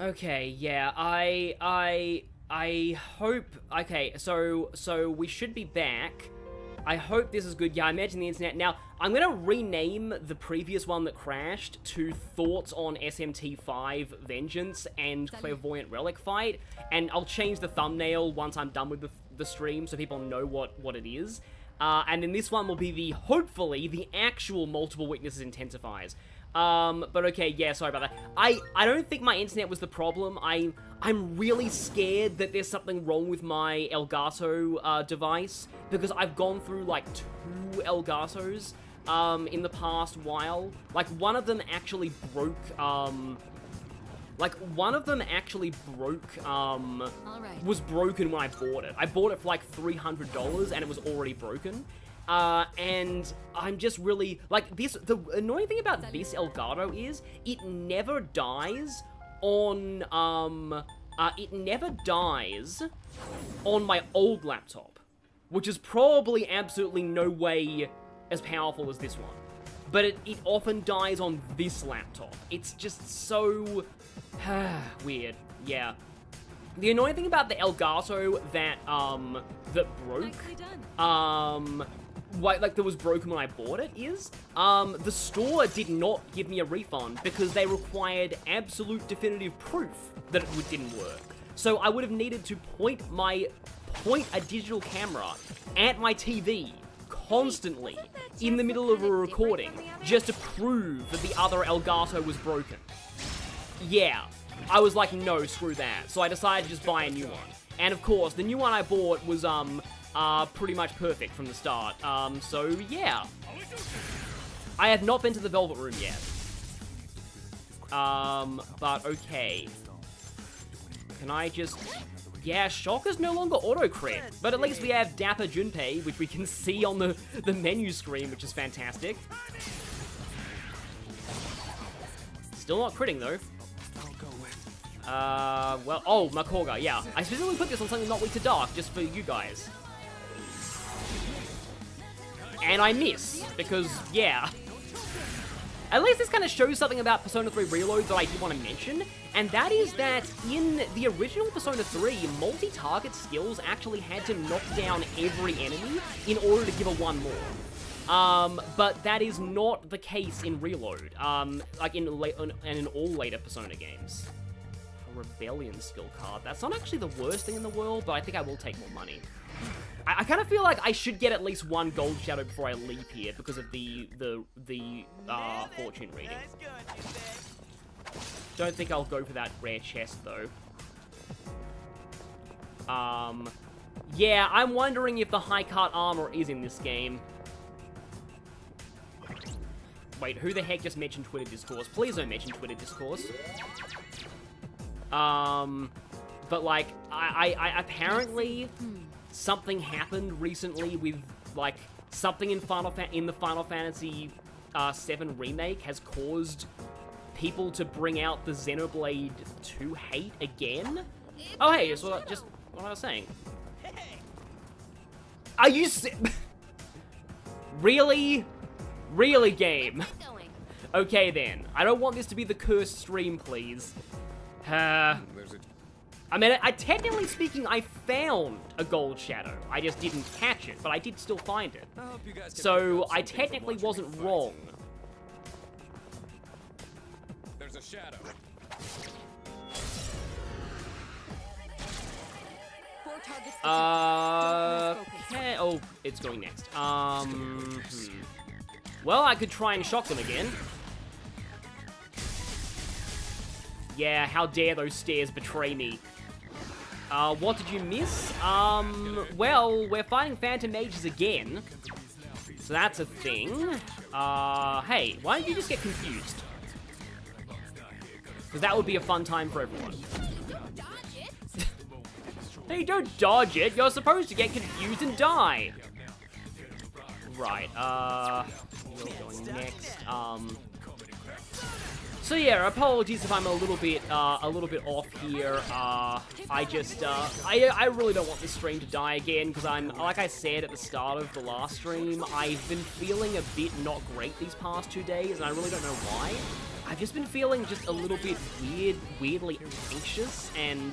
Okay, yeah, I hope... Okay, so we should be back. I hope this is good. Yeah, I imagine the internet. Now, I'm going to rename the previous one that crashed to Thoughts on SMT5 Vengeance and Clairvoyant Relic Fight, and I'll change the thumbnail once I'm done with the stream so people know what it is. And then this one will be hopefully, the actual Multiple Weaknesses Intensifies. But okay, yeah, sorry about that. I don't think my internet was the problem. I'm really scared that there's something wrong with my Elgato, device, because I've gone through, like, 2 Elgatos, in the past while. Like, one of them actually broke, was broken when I bought it. I bought it for, like, $300, and it was already broken. And I'm just really, like, the annoying thing about this Elgato is, it never dies on, my old laptop, which is probably absolutely no way as powerful as this one. But it often dies on this laptop. It's just so, weird, yeah. The annoying thing about the Elgato that broke, that was broken when I bought it is, the store did not give me a refund because they required absolute definitive proof that it didn't work. So I would have needed to point a digital camera at my TV constantly in the middle of a recording just to prove that the other Elgato was broken. Yeah, I was like, no, screw that. So I decided to just buy a new one. And of course, the new one I bought was, pretty much perfect from the start. So yeah. I have not been to the Velvet Room yet. But okay. Can I just... Yeah, Shock is no longer auto-crit, but at least we have Dapper Junpei, which we can see on the menu screen, which is fantastic. Still not critting, though. Well, oh, Makoga, yeah. I specifically put this on something not weak to dark, just for you guys. And I miss, because, yeah. At least this kind of shows something about Persona 3 Reload that I do want to mention, and that is that in the original Persona 3, multi-target skills actually had to knock down every enemy in order to give a one more. But that is not the case in Reload, like in all later Persona games. A Rebellion skill card. That's not actually the worst thing in the world, but I think I will take more money. I kind of feel like I should get at least one gold shadow before I leave here because of the fortune reading. Don't think I'll go for that rare chest though. Yeah, I'm wondering if the high cart armor is in this game. Wait, who the heck just mentioned Twitter Discourse? Please don't mention Twitter Discourse. But like, I apparently something happened recently with like something in the Final Fantasy VII remake has caused people to bring out the Xenoblade 2 hate again. Oh hey, it's just what I was saying. Are you really game? Okay then, I don't want this to be the cursed stream, please. I mean, technically speaking, I found a gold shadow. I just didn't catch it, but I did still find it. So I technically wasn't wrong. There's a shadow. Okay. Oh, it's going next. Well, I could try and shock them again. Yeah, how dare those stairs betray me. What did you miss? Well, we're fighting Phantom Mages again. So that's a thing. Hey, why don't you just get confused? Because that would be a fun time for everyone. Hey, don't dodge it. You're supposed to get confused and die. Right, you're going next. So yeah, apologies if I'm a little bit off here. I just, I really don't want this stream to die again, because like I said at the start of the last stream, I've been feeling a bit not great these past 2 days, and I really don't know why. I've just been feeling just a little bit weirdly anxious, and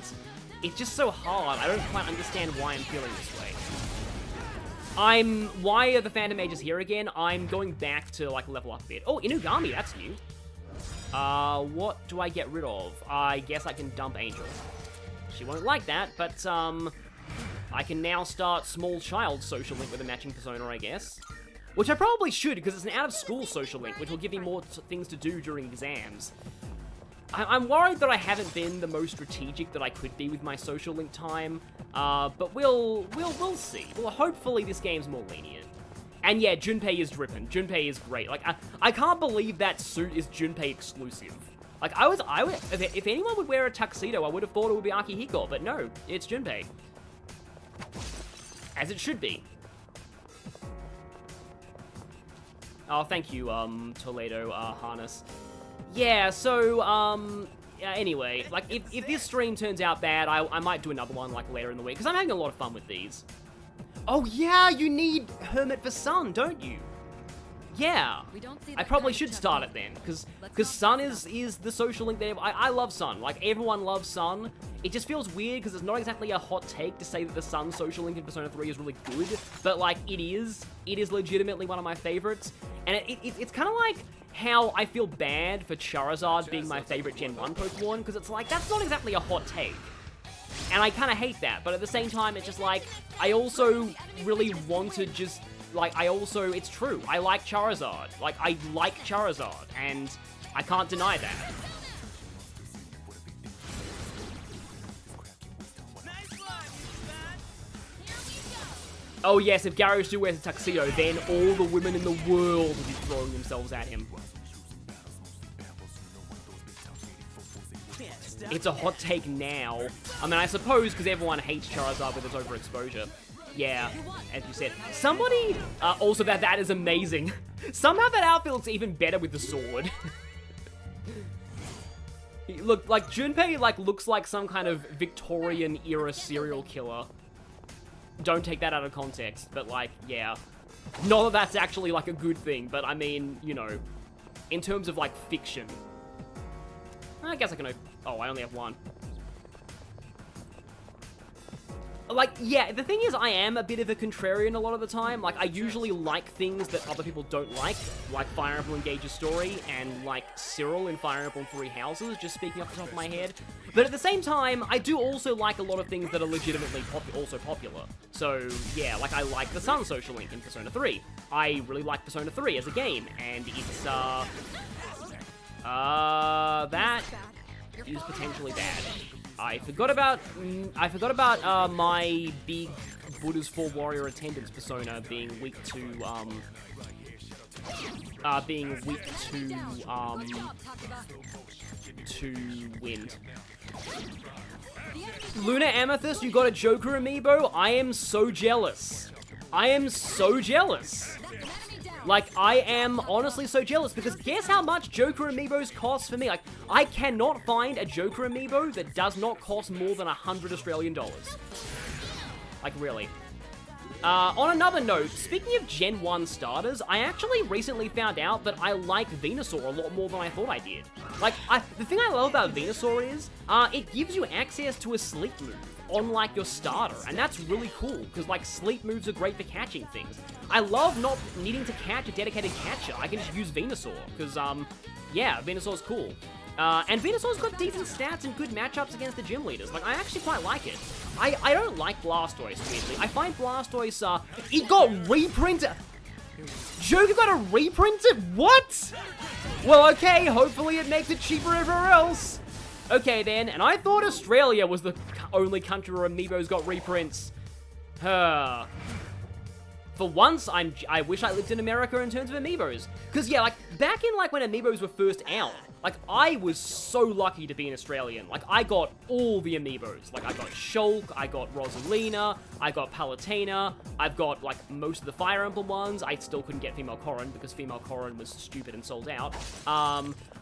it's just so hard. I don't quite understand why I'm feeling this way. Why are the Phantom Mages here again? I'm going back to, like, level up a bit. Oh, Inugami, that's new. What do I get rid of? I guess I can dump Angel. She won't like that, but, I can now start Small Child Social Link with a matching persona, I guess. Which I probably should, because it's an out-of-school Social Link, which will give me more things to do during exams. I'm worried that I haven't been the most strategic that I could be with my Social Link time, but we'll see. Well, hopefully this game's more lenient. And yeah, Junpei is dripping. Junpei is great. Like, I can't believe that suit is Junpei exclusive. Like, I would, if anyone would wear a tuxedo, I would have thought it would be Akihiko, but no, it's Junpei. As it should be. Oh, thank you, Toledo, Harness. Yeah, so, anyway, like, if this stream turns out bad, I might do another one, like, later in the week, because I'm having a lot of fun with these. Oh, yeah, you need Hermit for Sun, don't you? Yeah, I probably should start it then, because Sun is the social link there. I love Sun, like, everyone loves Sun. It just feels weird, because it's not exactly a hot take to say that the Sun social link in Persona 3 is really good, but, like, it is legitimately one of my favorites, and it's kind of like how I feel bad for Charizard being my favorite Gen 1 Pokemon, because it's like, that's not exactly a hot take. And I kind of hate that, but at the same time, it's just like, I also really want to just, like, it's true. I like Charizard. Like, I like Charizard, and I can't deny that. Oh yes, if Gyarados wears a tuxedo, then all the women in the world will be throwing themselves at him. It's a hot take now. I mean, I suppose because everyone hates Charizard with its overexposure. Yeah, as you said. Somebody, also that is amazing. Somehow that outfit looks even better with the sword. Look, like, Junpei, like, looks like some kind of Victorian-era serial killer. Don't take that out of context, but, like, yeah. Not that that's actually, like, a good thing, but, I mean, you know, in terms of, like, fiction. I guess I can... Oh, I only have one. Like, yeah, the thing is, I am a bit of a contrarian a lot of the time. Like, I usually like things that other people don't like Fire Emblem Engage's story, and, like, Cyril in Fire Emblem Three Houses, just speaking off the top of my head. But at the same time, I do also like a lot of things that are legitimately also popular. So, yeah, like, I like the Sun social link in Persona 3. I really like Persona 3 as a game, and it's, that is potentially bad. I forgot about my big Buddha's 4 Warrior Attendants persona being weak to wind. Luna Amethyst, you got a Joker amiibo? I am so jealous. I am so jealous. Like, I am honestly so jealous, because guess how much Joker amiibos cost for me? Like, I cannot find a Joker amiibo that does not cost more than 100 Australian dollars. Like, really. On another note, speaking of Gen 1 starters, I actually recently found out that I like Venusaur a lot more than I thought I did. Like, the thing I love about Venusaur is, it gives you access to a sleep move on, like, your starter, and that's really cool, because, like, sleep moves are great for catching things. I love not needing to catch a dedicated catcher. I can just use Venusaur, because, yeah, Venusaur's cool. And Venusaur's got decent stats and good matchups against the gym leaders. Like, I actually quite like it. I don't like Blastoise, weirdly. I find Blastoise, it got reprinted! Joker got a reprinted? What? Well, okay, hopefully it makes it cheaper everywhere else. Okay, then, and I thought Australia was the only country where amiibos got reprints. For once, I wish I lived in America in terms of amiibos. Because, yeah, like, back in, like, when amiibos were first out, like, I was so lucky to be an Australian. Like, I got all the amiibos. Like, I got Shulk, I got Rosalina, I got Palutena, I've got, like, most of the Fire Emblem ones. I still couldn't get Female Corrin, because Female Corrin was stupid and sold out.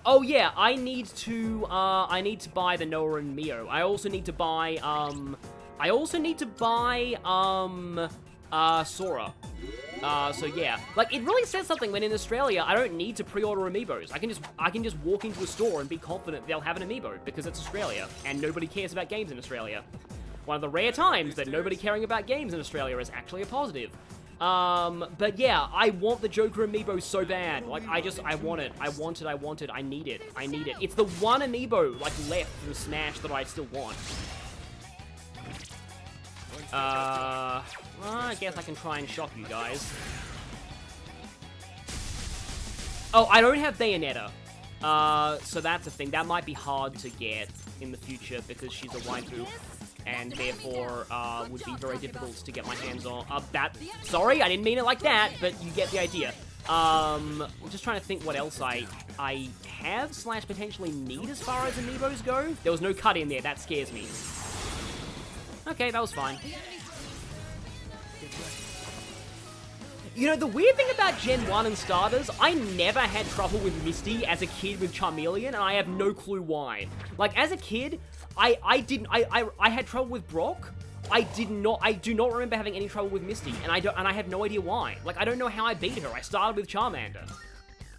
Oh yeah, I need to buy the Noah and Mio. I also need to buy, Sora. So yeah, like it really says something when in Australia I don't need to pre-order amiibos. I can just walk into a store and be confident they'll have an amiibo because it's Australia and nobody cares about games in Australia. One of the rare times that nobody caring about games in Australia is actually a positive. But yeah, I want the Joker amiibo so bad. Like I want it. I need it. It's the one amiibo like left from Smash that I still want. Well, I guess I can try and shock you guys. Oh, I don't have Bayonetta. So that's a thing. That might be hard to get in the future because she's a waifu. And therefore, would be very difficult to get my hands on. Sorry, I didn't mean it like that, but you get the idea. I'm just trying to think what else I have / potentially need as far as amiibos go. There was no cut in there, that scares me. Okay, that was fine. You know, the weird thing about Gen 1 and starters, I never had trouble with Misty as a kid with Charmeleon, and I have no clue why. Like, as a kid, I had trouble with Brock. I do not remember having any trouble with Misty, and I have no idea why. Like, I don't know how I beat her. I started with Charmander.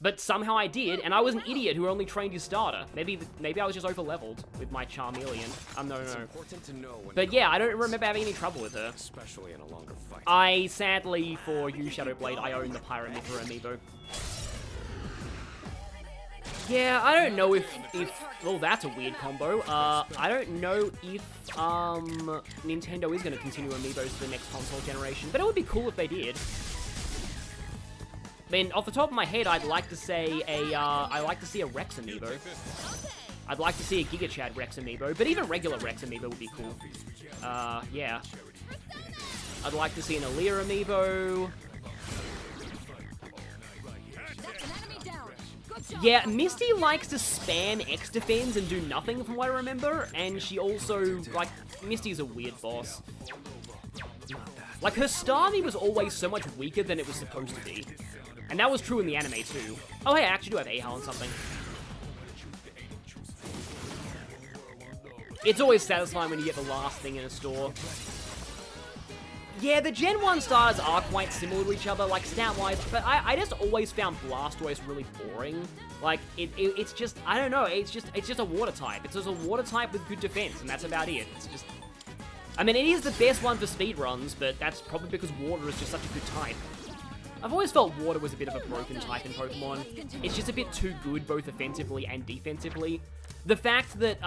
But somehow I did, and I was an idiot who only trained his starter. Maybe I was just over-leveled with my Charmeleon. No. But yeah, I don't remember having any trouble with her. Especially in a longer fight. I, sadly, for you, Shadowblade, I own the Pyramithra amiibo. Yeah, I don't know if... Well, that's a weird combo. I don't know if, Nintendo is going to continue amiibos for the next console generation, but it would be cool if they did. I mean, off the top of my head, I'd like to say I'd like to see a Rex amiibo. I'd like to see a Giga Chad Rex amiibo, but even regular Rex amiibo would be cool. Yeah. I'd like to see an Aaliyah amiibo. Yeah, Misty likes to spam X defense and do nothing from what I remember, and she also, like, Misty's a weird boss. Like, her Starmie was always so much weaker than it was supposed to be. And that was true in the anime, too. Oh, hey, I actually do have Ahal on something. It's always satisfying when you get the last thing in a store. Yeah, the Gen 1 starters are quite similar to each other, like, stat-wise, but I just always found Blastoise really boring. Like, it's just, I don't know, it's just a water type. It's just a water type with good defense, and that's about it. It's just... I mean, it is the best one for speedruns, but that's probably because water is just such a good type. I've always felt water was a bit of a broken type in Pokemon. It's just a bit too good, both offensively and defensively. The fact that,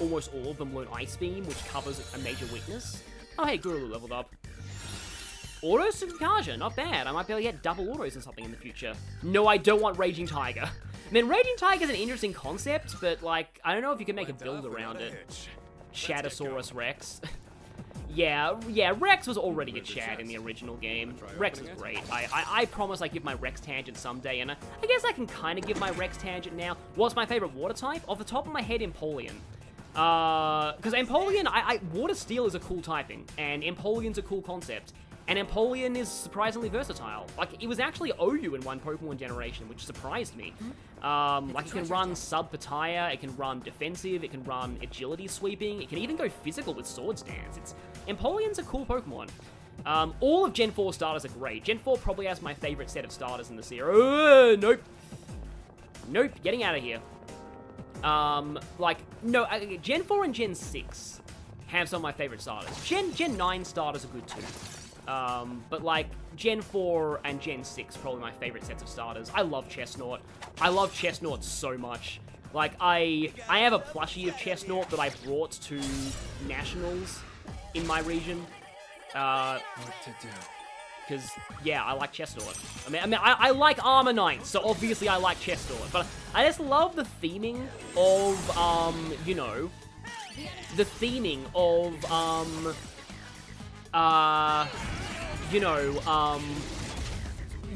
almost all of them learn Ice Beam, which covers a major weakness. Oh, hey, Guru leveled up. Auto Sukaja, not bad. I might be able to get double autos or something in the future. No, I don't want Raging Tiger. I mean, Raging Tiger is an interesting concept, but, like, I don't know if you can make a build around it. Shadowsaurus Rex. Yeah, Rex was already a Chad in the original game. Rex is great. I promise I give my Rex tangent someday, and I guess I can kind of give my Rex tangent now. What's my favorite water type? Off the top of my head, Empoleon. Because Empoleon, Water Steel is a cool typing, and Empoleon's a cool concept. And Empoleon is surprisingly versatile. Like, it was actually OU in one Pokemon generation, which surprised me. Like, it can run sub-Pataya, it can run defensive, it can run agility sweeping, it can even go physical with Sword Stance. Empoleon's a cool Pokemon. All of Gen 4 starters are great. Gen 4 probably has my favorite set of starters in the series. Nope. Nope, getting out of here. Gen 4 and Gen 6 have some of my favorite starters. Gen 9 starters are good too. But like, Gen 4 and Gen 6 probably my favorite sets of starters. I love Chestnut. I love Chestnut so much. Like, I have a plushie of Chestnut that I brought to Nationals in my region. What to do? Because, yeah, I like Chestnut. I like Armor Knights, so obviously I like Chestnut. But I just love the theming of, the theming of,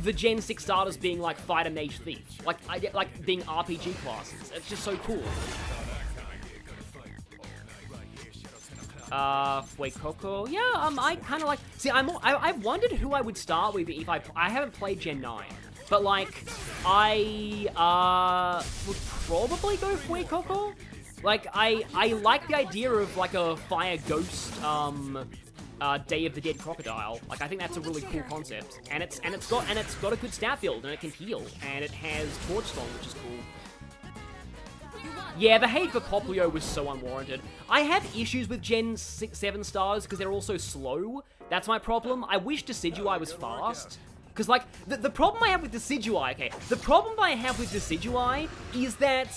the Gen 6 starters being like Fighter Mage Thief. Like being RPG classes. It's just so cool. Fuecoco. Yeah, I kind of like... See, I've wondered who I would start with if I haven't played Gen 9. But, like, I, would probably go Fuecoco. Like, I like the idea of, like, a fire ghost, Day of the Dead crocodile. Like, I think that's a really cool concept. And it's got a good stat build, and it can heal, and it has Torch Song, which is cool. Yeah, the hate for Poplio was so unwarranted. I have issues with Gen 7 stars because they're also slow. That's my problem. I wish Decidueye was fast. Because, like, the problem I have with Decidueye, okay, the problem I have with Decidueye is that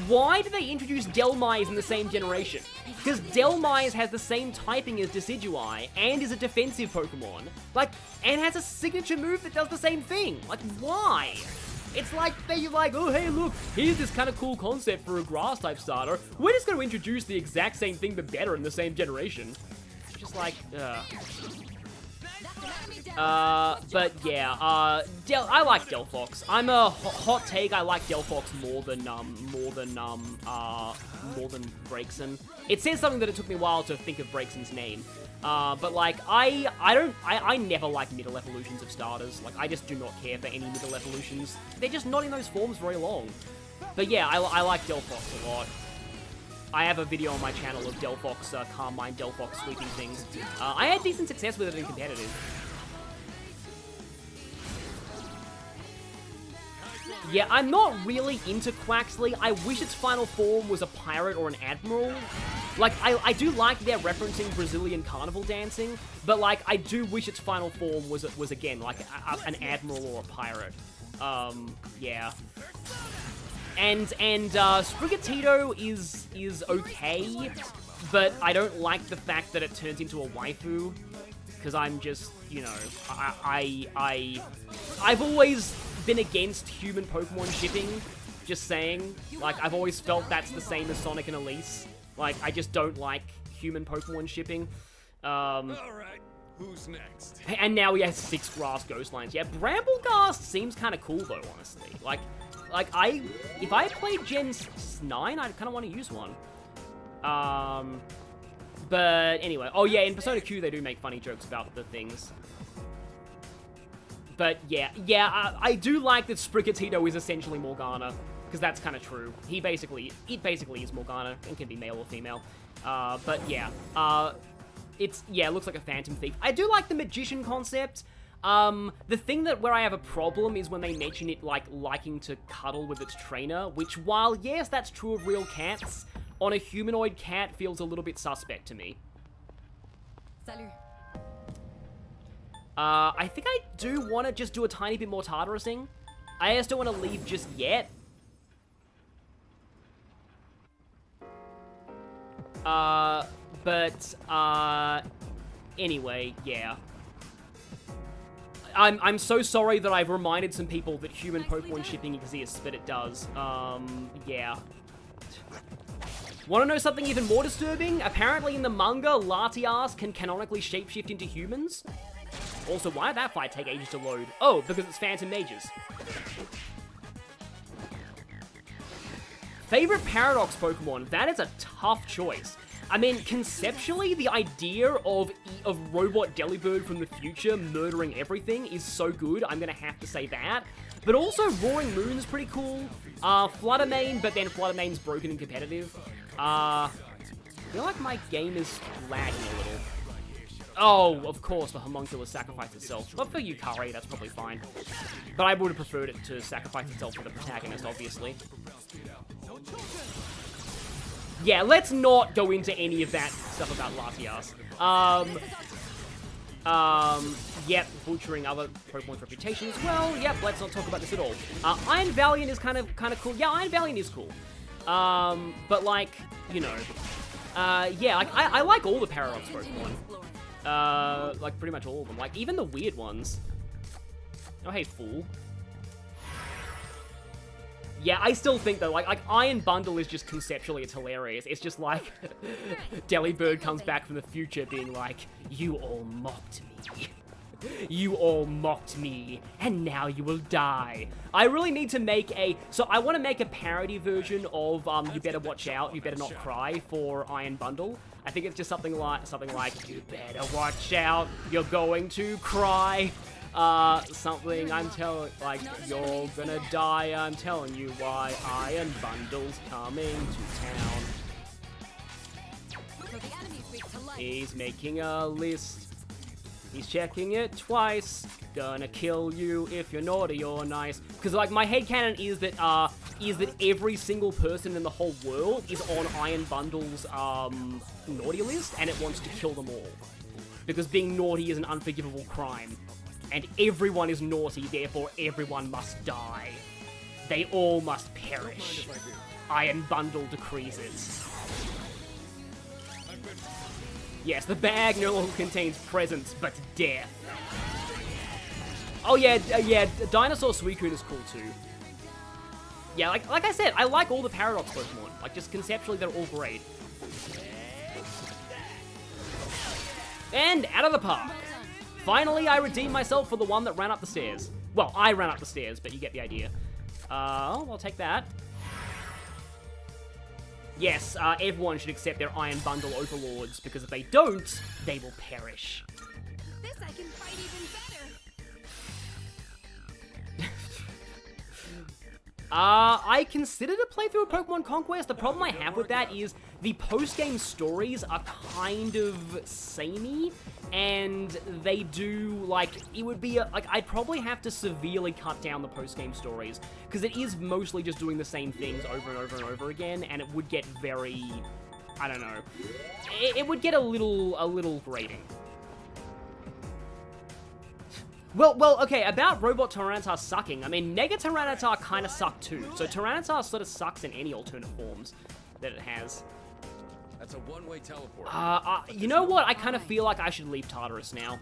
why do they introduce Delmise in the same generation? Because Delmise has the same typing as Decidueye and is a defensive Pokemon. Like, and has a signature move that does the same thing. Like, why? It's like, they're like, oh, hey, look, here's this kind of cool concept for a Grass-type starter. We're just going to introduce the exact same thing, but better in the same generation. Just like, but yeah, I like Delphox. I'm a hot take. I like Delphox more than Braixen. It says something that it took me a while to think of Braixen's name. But like, I never like middle evolutions of starters. Like, I just do not care for any middle evolutions. They're just not in those forms very long. But yeah, I like Delphox a lot. I have a video on my channel of Delphox, Calm Mind Delphox sweeping things. I had decent success with it in competitive. Yeah, I'm not really into Quaxley. I wish its final form was a pirate or an admiral. Like, I do like they're referencing Brazilian carnival dancing, but like, I do wish its final form was again, like, an admiral or a pirate. Yeah. And Sprigatito is okay, but I don't like the fact that it turns into a waifu, because I'm just, you know, I've always been against human Pokemon shipping, just saying. Like, I've always felt that's the same as Sonic and Elise. Like, I just don't like human Pokemon shipping. Alright, who's next? And now he has 6 grass ghost lines. Yeah, Brambleghast seems kind of cool though, honestly. Like if I played Gen 9, I'd kind of want to use one. But anyway, oh yeah, in Persona Q they do make funny jokes about the things. But yeah, I do like that Sprigatito is essentially Morgana, because that's kind of true. It basically is Morgana, and can be male or female. But yeah, it looks like a Phantom Thief. I do like the Magician concept. The thing where I have a problem is when they mention it, like, liking to cuddle with its trainer, which, while, yes, that's true of real cats, on a humanoid cat feels a little bit suspect to me. Salut. I think I do want to just do a tiny bit more Tartarusing. I just don't want to leave just yet. Anyway, yeah. I'm so sorry that I've reminded some people that human Pokemon shipping exists, but it does. Yeah. Want to know something even more disturbing? Apparently in the manga, Latias can canonically shapeshift into humans. Also, why did that fight take ages to load? Oh, because it's Phantom Mages. Favorite Paradox Pokemon? That is a tough choice. I mean, conceptually, the idea of Robot Delibird from the future murdering everything is so good, I'm gonna have to say that. But also, Roaring Moon's pretty cool. Fluttermane, but then Fluttermane's broken in competitive. I feel like my game is lagging a little. Oh, of course, the Homunculus sacrificed itself. But for Yukari, that's probably fine. But I would have preferred it to sacrifice itself for the protagonist, obviously. Yeah, let's not go into any of that stuff about Latias. Yep, butchering other Pokemon's reputation as well. Yep, let's not talk about this at all. Iron Valiant is kind of cool. Yeah, Iron Valiant is cool. But like, you know, yeah, like I like all the Paradox Pokemon. Like pretty much all of them. Like even the weird ones. Oh, hey, fool. Yeah, I still think though, like Iron Bundle is just conceptually, it's hilarious. It's just like Delibird comes back from the future being like, you all mocked me. You all mocked me, and now you will die. I really need to make so I want to make a parody version of You Better Watch Out, You Better Not Cry for Iron Bundle. I think it's just something like, you better watch out, you're going to cry. Something I'm telling, like, you're gonna die, I'm telling you why. Iron Bundle's coming to town. So the enemy's weak to light. He's making a list. He's checking it twice. Gonna kill you if you're naughty or nice. Because, like, my headcanon is that every single person in the whole world is on Iron Bundle's, naughty list, and it wants to kill them all. Because being naughty is an unforgivable crime. And everyone is naughty, therefore everyone must die. They all must perish. Iron Bundle decrees it. Yes, the bag no longer contains presents, but death. Oh yeah, Dinosaur Suicune is cool too. Yeah, like I said, I like all the Paradox Pokemon. Like, just conceptually, they're all great. And out of the park. Finally, I redeemed myself for the one that ran up the stairs. Well, I ran up the stairs, but you get the idea. I'll take that. Yes, everyone should accept their Iron Bundle overlords, because if they don't, they will perish. This I can fight even better. I considered a playthrough of Pokemon Conquest. The problem I have with that is the post-game stories are kind of samey, and they do, like, it would be, I'd probably have to severely cut down the post-game stories, because it is mostly just doing the same things over and over and over again, and it would get very, I don't know, it would get a little grating. Well, okay, about Robot Tyranitar sucking, I mean, Mega Tyranitar kind of sucked too, so Tyranitar sort of sucks in any alternate forms that it has. That's a one-way teleport. You know what? I kind of feel like I should leave Tartarus now.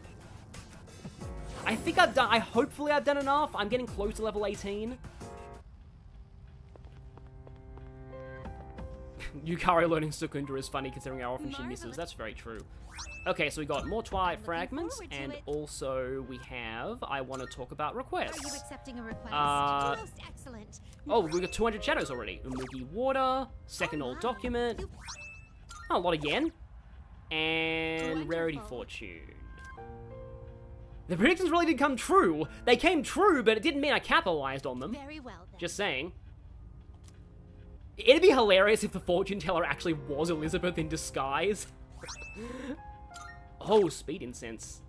I think hopefully I've done enough. I'm getting close to level 18. Yukari learning Sukunda is funny considering how often she misses. That's very true. Okay, so we got more Twilight Fragments, and also we have, I want to talk about requests. Are you accepting a request? Most excellent. Oh, we got 200 shadows already. Umugi Water, second old document. Oh, a lot of yen. And Rarity Fortune. The predictions really did come true. They came true, but it didn't mean I capitalized on them. Very well then. Just saying. It'd be hilarious if the fortune teller actually was Elizabeth in disguise. Oh, speed incense.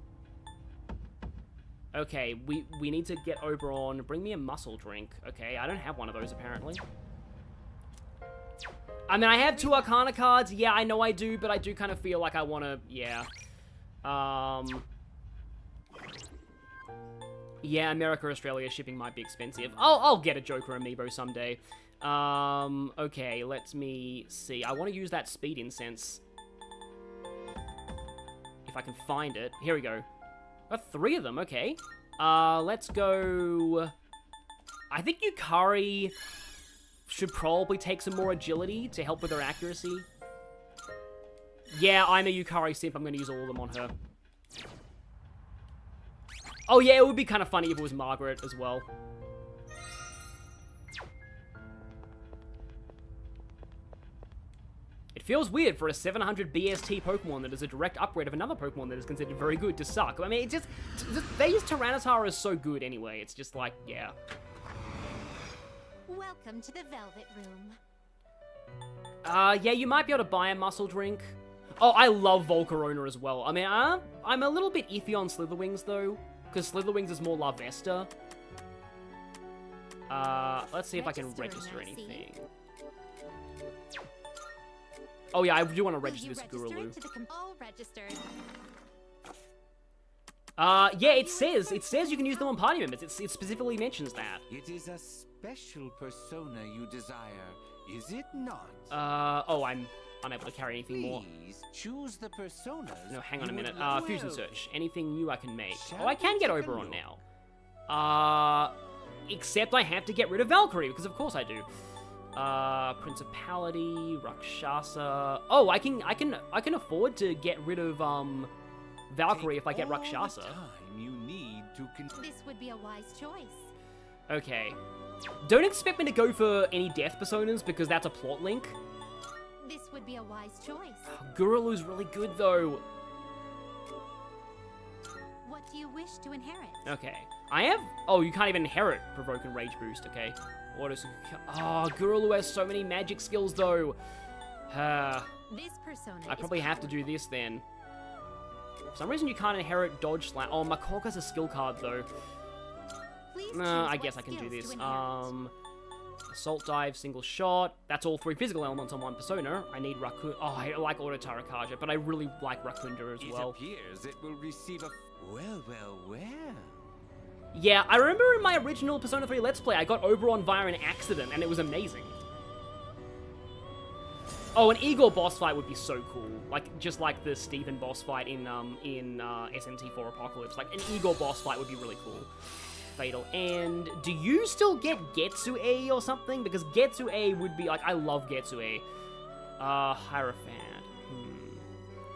Okay, we need to get Oberon. Bring me a muscle drink. Okay, I don't have one of those apparently. I mean, I have 2 Arcana cards. Yeah, I know I do, but I do kind of feel like I want to, yeah. Yeah, America, Australia shipping might be expensive. I'll get a Joker amiibo someday. Okay, let me see. I want to use that speed incense. If I can find it. Here we go. Got 3 of them, okay. Let's go... I think Yukari should probably take some more agility to help with her accuracy. Yeah, I'm a Yukari simp. I'm going to use all of them on her. Oh yeah, it would be kind of funny if it was Margaret as well. It feels weird for a 700 BST Pokemon that is a direct upgrade of another Pokemon that is considered very good to suck. I mean, it just... These Tyranitar is so good anyway. It's just like, yeah. Welcome to the Velvet Room. Yeah, you might be able to buy a muscle drink. Oh, I love Volcarona as well. I mean, I'm a little bit iffy on Slitherwings, though, because Slitherwings is more Larvesta. Let's see if I can register anything. Oh yeah, I do want to register this Gurulu. All registered. Yeah, it says you can use them on party members. It specifically mentions that. It is a special persona you desire, is it not? Oh, I'm unable to carry anything more. Please choose the personas. No, hang on a you minute. would Fusion well. search. Anything new I can make? Shall Oh, I can we get take a Oberon look? now. Except I have to get rid of Valkyrie, because of course I do. Principality, Rakshasa. Oh, I can afford to get rid of Valkyrie Take if I get all the Rakshasa. time you need to This would be a wise choice. Okay. Don't expect me to go for any death personas because that's a plot link. This would be a wise choice. Gurulu's really good though. What do you wish to inherit? Okay. I have... Oh, you can't even inherit Provoke and Rage Boost, okay. What is... Oh, Gurulu has so many magic skills though. This persona I is probably have to do powerful. this then. For some reason you can't inherit dodge slam. Oh, Makorka's a skill card though. Please Nah, choose I what guess I can do skills this. to inherit. Assault dive, single shot. That's all 3 physical elements on one persona. I need Raccoon. Oh, I like Auto Tarakaja, but I really like Raccoonda as well. It appears it will receive a... Well, well, well. Yeah, I remember in my original Persona 3 Let's Play, I got Oberon via an accident, and it was amazing. Oh, an Igor boss fight would be so cool. Like, just like the Stephen boss fight in SMT4 Apocalypse. Like, an Igor boss fight would be really cool. Fatal End. Do you still get Getsu-e or something? Because Getsu-e would be, like, I love Getsu-e. Hierophant.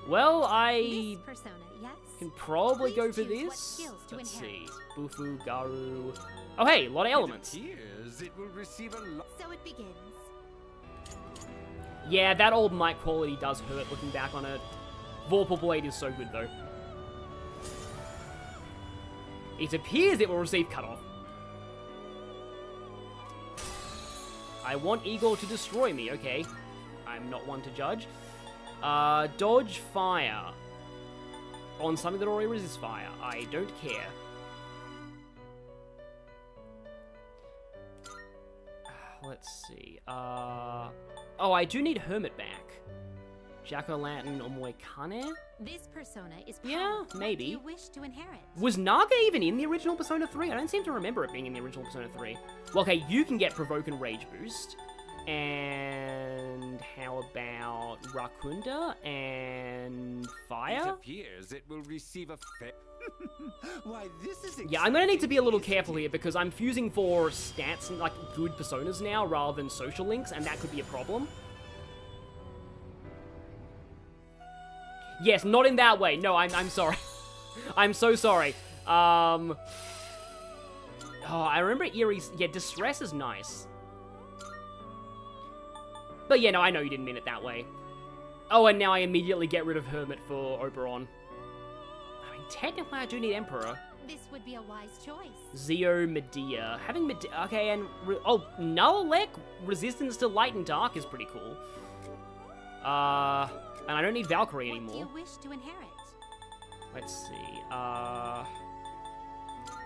Well, I This persona, yes? can probably Please go for choose what this. skills to Let's see. inherit. Bufu, Garu. Oh, hey, a lot of elements. It appears it will receive a lot... So it begins. Yeah, that old mic quality does hurt looking back on it. Vorpal Blade is so good, though. It appears it will receive Cutoff. I want Igor to destroy me, okay. I'm not one to judge. Dodge fire. On something that already resists fire. I don't care. Let's see. Oh, I do need Hermit back. Jack-o'-lantern or Moikane? This persona is powerful. Yeah, maybe. What do you wish to inherit? Was Naga even in the original Persona 3? I don't seem to remember it being in the original Persona 3. Well, okay, you can get Provoke and Rage Boost. And how about Rakunda and It Fire? appears it will receive a... Why, this is... Yeah, I'm gonna need to be a little exciting, careful isn't here it? because I'm fusing for stats and like good personas now rather than social links, and that could be a problem. Yes, not in that way. No, I'm sorry. I'm so sorry. Oh, I remember Erie's... Yeah, Distress is nice. But yeah, no, I know you didn't mean it that way. Oh, and now I immediately get rid of Hermit for Oberon. I mean, technically I do need Emperor. This would be a wise choice. Zeo Medea. Having Medea... Okay, and... Oh, Nullelec Resistance to Light and Dark is pretty cool. And I don't need Valkyrie What do anymore. you wish to inherit? Let's see.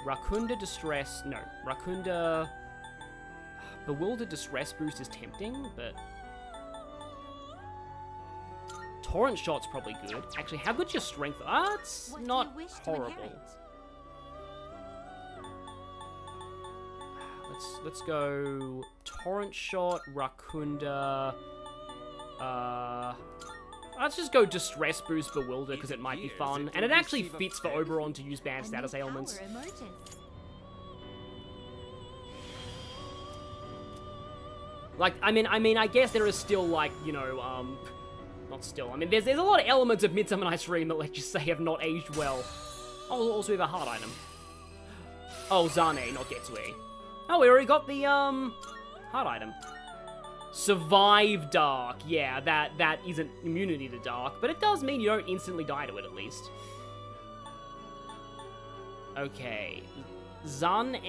Rakunda Distress. No. Rakunda... Bewildered Distress Boost is tempting, but... Torrent Shot's probably good. Actually, how good's your strength? It's What do not you wish to horrible. inherit? Let's go Torrent Shot, Rakunda. Let's just go Distress Boost Bewilder because it might be fun, and it actually fits for Oberon to use bad A status new ailments. power emerges. Like, I mean, I guess there is still like, you know, not still. I mean, there's a lot of elements of Midsummer Night's Dream that, let's just say, have not aged well. Oh, also we have a heart item. Oh, Zane, not Getsue. Oh, we already got the heart item. Survive Dark. Yeah, that isn't immunity to Dark, but it does mean you don't instantly die to it, at least. Okay. Zane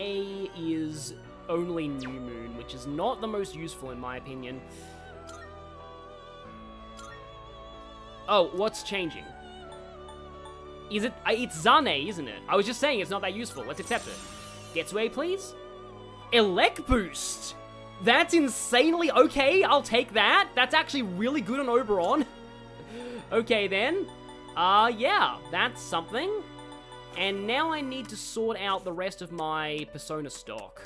is only New Moon, which is not the most useful in my opinion. Oh, what's changing? Is it... It's Zane, isn't it? I was just saying it's not that useful. Let's accept it. Getsue, please? Elec Boost! That's insanely... Okay, I'll take that. That's actually really good on Oberon. Okay, then. Yeah, that's something. And now I need to sort out the rest of my Persona stock.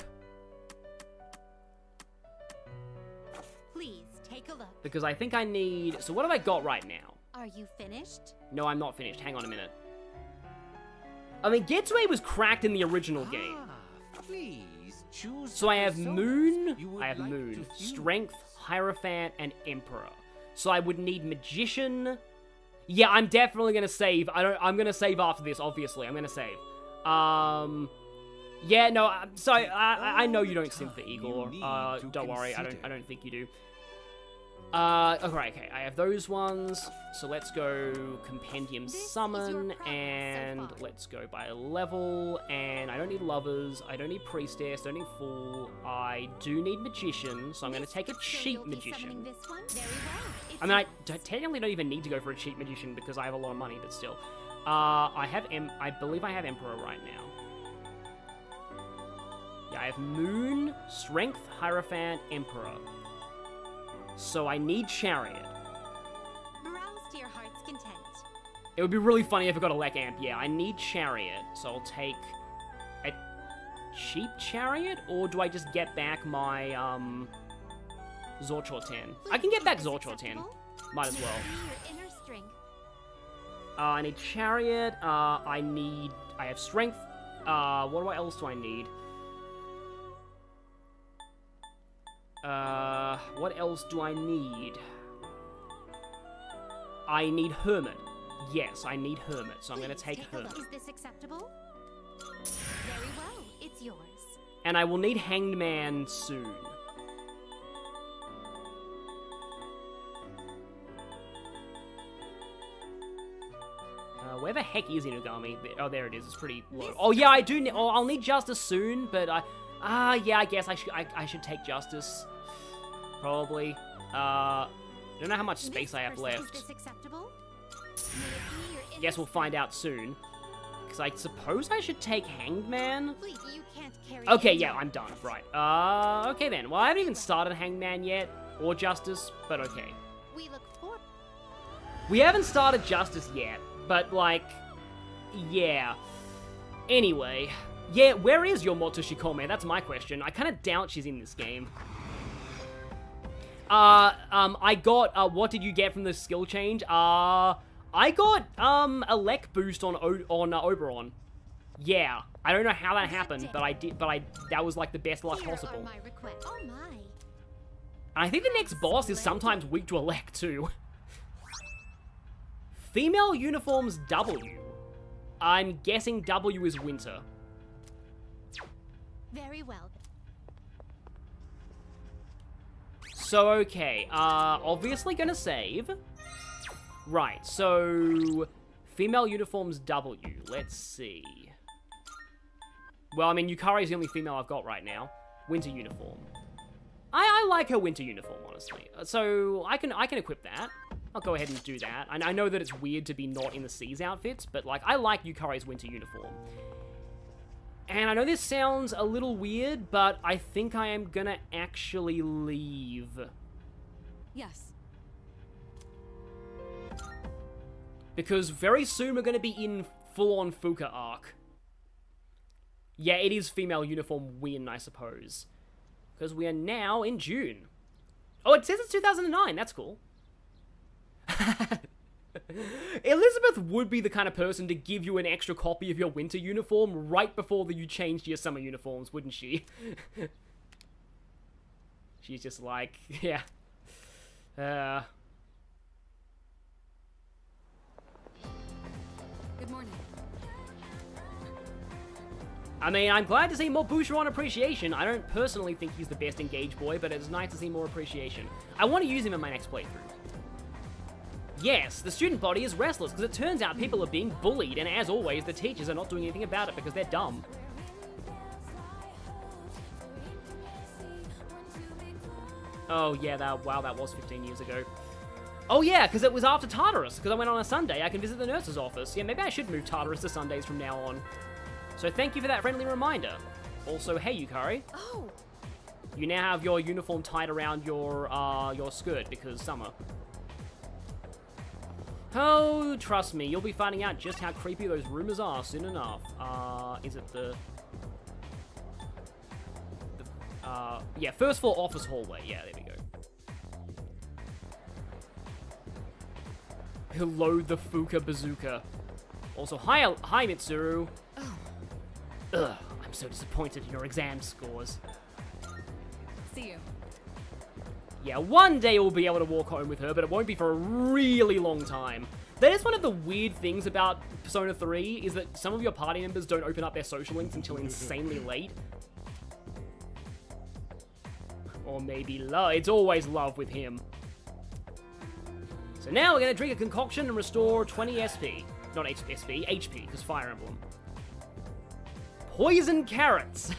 Please take a look. Because I think I need... So what have I got right now? Are you finished? No, I'm not finished. Hang on a minute. I mean, Getsue was cracked in the original game. Please choose. So I have the personas Moon, you would I have like Moon, to fuse. Strength, Hierophant, and Emperor. So I would need Magician. Yeah, I'm definitely gonna save. I'm gonna save after this, obviously. I'm gonna save. Yeah, no, so I know you don't sim for Igor. You need to Don't worry, I consider. don't think you do. Okay, I have those ones. So let's go Compendium Summon, and let's go by level, and I don't need Lovers, I don't need Priestess, I don't need Fool, I do need Magician, so I'm going to take a cheap Magician. This one? Very well. I mean, I technically don't even need to go for a cheap Magician because I have a lot of money, but still. I believe I have Emperor right now. Yeah, I have Moon, Strength, Hierophant, Emperor. So I need Chariot. Browse to your heart's content. It would be really funny if I got a Lek Amp. Yeah, I need Chariot, so I'll take a cheap Chariot, or do I just get back my, Zorchor 10? I can get back Zorchor 10. Might as well. Your inner strength. I need Chariot, I have Strength, what else do I need? What else do I need? I need Hermit. Yes, I need Hermit, so I'm gonna take Hermit. Is this acceptable? Very well, it's yours. And I will need Hanged Man soon. Where the heck is Inugami? Oh, there it is. It's pretty low. Oh, yeah, I do. I'll need Justice soon, but yeah, I guess I should take Justice. Probably. I don't know how much space I have left. Is this acceptable? Guess we'll find out soon. Because I suppose I should take Hanged Man. Please, you can't carry Okay, yeah, I'm done. Right. Okay then. Well, I haven't even started Hanged Man yet, or Justice, but okay. We look for. We haven't started Justice yet, but like, yeah. Anyway, yeah, where is your Moto Shikome? That's my question. I kind of doubt she's in this game. I got, what did you get from the skill change? I got, a Lek boost on Oberon. Yeah, I don't know how that happened, but that was like the best luck possible. My request. Oh my. And I think the next boss is sometimes weak to a Lek too. Female uniforms W. I'm guessing W is winter. Very well. So, okay, obviously gonna save. Right, so, female uniforms W, let's see. Well, I mean, Yukari's the only female I've got right now. Winter uniform. I like her winter uniform, honestly. So, I can equip that. I'll go ahead and do that. And I know that it's weird to be not in the Seas outfits, but, like, I like Yukari's winter uniform. And I know this sounds a little weird, but I think I am gonna actually leave. Yes. Because very soon we're gonna be in full-on Fuuka arc. Yeah, it is female uniform win, I suppose. Because we are now in June. Oh, it says it's 2009. That's cool. Elizabeth would be the kind of person to give you an extra copy of your winter uniform right before you changed your summer uniforms, wouldn't she? She's just like, yeah. Good morning. I mean, I'm glad to see more Boucheron appreciation. I don't personally think he's the best engaged boy, but it's nice to see more appreciation. I want to use him in my next playthrough. Yes, the student body is restless because it turns out people are being bullied, and as always, the teachers are not doing anything about it because they're dumb. Oh yeah, wow, that was 15 years ago. Oh yeah, because it was after Tartarus, because I went on a Sunday, I can visit the nurse's office. Yeah, maybe I should move Tartarus to Sundays from now on. So thank you for that friendly reminder. Also, hey Yukari. Oh. You now have your uniform tied around your skirt because summer. Oh, trust me, you'll be finding out just how creepy those rumors are soon enough. Is it yeah, first floor office hallway. Yeah, there we go. He'll load the Fuuka bazooka. Also, hi Mitsuru. Oh. Ugh, I'm so disappointed in your exam scores. See you. Yeah, one day we'll be able to walk home with her, but it won't be for a really long time. That is one of the weird things about Persona 3, is that some of your party members don't open up their social links until insanely late. Or maybe love. It's always love with him. So now we're gonna drink a concoction and restore 20 SP. Not SP, HP, because Fire Emblem. Poison carrots.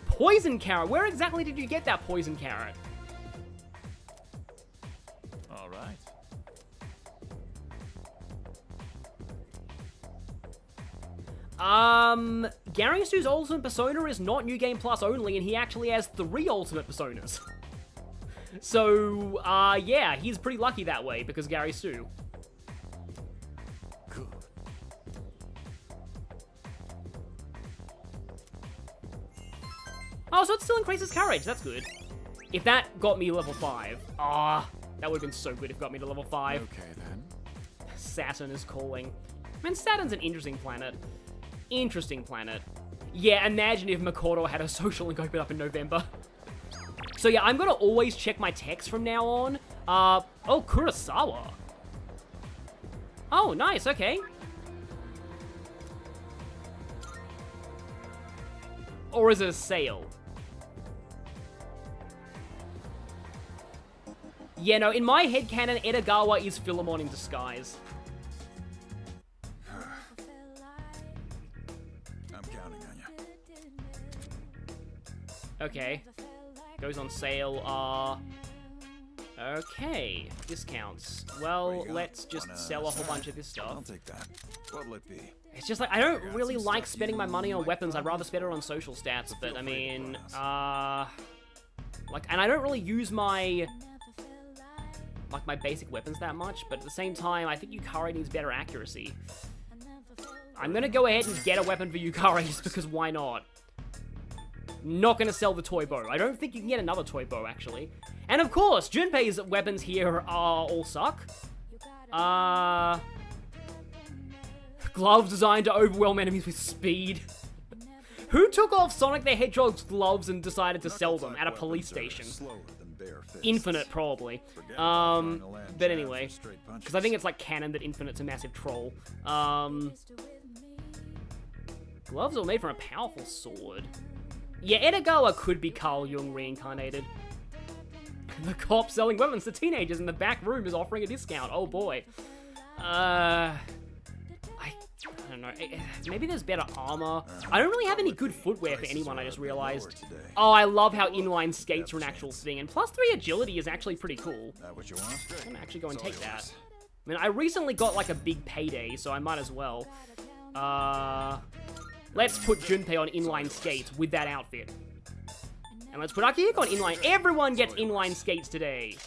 Poison carrot. Where exactly did you get that poison carrot? All right. Gary Su's Ultimate Persona is not New Game Plus only, and he actually has 3 Ultimate Personas. So, yeah, he's pretty lucky that way, because Gary Su. Good. Oh, so it still increases courage, that's good. If that got me level 5, that would've been so good if it got me to level 5. Okay, then. Saturn is calling. Man, Saturn's an interesting planet. Interesting planet. Yeah, imagine if Makoto had a social link open up in November. So yeah, I'm gonna always check my text from now on. Oh, Kurosawa. Oh, nice, okay. Or is it a sale? Yeah, no, in my headcanon, Edagawa is Philemon in disguise. I'm counting on you. Okay. Goes on sale, okay. Discounts. Well, let's just sell a whole bunch of this I'll stuff. take that. What'll it be? It's just like, I don't really like spending my money on weapons. I'd rather spend it on social stats, but I mean, like, and I don't really use my, like, my basic weapons that much, but at the same time, I think Yukari needs better accuracy. I'm gonna go ahead and get a weapon for Yukari just because why not? Not gonna sell the toy bow. I don't think you can get another toy bow, actually. And of course, Junpei's weapons here are all suck. Gloves designed to overwhelm enemies with speed. Who took off Sonic the Hedgehog's gloves and decided to sell them at a police station? Infinite, probably. But anyway, because I think it's like canon that Infinite's a massive troll. Gloves are made from a powerful sword. Yeah, Edagawa could be Carl Jung reincarnated. The cop selling weapons to teenagers in the back room is offering a discount. Oh boy. I don't know. Maybe there's better armor. I don't really have any good footwear for anyone, I just realized. Oh, I love how inline skates are an actual thing, and +3 agility is actually pretty cool. What you want? I'm gonna actually go and take that. I mean, I recently got like a big payday, so I might as well. Let's put Junpei on inline skates with that outfit. And let's put Akihiko on inline. Everyone gets inline skates today.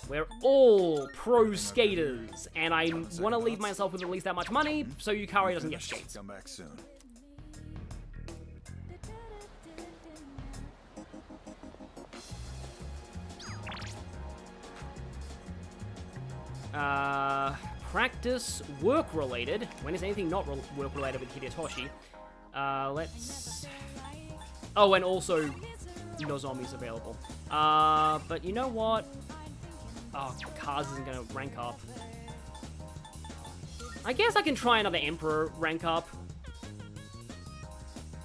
We're all pro skaters, and I want to leave myself with at least that much money so Yukari doesn't get skates. Come back soon. Practice work-related. When is anything not work-related with Hidetoshi? Let's... Oh, and also Nozomi's available. But you know what? Oh, Kaz isn't gonna rank up. I guess I can try another Emperor rank up.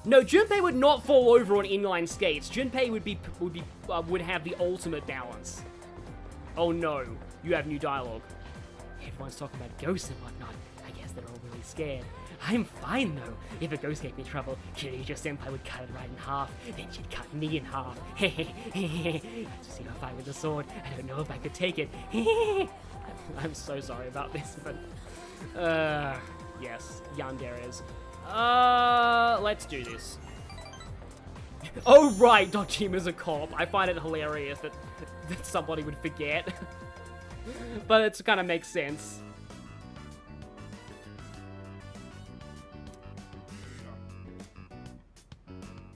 No, Junpei would not fall over on inline skates. Junpei would have the ultimate balance. Oh no, you have new dialogue. Everyone's talking about ghosts and whatnot. I guess they're all really scared. I'm fine though. If a ghost gave me trouble, Kiryu-senpai would cut it right in half, then she'd cut me in half. Just see how fight with the sword. I don't know if I could take it. I'm so sorry about this, but yes, yanderes. Let's do this. Oh right, Dojima's a cop. I find it hilarious that somebody would forget. But it kind of makes sense.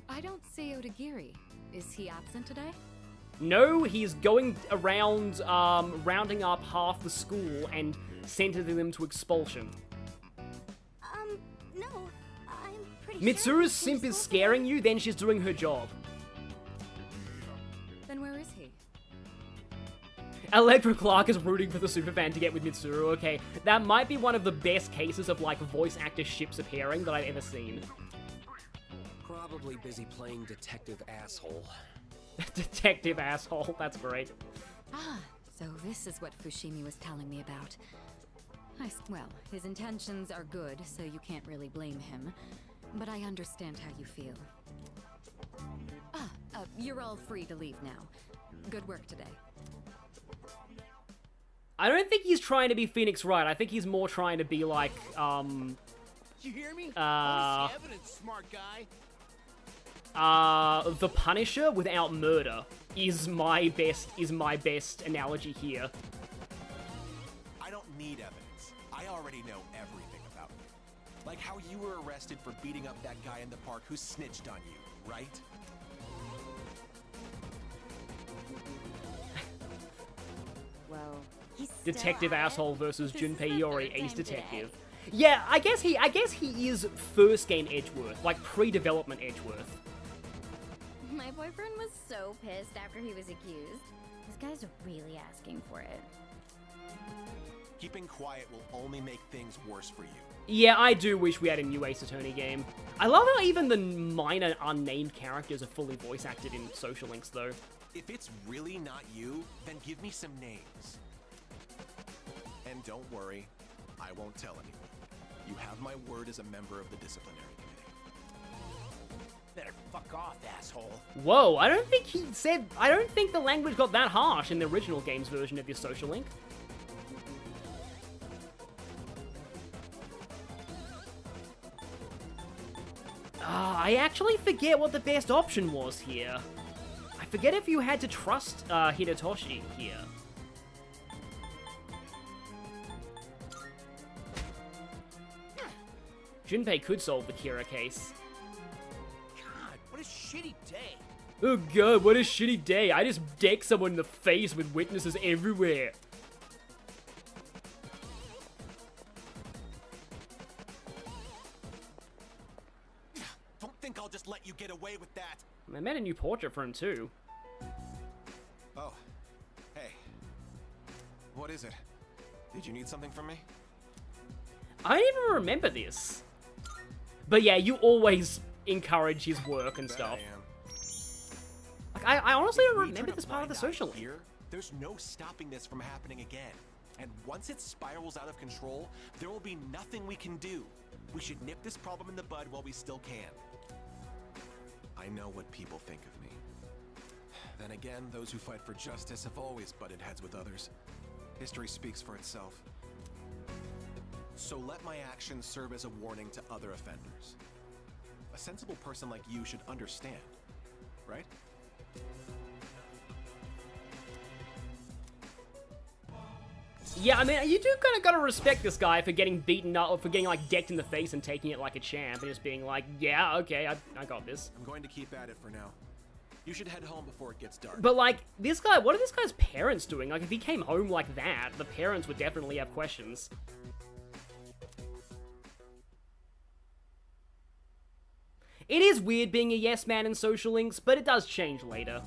I don't see Odagiri. Is he absent today? No, he's going around rounding up half the school and sentencing them to expulsion. No, I'm pretty Mitsuru's simp is scaring you, then she's doing her job. Then where is he? Electra Clark is rooting for the superfan to get with Mitsuru. Okay, that might be one of the best cases of, like, voice actor ships appearing that I've ever seen. Probably busy playing detective asshole. Detective asshole, that's great. Ah, So this is what Fushimi was telling me about. Well, his intentions are good, so you can't really blame him. But I understand how you feel. You're all free to leave now. Good work today. I don't think he's trying to be Phoenix Wright. I think he's more trying to be like, You hear me? All this evidence, smart guy. The Punisher without murder is my best analogy here. I don't need evidence. I already know everything about you. Like how you were arrested for beating up that guy in the park who snitched on you, right? Well, he's Detective asshole versus Junpei Iori, ace detective. Yeah, I guess he is first game Edgeworth, like pre-development Edgeworth. My boyfriend was so pissed after he was accused. This guy's really asking for it. Keeping quiet will only make things worse for you. Yeah, I do wish we had a new Ace Attorney game. I love how even the minor unnamed characters are fully voice acted in Social Links, though. If it's really not you, then give me some names. And don't worry, I won't tell anyone. You have my word as a member of the disciplinary committee. Better fuck off, asshole. Whoa, I don't think the language got that harsh in the original game's version of this Social Link. I actually forget what the best option was here. I forget if you had to trust Hidetoshi here. Junpei could solve the Kira case. God, what a shitty day. Oh god, what a shitty day. I just decked someone in the face with witnesses everywhere. Don't think I'll just let you get away with that. I made a new portrait for him too. Oh, hey. What is it? Did you need something from me? I don't even remember this. But yeah, you always encourage his work and Bet stuff. I am. Like, I honestly don't If we remember turn a this part of the blind eye Social Link. here, there's no stopping this from happening again. And once it spirals out of control, there will be nothing we can do. We should nip this problem in the bud while we still can. I know what people think of me. Then again, those who fight for justice have always butted heads with others. History speaks for itself. So let my actions serve as a warning to other offenders. A sensible person like you should understand, right? Yeah, I mean, you do kind of gotta respect this guy for getting beaten up, or for getting, like, decked in the face and taking it like a champ, and just being like, yeah, okay, I got this. I'm going to keep at it for now. You should head home before it gets dark. But, like, this guy, what are this guy's parents doing? Like, if he came home like that, the parents would definitely have questions. It is weird being a yes man in Social Links, but it does change later.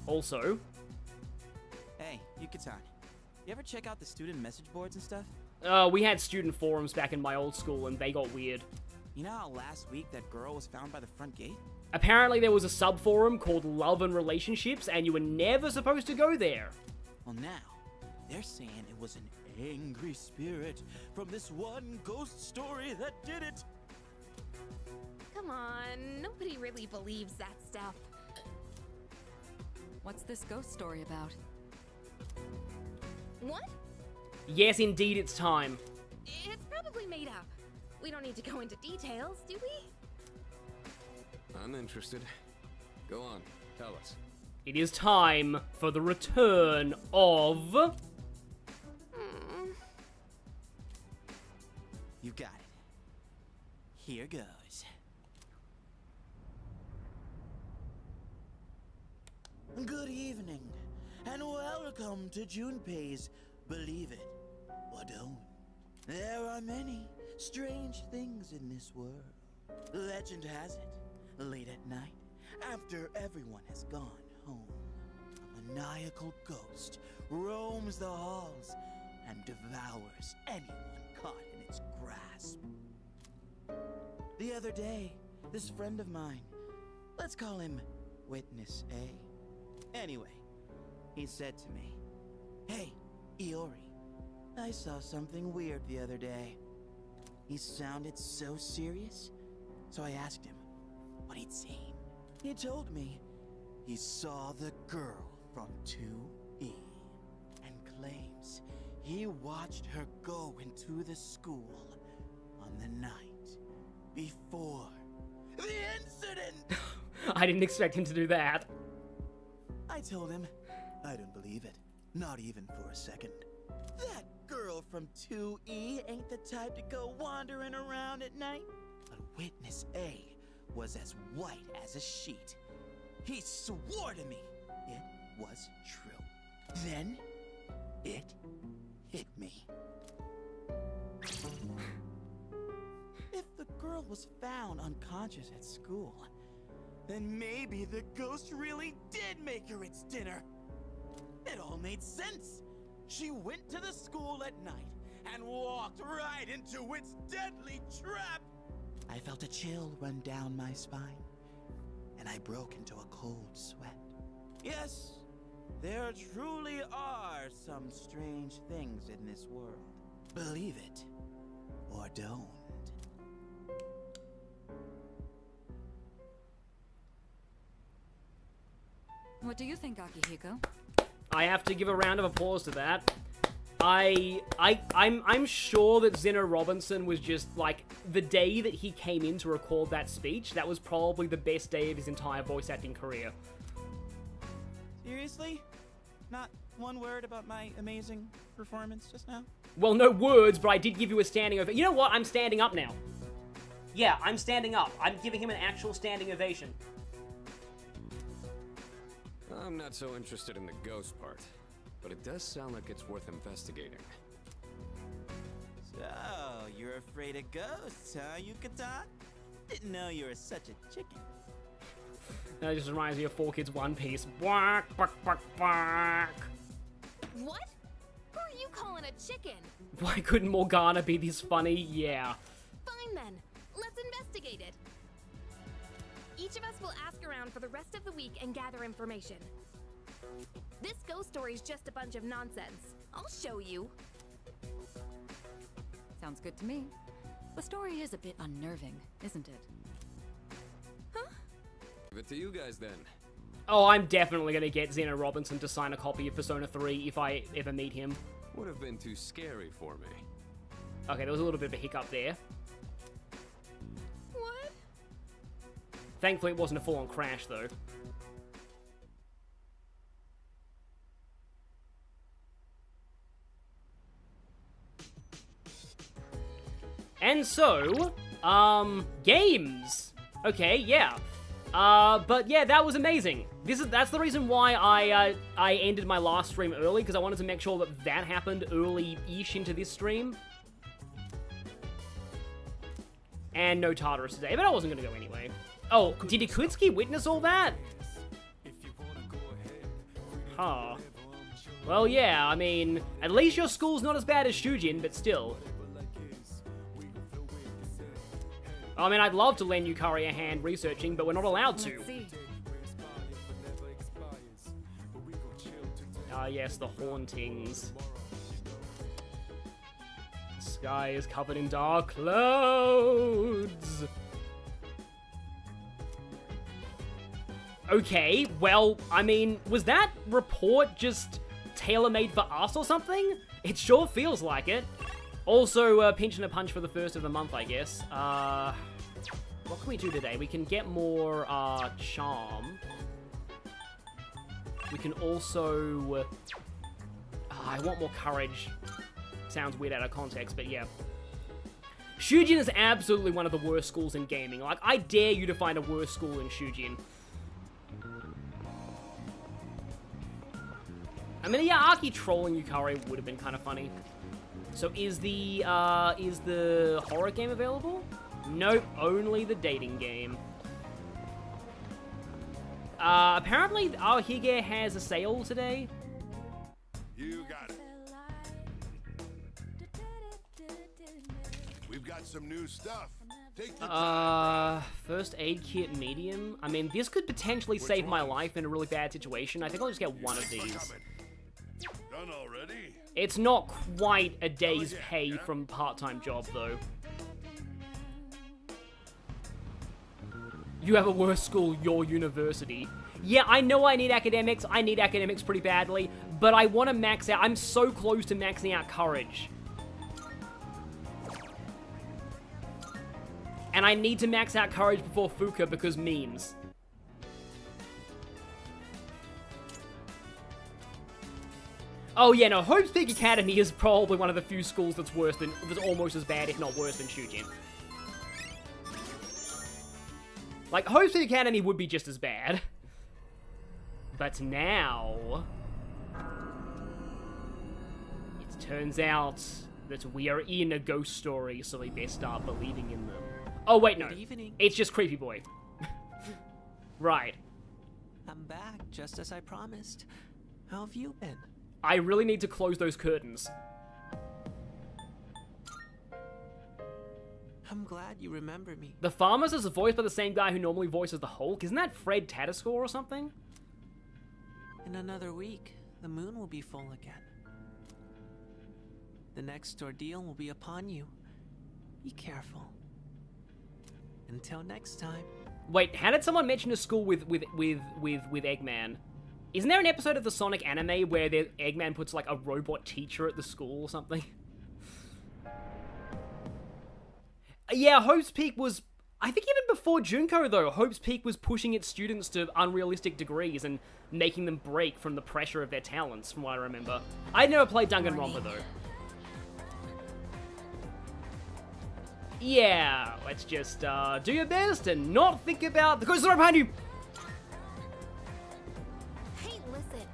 Also... Hey, Yuka-san. You ever check out the student message boards and stuff? We had student forums back in my old school, and they got weird. You know how last week that girl was found by the front gate? Apparently there was a sub-forum called Love and Relationships, and you were never supposed to go there. Well, now, they're saying it was an angry spirit from this one ghost story that did it. Come on, nobody really believes that stuff. What's this ghost story about? What? Yes, indeed, it's time. It's probably made up. We don't need to go into details, do we? I'm interested. Go on, tell us. It is time for the return of... You got it. Here goes. Good evening, and welcome to Junpei's Believe It or Don't. There are many strange things in this world. Legend has it, late at night, after everyone has gone home, a maniacal ghost roams the halls and devours anyone caught in its grasp. The other day, this friend of mine, let's call him Witness A. Anyway, He said to me, "Hey, Iori, I saw something weird the other day." He sounded so serious, so I asked him what he'd seen. He told me he saw the girl from 2E and claims he watched her go into the school on the night before the incident. I didn't expect him to do that. I told him I don't believe it, not even for a second. That girl from 2E ain't the type to go wandering around at night. But witness A was as white as a sheet. He swore to me it was true. Then it hit me. If the girl was found unconscious at school, then maybe the ghost really did make her its dinner. It all made sense. She went to the school at night and walked right into its deadly trap. I felt a chill run down my spine, and I broke into a cold sweat. Yes, there truly are some strange things in this world. Believe it or don't. What do you think, Akihiko? I have to give a round of applause to that. I'm sure that Zeno Robinson was just, like, the day that he came in to record that speech, that was probably the best day of his entire voice acting career. Seriously? Not one word about my amazing performance just now? Well, no words, but I did give you a standing ovation. You know what? I'm standing up now. Yeah, I'm standing up. I'm giving him an actual standing ovation. I'm not so interested in the ghost part, but it does sound like it's worth investigating. So, you're afraid of ghosts, huh, Yucatan? Didn't know you were such a chicken. That just reminds me of 4Kids One Piece. Bark, bark, bark, bark. What? Who are you calling a chicken? Why couldn't Morgana be this funny? Yeah. Fine then. Let's investigate it. Each of us will ask around for the rest of the week and gather information. This ghost story's just a bunch of nonsense. I'll show you. Sounds good to me. The story is a bit unnerving, isn't it? Give it to you guys then. Oh, I'm definitely gonna get Zeno Robinson to sign a copy of Persona 3 if I ever meet him. Would have been too scary for me. Okay, there was a little bit of a hiccup there. What? Thankfully, it wasn't a full-on crash, though. And so, games. Okay, yeah. But yeah, that was amazing. That's the reason why I ended my last stream early, because I wanted to make sure that that happened early-ish into this stream. And no Tartarus today, but I wasn't gonna go anyway. Oh, did Ikutsuki witness all that? Huh. Well, yeah, I mean, at least your school's not as bad as Shujin, but still. I mean, I'd love to lend Yukari a hand researching, but we're not allowed to. Let's see. Ah, yes, the hauntings. The sky is covered in dark clouds. Okay, well, I mean, was that report just tailor-made for us or something? It sure feels like it. Also, pinch and a punch for the first of the month, I guess. What can we do today? We can get more, charm. We can also... I want more courage. Sounds weird out of context, but yeah. Shujin is absolutely one of the worst schools in gaming. Like, I dare you to find a worse school in Shujin. I mean, yeah, Aki trolling Yukari would have been kind of funny. So is the horror game available? Nope, only the dating game. Apparently Aohige has a sale today. You got it. We've got some new stuff. Take your time. First aid kit medium? I mean, this could potentially save my life in a really bad situation. I think I'll just get one of these. Done already? It's not quite a day's pay from part-time job, though. You have a worse school, your university. Yeah, I know I need academics. I need academics pretty badly, but I want to max out. I'm so close to maxing out courage. And I need to max out courage before Fuuka because memes. Oh yeah, no, Hope's Peak Academy is probably one of the few schools that's almost as bad, if not worse than Shujin. Like, Hope's Peak Academy would be just as bad. But now... it turns out that we are in a ghost story, so we best start believing in them. Oh wait, no. Good evening. It's just Creepy Boy. Right. I'm back, just as I promised. How have you been? I really need to close those curtains. I'm glad you remember me. The Farmers is voiced by the same guy who normally voices the Hulk. Isn't that Fred Tatascore or something? In another week, the moon will be full again. The next ordeal will be upon you. Be careful. Until next time. Wait, how did someone mention a school with Eggman? Isn't there an episode of the Sonic anime where Eggman puts like a robot teacher at the school or something? Yeah, Hope's Peak was... I think even before Junko, though, Hope's Peak was pushing its students to unrealistic degrees and making them break from the pressure of their talents, from what I remember. I'd never played Danganronpa, though. Yeah, let's just do your best and not think about the ghost right behind you! Hey, listen.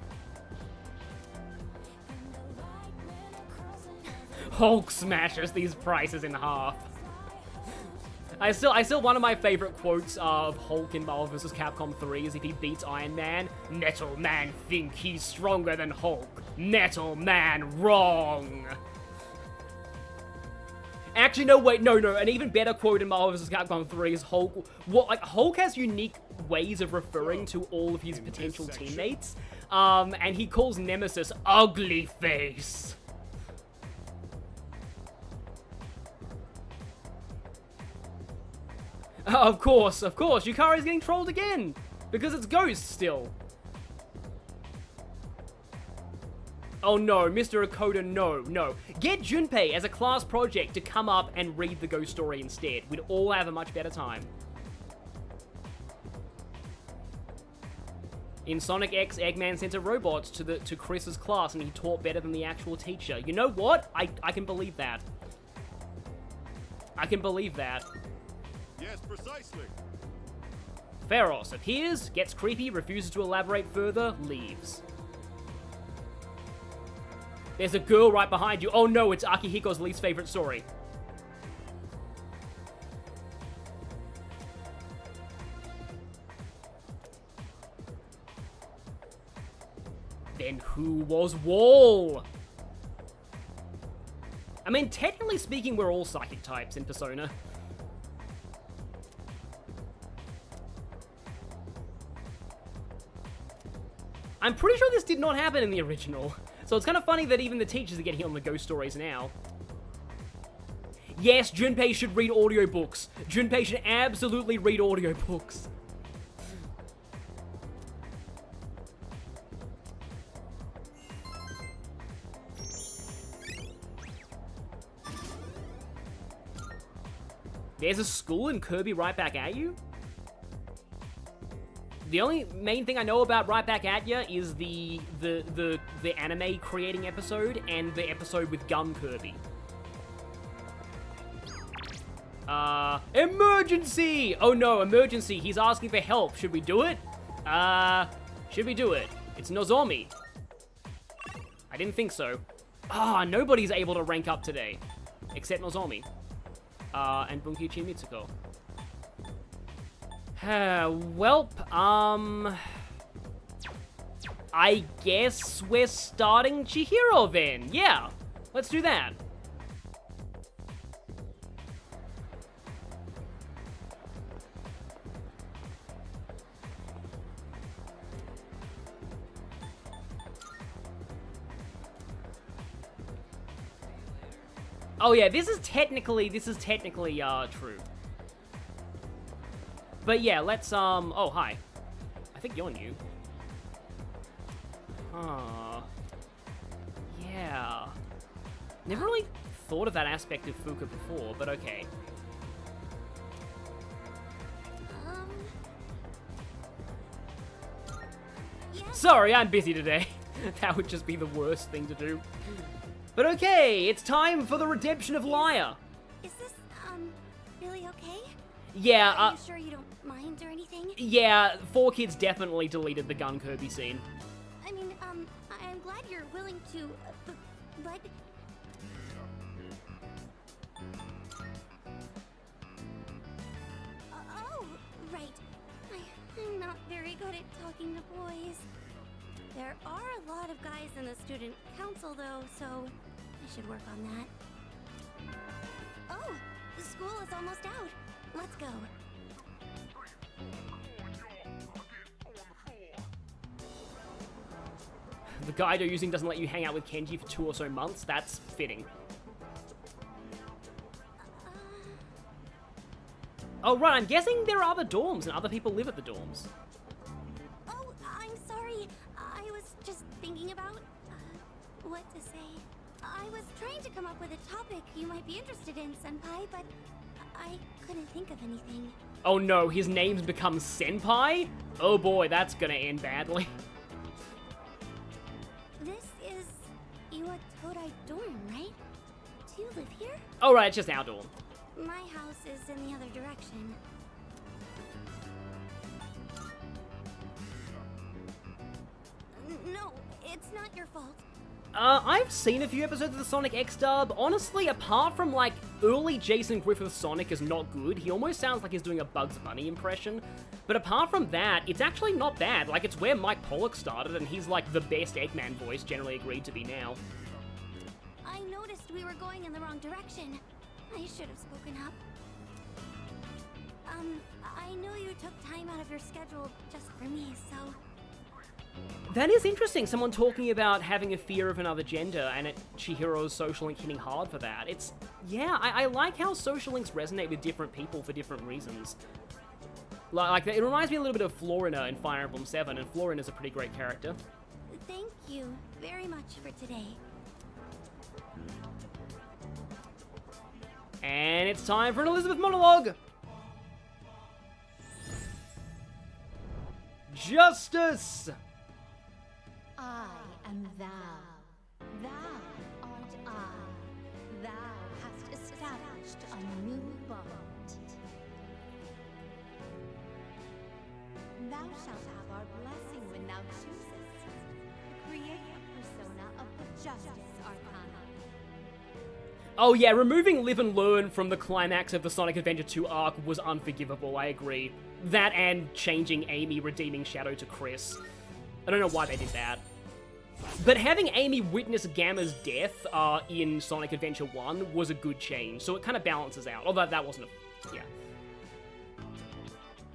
Hulk smashes these prices in half. I still one of my favorite quotes of Hulk in Marvel vs. Capcom 3 is if he beats Iron Man, Metal Man think he's stronger than Hulk. Metal Man wrong. Actually, no, wait, no. An even better quote in Marvel vs. Capcom 3 is Hulk. Hulk has unique ways of referring to all of his potential teammates. And he calls Nemesis Ugly Face. Of course, Yukari's getting trolled again! Because it's Ghost still. Oh no, Mr. Akoda, no. Get Junpei as a class project to come up and read the Ghost story instead. We'd all have a much better time. In Sonic X, Eggman sent a robot to Chris's class and he taught better than the actual teacher. You know what? I can believe that. I can believe that. Yes, precisely. Pharos appears, gets creepy, refuses to elaborate further, leaves. There's a girl right behind you. Oh no, it's Akihiko's least favorite story. Then who was Wall? I mean, technically speaking, we're all psychic types in Persona. I'm pretty sure this did not happen in the original. So it's kind of funny that even the teachers are getting on the ghost stories now. Yes, Junpei should read audiobooks. Junpei should absolutely read audiobooks. There's a school in Kirby right back at you? The only main thing I know about Right Back At Ya is the anime creating episode and the episode with Gun Kirby. Emergency! Oh no, emergency. He's asking for help. Should we do it? Should we do it? It's Nozomi. I didn't think so. Nobody's able to rank up today. Except Nozomi. And Bunkichi Mitsuko. Welp, I guess we're starting Chihiro then. Yeah, let's do that. Oh yeah, this is technically true. But yeah, let's oh hi. I think you're new. Yeah. Never really thought of that aspect of Fuuka before, but okay. Yeah. Sorry, I'm busy today. That would just be the worst thing to do. But okay, it's time for the redemption of Liar. Is this, really okay? Yeah, Are you sure you don't mind or anything? yeah, 4Kids definitely deleted the gun Kirby scene. I mean, I'm glad you're willing to, but... Oh, right. I'm not very good at talking to boys. There are a lot of guys in the student council, though, so I should work on that. Oh, the school is almost out. Let's go. The guide you're using doesn't let you hang out with Kenji for 2 or so months. That's fitting. Oh, right, I'm guessing there are other dorms and other people live at the dorms. Oh, I'm sorry. I was just thinking about what to say. I was trying to come up with a topic you might be interested in, Senpai, but I couldn't think of anything. Oh no, his name's become Senpai? Oh boy, that's gonna end badly. This is Iwatodai dorm, right? Do you live here? Oh right, it's just our dorm. My house is in the other direction. No, it's not your fault. I've seen a few episodes of the Sonic X dub. Honestly, apart from, like, early Jason Griffith Sonic is not good. He almost sounds like he's doing a Bugs Bunny impression. But apart from that, it's actually not bad. Like, it's where Mike Pollock started, and he's, like, the best Eggman voice, generally agreed to be now. I noticed we were going in the wrong direction. I should have spoken up. I know you took time out of your schedule just for me, so... That is interesting, someone talking about having a fear of another gender, and Chihiro's social link hitting hard for that. It's... yeah, I like how social links resonate with different people for different reasons. Like, it reminds me a little bit of Florina in Fire Emblem 7, and Florina's a pretty great character. Thank you very much for today. And it's time for an Elizabeth monologue! Justice! I am thou. Thou art I. Thou hast established a new bond. Thou shalt have our blessing when thou choosest. Create a persona of the Justice Arcana. Oh yeah, removing Live and Learn from the climax of the Sonic Adventure 2 arc was unforgivable, I agree. That and changing Amy redeeming Shadow to Chris. I don't know why they did that. But having Amy witness Gamma's death in Sonic Adventure 1 was a good change, so it kind of balances out. Although that wasn't a... yeah.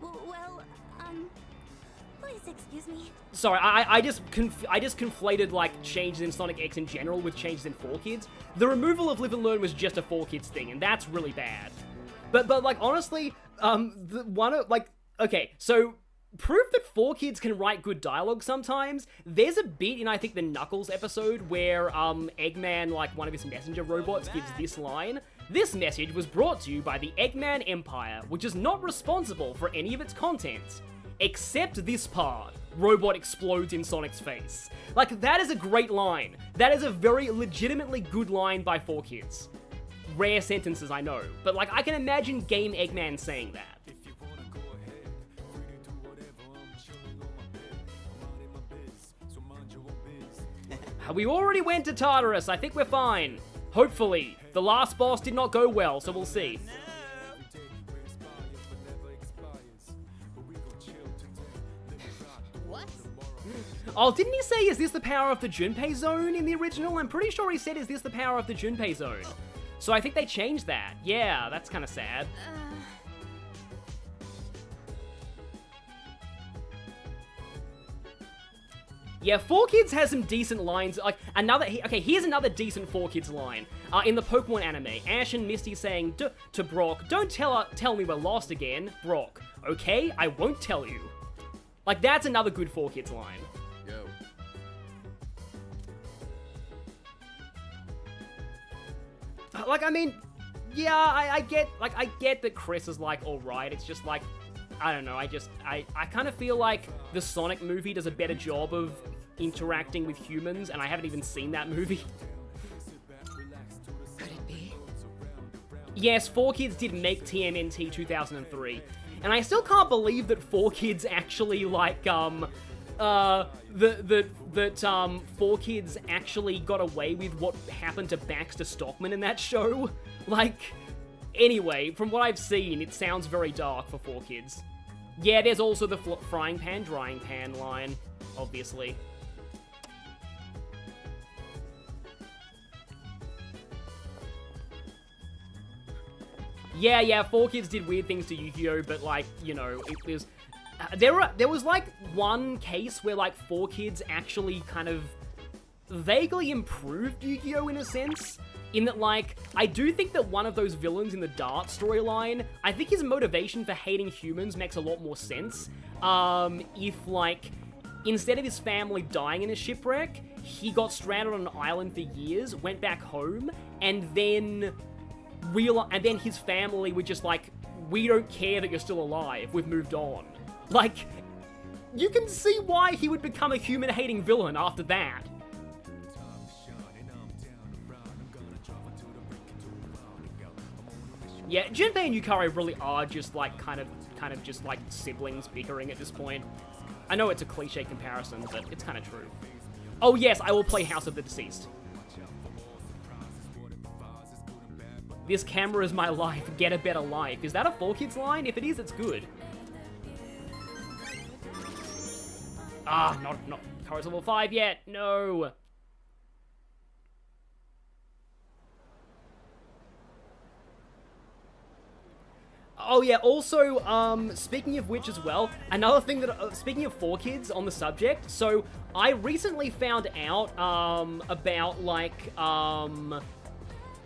Well, please excuse me. Sorry, I just conflated, like, changes in Sonic X in general with changes in 4Kids. The removal of Live and Learn was just a 4Kids thing, and that's really bad. But like, honestly, okay, so... proof that 4Kids can write good dialogue sometimes. There's a bit in, I think, the Knuckles episode where Eggman, like one of his messenger robots, gives this line. This message was brought to you by the Eggman Empire, which is not responsible for any of its contents. Except this part. Robot explodes in Sonic's face. Like, that is a great line. That is a very legitimately good line by 4Kids. Rare sentences, I know. But, like, I can imagine Game Eggman saying that. We already went to Tartarus, I think we're fine. Hopefully. The last boss did not go well, so we'll see. What? Oh, didn't he say, is this the power of the Junpei Zone in the original? I'm pretty sure he said, is this the power of the Junpei Zone? So I think they changed that. Yeah, that's kind of sad. Yeah, 4Kids has some decent lines. Like, okay, here's another decent 4Kids line. In the Pokemon anime, Ash and Misty saying to Brock, "Don't tell me we're lost again." Brock, "Okay, I won't tell you." Like, that's another good 4Kids line. Yo. Like, I mean, yeah, I get that Chris is like, alright, it's just like, I don't know, I kind of feel like the Sonic movie does a better job of interacting with humans, and I haven't even seen that movie. Could it be? Yes, 4Kids did make TMNT 2003, and I still can't believe that 4Kids actually, like, 4Kids actually got away with what happened to Baxter Stockman in that show. Like, anyway, from what I've seen, it sounds very dark for 4Kids. Yeah, there's also the frying pan, drying pan line, obviously. Yeah, 4Kids did weird things to Yu-Gi-Oh, but, like, you know, it was... There was, like, one case where, like, 4Kids actually kind of vaguely improved Yu-Gi-Oh in a sense. In that, like, I do think that one of those villains in the Dart storyline, I think his motivation for hating humans makes a lot more sense. If, like, instead of his family dying in a shipwreck, he got stranded on an island for years, went back home, and then his family were just like, "We don't care that you're still alive, we've moved on." Like, you can see why he would become a human-hating villain after that. Yeah, Junpei and Yukari really are just, like, kind of just, like, siblings bickering at this point. I know it's a cliche comparison, but it's kind of true. Oh yes, I will play House of the Deceased. This camera is my life, get a better life. Is that a 4Kids line? If it is, it's good. Ah, not Chorus level 5 yet, no. Oh yeah, also, speaking of which as well, another thing that, speaking of 4Kids on the subject, so I recently found out, about, like,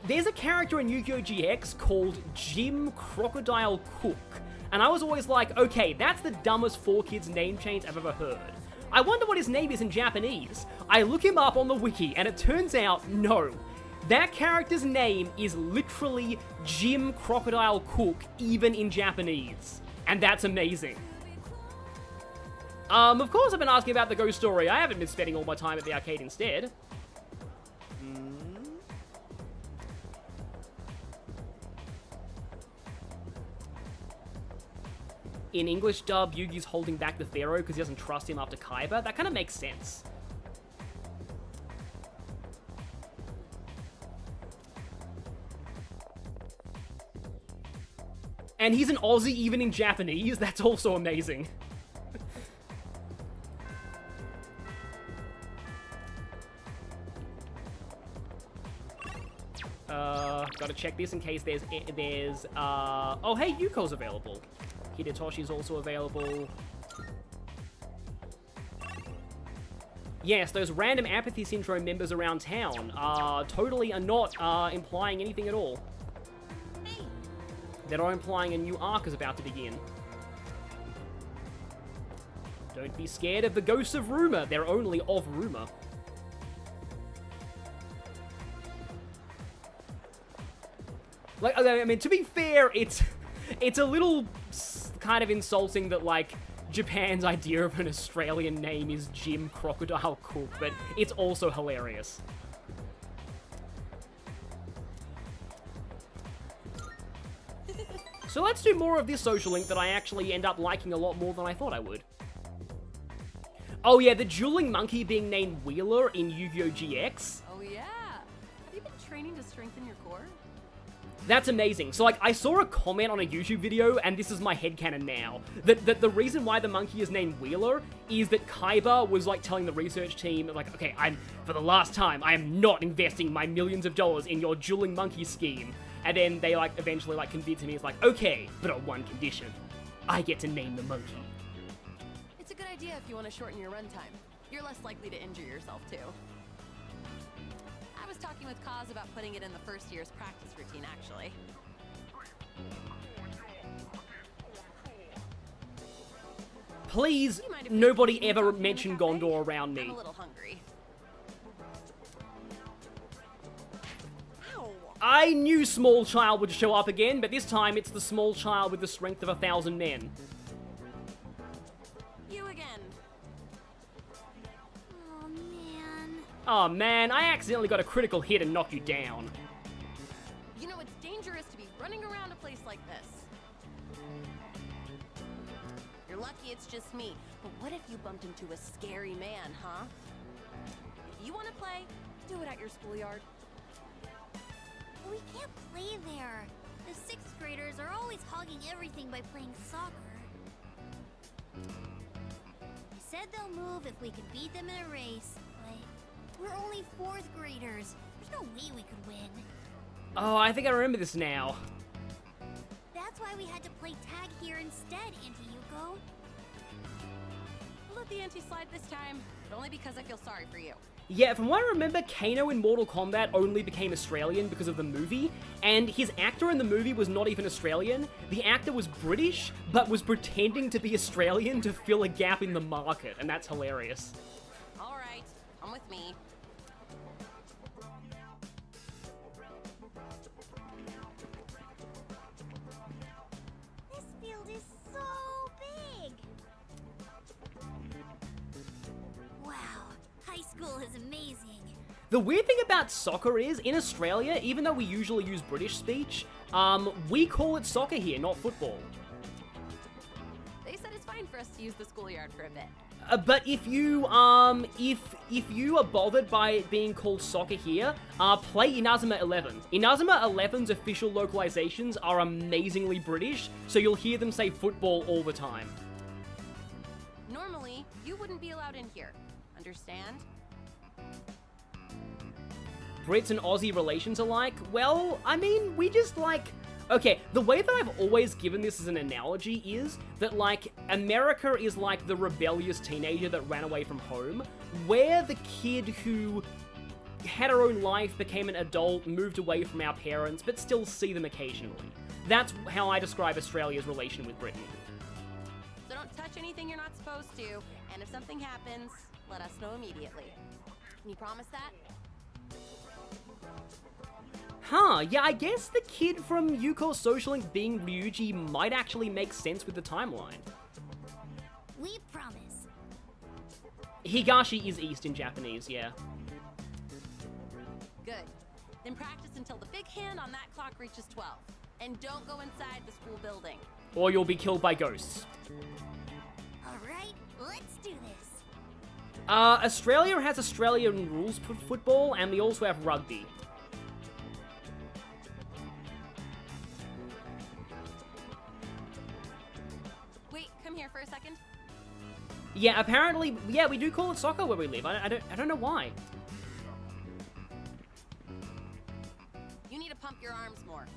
there's a character in Yu-Gi-Oh! GX called Jim Crocodile Cook, and I was always like, okay, that's the dumbest 4Kids name change I've ever heard. I wonder what his name is in Japanese. I look him up on the wiki, and it turns out, no. That character's name is literally Jim Crocodile Cook, even in Japanese. And that's amazing. Of course I've been asking about the ghost story. I haven't been spending all my time at the arcade instead. In English dub, Yugi's holding back the Pharaoh because he doesn't trust him after Kaiba. That kind of makes sense. And he's an Aussie even in Japanese. That's also amazing. Gotta check this in case there's, oh hey, Yuko's available. Hidetoshi's also available. Yes, those random Apathy Syndrome members around town totally are not implying anything at all. Hey. They're implying a new arc is about to begin. Don't be scared of the ghosts of rumor. They're only of rumor. Like, I mean, to be fair, it's a little kind of insulting that, like, Japan's idea of an Australian name is Jim Crocodile Cook, but it's also hilarious. So let's do more of this social link that I actually end up liking a lot more than I thought I would. Oh yeah, the dueling monkey being named Wheeler in Yu-Gi-Oh! GX. Oh yeah. Have you been training to strengthen your core? That's amazing. So, like, I saw a comment on a YouTube video, and this is my headcanon now, that the reason why the monkey is named Wheeler is that Kaiba was, like, telling the research team, like, okay, for the last time, I am not investing my millions of dollars in your dueling monkey scheme. And then they, like, eventually, like, convinced me, it's like, okay, but on one condition. I get to name the monkey. It's a good idea if you want to shorten your runtime. You're less likely to injure yourself, too. I was talking with Kaz about putting it in the first year's practice routine, actually. Please, nobody ever mention Gondor around me. I'm a little hungry. Ow. I knew small child would show up again, but this time it's the small child with the strength of 1,000 men. You again. Oh, man. Oh man, I accidentally got a critical hit and knocked you down. You know, it's dangerous to be running around a place like this. You're lucky it's just me, but what if you bumped into a scary man, huh? If you want to play, do it at your schoolyard. We can't play there. The 6th graders are always hogging everything by playing soccer. They said they'll move if we could beat them in a race, but we're only 4th graders. There's no way we could win. Oh, I think I remember this now. That's why we had to play tag here instead, Auntie Yuko. I'll let the auntie slide this time, but only because I feel sorry for you. Yeah, from what I remember, Kano in Mortal Kombat only became Australian because of the movie, and his actor in the movie was not even Australian. The actor was British, but was pretending to be Australian to fill a gap in the market, and that's hilarious. All right, come with me. This field is so big. Wow, high school is amazing. The weird thing about soccer is, in Australia, even though we usually use British speech, we call it soccer here, not football. They said it's fine for us to use the schoolyard for a bit. But if you if you are bothered by it being called soccer here, play Inazuma 11. Inazuma 11's official localizations are amazingly British, so you'll hear them say football all the time. Normally, you wouldn't be allowed in here. Understand? Brits and Aussie relations alike? Well, I mean, we just like... Okay, the way that I've always given this as an analogy is that, like, America is like the rebellious teenager that ran away from home. We're the kid who had our own life, became an adult, moved away from our parents, but still see them occasionally. That's how I describe Australia's relation with Britain. So don't touch anything you're not supposed to, and if something happens, let us know immediately. Can you promise that? Huh, yeah, I guess the kid from Yuko Social Link being Ryuji might actually make sense with the timeline. We promise. Higashi is east in Japanese, yeah. Good. Then practice until the big hand on that clock reaches 12. And don't go inside the school building. Or you'll be killed by ghosts. Alright, let's do this. Australia has Australian rules for football, and we also have rugby. Wait, come here for a second. Yeah, apparently, yeah, we do call it soccer where we live. I don't know why. You need to pump your arms more.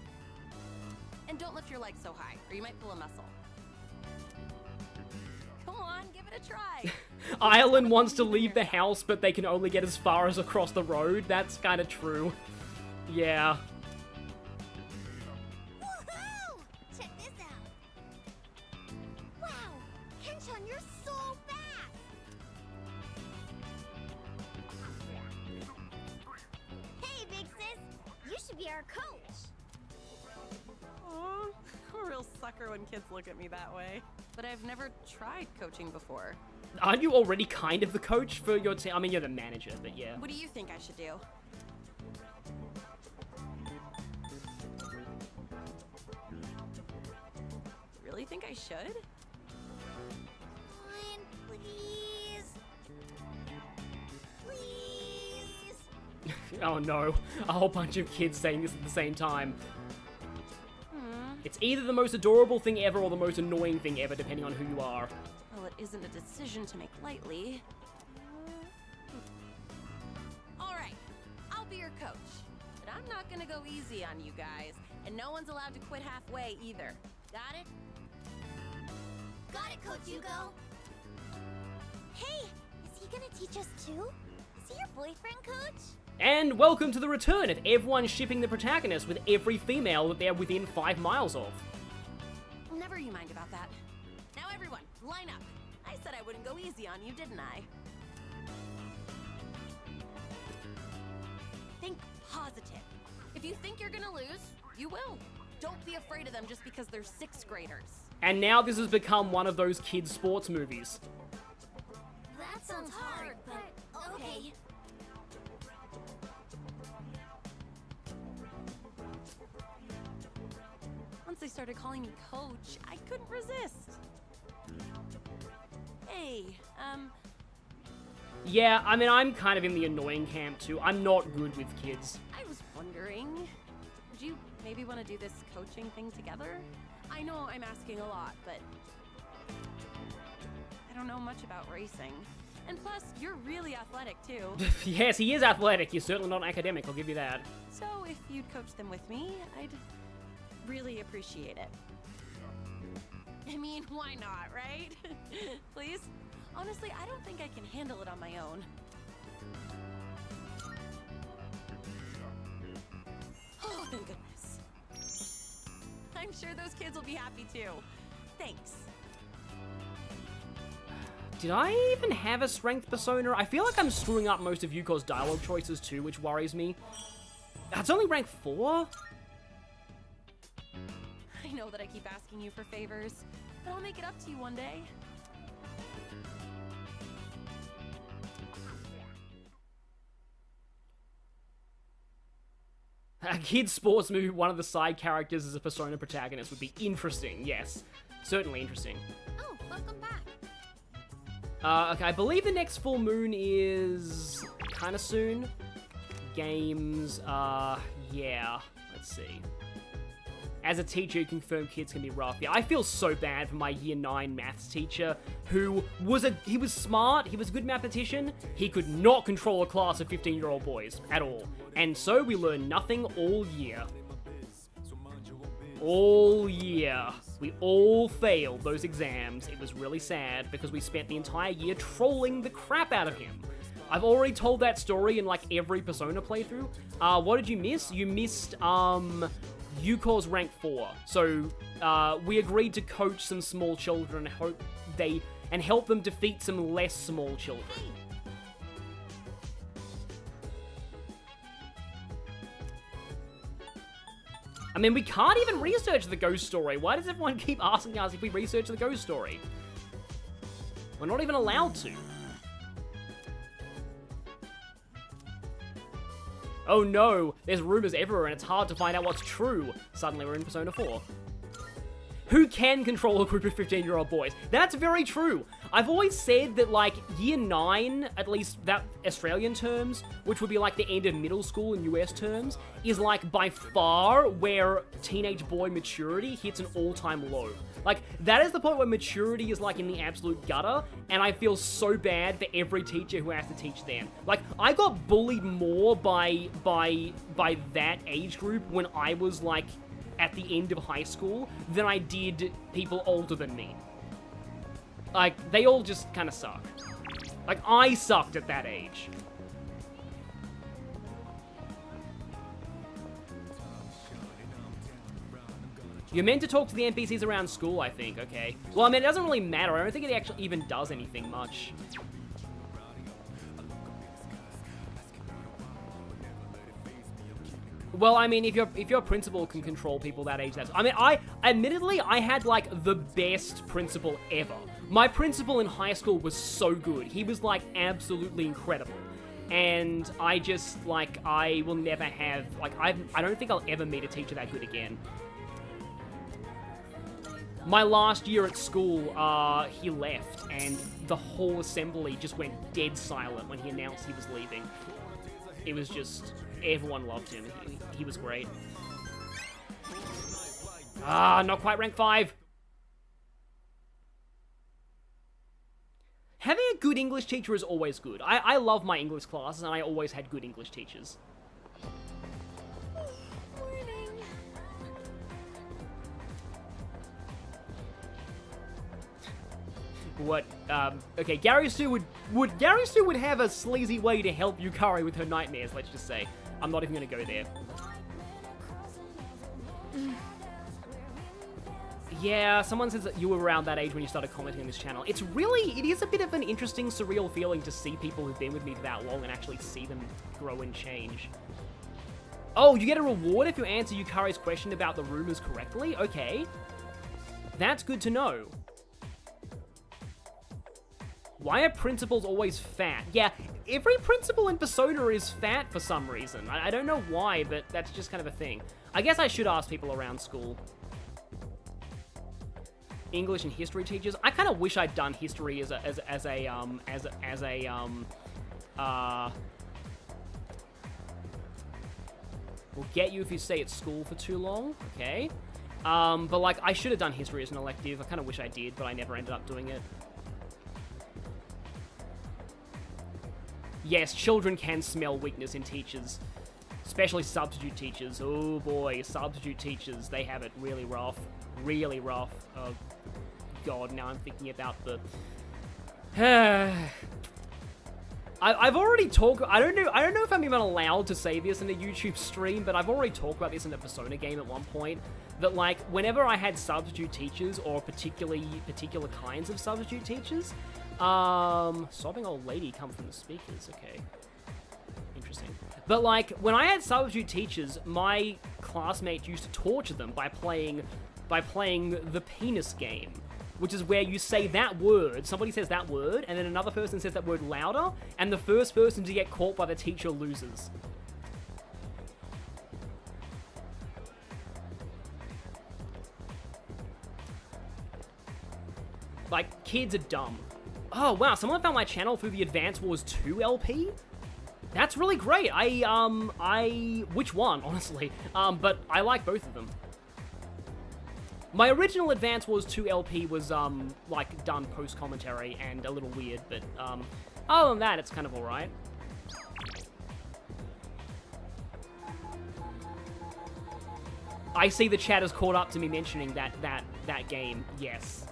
And don't lift your legs so high, or you might pull a muscle. Come on, give it a try. Ireland wants to leave the house, but they can only get as far as across the road. That's kind of true. Yeah. Woohoo! Check this out. Wow, Kenshan, you're so fast. Hey, big sis, you should be our coach. Aw, I'm a real sucker when kids look at me that way. But I've never tried coaching before. Aren't you already kind of the coach for your team? I mean, you're the manager, but yeah. What do you think I should do? Really think I should? Fine, please. Please. Oh no, a whole bunch of kids saying this at the same time. It's either the most adorable thing ever or the most annoying thing ever, depending on who you are. Well, it isn't a decision to make lightly. Alright, I'll be your coach. But I'm not gonna go easy on you guys. And no one's allowed to quit halfway either. Got it? Got it, Coach Hugo. Hey, is he gonna teach just two? Is he your boyfriend, Coach? And welcome to the return of everyone shipping the protagonist with every female that they're within 5 miles of. Never you mind about that. Now everyone, line up. I said I wouldn't go easy on you, didn't I? Think positive. If you think you're gonna lose, you will. Don't be afraid of them just because they're 6th graders. And now this has become one of those kids' sports movies. That sounds hard, but okay. Once they started calling me Coach, I couldn't resist. Hey, Yeah, I mean, I'm kind of in the annoying camp too. I'm not good with kids. I was wondering, would you maybe want to do this coaching thing together? I know I'm asking a lot, but I don't know much about racing. And plus, you're really athletic too. Yes, he is athletic. He's certainly not academic, I'll give you that. So if you'd coach them with me, I'd really appreciate it. I mean, why not, right? Please? Honestly, I don't think I can handle it on my own. Oh, thank goodness. I'm sure those kids will be happy too. Thanks. Did I even have a strength persona? I feel like I'm screwing up most of Yuko's dialogue choices too, which worries me. That's only rank 4? I know that I keep asking you for favors, but I'll make it up to you one day. A kid's sports movie, one of the side characters as a persona protagonist would be interesting, yes. Certainly interesting. Oh, welcome back. Okay, I believe the next full moon is kind of soon. Games, yeah. Let's see. As a teacher, you confirm kids can be rough. Yeah, I feel so bad for my year 9 maths teacher, who was he was smart, he was a good mathematician, he could not control a class of 15-year-old boys at all. And so we learned nothing all year. All year. We all failed those exams. It was really sad because we spent the entire year trolling the crap out of him. I've already told that story in like every Persona playthrough. What did you miss? You missed, Yuko's rank 4. So, we agreed to coach some small children and help them defeat some less small children. I mean, we can't even research the ghost story. Why does everyone keep asking us if we research the ghost story? We're not even allowed to. Oh no, there's rumors everywhere and it's hard to find out what's true. Suddenly we're in Persona 4. Who can control a group of 15-year-old boys? That's very true. I've always said that, like, year 9, at least that Australian terms, which would be like the end of middle school in US terms, is like by far where teenage boy maturity hits an all-time low. Like, that is the point where maturity is like in the absolute gutter, and I feel so bad for every teacher who has to teach them. Like, I got bullied more by that age group when I was like at the end of high school than I did people older than me. Like, they all just kind of suck. Like, I sucked at that age. You're meant to talk to the NPCs around school, I think, okay. Well, I mean, it doesn't really matter. I don't think it actually even does anything much. Well, I mean, if your principal can control people that age, that's... I mean, admittedly, I had, like, the best principal ever. My principal in high school was so good. He was, like, absolutely incredible. And I just, like, I will never have... Like, I don't think I'll ever meet a teacher that good again. My last year at school, he left, and the whole assembly just went dead silent when he announced he was leaving. It was just... Everyone loved him. He was great. Not quite rank 5. Having a good English teacher is always good. I love my English classes, and I always had good English teachers. What, okay, Gary Sue Gary Sue would have a sleazy way to help Yukari with her nightmares, let's just say. I'm not even gonna go there. Yeah, someone says that you were around that age when you started commenting on this channel. It is a bit of an interesting, surreal feeling to see people who've been with me for that long and actually see them grow and change. Oh, you get a reward if you answer Yukari's question about the rumors correctly? Okay. That's good to know. Why are principals always fat? Yeah, every principal in Persona is fat for some reason. I don't know why, but that's just kind of a thing. I guess I should ask people around school. English and history teachers. I kind of wish I'd done history as a we'll get you if you stay at school for too long. Okay. But like, I should have done history as an elective. I kind of wish I did, but I never ended up doing it. Yes, children can smell weakness in teachers. Especially substitute teachers. Oh boy, substitute teachers, they have it really rough. Really rough. Oh god, now I'm thinking about the... I've already talked... I don't know if I'm even allowed to say this in a YouTube stream, but I've already talked about this in a Persona game at one point. That, like, whenever I had substitute teachers, or particular kinds of substitute teachers... sobbing old lady come from the speakers, okay. Interesting. But, like, when I had substitute teachers, my classmates used to torture them by playing the penis game, which is where you say that word, somebody says that word, and then another person says that word louder, and the first person to get caught by the teacher loses. Like, kids are dumb. Oh, wow, someone found my channel through the Advance Wars 2 LP? That's really great. Which one, honestly? But I like both of them. My original Advance Wars 2 LP was, like, done post-commentary and a little weird, but, other than that, it's kind of alright. I see the chat has caught up to me mentioning that game, yes.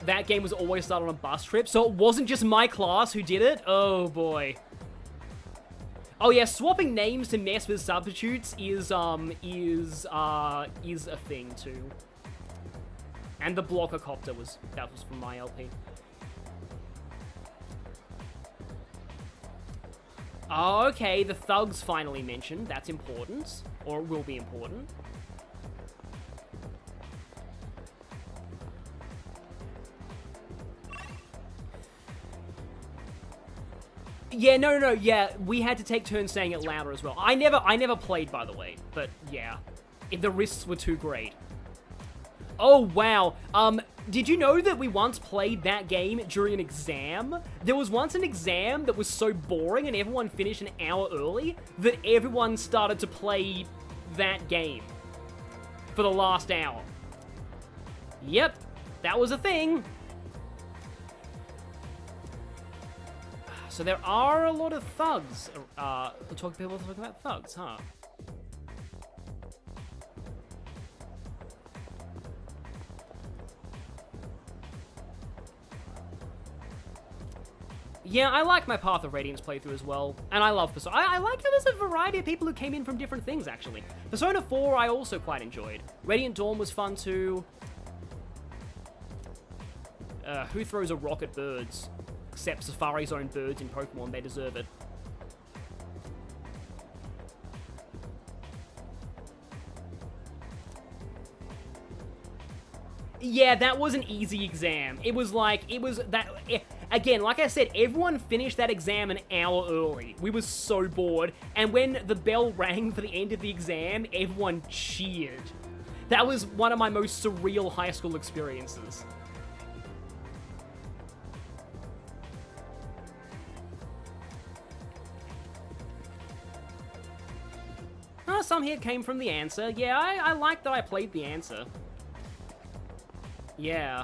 That game was always started on a bus trip, so it wasn't just my class who did it? Oh boy. Oh yeah, swapping names to mess with substitutes is a thing too. And the blocker copter was from my LP. Oh, okay, the thugs finally mentioned. That's important, or will be important. Yeah, no, yeah, we had to take turns saying it louder as well. I never played, by the way, but yeah. The risks were too great. Oh, wow. Did you know that we once played that game during an exam? There was once an exam that was so boring and everyone finished an hour early that everyone started to play that game for the last hour. Yep, that was a thing. So there are a lot of thugs. People talking about thugs, huh? Yeah, I like my Path of Radiance playthrough as well, and I love Persona. I like that there's a variety of people who came in from different things, actually. Persona 4 I also quite enjoyed. Radiant Dawn was fun too. Who throws a rock at birds? Except Safari's own birds in Pokemon, they deserve it. Yeah, that was an easy exam. Again, like I said, everyone finished that exam an hour early. We were so bored, and when the bell rang for the end of the exam, everyone cheered. That was one of my most surreal high school experiences. Some here came from the answer. Yeah, I like that I played the answer. Yeah.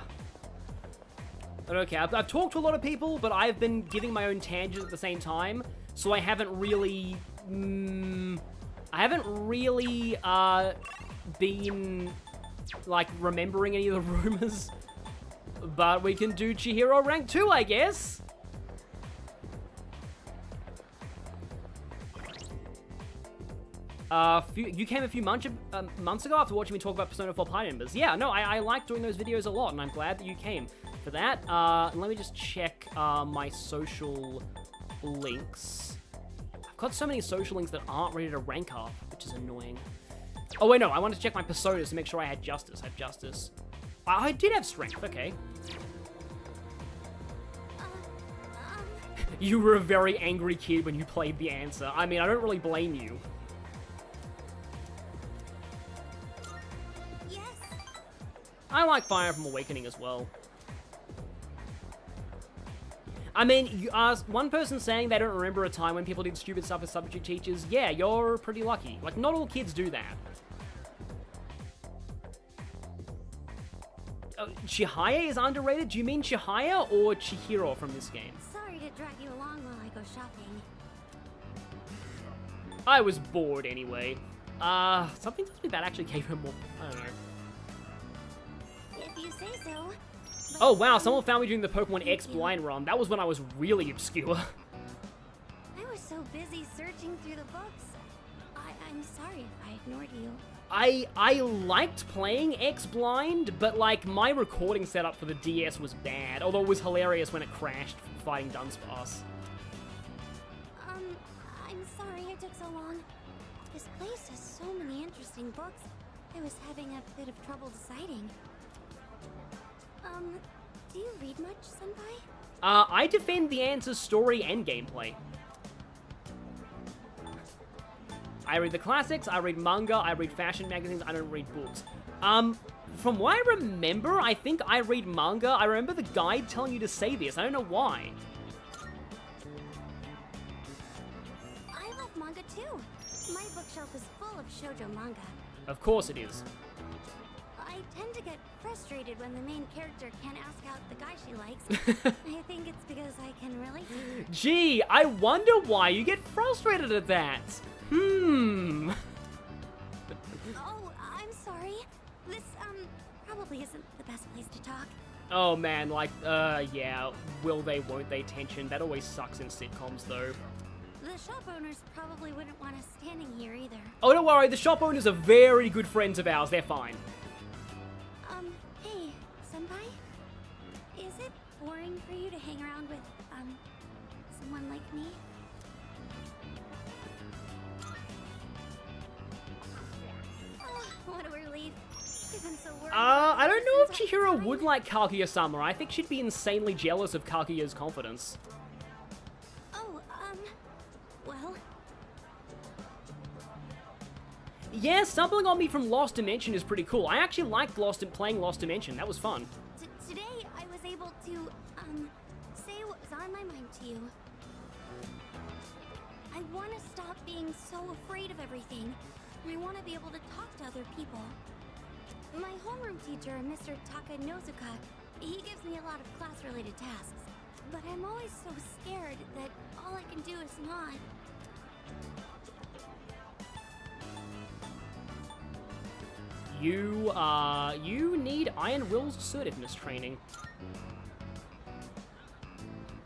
But okay, I've talked to a lot of people, but I've been giving my own tangents at the same time, so I haven't really... been like, remembering any of the rumors. But we can do Chihiro rank 2, I guess. You came a few months ago after watching me talk about Persona 4 party members. Yeah, no, I like doing those videos a lot, and I'm glad that you came for that. Let me just check my social links. I've got so many social links that aren't ready to rank up, which is annoying. Oh, wait, no, I wanted to check my personas to make sure I had justice. I have justice. I did have strength, okay. You were a very angry kid when you played the answer. I mean, I don't really blame you. Yes. I like Fire Emblem Awakening as well. I mean, you ask one person saying they don't remember a time when people did stupid stuff as substitute teachers. Yeah, you're pretty lucky. Like, not all kids do that. Chihaya is underrated? Do you mean Chihaya or Chihiro from this game? Sorry to drag you along while I go shopping. I was bored anyway. Something tells me that actually gave her more... I don't know. If you say so. Oh wow, someone found me doing the Pokemon X blind run. That was when I was really obscure. I was so busy searching through the books. I'm sorry if I ignored you. I liked playing X blind, but like my recording setup for the DS was bad. Although it was hilarious when it crashed fighting Dunsparce. I'm sorry it took so long. This place has so many interesting books. I was having a bit of trouble deciding. Do you read much, Senpai? I defend the answer's story and gameplay. I read the classics, I read manga, I read fashion magazines, I don't read books. From what I remember, I think I read manga. I remember the guide telling you to say this. I don't know why. I love manga too. My bookshelf is full of shoujo manga. Of course it is. I tend to get frustrated when the main character can't ask out the guy she likes. I think it's because I can relate to her. Gee, I wonder why you get frustrated at that. Oh, I'm sorry. This, probably isn't the best place to talk. Oh man, like, yeah, will they, won't they tension. That always sucks in sitcoms, though. The shop owners probably wouldn't want us standing here either. Oh, don't worry, the shop owners are very good friends of ours. They're fine. Hey, Senpai? Is it boring for you to hang around with, someone like me? Oh, what a relief. I've been so worried. I don't know if Chihiro would like Kaguya-sama. I think she'd be insanely jealous of Kaguya's confidence. Oh, well... Yeah, stumbling on me from Lost Dimension is pretty cool. I actually liked playing Lost Dimension. That was fun. Today, I was able to, say what was on my mind to you. I want to stop being so afraid of everything. And I want to be able to talk to other people. My homeroom teacher, Mr. Takanozuka, he gives me a lot of class-related tasks. But I'm always so scared that all I can do is not. You need Iron Will's assertiveness training.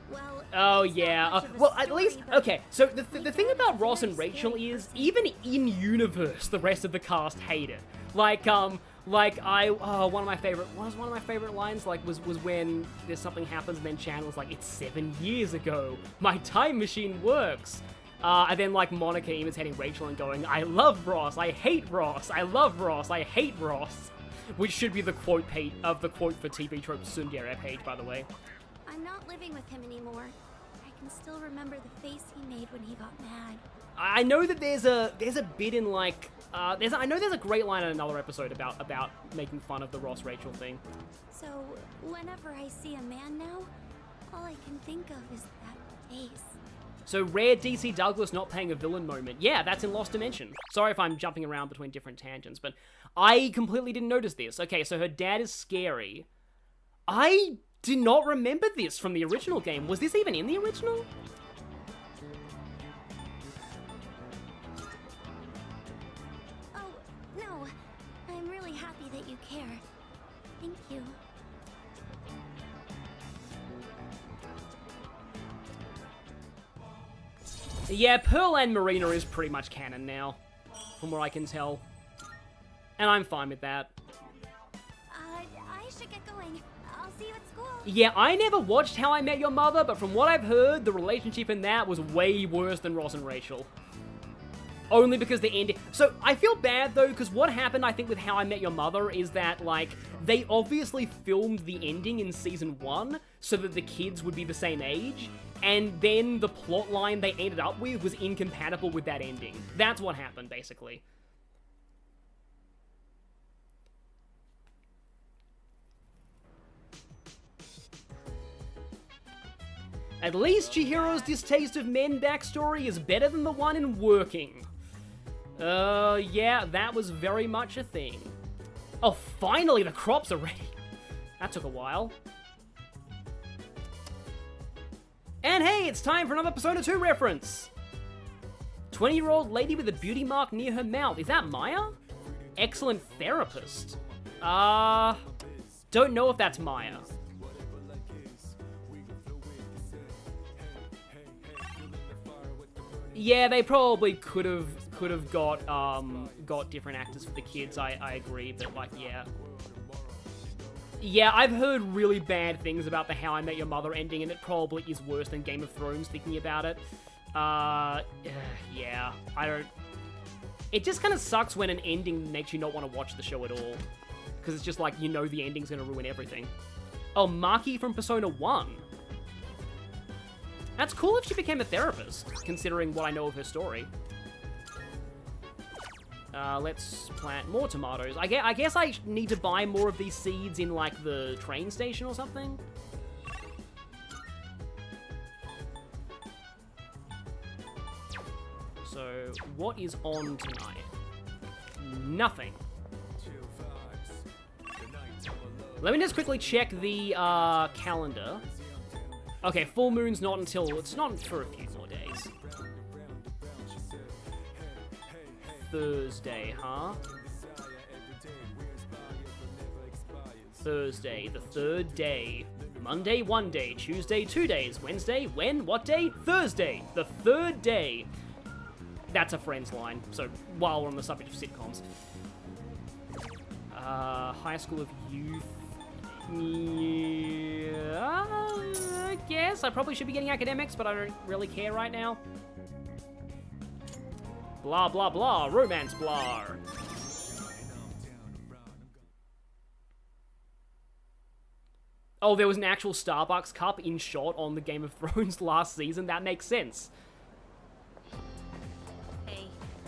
Well, oh yeah, well at least, okay, so the thing about Ross and Rachel is, even in-universe, the rest of the cast hate it. Like, one of my favorite lines, like, was when there's something happens and then Chandler's like, it's 7 years ago, my time machine works. And then, like, Monica imitating Rachel and going, I love Ross, I hate Ross, I love Ross, I hate Ross. Which should be the quote of the quote for TV Trope Tsundere page, by the way. I'm not living with him anymore. I can still remember the face he made when he got mad. I know that there's a bit in, like, I know there's a great line in another episode about making fun of the Ross-Rachel thing. So, whenever I see a man now, all I can think of is that face. So, rare DC Douglas not paying a villain moment. Yeah, that's in Lost Dimension. Sorry if I'm jumping around between different tangents, but I completely didn't notice this. Okay, so her dad is scary. I did not remember this from the original game. Was this even in the original? Oh, no. I'm really happy that you care. Thank you. Yeah, Pearl and Marina is pretty much canon now, from what I can tell. And I'm fine with that. I should get going. I'll see you at school. Yeah, I never watched How I Met Your Mother, but from what I've heard, the relationship in that was way worse than Ross and Rachel. Only because the ending... So, I feel bad, though, because what happened, I think, with How I Met Your Mother is that, like, they obviously filmed the ending in Season 1 so that the kids would be the same age, and then the plot line they ended up with was incompatible with that ending. That's what happened, basically. At least Chihiro's distaste of men backstory is better than the one in Working. Yeah, that was very much a thing. Oh, finally, the crops are ready. That took a while. And hey, it's time for another Persona 2 reference. 20-year-old lady with a beauty mark near her mouth. Is that Maya? Excellent therapist. Don't know if that's Maya. Yeah, they probably could have got different actors for the kids. I agree, but like, yeah. Yeah, I've heard really bad things about the How I Met Your Mother ending, and it probably is worse than Game of Thrones, thinking about it. Yeah, I don't... It just kind of sucks when an ending makes you not want to watch the show at all. Because it's just like, you know the ending's going to ruin everything. Oh, Maki from Persona 1. That's cool if she became a therapist, considering what I know of her story. Let's plant more tomatoes. I guess I need to buy more of these seeds in, like, the train station or something. So, what is on tonight? Nothing. Let me just quickly check the, calendar. Okay, full moon's not until... It's not for a few more days. Thursday, huh? Thursday, the third day. Monday, 1 day. Tuesday, 2 days. Wednesday, when? What day? Thursday, the third day. That's a Friends line, so while we're on the subject of sitcoms. High School of Youth. Yeah, I guess. I probably should be getting academics, but I don't really care right now. Blah, blah, blah. Romance, blah. Oh, there was an actual Starbucks cup in shot on the Game of Thrones last season. That makes sense. Hey.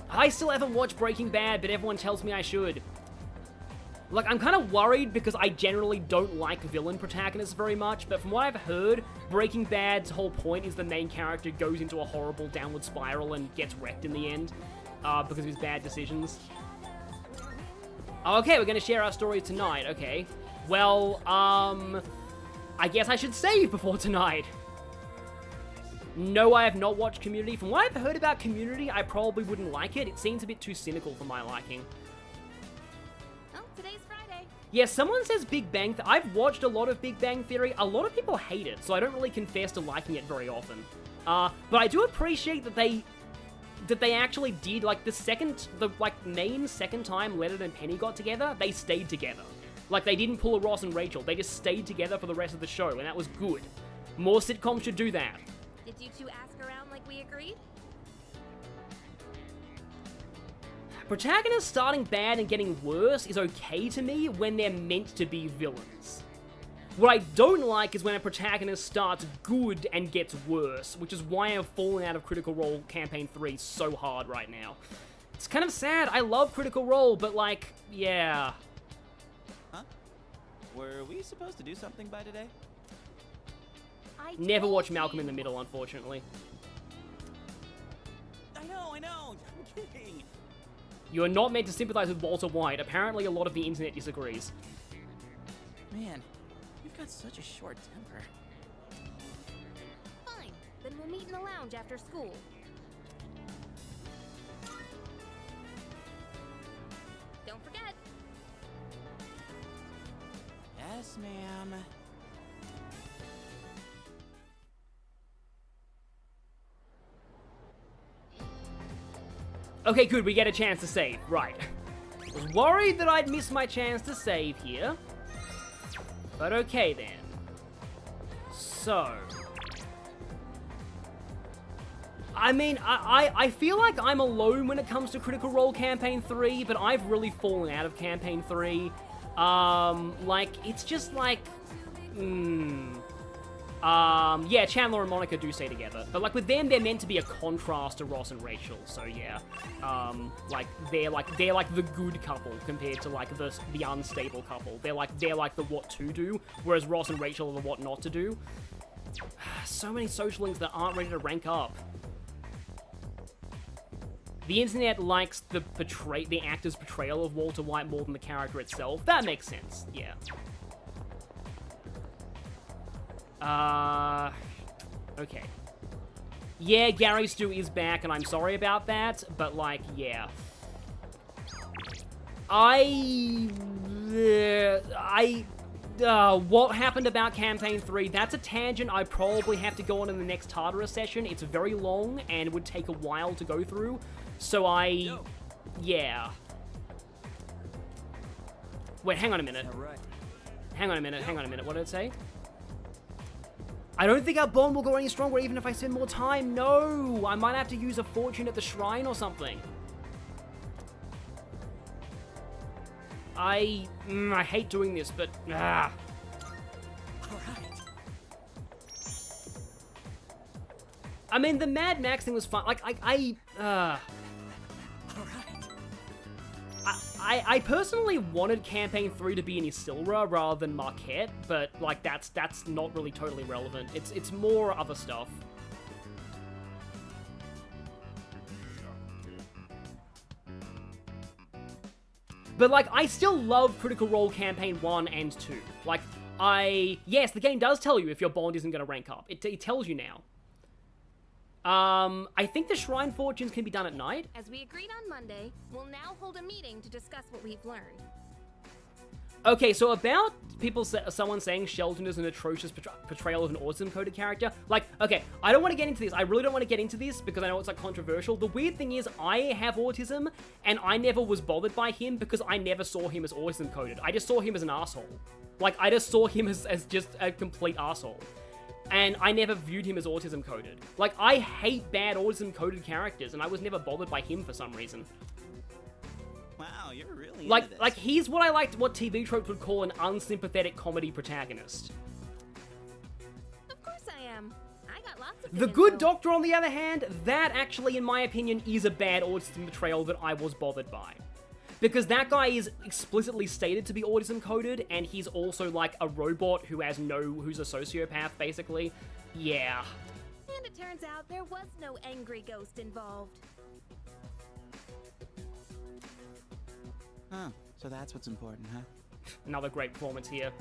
I still haven't watched Breaking Bad, but everyone tells me I should. Like, I'm kind of worried because I generally don't like villain protagonists very much, but from what I've heard, Breaking Bad's whole point is the main character goes into a horrible downward spiral and gets wrecked in the end, because of his bad decisions. Okay, we're gonna share our stories tonight, okay. Well, I guess I should save before tonight. No, I have not watched Community. From what I've heard about Community, I probably wouldn't like it. It seems a bit too cynical for my liking. Today's Friday. Yeah, someone says Big Bang... I've watched a lot of Big Bang Theory. A lot of people hate it, so I don't really confess to liking it very often. But I do appreciate that they actually did, like, the main second time Leonard and Penny got together, they stayed together. Like, they didn't pull a Ross and Rachel. They just stayed together for the rest of the show, and that was good. More sitcoms should do that. Did you two ask around like we agreed? Protagonists starting bad and getting worse is okay to me when they're meant to be villains. What I don't like is when a protagonist starts good and gets worse, which is why I've fallen out of Critical Role Campaign 3 so hard right now. It's kind of sad. I love Critical Role, but like, yeah. Huh? Were we supposed to do something by today? Never watched Malcolm in the Middle, unfortunately. I know, I'm kidding. You are not meant to sympathize with Walter White. Apparently, a lot of the internet disagrees. Man, you've got such a short temper. Fine. Then we'll meet in the lounge after school. Don't forget. Yes, ma'am. Okay, good, we get a chance to save. Right. Was worried that I'd miss my chance to save here. But okay then. So... I mean, I feel like I'm alone when it comes to Critical Role Campaign 3, but I've really fallen out of Campaign 3. Like, it's just like... yeah, Chandler and Monica do stay together. But, like, with them, they're meant to be a contrast to Ross and Rachel, so yeah. Like, they're like the good couple compared to, like, the unstable couple. They're like the what to do, whereas Ross and Rachel are the what not to do. So many social links that aren't ready to rank up. The internet likes the actor's portrayal of Walter White more than the character itself. That makes sense, yeah. Okay. Yeah, Gary Stu is back, and I'm sorry about that, but, like, yeah. What happened about Campaign 3? That's a tangent I probably have to go on in the next Tartarus session. It's very long, and would take a while to go through, so yeah. Wait, hang on a minute. Hang on a minute, what did it say? I don't think our bond will go any stronger even if I spend more time. No! I might have to use a fortune at the shrine or something. I hate doing this, but... Alright. I mean, the Mad Max thing was fun. Like, I personally wanted Campaign 3 to be in Isilra rather than Marquette, but, like, that's not really totally relevant. It's more other stuff. But, like, I still love Critical Role Campaign 1 and 2. Like, yes, the game does tell you if your bond isn't going to rank up. It tells you now. I think the Shrine Fortunes can be done at night. As we agreed on Monday, we'll now hold a meeting to discuss what we've learned. Okay, so about someone saying Sheldon is an atrocious portrayal of an autism-coded character. Like, okay, I don't want to get into this. I really don't want to get into this because I know it's, like, controversial. The weird thing is I have autism, and I never was bothered by him because I never saw him as autism-coded. I just saw him as an asshole. Like, I just saw him as just a complete asshole. And I never viewed him as autism-coded. Like, I hate bad autism-coded characters, and I was never bothered by him for some reason. Wow, you're really like, into this. like he's what I liked, what TV tropes would call an unsympathetic comedy protagonist. Of course I am. I got lots of The Good Doctor, on the other hand, that actually, in my opinion, is a bad autism portrayal that I was bothered by. Because that guy is explicitly stated to be autism-coded, and he's also, like, a robot who's a sociopath, basically. Yeah. And it turns out there was no angry ghost involved. Huh, so that's what's important, huh? Another great performance here.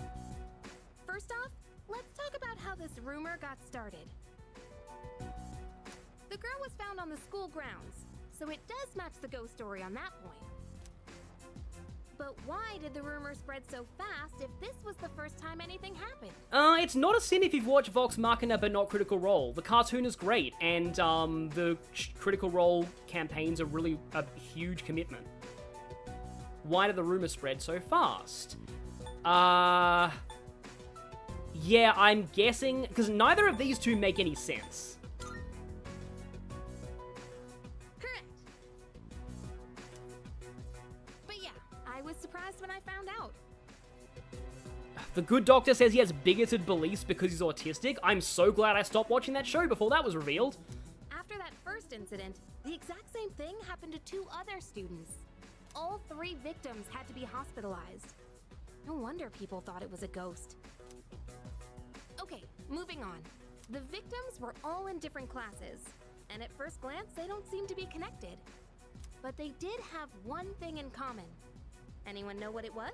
First off, let's talk about how this rumor got started. The girl was found on the school grounds, so it does match the ghost story on that point. But why did the rumor spread so fast if this was the first time anything happened? It's not a sin if you've watched Vox Machina but not Critical Role. The cartoon is great, and the Critical Role campaigns are really a huge commitment. Why did the rumor spread so fast? Yeah, I'm guessing, because neither of these two make any sense. Correct. But yeah, I was surprised when I found out. The Good Doctor says he has bigoted beliefs because he's autistic. I'm so glad I stopped watching that show before that was revealed. After that first incident, the exact same thing happened to 2 other students. All 3 victims had to be hospitalized. No wonder people thought it was a ghost. Okay, moving on. The victims were all in different classes, and at first glance, they don't seem to be connected. But they did have one thing in common. Anyone know what it was?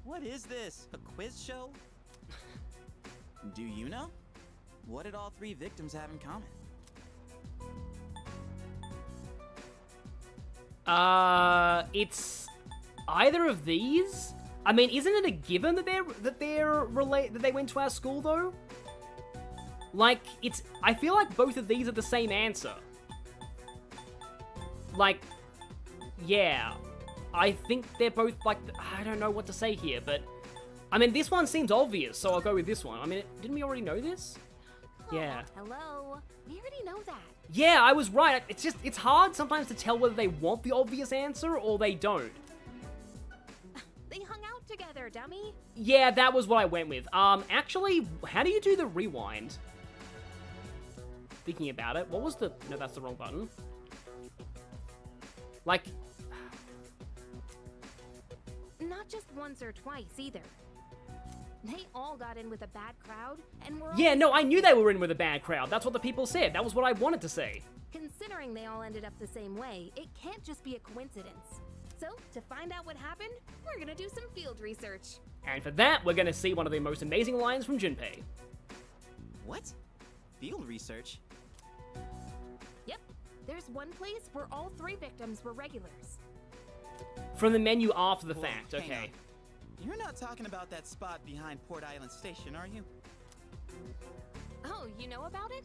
What is this? A quiz show? Do you know? What did all 3 victims have in common? It's either of these. I mean, isn't it a given that they went to our school though? Like, I feel like both of these are the same answer. Like, yeah. I think they're both, like, I don't know what to say here, but... I mean, this one seems obvious, so I'll go with this one. I mean, didn't we already know this? Yeah. Hello. We already know that. Yeah, I was right. It's hard sometimes to tell whether they want the obvious answer or they don't. They hung out together, dummy. Yeah, that was what I went with. Actually, how do you do the rewind? Thinking about it, what was the... No, that's the wrong button. Like... Not just once or twice, either. They all got in with a bad crowd, and were Yeah, no, I knew they were in with a bad crowd. That's what the people said. That was what I wanted to say. Considering they all ended up the same way, it can't just be a coincidence. So, to find out what happened, we're gonna do some field research. And for that, we're gonna see one of the most amazing lines from Junpei. What? Field research? Yep. There's one place where all 3 victims were regulars. From the menu after the Whoa, fact, hang okay. on. You're not talking about that spot behind Port Island Station, are you? Oh, you know about it?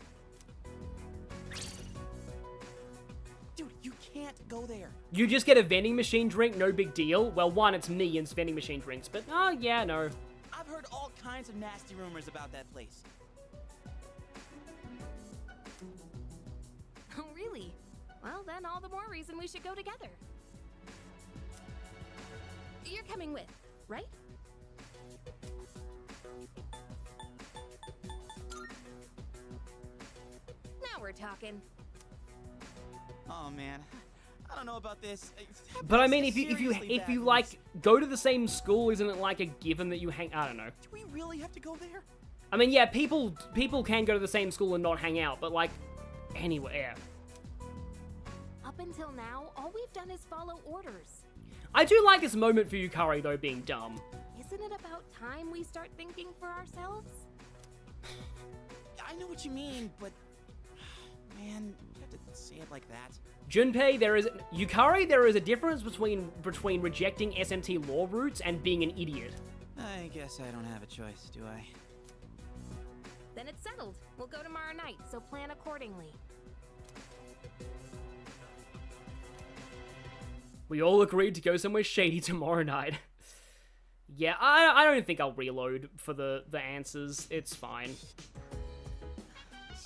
Dude, you can't go there. You just get a vending machine drink, no big deal. Well, one, it's me and vending machine drinks, but, yeah, no. I've heard all kinds of nasty rumors about that place. Oh, really? Well, then all the more reason we should go together. You're coming with, right? Now we're talking. Oh man, I don't know about this. But I mean, if you like go to the same school, isn't it like a given that you hang? I don't know. Do we really have to go there? I mean, yeah, people can go to the same school and not hang out, but like anywhere. Up until now, all we've done is follow orders. I do like this moment for Yukari though being dumb. Isn't it about time we start thinking for ourselves? I know what you mean, but man, you have to say it like that. Junpei, Yukari, there is a difference between rejecting SMT law routes and being an idiot. I guess I don't have a choice, do I? Then it's settled. We'll go tomorrow night, so plan accordingly. We all agreed to go somewhere shady tomorrow night. Yeah, I don't think I'll reload for the answers. It's fine.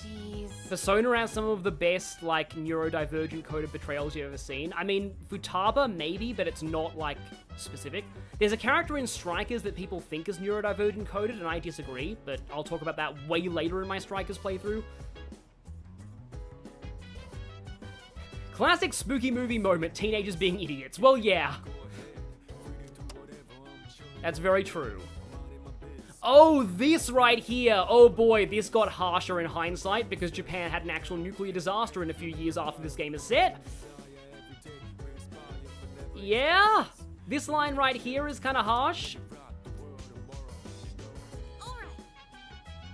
Jeez. Persona has some of the best, like, neurodivergent coded betrayals you've ever seen. I mean, Futaba, maybe, but it's not, like, specific. There's a character in Strikers that people think is neurodivergent coded, and I disagree, but I'll talk about that way later in my Strikers playthrough. Classic spooky movie moment, teenagers being idiots. Well, yeah. That's very true. Oh, this right here. Oh boy, this got harsher in hindsight because Japan had an actual nuclear disaster in a few years after this game is set. Yeah, this line right here is kind of harsh.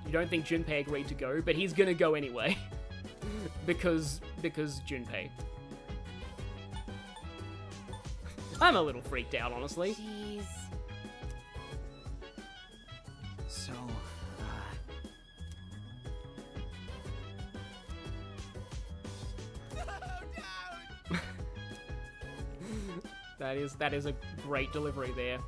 You don't think Junpei agreed to go, but he's gonna go anyway. because Junpei. I'm a little freaked out, honestly. Jeez. So, That is a great delivery there.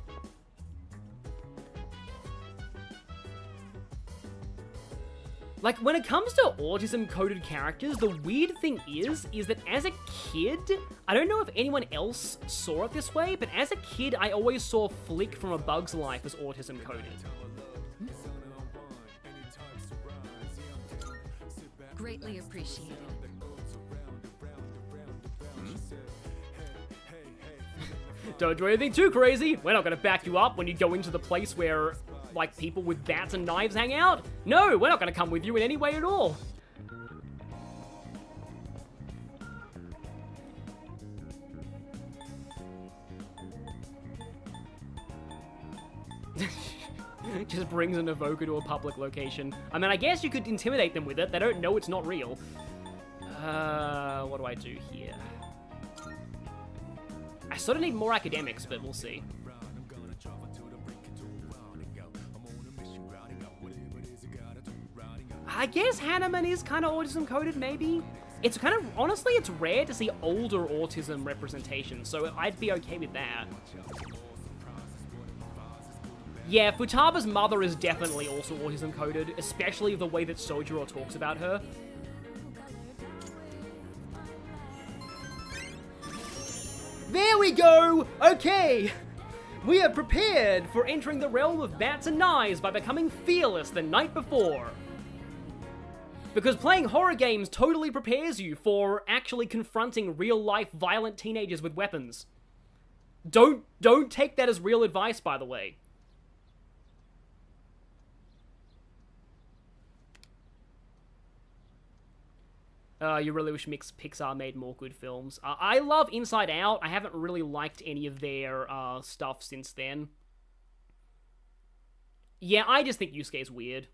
Like, when it comes to autism-coded characters, the weird thing is that as a kid, I don't know if anyone else saw it this way, but as a kid, I always saw Flick from A Bug's Life as autism-coded. Greatly appreciated. Don't do anything too crazy. We're not gonna back you up when you go into the place where, like, people with bats and knives hang out. No, we're not gonna come with you in any way at all. Just brings an evoker to a public location. I mean, I guess you could intimidate them with it. They don't know it's not real. What do I do here? I sort of need more academics, but we'll see. I guess Hanneman is kind of autism coded, maybe. It's kind of, honestly, it's rare to see older autism representation, so I'd be okay with that. Yeah, Futaba's mother is definitely also autism coded, especially the way that Sojiro talks about her. There we go! Okay! We are prepared for entering the realm of bats and knives by becoming fearless the night before. Because playing horror games totally prepares you for actually confronting real-life violent teenagers with weapons. Don't take that as real advice, by the way. You really wish Pixar made more good films. I love Inside Out. I haven't really liked any of their stuff since then. Yeah, I just think Yusuke's weird,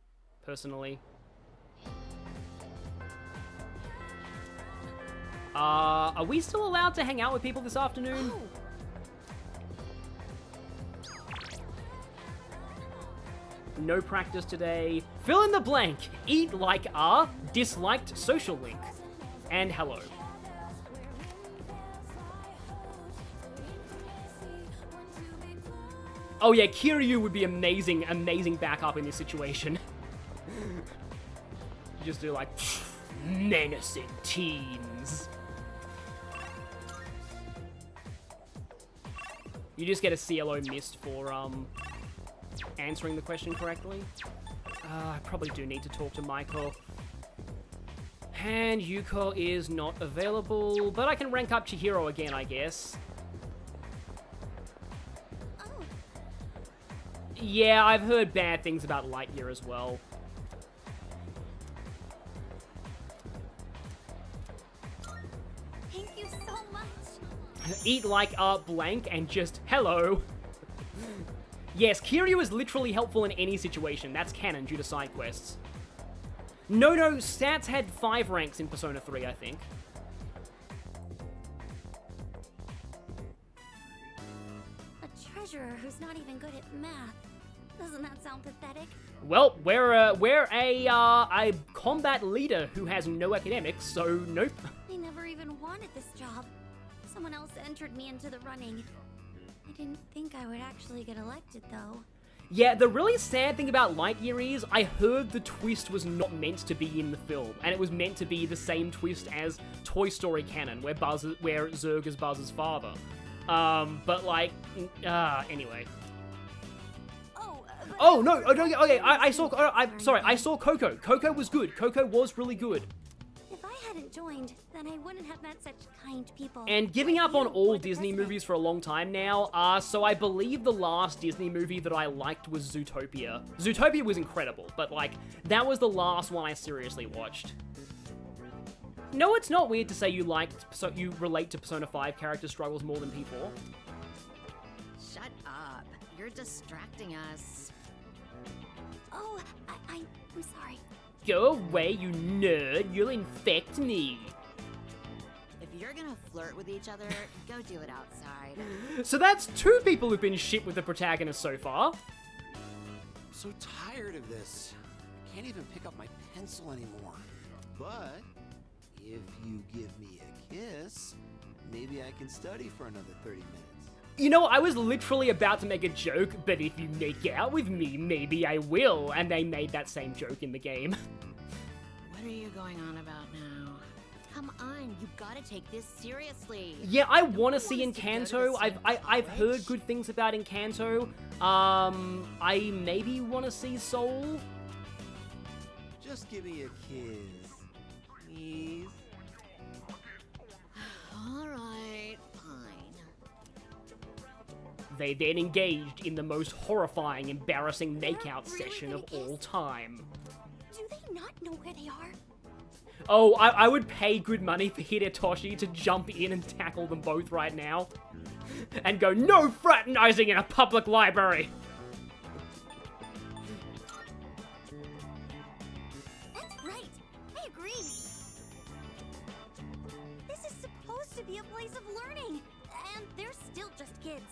personally. Are we still allowed to hang out with people this afternoon? Oh. No practice today. Fill in the blank. Eat like a disliked social link. And hello. Oh yeah, Kiryu would be amazing backup in this situation. You just do like, menacing teens. You just get a CLO missed for, answering the question correctly. I probably do need to talk to Michael. And Yuko is not available, but I can rank up Chihiro again, I guess. Oh. Yeah, I've heard bad things about Lightyear as well. Thank you so much. Eat like a blank and just hello. Yes, Kiryu is literally helpful in any situation. That's canon due to side quests. No, Stats had 5 ranks in Persona 3, I think. A treasurer who's not even good at math. Doesn't that sound pathetic? Well, we're a combat leader who has no academics, so nope. I never even wanted this job. Someone else entered me into the running. I didn't think I would actually get elected, though. Yeah, the really sad thing about Lightyear is I heard the twist was not meant to be in the film, and it was meant to be the same twist as Toy Story canon, where Zurg is Buzz's father. But like, anyway. Oh no! Okay. I saw Coco. Coco was good. Coco was really good. If I hadn't joined, then I wouldn't have met such kind people. And giving up on all Disney movies for a long time now, so I believe the last Disney movie that I liked was Zootopia. Zootopia was incredible, but like, that was the last one I seriously watched. No, it's not weird to say you relate to Persona 5 character struggles more than P4. Shut up. You're distracting us. Oh, I'm sorry. Go away, you nerd. You'll infect me. If you're gonna flirt with each other, go do it outside. So that's 2 people who've been shit with the protagonist so far. I'm so tired of this. I can't even pick up my pencil anymore. But if you give me a kiss, maybe I can study for another 30 minutes. You know, I was literally about to make a joke, but if you make out with me, maybe I will. And they made that same joke in the game. What are you going on about now? Come on, you gotta take this seriously. Yeah, I want to see Encanto. I've heard good things about Encanto. I maybe want to see Soul. Just give me a kiss, please. All right, fine. They then engaged in the most horrifying, embarrassing makeout session of all time. Do they not know where they are? Oh, I would pay good money for Hidetoshi to jump in and tackle them both right now. And go, no fraternizing in a public library! That's right. I agree. This is supposed to be a place of learning, and they're still just kids.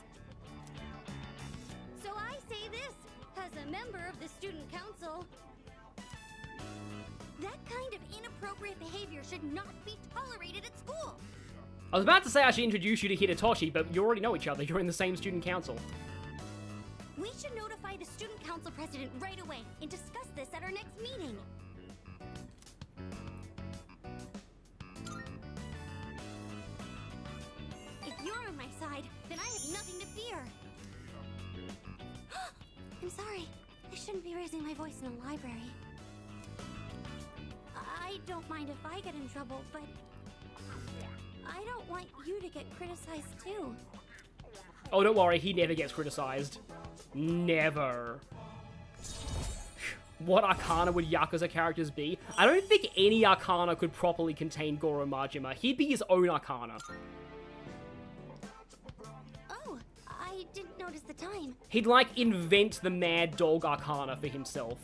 So I say this, as a member of the student council. Inappropriate behavior should not be tolerated at school. I was about to say I should introduce you to Hidetoshi, but you already know each other. You're in the same student council. We should notify the student council president right away and discuss this at our next meeting. If you're on my side, then I have nothing to fear. I'm sorry. I shouldn't be raising my voice in a library. I don't mind if I get in trouble, but I don't want you to get criticized too. Oh, don't worry, he never gets criticized. Never. What arcana would Yakuza characters be? I don't think any arcana could properly contain Goro Majima. He'd be his own arcana. Oh, I didn't notice the time. He'd, like, invent the Mad Dog arcana for himself.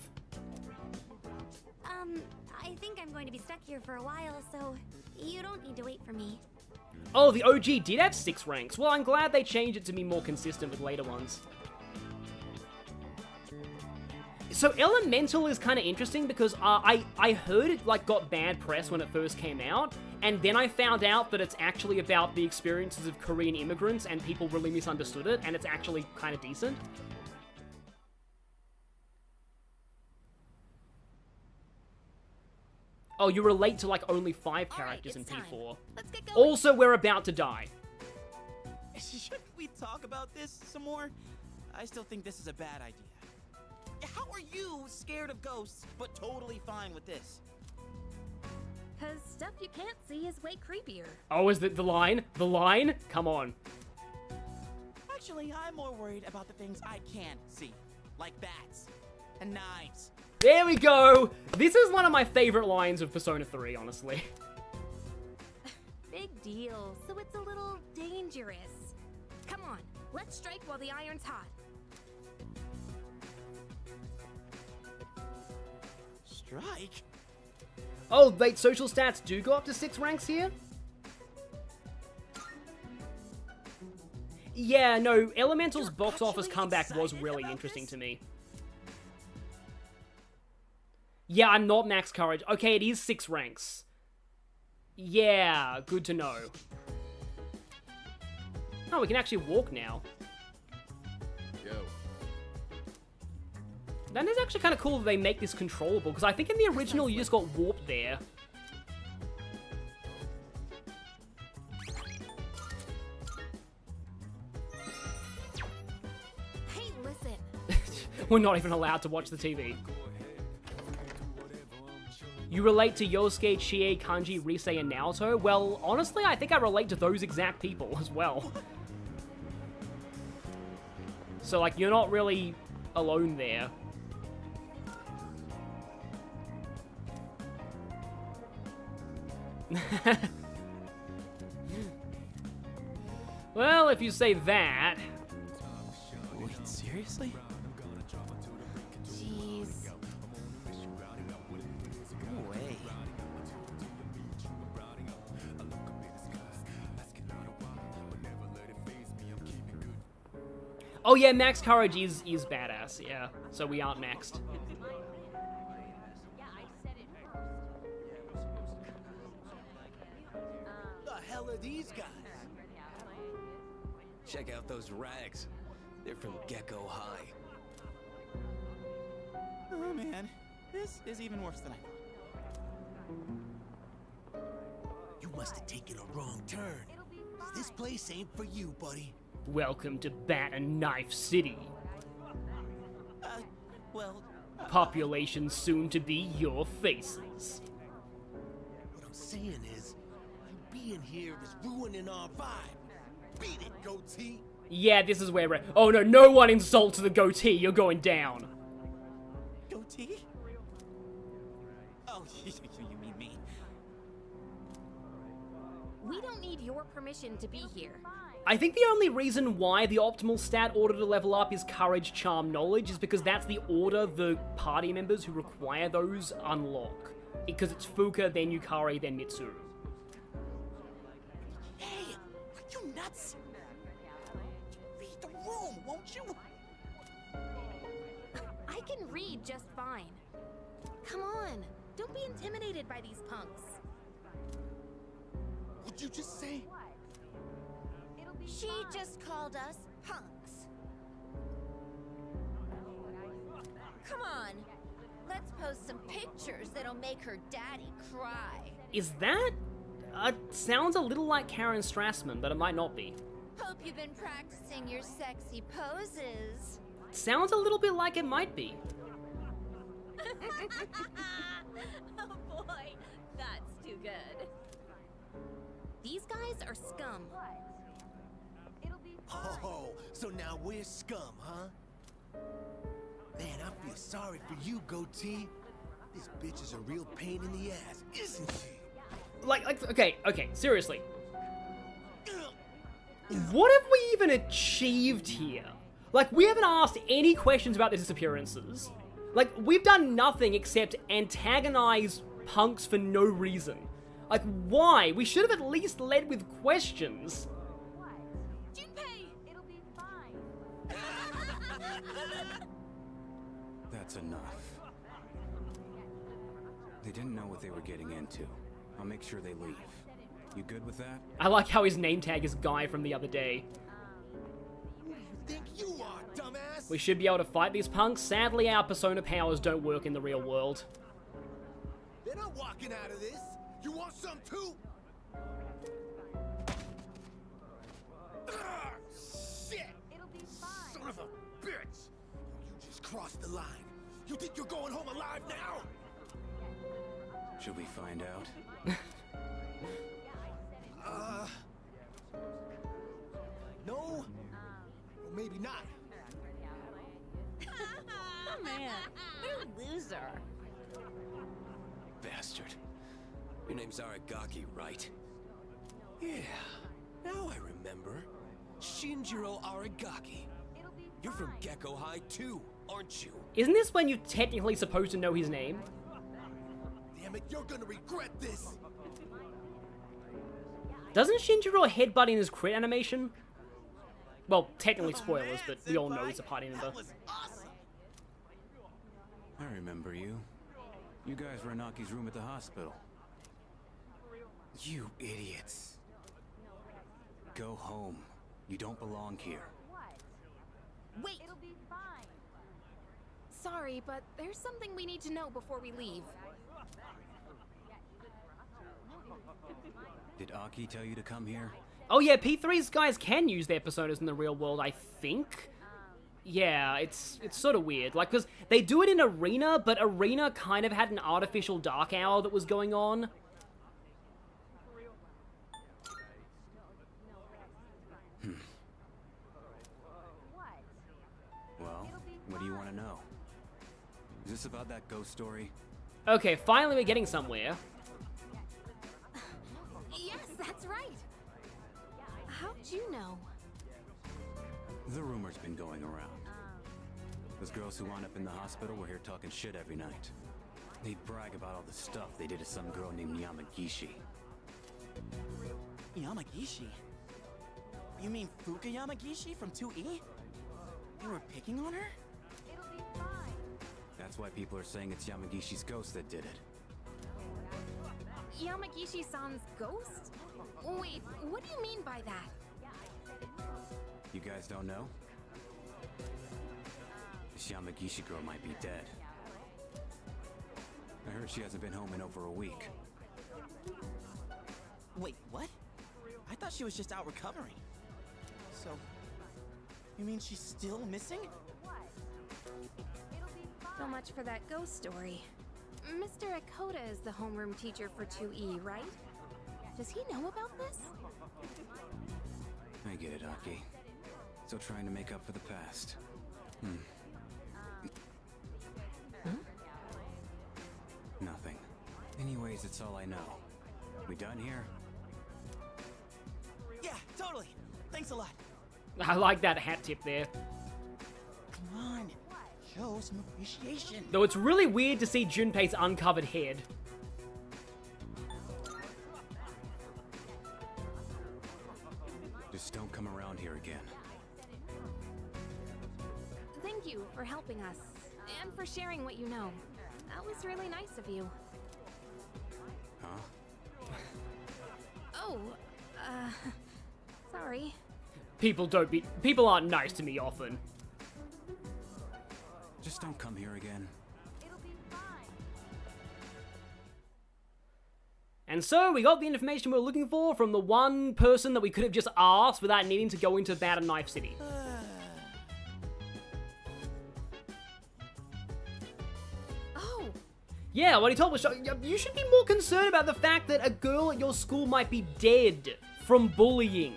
I think I'm going to be stuck here for a while, so you don't need to wait for me. Oh, the OG did have 6 ranks. Well, I'm glad they changed it to be more consistent with later ones. So Elemental is kind of interesting because I heard it like got bad press when it first came out, and then I found out that it's actually about the experiences of Korean immigrants and people really misunderstood it, and it's actually kind of decent. Oh, you relate to like only 5 characters in P4. Let's get going. Also, we're about to die. Shouldn't we talk about this some more? I still think this is a bad idea. How are you scared of ghosts, but totally fine with this? Cause stuff you can't see is way creepier. Oh, is that the line? The line? Come on. Actually, I'm more worried about the things I can't see, like bats and knives. There we go! This is one of my favorite lines of Persona 3, honestly. Big deal, so it's a little dangerous. Come on, let's strike while the iron's hot. Strike? Oh, wait, social stats do go up to 6 ranks here? Yeah, no, Elemental's box office comeback was really interesting to me. Yeah, I'm not max courage. Okay, it is 6 ranks. Yeah, good to know. Oh, we can actually walk now. Yo. That is actually kind of cool that they make this controllable, because I think in the original you just got warped there. Hey, listen. We're not even allowed to watch the TV. You relate to Yosuke, Chie, Kanji, Rise, and Naoto? Well, honestly, I think I relate to those exact people as well. So, like, you're not really alone there. Well, if you say that... Wait, seriously? Jeez. No way. Oh yeah, max courage is badass, yeah. So we aren't maxed. The hell are these guys? Check out those rags. They're from Gecko High. Oh man, this is even worse than I thought. You must have taken a wrong turn. This place ain't for you, buddy. Welcome to Bat and Knife City. Well... Population soon to be your faces. What I'm saying is, you being here is ruining our vibe. Beat it, goatee. Yeah, this is where we're... Oh no, no one insults the goatee, you're going down. Goatee? Oh, you mean me. We don't need your permission to be here. I think the only reason why the optimal stat order to level up is Courage, Charm, Knowledge is because that's the order the party members who require those unlock. Because it's Fuuka, then Yukari, then Mitsuru. Hey, are you nuts? Read the room, won't you? I can read just fine. Come on, don't Don't be intimidated by these punks. What'd you just say? She just called us punks. Come on. Let's post some pictures that'll make her daddy cry. Is that? Sounds a little like Karen Strassman, but it might not be. Hope you've been practicing your sexy poses. Sounds a little bit like it might be. Oh boy, that's too good. These guys are scum. Oh, so now we're scum, huh? Man, I feel sorry for you, Goatee. This bitch is a real pain in the ass, isn't she? Okay, seriously. What have we even achieved here? Like, we haven't asked any questions about the disappearances. Like, we've done nothing except antagonize punks for no reason. Like, why? We should have at least led with questions. Junpei! It'll be fine. That's enough. They didn't know what they were getting into. I'll make sure they leave. You good with that? I like how his name tag is Guy from the other day. Who do you think you are, dumbass? We should be able to fight these punks. Sadly, our persona powers don't work in the real world. They're not walking out of this. You want some too? Shit! It'll be fine. Son of a bitch! You just crossed the line. You think you're going home alive now? Should we find out? No? Or maybe not. Oh man, what a loser. Bastard. Your name's Aragaki, right? Yeah, now I remember. Shinjiro Aragaki. You're from Gecko High too, aren't you? Isn't this when you're technically supposed to know his name? Damn it, you're gonna regret this. Doesn't Shinjiro headbutt in his crit animation? Well, technically spoilers, but we all know he's a party member. I remember you. You guys were in Aki's room at the hospital. You idiots. Go home. You don't belong here. Wait! It'll be fine. Sorry, but there's something we need to know before we leave. Did Aki tell you to come here? Oh yeah, P3's guys can use their personas in the real world, I think. Yeah, it's sort of weird. Like, because they do it in Arena, but Arena kind of had an artificial dark hour that was going on. Well, what do you want to know? Is this about that ghost story? Okay, finally we're getting somewhere. Yes, that's right. How'd you know? The rumor's been going around. Those girls who wound up in the hospital were here talking shit every night. They'd brag about all the stuff they did to some girl named Yamagishi. Yamagishi? You mean Fuuka Yamagishi from 2E? They were picking on her? It'll be fine. That's why people are saying it's Yamagishi's ghost that did it. Yamagishi-san's ghost? Wait, what do you mean by that? You guys don't know? This Yamagishi girl might be dead. I heard she hasn't been home in over a week. Wait, what? I thought she was just out recovering. So, you mean she's still missing? So much for that ghost story. Mr. Akota is the homeroom teacher for 2E, right? Does he know about this? I get it, Aki. Still trying to make up for the past. Nothing. Anyways, it's all I know. We done here? Yeah, totally. Thanks a lot. I like that hat tip there. Come on, show some appreciation. Though it's really weird to see Junpei's uncovered head. Just don't come around here again. Thank you for helping us, and for sharing what you know. That was really nice of you. Huh? Oh, sorry. People aren't nice to me often. Just don't come here again. And so we got the information we were looking for from the one person that we could have just asked without needing to go into Bad and Knife City. Oh. Yeah, what he told us, you should be more concerned about the fact that a girl at your school might be dead from bullying.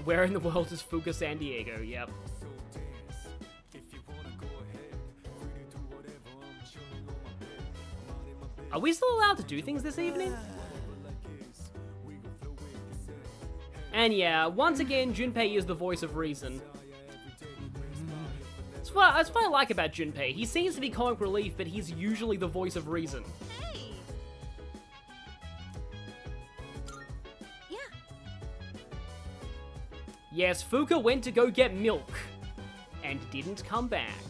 Where in the world is Fuuka San Diego? Yep. Are we still allowed to do things this evening? And yeah, once again, Junpei is the voice of reason. That's what I like about Junpei. He seems to be comic relief, but he's usually the voice of reason. Hey. Yeah. Yes, Fuuka went to go get milk and didn't come back.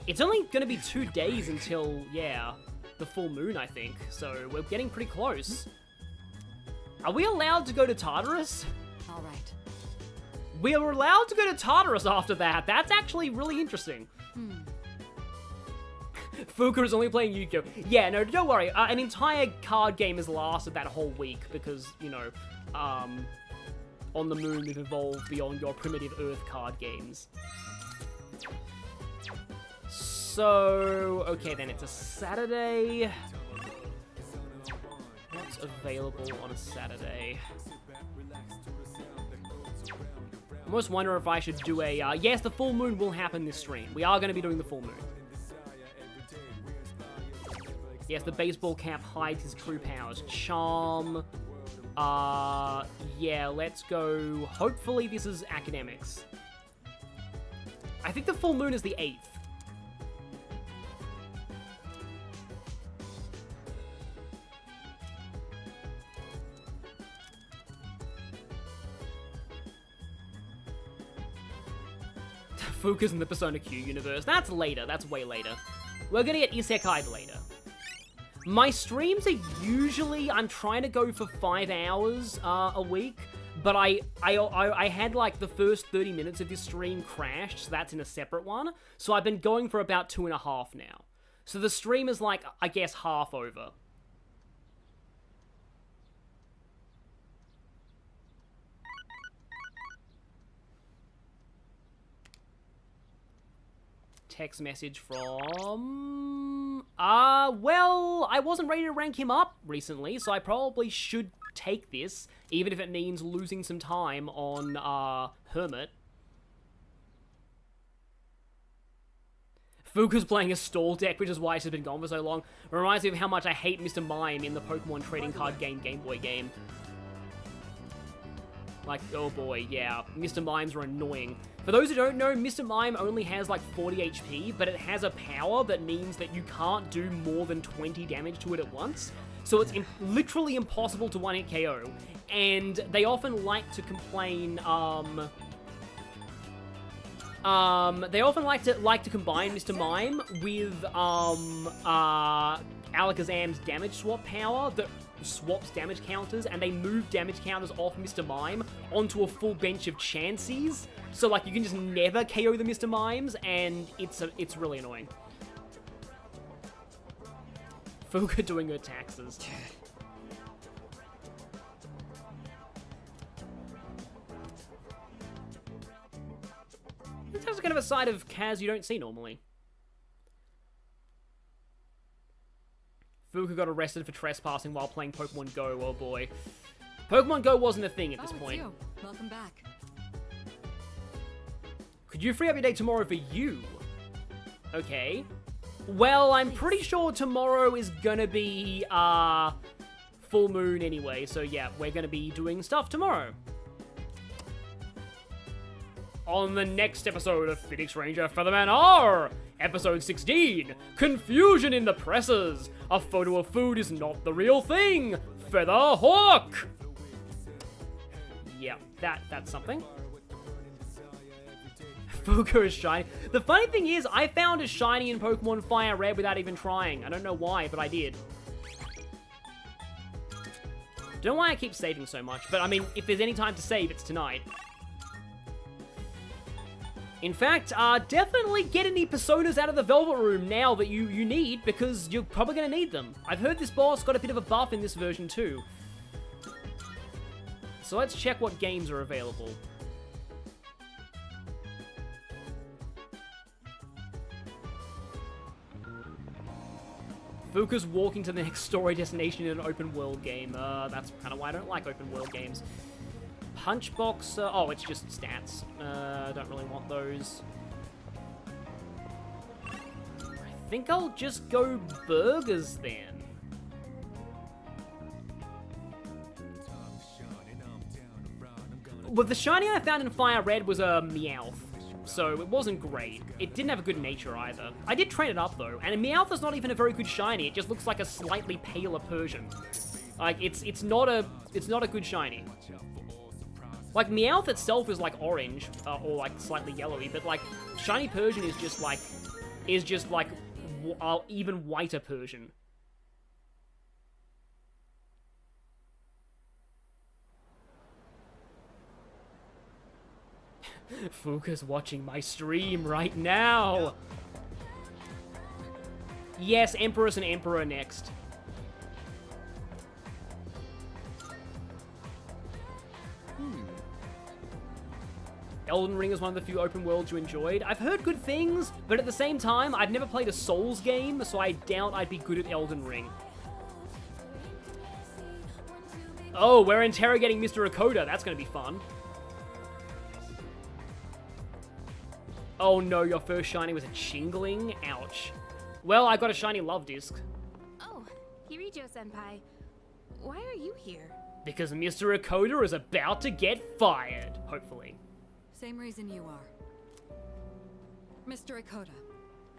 It's only gonna be 2 days until, yeah, the full moon, I think. So we're getting pretty close. Are we allowed to go to Tartarus? All right. We are allowed to go to Tartarus after that. That's actually really interesting. Fuuka is only playing Yu-Gi-Oh! Yeah, no, don't worry. An entire card game has lasted that whole week because, you know, on the moon we've evolved beyond your primitive Earth card games. So, okay then, it's a Saturday. What's available on a Saturday? I almost wonder if I should do a, yes, the full moon will happen this stream. We are going to be doing the full moon. Yes, the baseball cap hides his true powers. Charm. Yeah, let's go. Hopefully this is academics. I think the full moon is the 8th. Fuuka's in the Persona Q universe. That's later. That's way later. We're gonna get Isekai'd later. My streams are usually, I'm trying to go for 5 hours a week, but I had like the first 30 minutes of this stream crashed, so that's in a separate one. So I've been going for about 2.5 now. So the stream is like, I guess, half over. Text message from... well, I wasn't ready to rank him up recently, so I probably should take this, even if it means losing some time on, Hermit. Fuuka's playing a stall deck, which is why she's been gone for so long. It reminds me of how much I hate Mr. Mime in the Pokemon trading card game, Game Boy game. Like, oh boy, yeah, Mr. Mimes are annoying. For those who don't know, Mr. Mime only has like 40 HP, but it has a power that means that you can't do more than 20 damage to it at once. So it's literally impossible to one-hit KO. And they often like to complain, they often like to combine Mr. Mime with, Alakazam's damage swap power that swaps damage counters, and they move damage counters off Mr. Mime onto a full bench of Chanseys. So, like, you can just never KO the Mr. Mimes, and it's really annoying. Fuuka doing her taxes. This is kind of a side of Kaz you don't see normally. Fuuka got arrested for trespassing while playing Pokemon Go, oh boy. Pokemon Go wasn't a thing at this point. It's you. Welcome back. Could you free up your day tomorrow for you? Okay. Well, I'm pretty sure tomorrow is gonna be, full moon anyway, so yeah, we're gonna be doing stuff tomorrow. On the next episode of Phoenix Ranger Featherman R! Episode 16, Confusion in the Presses. A photo of food is not the real thing. Feather Hawk. Yeah, that's something. Fuuka is shiny. The funny thing is, I found a shiny in Pokemon Fire Red without even trying. I don't know why, but I did. Don't know why I keep saving so much, but I mean, if there's any time to save, it's tonight. In fact, definitely get any personas out of the Velvet Room now that you need, because you're probably going to need them. I've heard this boss got a bit of a buff in this version too. So let's check what games are available. Fuuka's walking to the next story destination in an open world game. That's kind of why I don't like open world games. Punchbox, oh, it's just stats. Don't really want those. I think I'll just go burgers then. But the shiny I found in Fire Red was a Meowth, so it wasn't great. It didn't have a good nature either. I did train it up though, and a Meowth is not even a very good shiny. It just looks like a slightly paler Persian. Like it's not a good shiny. Like Meowth itself is like orange or like slightly yellowy, but like shiny Persian is just like even whiter Persian. Fuuka's watching my stream right now. Yes, Empress and Emperor next. Elden Ring is one of the few open worlds you enjoyed. I've heard good things, but at the same time, I've never played a Souls game, so I doubt I'd be good at Elden Ring. Oh, we're interrogating Mr. Akoda. That's gonna be fun. Oh no, your first shiny was a Chingling? Ouch. Well, I got a shiny Love Disc. Oh, Kirijo-senpai. Why are you here? Because Mr. Akoda is about to get fired, hopefully. Same reason you are. Mr. Akoda,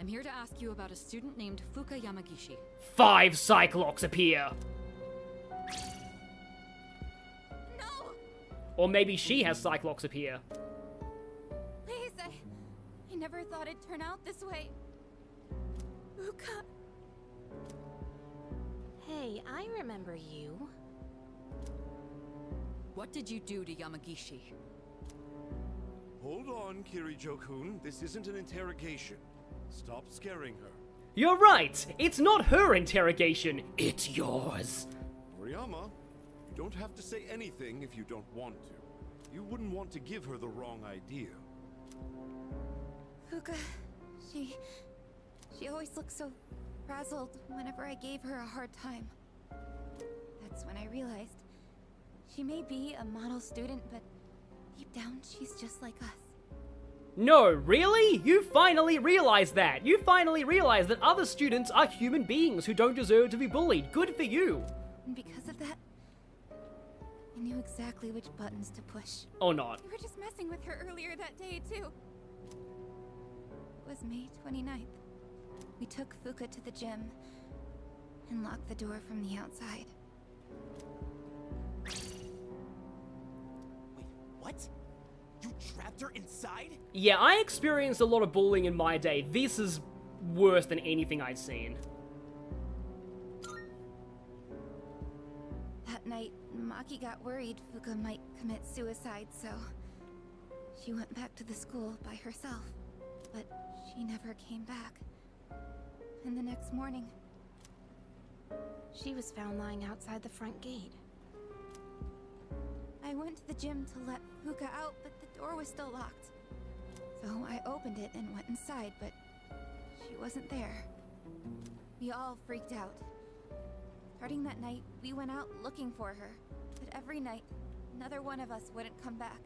I'm here to ask you about a student named Fuuka Yamagishi. 5 Cyclops appear! No! Or maybe she has Cyclops appear. Please, I never thought it'd turn out this way. Fuuka. Hey, I remember you. What did you do to Yamagishi? Hold on, Kirijo-kun. This isn't an interrogation. Stop scaring her. You're right! It's not her interrogation, it's yours! Moriyama, you don't have to say anything if you don't want to. You wouldn't want to give her the wrong idea. Fuuka, she always looked so frazzled whenever I gave her a hard time. That's when I realized she may be a model student, but deep down she's just like us. No, really? You finally realized that! You finally realized that other students are human beings who don't deserve to be bullied. Good for you! And because of that, I knew exactly which buttons to push. Or not. You were just messing with her earlier that day, too. It was May 29th. We took Fuuka to the gym and locked the door from the outside. Wait, what? You trapped her inside? Yeah, I experienced a lot of bullying in my day. This is worse than anything I'd seen. That night, Maki got worried Fuuka might commit suicide, so she went back to the school by herself. But she never came back. And the next morning, She was found lying outside the front gate. I went to the gym to let Fuuka out, but the door was still locked. So I opened it and went inside, but she wasn't there. We all freaked out. Starting that night, we went out looking for her, but every night, another one of us wouldn't come back.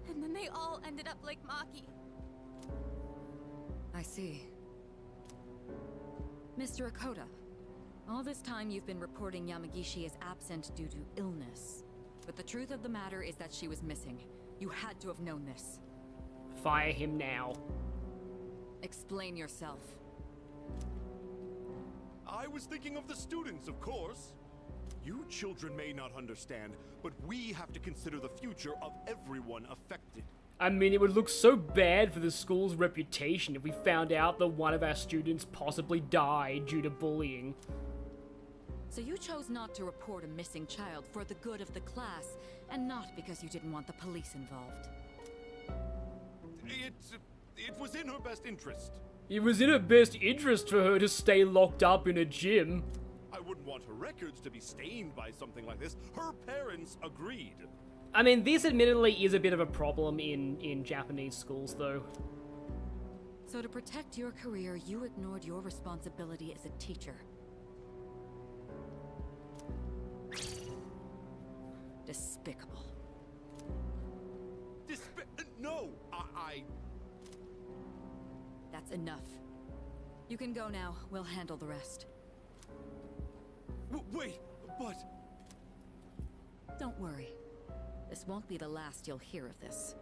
And then they all ended up like Maki. I see. Mr. Akoda, all this time you've been reporting Yamagishi as absent due to illness. But the truth of the matter is that she was missing. You had to have known this. Fire him now. Explain yourself. I was thinking of the students, of course. You children may not understand, but we have to consider the future of everyone affected. I mean, it would look so bad for the school's reputation if we found out that one of our students possibly died due to bullying. So you chose not to report a missing child for the good of the class, and not because you didn't want the police involved. It was in her best interest. It was in her best interest for her to stay locked up in a gym. I wouldn't want her records to be stained by something like this. Her parents agreed. I mean, this admittedly is a bit of a problem in Japanese schools, though. So to protect your career, you ignored your responsibility as a teacher. Despicable. No, That's enough. You can go now. We'll handle the rest. Wait, but... Don't worry. This won't be the last you'll hear of this.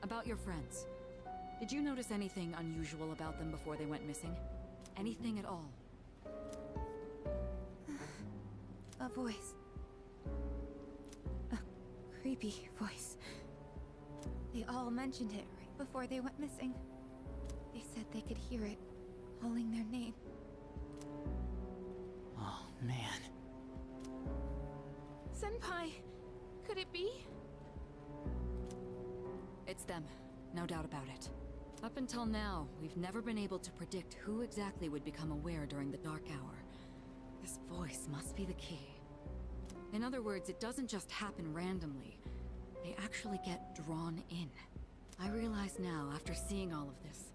About your friends. Did you notice anything unusual about them before they went missing? Anything at all? A voice. A creepy voice. They all mentioned it right before they went missing. They said they could hear it, calling their name. Oh, man. Senpai, could it be? It's them. No doubt about it. Up until now, we've never been able to predict who exactly would become aware during the dark hour. This voice must be the key. In other words, it doesn't just happen randomly. They actually get drawn in. I realize now, after seeing all of this,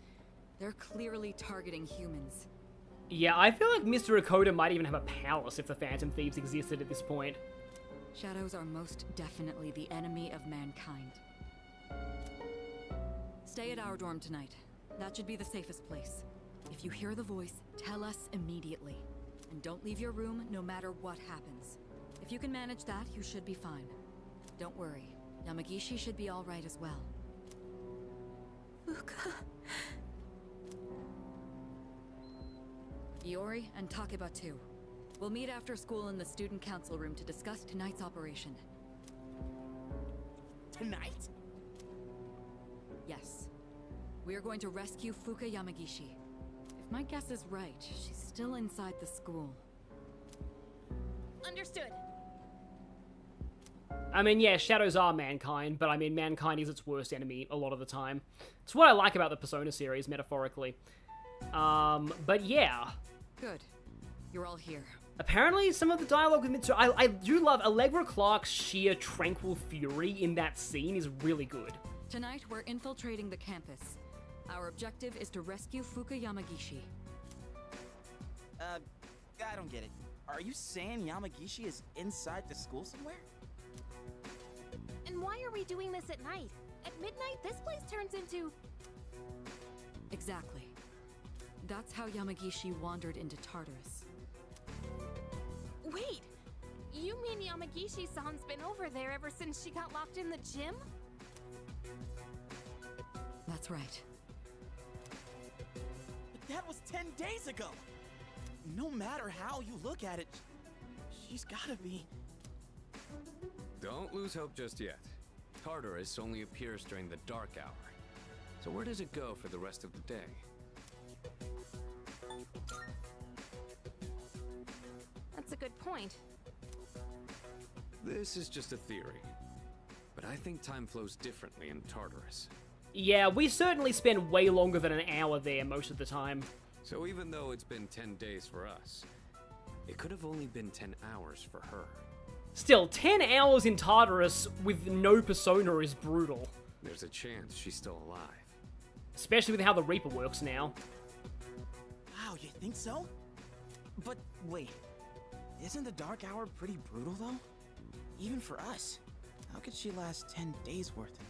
they're clearly targeting humans. Yeah, I feel like Mr. Akoda might even have a palace if the Phantom Thieves existed at this point. Shadows are most definitely the enemy of mankind. Stay at our dorm tonight. That should be the safest place. If you hear the voice, tell us immediately. And don't leave your room no matter what happens. If you can manage that, you should be fine. Don't worry. Yamagishi should be alright as well. Fuuka. Iori and Takeba too. We'll meet after school in the student council room to discuss tonight's operation. Tonight? Yes. We are going to rescue Fuuka Yamagishi. If my guess is right, she's still inside the school. Understood. I mean, yeah, shadows are mankind, but I mean, mankind is its worst enemy a lot of the time. It's what I like about the Persona series, metaphorically. But yeah. Good. You're all here. Apparently, some of the dialogue with Mitsu... I do love Allegra Clark's sheer tranquil fury in that scene is really good. Tonight, we're infiltrating the campus. Our objective is to rescue Fuuka Yamagishi. I don't get it. Are you saying Yamagishi is inside the school somewhere? And why are we doing this at night? At midnight, this place turns into... Exactly. That's how Yamagishi wandered into Tartarus. Wait! You mean Yamagishi-san's been over there ever since she got locked in the gym? That's right. But that was 10 days ago! No matter how you look at it, she's gotta be... Don't lose hope just yet. Tartarus only appears during the dark hour. So where does it go for the rest of the day? That's a good point. This is just a theory. But I think time flows differently in Tartarus. Yeah, we certainly spend way longer than an hour there most of the time. So even though it's been 10 days for us, it could have only been 10 hours for her. Still, 10 hours in Tartarus with no persona is brutal. There's a chance she's still alive. Especially with how the Reaper works now. Wow, you think so? But wait, isn't the Dark Hour pretty brutal though? Even for us. How could she last 10 days worth in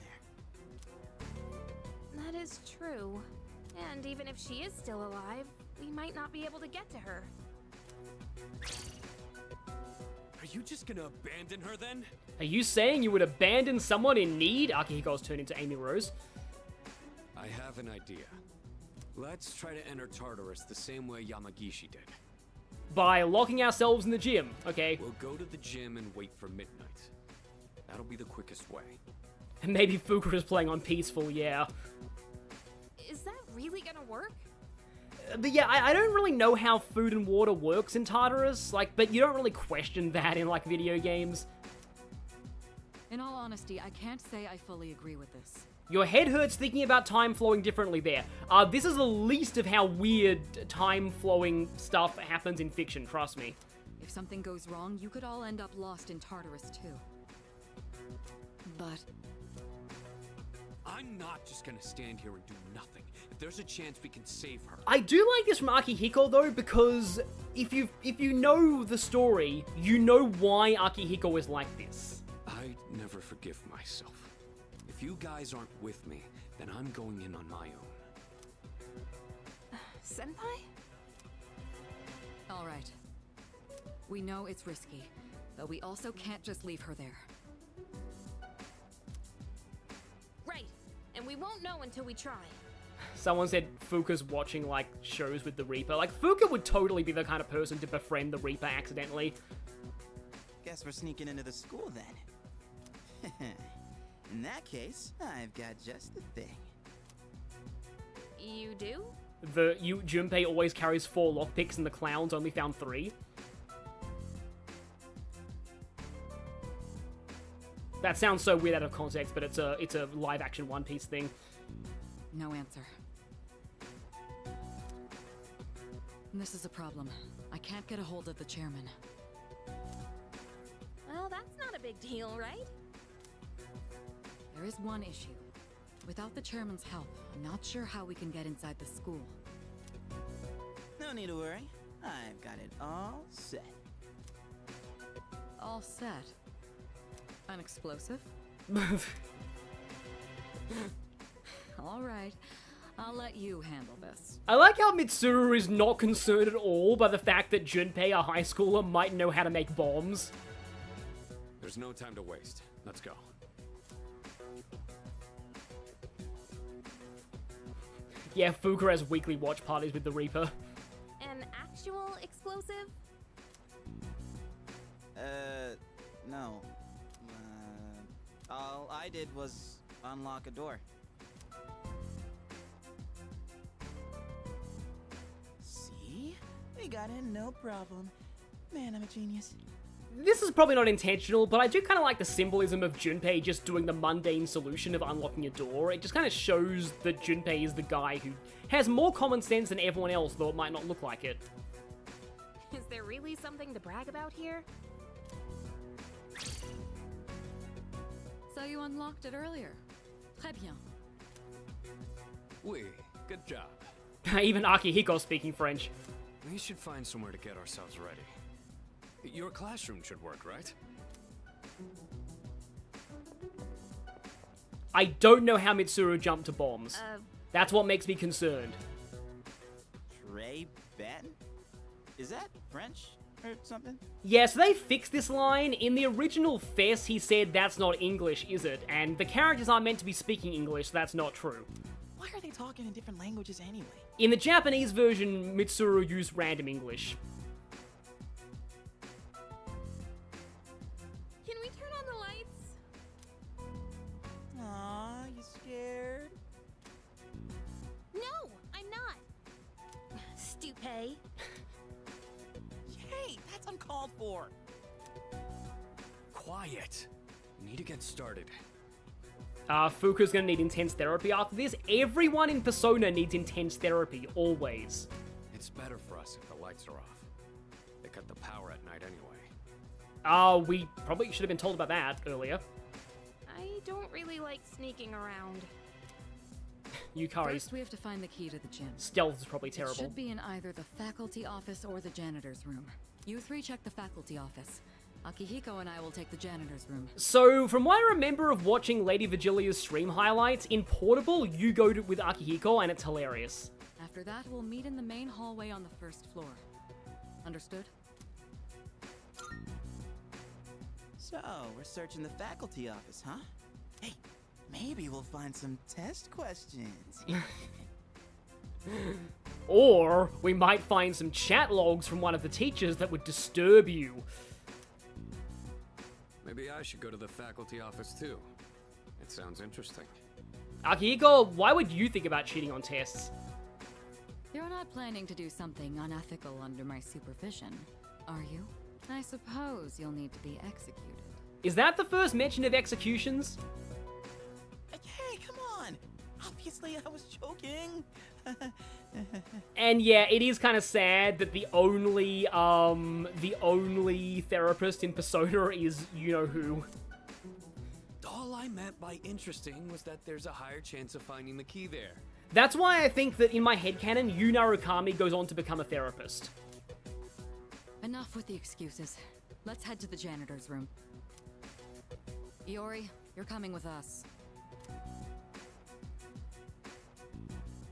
there? That is true. And even if she is still alive, we might not be able to get to her. Are you just gonna abandon her then? Are you saying you would abandon someone in need? Akihiko's turned into Amy Rose. I have an idea. Let's try to enter Tartarus the same way Yamagishi did. By locking ourselves in the gym, okay? We'll go to the gym and wait for midnight. That'll be the quickest way. And maybe Fuuka is playing on peaceful, yeah. Is that really gonna work? But yeah, I don't really know how food and water works in Tartarus, like, but you don't really question that in, like, video games. In all honesty, I can't say I fully agree with this. Your head hurts thinking about time flowing differently there. This is the least of how weird time flowing stuff happens in fiction, trust me. If something goes wrong, you could all end up lost in Tartarus too. But I'm not just gonna stand here and do nothing. If there's a chance we can save her. I do like this from Akihiko though, because if you know the story, you know why Akihiko is like this. I never forgive myself. If you guys aren't with me, then I'm going in on my own. Senpai? all right. We know it's risky, but we also can't just leave her there. Right, and we won't know until we try. Someone said Fuuka's watching, like, shows with the Reaper. Like, Fuuka would totally be the kind of person to befriend the Reaper accidentally. Guess we're sneaking into the school then. In that case, I've got just the thing. You do? Junpei always carries 4 lockpicks and the clowns only found 3. That sounds so weird out of context, but it's a live action One Piece thing. No answer. This is a problem. I can't get a hold of the chairman. Well, that's not a big deal, right? There is one issue. Without the chairman's help, I'm not sure how we can get inside the school. No need to worry. I've got it all set. All set? An explosive? All right. I'll let you handle this. I like how Mitsuru is not concerned at all by the fact that Junpei, a high schooler, might know how to make bombs. There's no time to waste. Let's go. Yeah, Fuuka has weekly watch parties with the Reaper. An actual explosive? No. All I did was unlock a door. See? We got in, no problem. Man, I'm a genius. This is probably not intentional, but I do kind of like the symbolism of Junpei just doing the mundane solution of unlocking a door. It just kind of shows that Junpei is the guy who has more common sense than everyone else, though it might not look like it. Is there really something to brag about here? So you unlocked it earlier. Très bien. Oui, good job. Even Akihiko speaking French. We should find somewhere to get ourselves ready. Your classroom should work, right? I don't know how Mitsuru jumped to bombs. That's what makes me concerned. Trey Batten? Is that French or something? Yeah, so they fixed this line. In the original Fest, he said that's not English, is it? And the characters are meant to be speaking English, so that's not true. Why are they talking in different languages anyway? In the Japanese version, Mitsuru used random English. Can we turn on the lights? Aw, you scared? No, I'm not. Stupid. Hey, that's uncalled for. Quiet. We need to get started. Fuuka's gonna need intense therapy after this. Everyone in Persona needs intense therapy, always. It's better for us if the lights are off. They cut the power at night anyway. We probably should have been told about that earlier. I don't really like sneaking around. Yukari's First, we have to find the key to the gym. stealth is probably terrible. It should be in either the faculty office or the janitor's room. You three check the faculty office. Akihiko and I will take the janitor's room. So, from what I remember of watching Lady Virgilia's stream highlights, in Portable, you go with Akihiko and it's hilarious. After that, we'll meet in the main hallway on the first floor. Understood? So, we're searching the faculty office, huh? Hey, maybe we'll find some test questions. Or we might find some chat logs from one of the teachers that would disturb you. Maybe I should go to the faculty office too. It sounds interesting. Akihiko, why would you think about cheating on tests? You're not planning to do something unethical under my supervision, are you? I suppose you'll need to be executed. Is that the first mention of executions? Hey, come on! Obviously, I was joking. And yeah, it is kind of sad that the only therapist in Persona is you-know-who. All I meant by interesting was that there's a higher chance of finding the key there. That's why I think that in my headcanon, Yu Narukami goes on to become a therapist. Enough with the excuses. Let's head to the janitor's room. Iori, you're coming with us.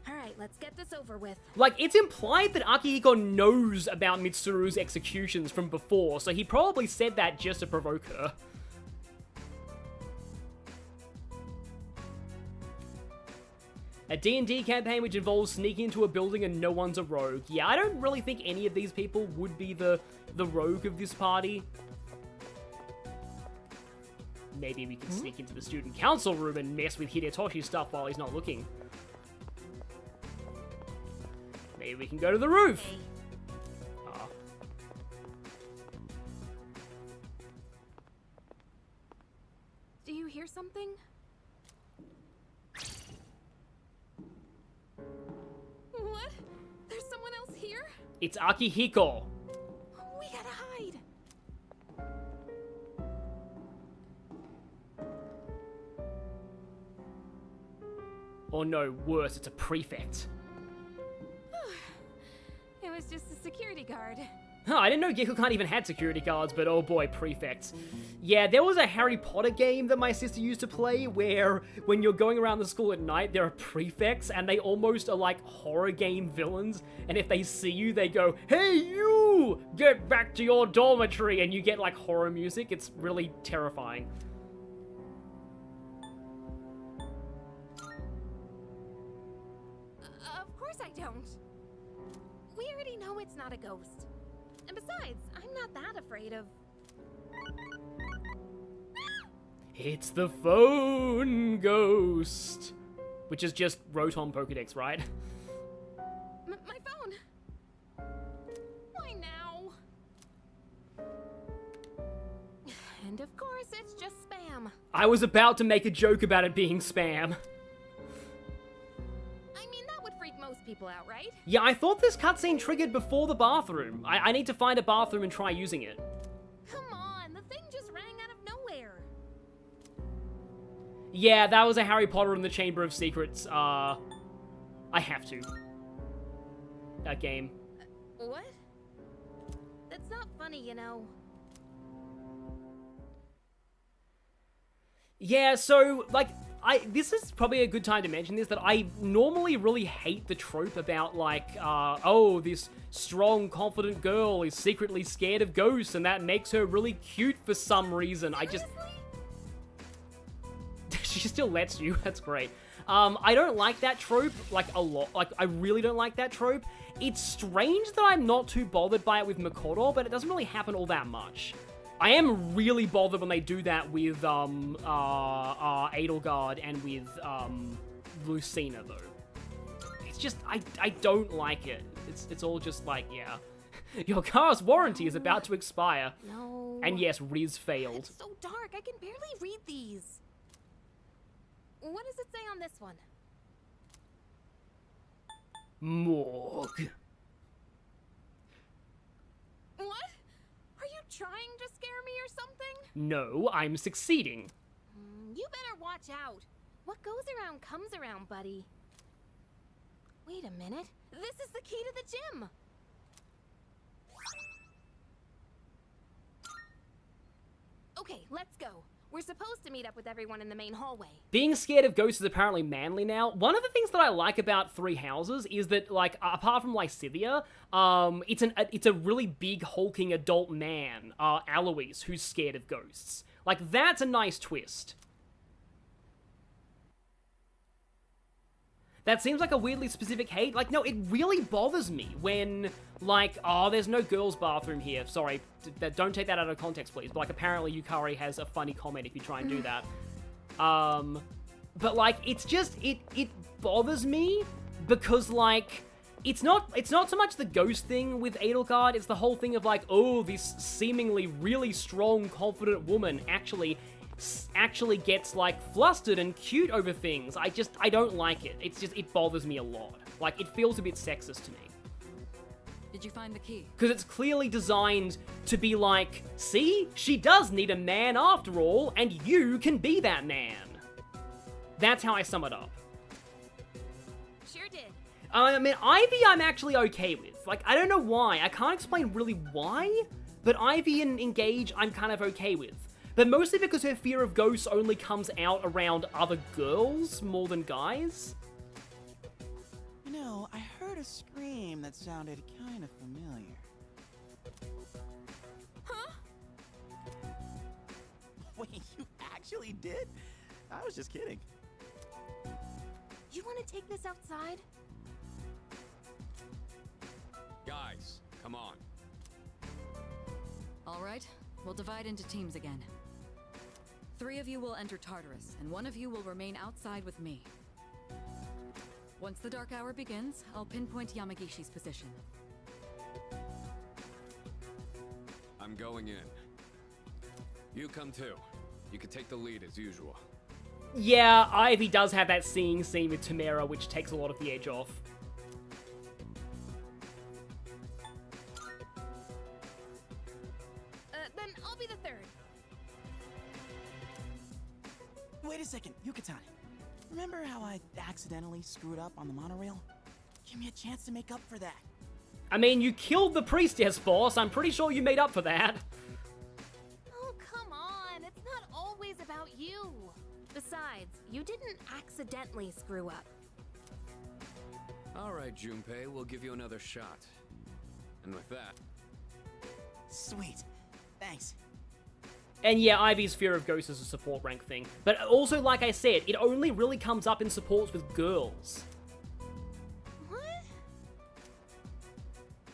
Alright, let's get this over with. Like, it's implied that Akihiko knows about Mitsuru's executions from before, so he probably said that just to provoke her. A D&D campaign which involves sneaking into a building and no one's a rogue. Yeah, I don't really think any of these people would be the rogue of this party. Maybe we can sneak into the student council room and mess with Hidetoshi's stuff while he's not looking. Maybe we can go to the roof. Ah. Do you hear something? What? There's someone else here? It's Akihiko. We gotta hide. Or no, worse, it's a prefect. It was just a security guard. Huh, I didn't know Gekukan even had security guards, but oh boy, prefects. Yeah, there was a Harry Potter game that my sister used to play where when you're going around the school at night, there are prefects and they almost are like horror game villains. And if they see you, they go, "Hey you, get back to your dormitory," and you get like horror music. It's really terrifying. Of course I don't. We already know it's not a ghost. And besides, I'm not that afraid of... It's the phone ghost. Which is just Rotom Pokedex, right? My phone! Why now? And of course, it's just spam. I was about to make a joke about it being spam. I mean, that would freak most people out, right? Yeah, I thought this cutscene triggered before the bathroom. I need to find a bathroom and try using it. Come on, the thing just rang out of nowhere. Yeah, that was a Harry Potter and the Chamber of Secrets, I have to. That game. What? That's not funny, you know. Yeah, so, like, this is probably a good time to mention this, that I normally really hate the trope about, like, oh, this strong, confident girl is secretly scared of ghosts, and that makes her really cute for some reason. Seriously? She still lets you, that's great. I don't like that trope, like, a lot. Like, I really don't like that trope. It's strange that I'm not too bothered by it with Makoto, but it doesn't really happen all that much. I am really bothered when they do that with, Edelgard and with, Lucina, though. It's just, I don't like it. It's all just like, yeah. Your car's warranty is about to expire. No. And yes, Riz failed. It's so dark, I can barely read these. What does it say on this one? Morgue. What? Are you trying to scare me or something? No, I'm succeeding. You better watch out. What goes around comes around, buddy. Wait a minute. This is the key to the gym. Okay, let's go. We're supposed to meet up with everyone in the main hallway. Being scared of ghosts is apparently manly now. One of the things that I like about Three Houses is that, like, apart from Lysithea, it's a really big, hulking adult man, Alois, who's scared of ghosts. Like, that's a nice twist. That seems like a weirdly specific hate. Like, no, it really bothers me when, like, oh, there's no girls' bathroom here. Sorry, don't take that out of context, please. But, like, apparently Yukari has a funny comment if you try and do that. But, like, it's just, it bothers me because, like, it's not so much the ghost thing with Edelgard, it's the whole thing of, like, oh, this seemingly really strong, confident woman actually gets, like, flustered and cute over things. I don't like it. It's just, it bothers me a lot. Like, it feels a bit sexist to me. Did you find the key? Because it's clearly designed to be like, see? She does need a man after all, and you can be that man. That's how I sum it up. Sure did. I mean, Ivy I'm actually okay with. Like, I don't know why. I can't explain really why, but Ivy and Engage I'm kind of okay with. But mostly because her fear of ghosts only comes out around other girls more than guys. You know, I heard a scream that sounded kind of familiar. Huh? Wait, you actually did? I was just kidding. You want to take this outside? Guys, come on. All right, we'll divide into teams again. 3 of you will enter Tartarus, and 1 of you will remain outside with me. Once the Dark Hour begins, I'll pinpoint Yamagishi's position. I'm going in. You come too. You can take the lead as usual. Yeah, Ivy does have that seeing scene with Tamara, which takes a lot of the edge off. Then I'll be the third. Wait a second, Yucatan. Remember how I accidentally screwed up on the monorail? Give me a chance to make up for that. I mean, you killed the priestess boss. I'm pretty sure you made up for that. Oh, come on. It's not always about you. Besides, you didn't accidentally screw up. All right, Junpei, we'll give you another shot. And with that... Sweet. Thanks. And yeah, Ivy's fear of ghosts is a support rank thing. But also, like I said, it only really comes up in supports with girls. What?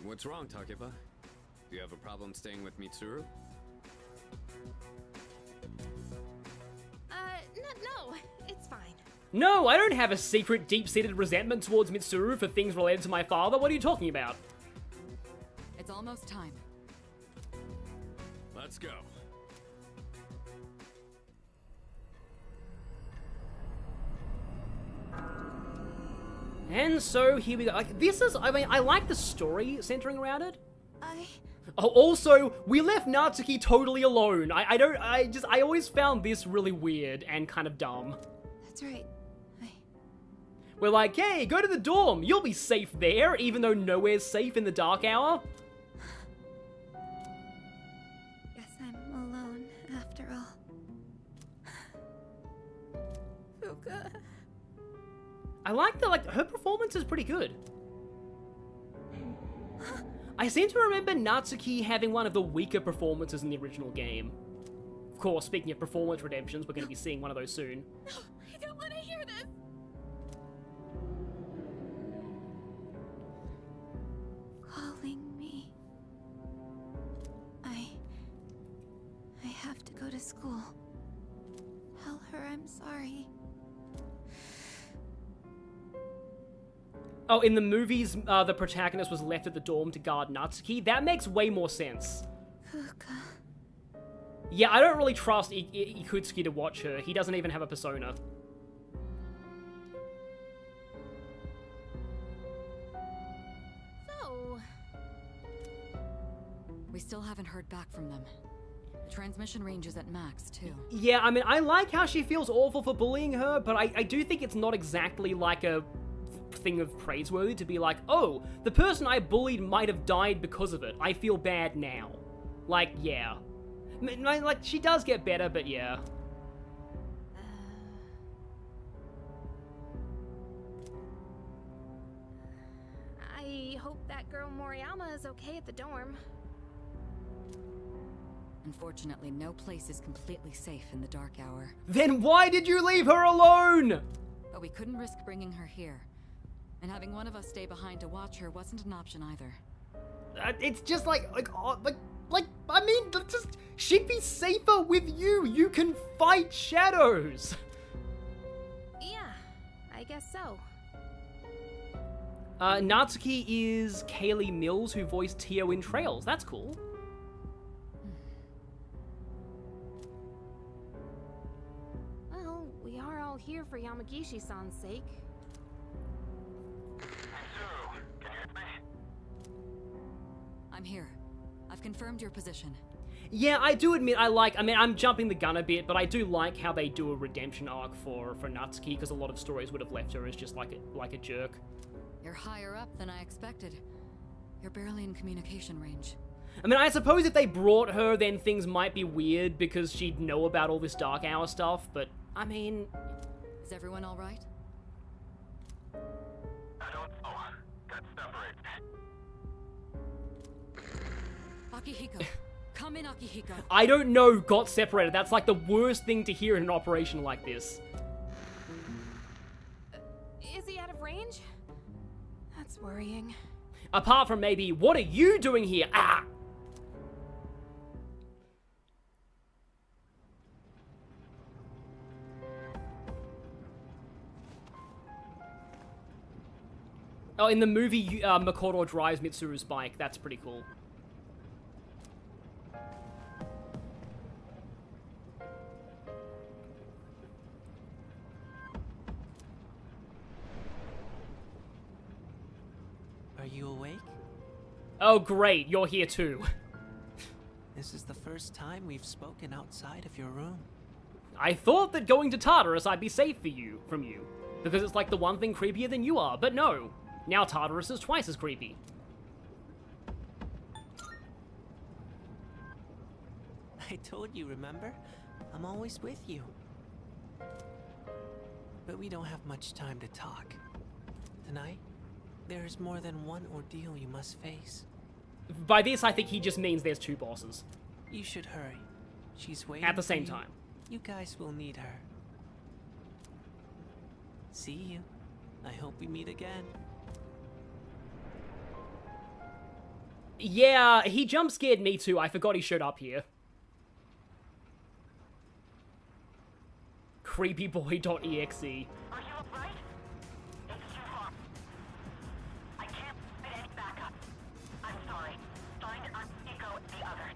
What's wrong, Takepa? Do you have a problem staying with Mitsuru? No, it's fine. No, I don't have a secret, deep-seated resentment towards Mitsuru for things related to my father. What are you talking about? It's almost time. Let's go. And so here we go. Like, this is, I mean, I like the story centering around it. Oh, also, we left Natsuki totally alone. I always found this really weird and kind of dumb. That's right. We're like, hey, go to the dorm. You'll be safe there, even though nowhere's safe in the dark hour. Guess I'm alone after all. Fuuka. I like that, like, her performance is pretty good. I seem to remember Natsuki having one of the weaker performances in the original game. Of course, speaking of performance redemptions, we're going to be seeing one of those soon. No, I don't want to hear this. Calling me. I have to go to school. Tell her I'm sorry. Oh, in the movies, the protagonist was left at the dorm to guard Natsuki. That makes way more sense. Fuuka. Yeah, I don't really trust Ikutsuki to watch her. He doesn't even have a persona. So... We still haven't heard back from them. The transmission range is at max, too. Yeah, I mean, I like how she feels awful for bullying her, but I do think it's not exactly like a thing of praiseworthy to be like, oh, the person I bullied might have died because of it. I feel bad now. Like, yeah. Like, she does get better, but yeah. I hope that girl Moriyama is okay at the dorm. Unfortunately, no place is completely safe in the dark hour. Then why did you leave her alone? But we couldn't risk bringing her here. And having one of us stay behind to watch her wasn't an option either. It's just I mean, just she'd be safer with you. You can fight shadows. Yeah, I guess so. Natsuki is Kaylee Mills, who voiced Tio in Trails. That's cool. Well, we are all here for Yamagishi-san's sake. I'm here. I've confirmed your position. Yeah, I do admit I'm jumping the gun a bit, but I do like how they do a redemption arc for Natsuki, because a lot of stories would have left her as just like a jerk. You're higher up than I expected. You're barely in communication range. I mean, I suppose if they brought her, then things might be weird because she'd know about all this Dark Hour stuff, but, I mean... Is everyone alright? I don't know. Got separated. Akihiko. Come in, Akihiko. I don't know, got separated. That's like the worst thing to hear in an operation like this. Is he out of range? That's worrying. Apart from maybe, what are you doing here? Ah! Oh, in the movie, Makoto drives Mitsuru's bike. That's pretty cool. Are you awake? Oh, great. You're here too. This is the first time we've spoken outside of your room. I thought that going to Tartarus I'd be safe from you. Because it's like the one thing creepier than you are, but no. Now Tartarus is twice as creepy. I told you, remember? I'm always with you. But we don't have much time to talk. Tonight, there is more than one ordeal you must face. By this, I think he just means there's two bosses. You should hurry. She's waiting at the same for you. time. You guys will need her. See you. I hope we meet again. Yeah, he jump scared me too. I forgot he showed up here. Creepyboy.exe. Are you alright? It's too far. I can't get any backup. I'm sorry. Find Akihiko and the others.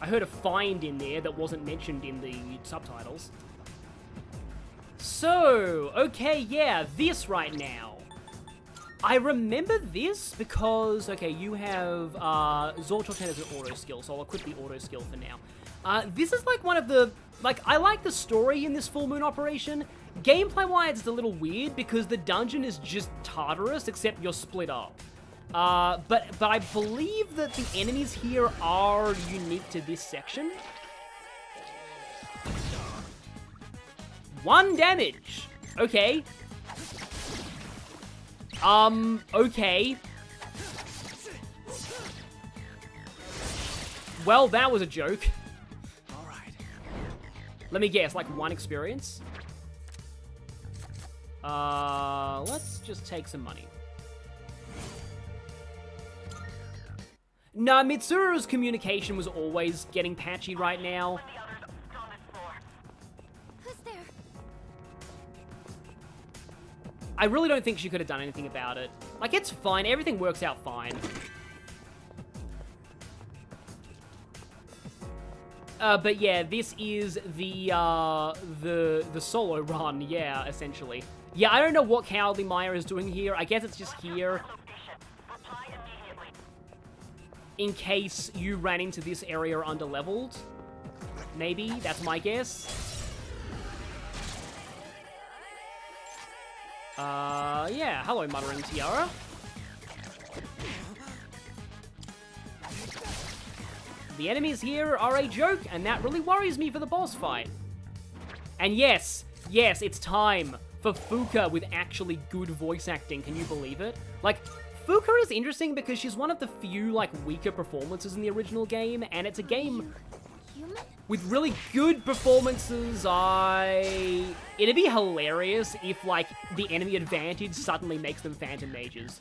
I heard a find in there that wasn't mentioned in the subtitles. So, okay, yeah, this right now. I remember this because, okay, you have, Zorchoten as an auto skill, so I'll equip the auto skill for now. This is like one of the, I like the story in this full moon operation. Gameplay-wise, it's a little weird because the dungeon is just Tartarus, except you're split up. But I believe that the enemies here are unique to this section. 1 damage. Okay. Okay. Well, that was a joke. Alright. Let me guess, like 1 experience? Let's just take some money. Nah, Mitsuru's communication was always getting patchy right now. Who's there? I really don't think she could have done anything about it. Like, it's fine. Everything works out fine. But yeah, this is the solo run, yeah, essentially. Yeah, I don't know what Cowardly Maya is doing here. I guess it's just here. In case you ran into this area under-leveled. Maybe, that's my guess. Yeah, hello, Muttering Tiara. The enemies here are a joke, and that really worries me for the boss fight. And yes, it's time for Fuuka with actually good voice acting. Can you believe it? Like, Fuuka is interesting because she's one of the few, like, weaker performances in the original game, and it's a game... human? With really good performances, it'd be hilarious if, like, the enemy advantage suddenly makes them Phantom Mages.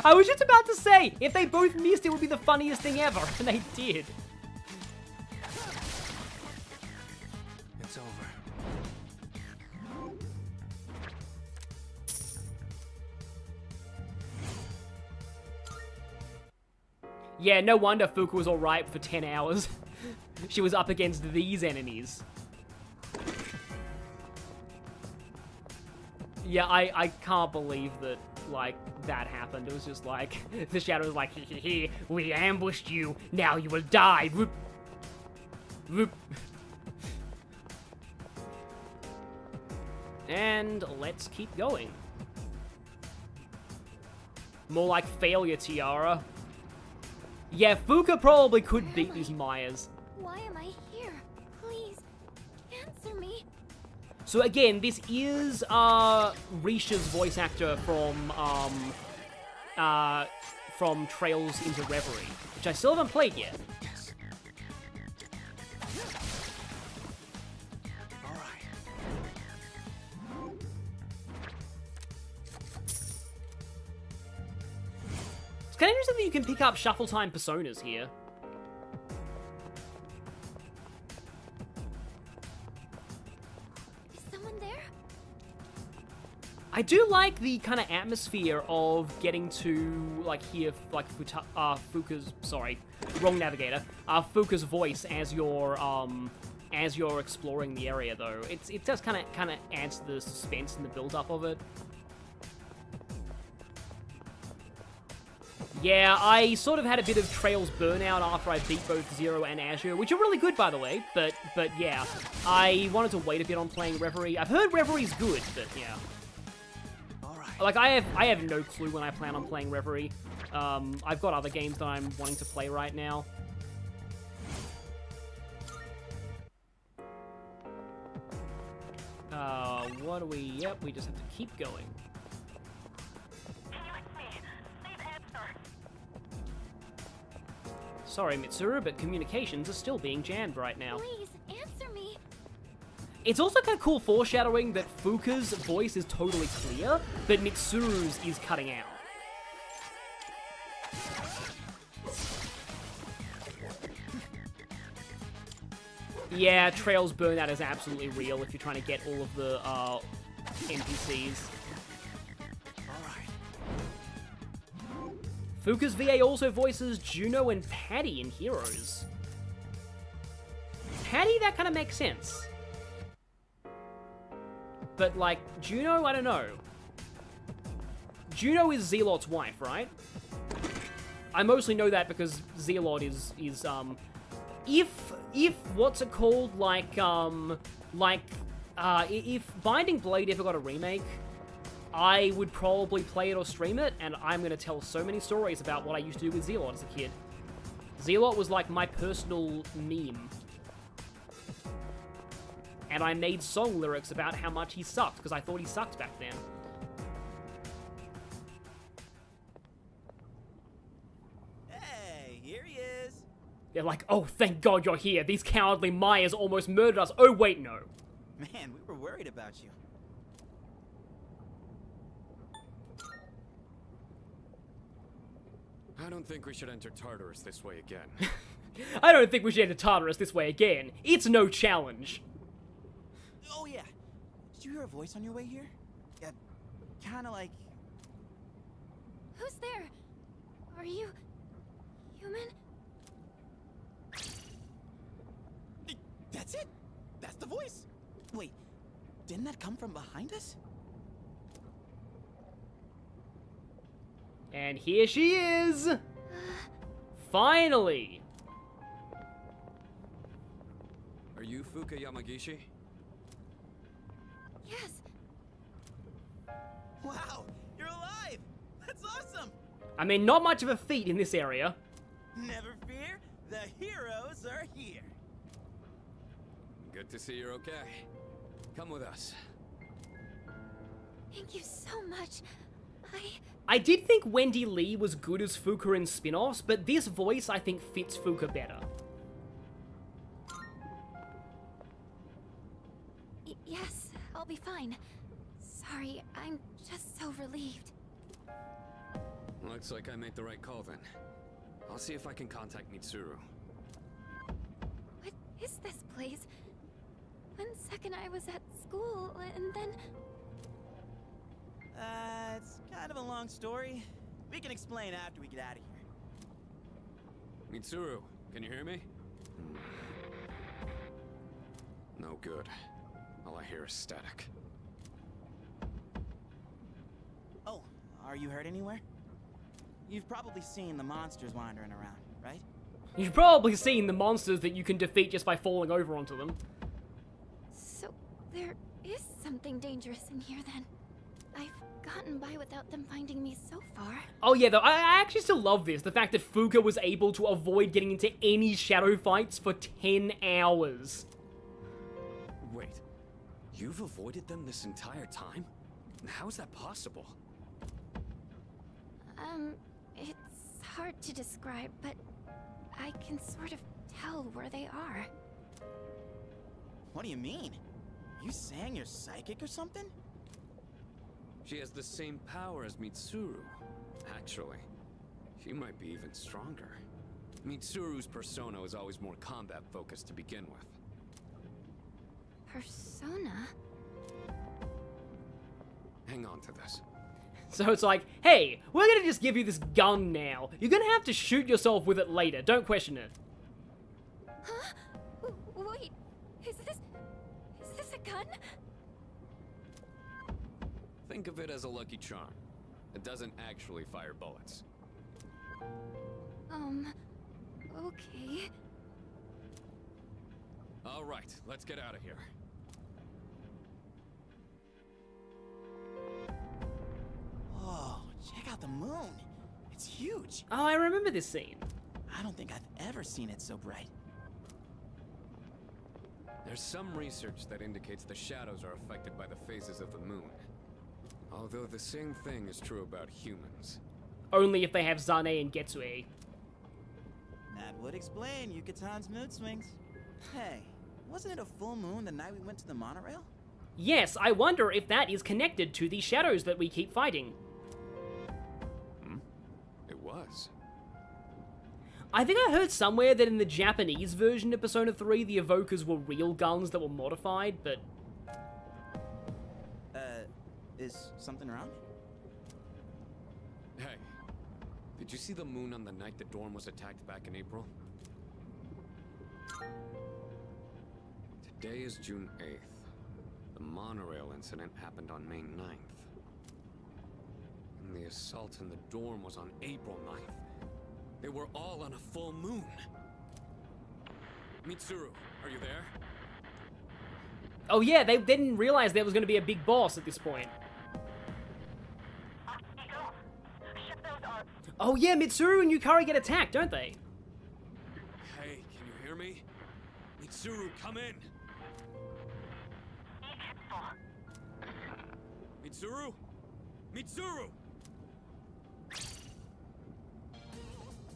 I was just about to say, if they both missed, it would be the funniest thing ever, and they did. It's over. Yeah, no wonder Fuuka was alright for 10 hours. She was up against these enemies. Yeah, I can't believe that, like, that happened. It was just like, the Shadow was like, hee, we ambushed you, now you will die. Whoop. Whoop. And let's keep going. More like failure, Tiara. Yeah, Fuuka probably could beat these Mayas. Why am I here? Please, answer me. So again, this is Risha's voice actor from Trails into Reverie, which I still haven't played yet. It's kind of interesting that you can pick up shuffle time personas here. Is someone there? I do like the kind of atmosphere of getting to, like, hear, like, Fuuka's, sorry, wrong navigator, Fuuka's voice as you're exploring the area, though. It does kind of adds to the suspense and the build-up of it. Yeah, I sort of had a bit of Trails burnout after I beat both Zero and Azure, which are really good, by the way, but yeah. I wanted to wait a bit on playing Reverie. I've heard Reverie's good, but yeah. Like, I have no clue when I plan on playing Reverie. I've got other games that I'm wanting to play right now. What do we... Yep, we just have to keep going. Sorry, Mitsuru, but communications are still being jammed right now. Please, answer me. It's also kind of cool foreshadowing that Fuuka's voice is totally clear, but Mitsuru's is cutting out. Yeah, Trails burnout is absolutely real if you're trying to get all of the NPCs. Fuuka's VA also voices Juno and Patty in Heroes. Patty, that kind of makes sense. But, like, Juno, I don't know. Juno is Zealot's wife, right? I mostly know that because Zealot is if what's it called, if Binding Blade ever got a remake, I would probably play it or stream it, and I'm gonna tell so many stories about what I used to do with Zealot as a kid. Zealot was like my personal meme. And I made song lyrics about how much he sucked, because I thought he sucked back then. Hey, here he is. They're like, oh, thank God you're here. These cowardly Mayas almost murdered us. Oh, wait, no. Man, we were worried about you. I don't think we should enter Tartarus this way again. I don't think we should enter Tartarus this way again. It's no challenge. Oh, yeah. Did you hear a voice on your way here? Yeah, kinda like... Who's there? Are you... human? That's it! That's the voice! Wait, didn't that come from behind us? And here she is! Finally! Are you Fuuka Yamagishi? Yes. Wow, you're alive! That's awesome! I mean, not much of a feat in this area. Never fear, the heroes are here. Good to see you're okay. Come with us. Thank you so much. I did think Wendy Lee was good as Fuuka in spin-offs, but this voice, I think, fits Fuuka better. Yes, I'll be fine. Sorry, I'm just so relieved. Looks like I made the right call then. I'll see if I can contact Mitsuru. What is this place? One second I was at school, and then... It's kind of a long story. We can explain after we get out of here. Mitsuru, can you hear me? No good. All I hear is static. Oh, are you hurt anywhere? You've probably seen the monsters wandering around, right? You've probably seen the monsters that you can defeat just by falling over onto them. So, there is something dangerous in here then. I've gotten by without them finding me so far. Oh yeah, though, I actually still love this. The fact that Fuuka was able to avoid getting into any shadow fights for 10 hours. Wait, you've avoided them this entire time? How is that possible? It's hard to describe, but I can sort of tell where they are. What do you mean? You saying you're psychic or something? She has the same power as Mitsuru. Actually, she might be even stronger. Mitsuru's persona was always more combat-focused to begin with. Persona? Hang on to this. So it's like, hey, we're gonna just give you this gun now. You're gonna have to shoot yourself with it later. Don't question it. Huh? Wait, is this a gun? Think of it as a lucky charm. It doesn't actually fire bullets. Okay. All right, let's get out of here. Oh, check out the moon. It's huge. Oh, I remember this scene. I don't think I've ever seen it so bright. There's some research that indicates the shadows are affected by the phases of the moon. Although the same thing is true about humans. Only if they have Zane and Getsue. That would explain Yukatan's mood swings. Hey, wasn't it a full moon the night we went to the monorail? Yes, I wonder if that is connected to the shadows that we keep fighting. It was. I think I heard somewhere that in the Japanese version of Persona 3, the evokers were real guns that were modified, but... Is something wrong? Hey, did you see the moon on the night the dorm was attacked back in April? Today is June 8th. The monorail incident happened on May 9th. And the assault in the dorm was on April 9th. They were all on a full moon. Mitsuru, are you there? Oh yeah, they didn't realize there was going to be a big boss at this point. Oh yeah, Mitsuru and Yukari get attacked, don't they? Hey, can you hear me? Mitsuru, come in! Mitsuru? Mitsuru!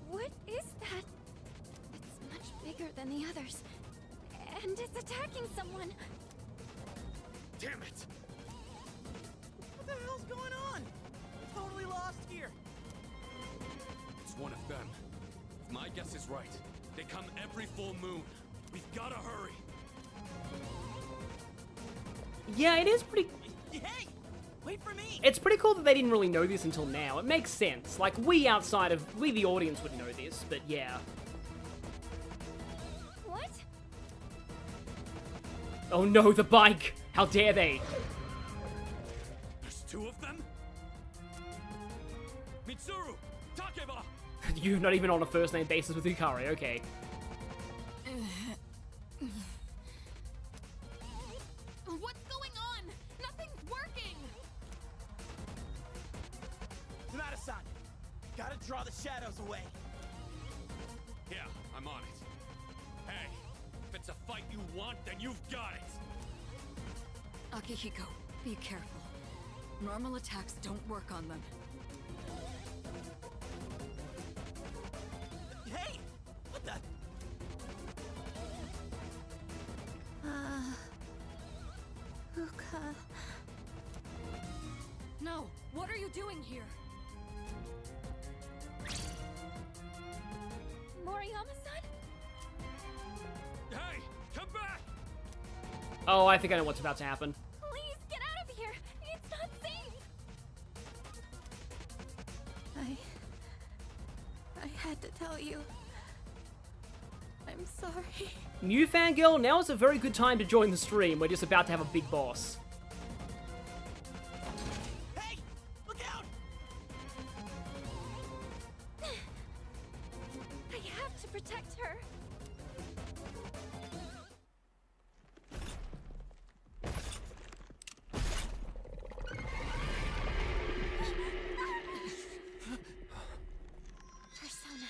What is that? It's much bigger than the others. And it's attacking someone. Damn it! What the hell's going on? I'm totally lost here. It's one of them. If my guess is right, they come every full moon. We've gotta hurry. Yeah, it is pretty... Hey! Wait for me! It's pretty cool that they didn't really know this until now. It makes sense. Like, we the audience would know this, but yeah. What? Oh no, the bike! How dare they? There's two of them? Mitsuru! Takeba! You're not even on a first-name basis with Yukari, okay. What's going on? Nothing's working! Sonata-san, gotta draw the shadows away. Yeah, I'm on it. Hey, if it's a fight you want, then you've got it! Akihiko, be careful. Normal attacks don't work on them. Hey! What the? doing here? Moriyama-san? Hey, come back! Oh, I think I know what's about to happen. Please, get out of here! It's not safe! I had to tell you. I'm sorry. New fangirl, now is a very good time to join the stream. We're just about to have a big boss. Hey! Look out! I have to protect her. Persona.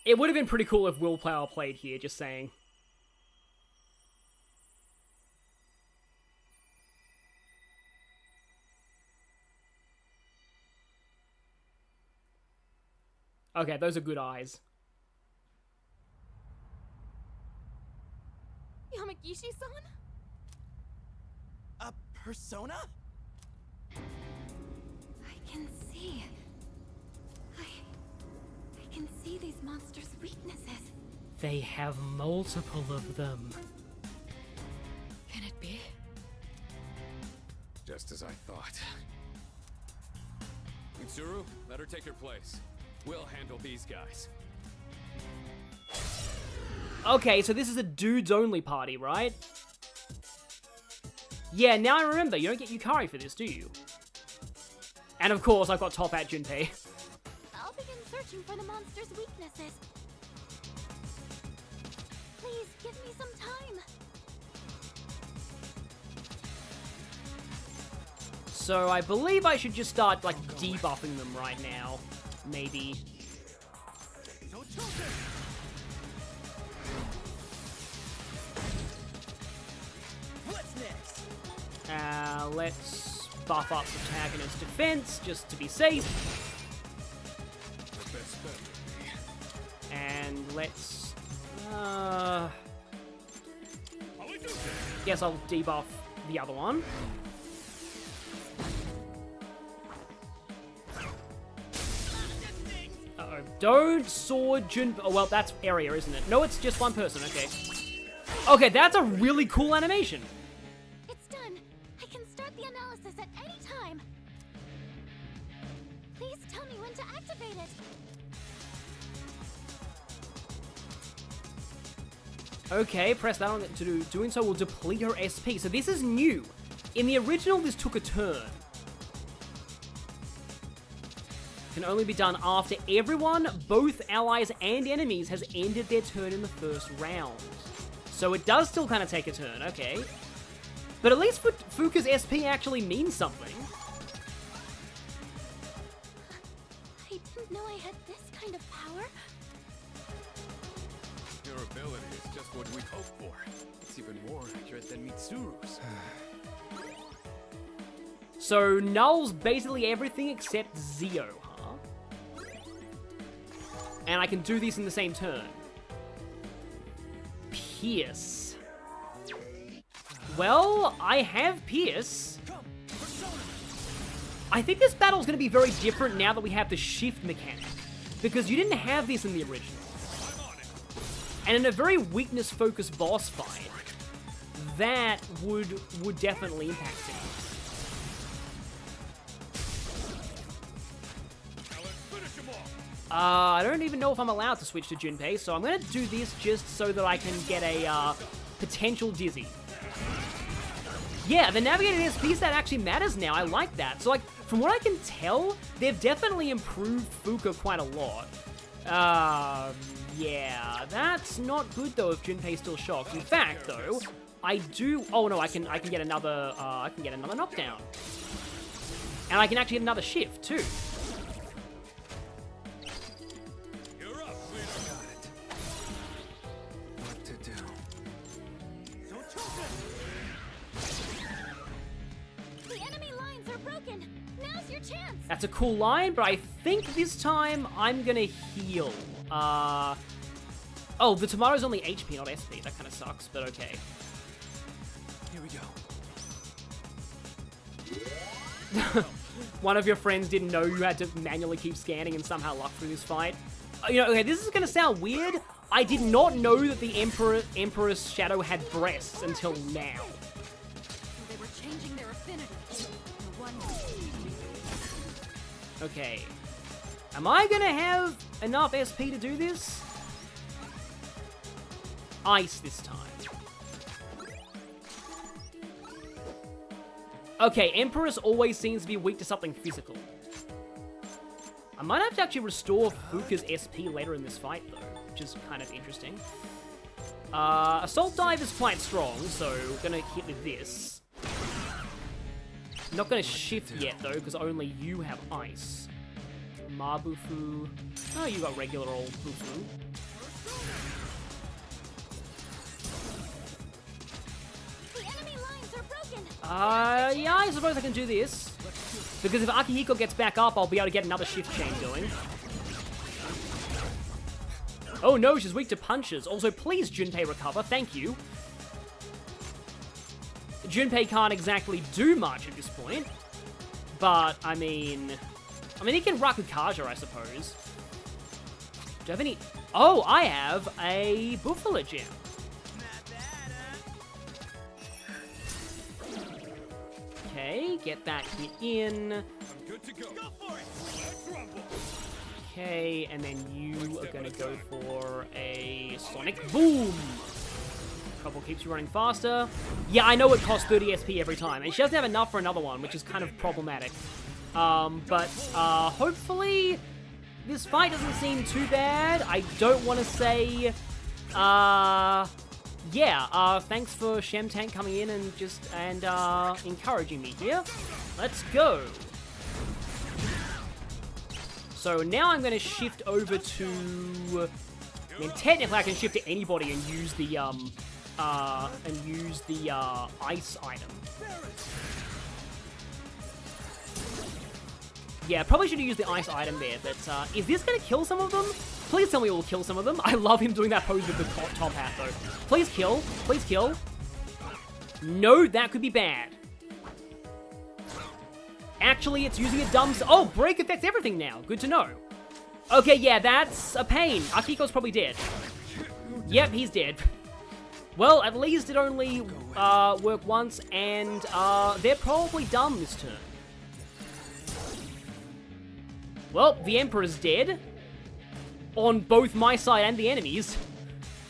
It would have been pretty cool if Willpower played here, just saying. Okay, those are good eyes. Yamagishi-san? A persona? I can see. I can see these monsters' weaknesses. They have multiple of them. Can it be? Just as I thought. Mitsuru, let her take her place. We'll handle these guys. Okay, so this is a dudes-only party, right? Yeah, now I remember. You don't get Yukari for this, do you? And of course, I've got Top Hat Junpei. I'll begin searching for the monster's weaknesses. Please, give me some time. So I believe I should just start, like, debuffing them right now. Maybe. What's next? Let's buff up protagonist defense, just to be safe. And let's... Guess I'll debuff the other one. Uh-oh. Don't sword Jun... Oh, well, that's area, isn't it? No, it's just one person. Okay. Okay, that's a really cool animation. It's done. I can start the analysis at any time. Please tell me when to activate it. Okay, press that on to do. Doing so will deplete her SP. So this is new. In the original, this took a turn. Can only be done after everyone, both allies and enemies, has ended their turn in the first round. So it does still kind of take a turn, okay. But at least Fuuka's SP actually means something. I didn't know I had this kind of power. Your ability is just what we hoped for. It's even more accurate than Mitsuru's. So Null's basically everything except Zio, huh? And I can do these in the same turn. Pierce. Well, I have Pierce. I think this battle's going to be very different now that we have the shift mechanic. Because you didn't have this in the original. And in a very weakness-focused boss fight, that would definitely impact things. I don't even know if I'm allowed to switch to Junpei, so I'm going to do this just so that I can get a potential dizzy. Yeah, the navigated SP stat actually matters now. I like that. So, like, from what I can tell, they've definitely improved Fuuka quite a lot. Yeah, that's not good though if Junpei's still shocked. In fact, though, I do. Oh no, I can get another. I can get another knockdown, and I can actually get another shift too. That's a cool line, but I think this time I'm gonna heal. Oh, the tomato's only HP, not SP. That kind of sucks, but okay. Here we go. One of your friends didn't know you had to manually keep scanning and somehow luck through this fight. You know, okay, this is gonna sound weird. I did not know that the Emperor's Shadow had breasts until now. They were changing their affinity. Okay. Am I gonna have enough SP to do this? Ice this time. Okay, Empress always seems to be weak to something physical. I might have to actually restore Fuuka's SP later in this fight, though, which is kind of interesting. Assault Dive is quite strong, so gonna hit with this. Not gonna shift yet, though, because only you have ice. Mabufu. Oh, you got regular old Bufu. Yeah, I suppose I can do this. Because if Akihiko gets back up, I'll be able to get another shift chain going. Oh no, she's weak to punches. Also, please, Junpei, recover. Thank you. Junpei can't exactly do much at this point. But, I mean, he can Rakukaja, I suppose. Do I have any... Oh, I have a Buffalo Gem. Okay, get that hit in. I'm good to go. Go for it. Okay, and then you are gonna go for a Sonic Boom. Trouble keeps you running faster. Yeah, I know it costs 30 SP every time, and she doesn't have enough for another one, which is kind of problematic. But hopefully this fight doesn't seem too bad. I don't want to say, yeah, thanks for Shemtank coming in and encouraging me here. Let's go. So now I'm going to shift over to... I mean, technically I can shift to anybody and use the, ice item. Yeah, probably should have used the ice item there, but, is this going to kill some of them? Please tell me it will kill some of them. I love him doing that pose with the top hat, though. Please kill. Please kill. No, that could be bad. Actually, it's using a dumb... Oh, break affects everything now. Good to know. Okay, yeah, that's a pain. Akiko's probably dead. Yep, he's dead. Well, at least it only worked once, and they're probably dumb this turn. Well, the Emperor's dead. On both my side and the enemies.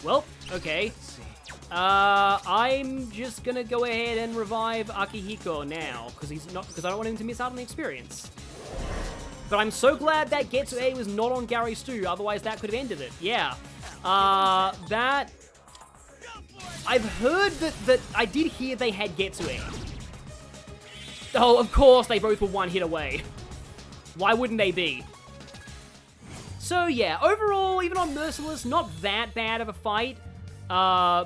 Well, okay. I'm just gonna go ahead and revive Akihiko now, because I don't want him to miss out on the experience. But I'm so glad that Getsu A was not on Gary Stu, otherwise that could have ended it. Yeah. That... I've heard that I did hear they had Getsu A. Oh, of course, they both were one hit away. Why wouldn't they be? So yeah, overall, even on Merciless, not that bad of a fight.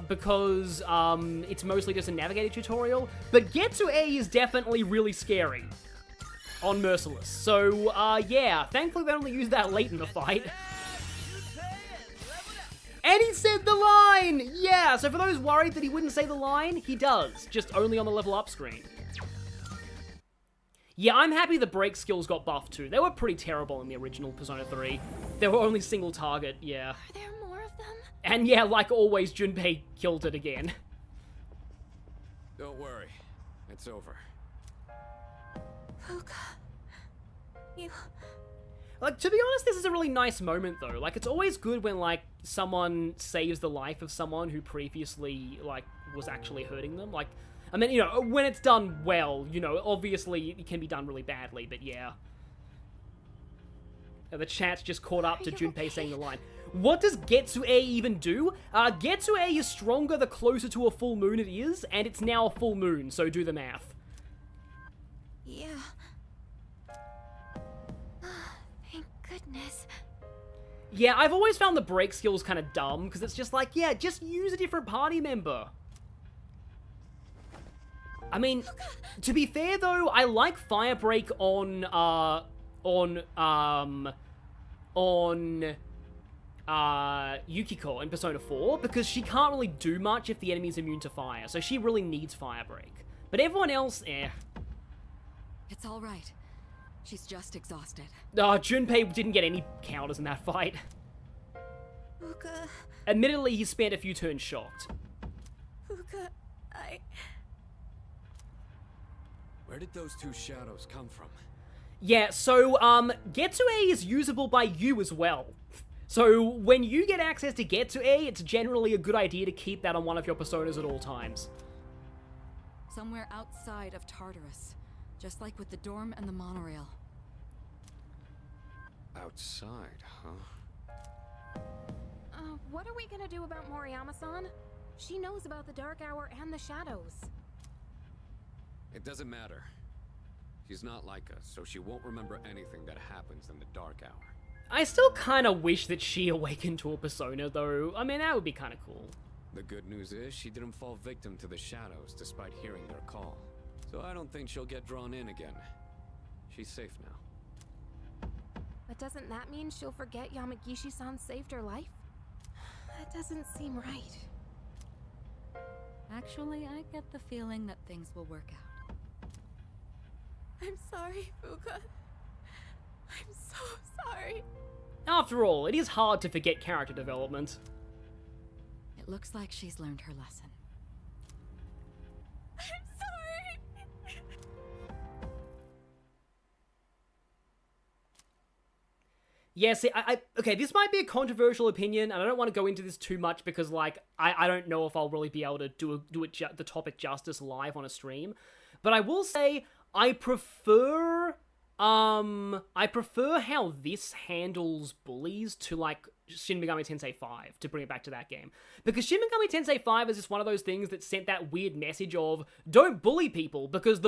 Because it's mostly just a navigator tutorial. But Getsu A is definitely really scary on Merciless. So, yeah, thankfully they only used that late in the fight. And he said the line! Yeah, so for those worried that he wouldn't say the line, he does, just only on the level up screen. Yeah, I'm happy the break skills got buffed too. They were pretty terrible in the original Persona 3. They were only single target, yeah. Are there more of them? And yeah, like always, Junpei killed it again. Don't worry. It's over. Fuuka. You... Like, to be honest, this is a really nice moment, though. Like, it's always good when, like, someone saves the life of someone who previously, like, was actually hurting them. Like, I mean, you know, when it's done well, you know, obviously it can be done really badly, but yeah. The chat's just caught up to Junpei saying the line. What does Getsu A even do? Getsu A is stronger the closer to a full moon it is, and it's now a full moon, so do the math. Yeah. Thank goodness. Yeah, I've always found the break skills kind of dumb, because it's just like, yeah, just use a different party member. I mean, to be fair though, I like Fire Break on Yukiko in Persona 4, because she can't really do much if the enemy's immune to fire, so she really needs Fire Break. But everyone else, It's all right. She's just exhausted. Junpei didn't get any counters in that fight. Fuuka. Admittedly, he spent a few turns shocked. Fuuka, Where did those two shadows come from? Yeah, so, Getsuei is usable by you as well. So, when you get access to Getsuei, it's generally a good idea to keep that on one of your personas at all times. Somewhere outside of Tartarus. Just like with the dorm and the monorail. Outside, huh? What are we gonna do about Moriyama-san? She knows about the Dark Hour and the shadows. It doesn't matter. She's not like us, so she won't remember anything that happens in the Dark Hour. I still kind of wish that she awakened to a persona, though. I mean, that would be kind of cool. The good news is she didn't fall victim to the shadows despite hearing their call. So I don't think she'll get drawn in again. She's safe now. But doesn't that mean she'll forget Yamagishi-san saved her life? That doesn't seem right. Actually, I get the feeling that things will work out. I'm sorry, Fuuka. I'm so sorry. After all, it is hard to forget character development. It looks like she's learned her lesson. I'm sorry. Yeah, see, okay, this might be a controversial opinion, and I don't want to go into this too much because, like, I don't know if I'll really be able to do the topic justice live on a stream. But I will say, I prefer how this handles bullies to, like, Shin Megami Tensei 5, to bring it back to that game. Because Shin Megami Tensei 5 is just one of those things that sent that weird message of, don't bully people, because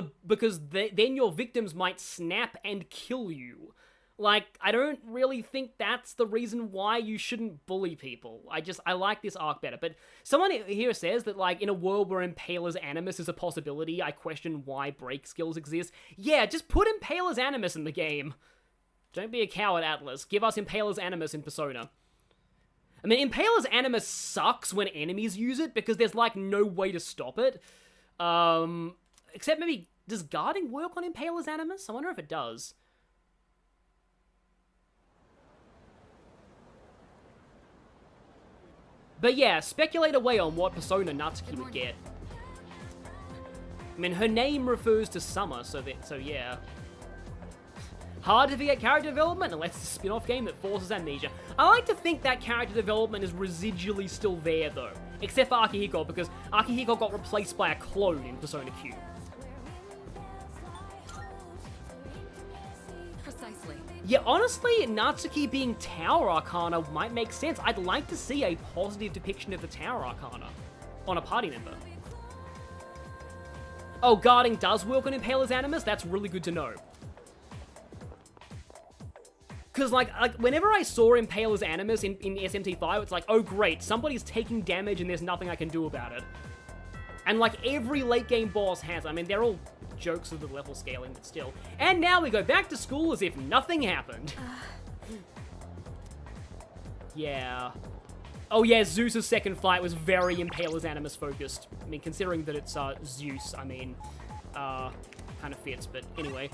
then your victims might snap and kill you. Like, I don't really think that's the reason why you shouldn't bully people. I like this arc better. But someone here says that, like, in a world where Impaler's Animus is a possibility, I question why break skills exist. Yeah, just put Impaler's Animus in the game. Don't be a coward, Atlas. Give us Impaler's Animus in Persona. I mean, Impaler's Animus sucks when enemies use it, because there's, like, no way to stop it. Except maybe, does guarding work on Impaler's Animus? I wonder if it does. But yeah, speculate away on what persona Natsuki would get. I mean, her name refers to summer, so yeah. Hard to forget character development unless it's a spin-off game that forces amnesia. I like to think that character development is residually still there, though. Except for Akihiko, because Akihiko got replaced by a clone in Persona Q. Precisely. Yeah, honestly, Natsuki being Tower Arcana might make sense. I'd like to see a positive depiction of the Tower Arcana on a party member. Oh, guarding does work on Impaler's Animus? That's really good to know. Because, like whenever I saw Impaler's Animus in SMT5, it's like, oh great, somebody's taking damage and there's nothing I can do about it. And, like, every late-game boss has. I mean, they're all jokes of the level scaling, but still. And now we go back to school as if nothing happened. Yeah. Oh yeah, Zeus's second fight was very Impaler's Animus focused. I mean, considering that it's Zeus, I mean, kind of fits, but anyway.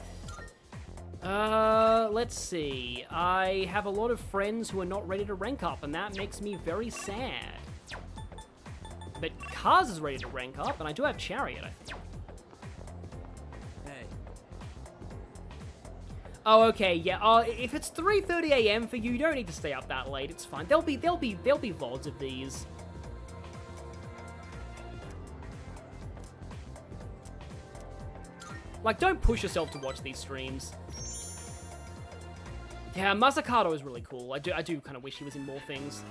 Let's see. I have a lot of friends who are not ready to rank up, and that makes me very sad. But Kaz is ready to rank up, and I do have Chariot, I think. Hey. Oh, okay, yeah. If it's 3:30 AM for you, you don't need to stay up that late. It's fine. There'll be VODs of these. Like, don't push yourself to watch these streams. Yeah, Masakato is really cool. I do kind of wish he was in more things.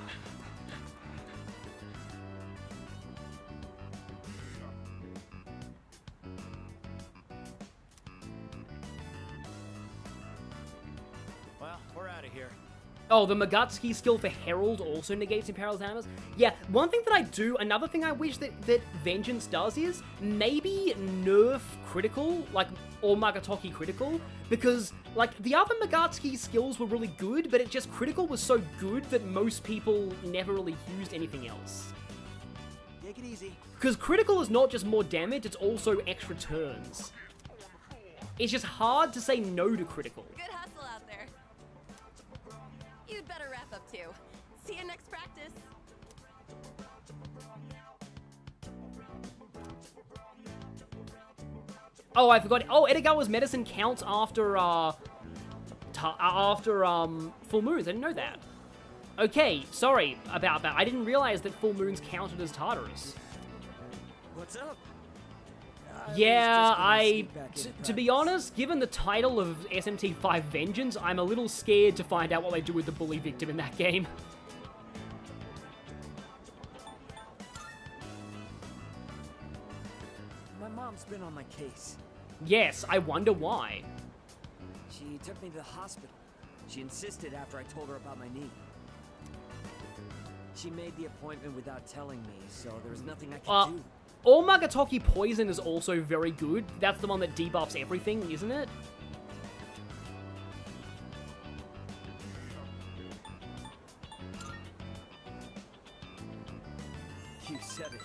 Oh, the Magatsuki skill for Herald also negates Imperial's hammers? Yeah, one thing that I do, another thing I wish that Vengeance does is maybe nerf critical, like, or Magatoki critical, because, like, the other Magatsuki skills were really good, but it just, critical was so good that most people never really used anything else. Take it easy. Because critical is not just more damage, it's also extra turns. It's just hard to say no to critical. Good hustle out there. You'd better wrap up too. See you next practice. Oh, I forgot. Oh, Edogawa's medicine counts after, full moons. I didn't know that. Okay, sorry about that. I didn't realize that full moons counted as Tartarus. What's up? Yeah, to be honest, given the title of SMT5 Vengeance, I'm a little scared to find out what they do with the bully victim in that game. My mom's been on my case. Yes, I wonder why. She took me to the hospital. She insisted after I told her about my knee. She made the appointment without telling me, so there was nothing I could do. All Magatoki Poison is also very good. That's the one that debuffs everything, isn't it? You said it.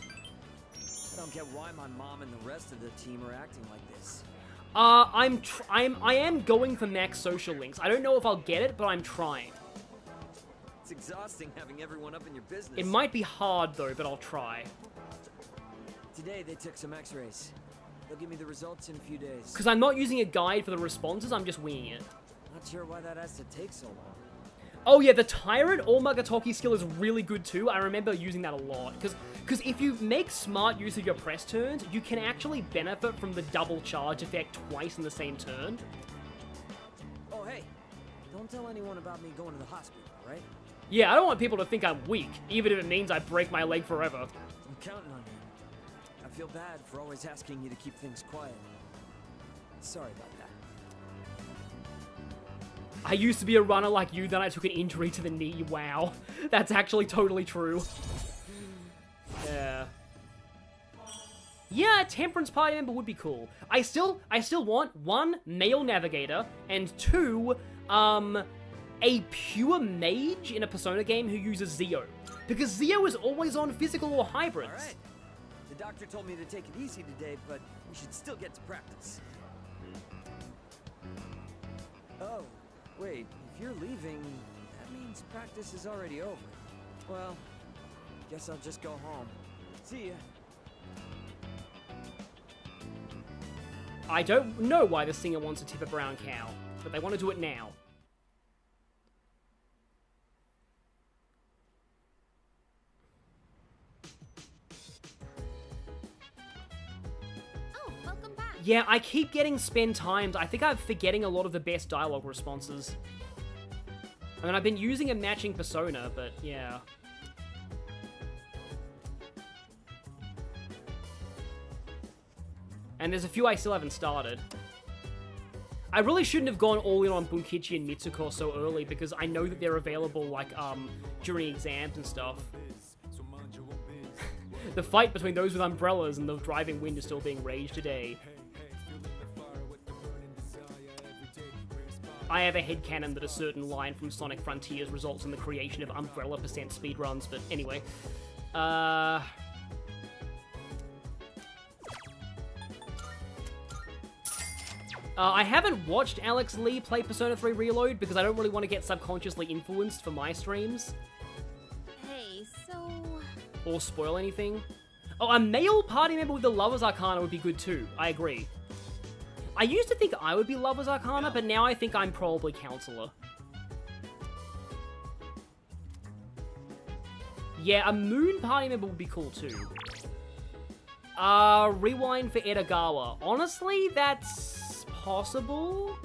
I don't get why my mom and the rest of the team are acting like this. I am going for max social links. I don't know if I'll get it, but I'm trying. It's exhausting having everyone up in your business. It might be hard though, but I'll try. Today they took some x-rays. They'll give me the results in a few days. Because I'm not using a guide for the responses, I'm just winging it. Not sure why that has to take so long. Oh yeah, the Tyrant or Magatoki skill is really good too. I remember using that a lot. Because if you make smart use of your press turns, you can actually benefit from the double charge effect twice in the same turn. Oh hey, don't tell anyone about me going to the hospital, right? Yeah, I don't want people to think I'm weak, even if it means I break my leg forever. I'm counting on you. I feel bad for always asking you to keep things quiet. Sorry about that. I used to be a runner like you, then I took an injury to the knee. Wow. That's actually totally true. Yeah. Yeah, a Temperance Party member would be cool. I still want 1, male navigator, and 2, a pure mage in a Persona game who uses Zeo. Because Zeo is always on physical or hybrids. Alright. The doctor told me to take it easy today, but we should still get to practice. Oh, wait, if you're leaving, that means practice is already over. Well, guess I'll just go home. See ya. I don't know why the singer wants to tip a brown cow, but they want to do it now. Yeah, I keep getting spend times. I think I'm forgetting a lot of the best dialogue responses. I mean, I've been using a matching persona, but yeah. And there's a few I still haven't started. I really shouldn't have gone all in on Bunkichi and Mitsuko so early because I know that they're available, like, during exams and stuff. The fight between those with umbrellas and the driving wind is still being raged today. I have a headcanon that a certain line from Sonic Frontiers results in the creation of umbrella % speedruns, but anyway. I haven't watched Alex Lee play Persona 3 Reload because I don't really want to get subconsciously influenced for my streams. Hey, so... Or spoil anything. Oh, a male party member with the Lover's Arcana would be good too. I agree. I used to think I would be Lover's Arcana, but now I think I'm probably Counselor. Yeah, a Moon party member would be cool too. Rewind for Edogawa. Honestly, that's possible?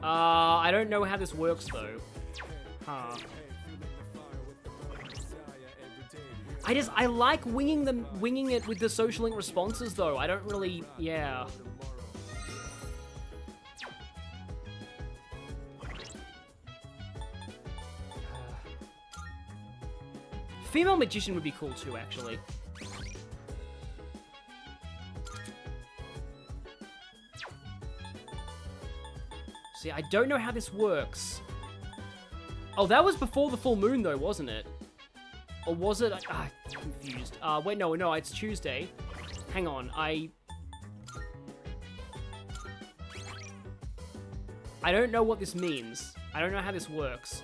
I don't know how this works though. Huh. I like winging it with the social link responses though. I don't really, yeah. Female magician would be cool too, actually. See, I don't know how this works. Oh, that was before the full moon though, wasn't it? Or was it? I'm confused. Wait, no, it's Tuesday. Hang on, I don't know what this means. I don't know how this works.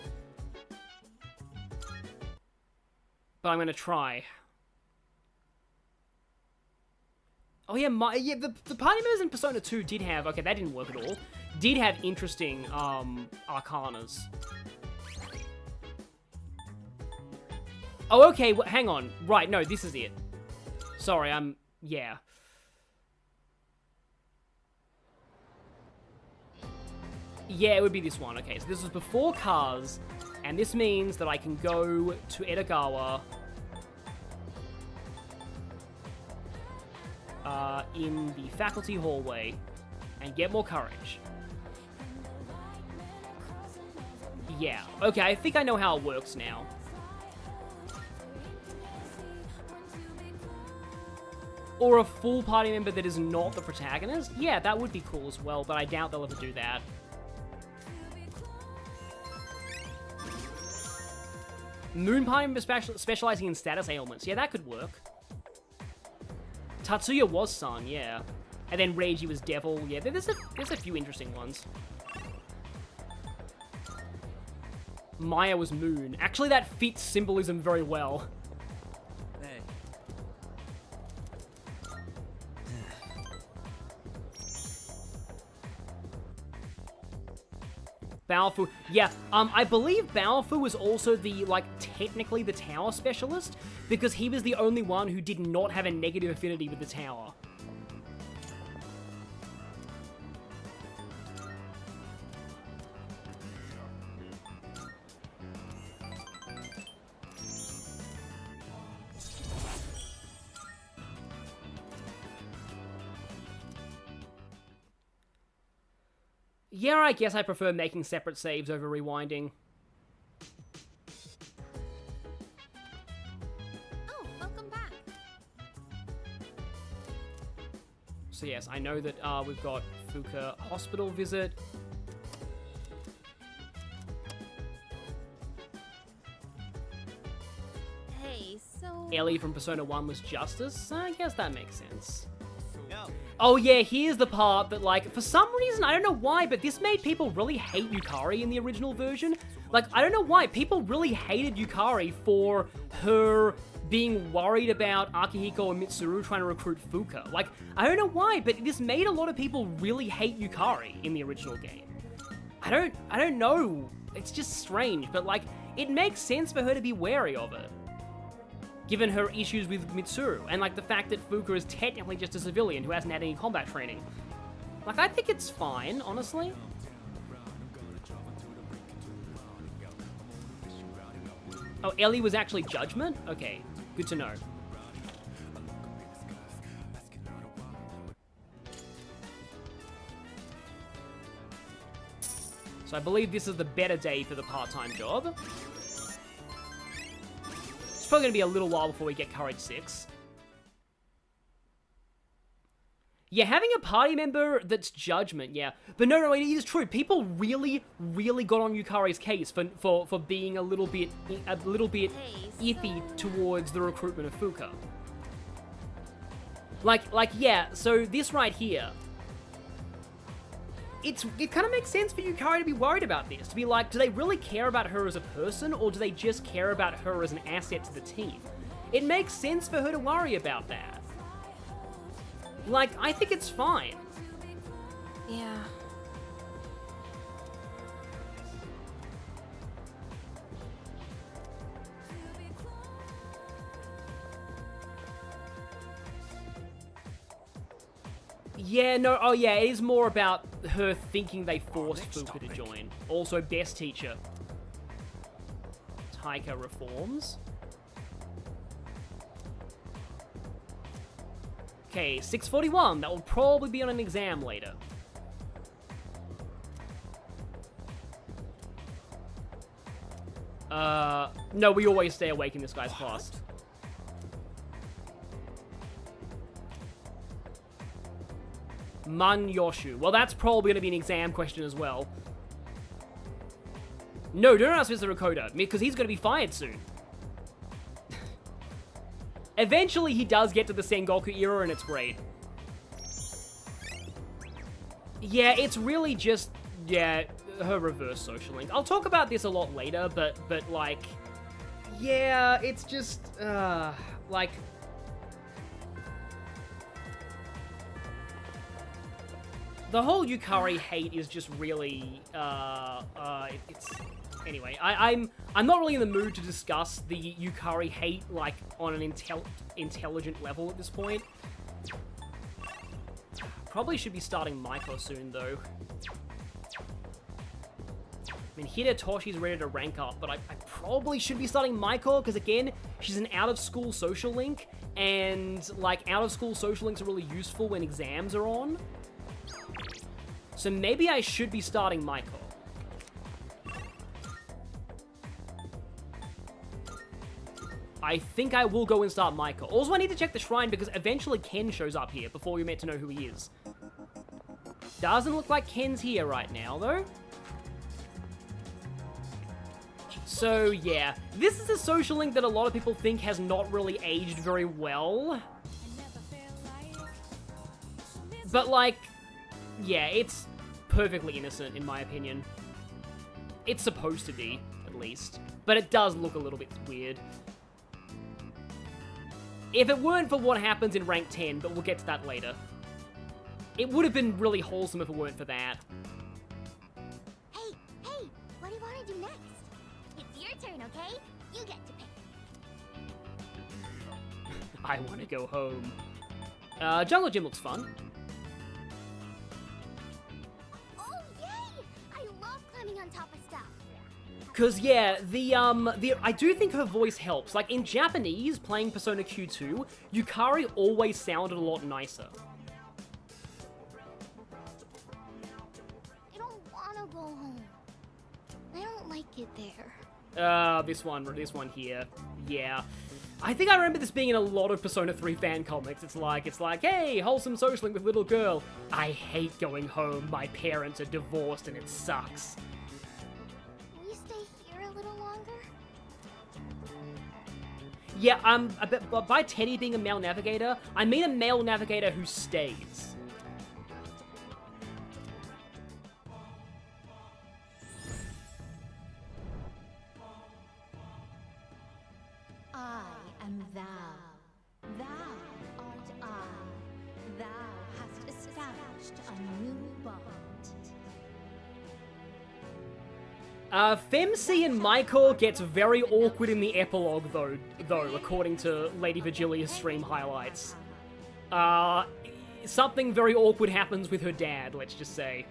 But I'm gonna try. Oh yeah, the party members in Persona 2 did have, okay, that didn't work at all. Did have interesting, arcanas. Oh, okay, hang on. Right, no, this is it. Sorry, yeah. Yeah, it would be this one. Okay, so this was before cars, and this means that I can go to Edagawa in the faculty hallway and get more courage. Yeah, okay, I think I know how it works now. Or a full party member that is not the protagonist? Yeah, that would be cool as well, but I doubt they'll ever do that. Moon party member specializing in status ailments. Yeah, that could work. Tatsuya was Sun, yeah. And then Reiji was Devil. Yeah, there's a few interesting ones. Maya was Moon. Actually, that fits symbolism very well. Hey. Baofu. Yeah, I believe Baofu was also the, technically the tower specialist, because he was the only one who did not have a negative affinity with the tower. Yeah, I guess I prefer making separate saves over rewinding. Oh, welcome back. So yes, I know that we've got Fuuka hospital visit. Hey, so... Ellie from Persona 1 was Justice. I guess that makes sense. Oh yeah, here's the part that, for some reason, I don't know why, but this made people really hate Yukari in the original version. I don't know why, people really hated Yukari for her being worried about Akihiko and Mitsuru trying to recruit Fuuka. I don't know why, but this made a lot of people really hate Yukari in the original game. I don't know. It's just strange, but, it makes sense for her to be wary of it, given her issues with Mitsuru, and the fact that Fuuka is technically just a civilian who hasn't had any combat training. I think it's fine, honestly. Oh, Ellie was actually Judgment? Okay, good to know. So I believe this is the better day for the part-time job. It's probably going to be a little while before we get Courage 6. Yeah, having a party member that's Judgment, yeah. But no, it is true. People really, really got on Yukari's case for being a little bit iffy towards the recruitment of Fuuka. Yeah, so this right here, it kind of makes sense for Yukari to be worried about this. To be do they really care about her as a person, or do they just care about her as an asset to the team? It makes sense for her to worry about that. I think it's fine. Yeah. Yeah, no, oh yeah, it is more about her thinking they forced Fuuka to join. Also, best teacher. Taika reforms. Okay, 6:41. That will probably be on an exam later. No, we always stay awake in this guy's class. Manyoshu. Well, that's probably going to be an exam question as well. No, don't ask Mr. Ricotta, because he's going to be fired soon. Eventually, he does get to the Sengoku era, and it's great. Yeah, it's really just, yeah, her reverse social link. I'll talk about this a lot later, but like, yeah, it's just, like, the whole Yukari hate is just really, it's... Anyway, I'm not really in the mood to discuss the Yukari hate, like, on an intelligent level at this point. Probably should be starting Maiko soon, though. I mean, Hidetoshi's ready to rank up, but I probably should be starting Maiko, because again, she's an out-of-school social link, and, like, out-of-school social links are really useful when exams are on. So maybe I should be starting Maiko. I think I will go and start Maiko. Also, I need to check the shrine because eventually Ken shows up here before we're meant to know who he is. Doesn't look like Ken's here right now, though. So, yeah. This is a social link that a lot of people think has not really aged very well. But, like, yeah, it's perfectly innocent, in my opinion. It's supposed to be, at least. But it does look a little bit weird. If it weren't for what happens in rank 10, but we'll get to that later. It would have been really wholesome if it weren't for that. Hey, what do you want to do next? It's your turn, okay? You get to pick. I want to go home. Jungle Gym looks fun. Oh, yay! I love climbing on top of stuff. Cause yeah, I do think her voice helps. Like in Japanese, playing Persona Q2, Yukari always sounded a lot nicer. I don't want to go home. I don't like it there. This one here. Yeah. I think I remember this being in a lot of Persona 3 fan comics. It's like, hey, wholesome social link with little girl. I hate going home. My parents are divorced and it sucks. Yeah, by Teddy being a male navigator, I mean a male navigator who stays. I am thou. Thou art I. Thou hast established a new bond. Femc and Maiko gets very awkward in the epilogue, though, according to Lady Virgilia's stream highlights. Something very awkward happens with her dad, let's just say.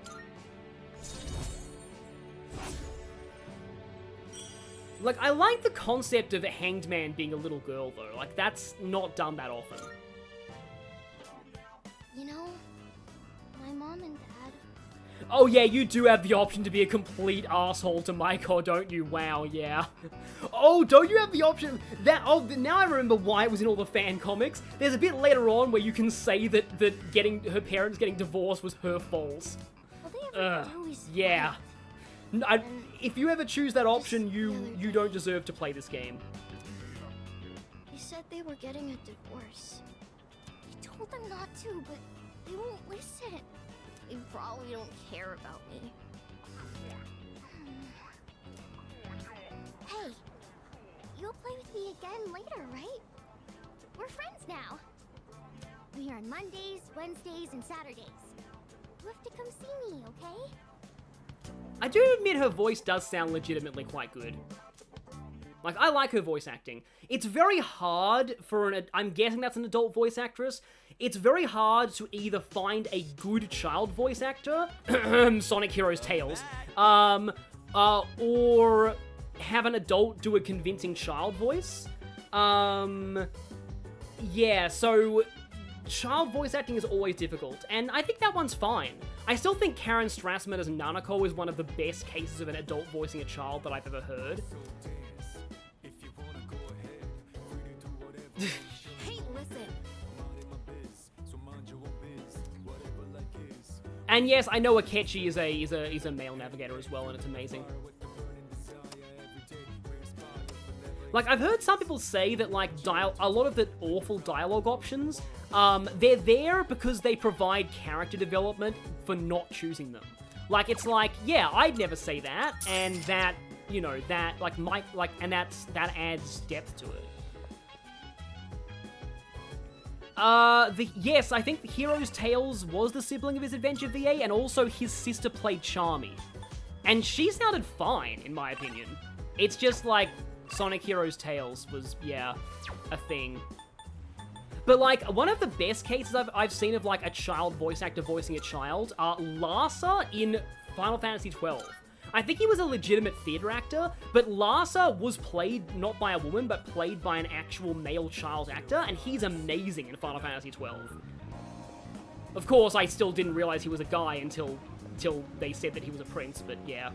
Like, I like the concept of a hanged man being a little girl, though. Like, that's not done that often. You know, my mom and dad... Oh yeah, you do have the option to be a complete asshole to Maiko, don't you? Wow, yeah. Oh, don't you have the option? Oh, now I remember why it was in all the fan comics. There's a bit later on where you can say that her parents getting divorced was her fault. Yeah. If you ever choose that option, you don't deserve to play this game. They said they were getting a divorce. I told them not to, but they won't listen. They probably don't care about me. Hey, you'll play with me again later, right? We're friends now. I'm here on Mondays, Wednesdays, and Saturdays. You have to come see me, okay? I do admit her voice does sound legitimately quite good. Like, I like her voice acting. It's very hard for I'm guessing that's an adult voice actress. It's very hard to either find a good child voice actor, Sonic Heroes Tales, or have an adult do a convincing child voice. Yeah, so child voice acting is always difficult, and I think that one's fine. I still think Karen Strassman as Nanako is one of the best cases of an adult voicing a child that I've ever heard. Hey, listen. And yes, I know Akechi is a male navigator as well, and it's amazing. Like, I've heard some people say that, like, a lot of the awful dialogue options, they're there because they provide character development for not choosing them. Like, it's like, yeah, I'd never say that, and that, you know, that, like, that adds depth to it. Yes, I think the Hero's Tales was the sibling of his Adventure VA, and also his sister played Charmy. And she sounded fine, in my opinion. It's just, like, Sonic Heroes Tales was, yeah, a thing. But, like, one of the best cases I've seen of, like, a child voice actor voicing a child, Larsa in Final Fantasy XII. I think he was a legitimate theater actor, but Larsa was played not by a woman, but played by an actual male child actor, and he's amazing in Final Fantasy XII. Of course, I still didn't realize he was a guy until they said that he was a prince, but yeah.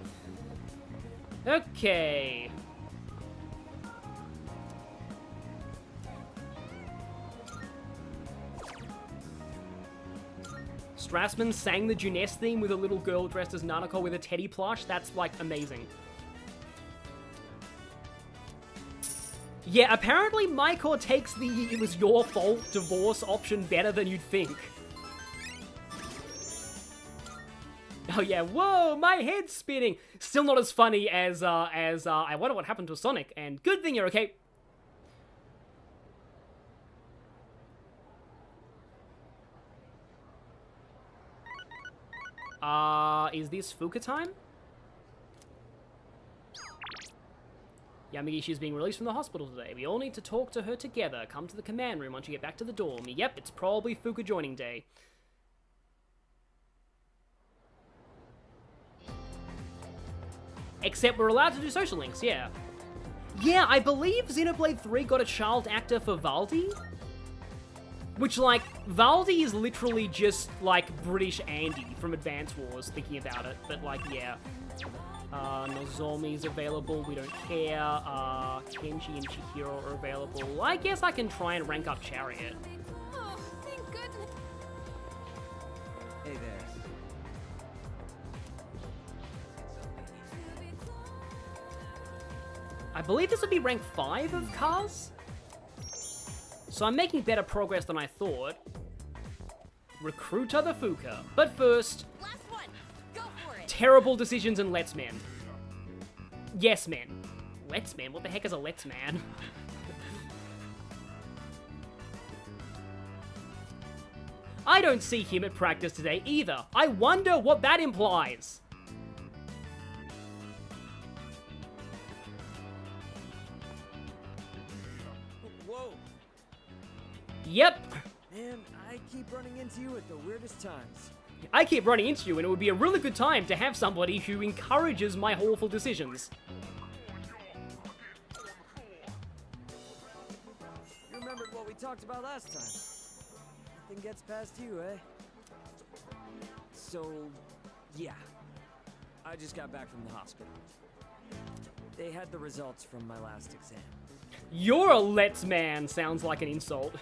Okay. Strassman sang the Juness theme with a little girl dressed as Nanako with a teddy plush. That's, like, amazing. Yeah, apparently Micor takes the "it was your fault" divorce option better than you'd think. Oh yeah, whoa, my head's spinning. Still not as funny as I wonder what happened to Sonic, and good thing you're okay. Is this Fuuka time? Yamagishi is being released from the hospital today. We all need to talk to her together. Come to the command room once you get back to the dorm. Yep, it's probably Fuuka joining day. Except we're allowed to do social links, yeah. Yeah, I believe Xenoblade 3 got a child actor for Valdi. Which, like, Valdi is literally just, like, British Andy from Advance Wars, thinking about it. But, like, yeah. Nozomi's available, we don't care. Kenji and Chihiro are available. I guess I can try and rank up Chariot. Oh, thank goodness. Hey there. I believe this would be rank 5 of cars? So I'm making better progress than I thought. Recruiter the Fuuka. But first, Last one. Go for it. terrible decisions and Let's Man. Yes, man. Let's Man? What the heck is a Let's Man? I don't see him at practice today either. I wonder what that implies. Whoa. Yep. Man, I keep running into you at the weirdest times. I keep running into you, and it would be a really good time to have somebody who encourages my awful decisions. You remembered what we talked about last time. Nothing gets past you, eh? So, yeah. I just got back from the hospital. They had the results from my last exam. You're a Let's Man sounds like an insult.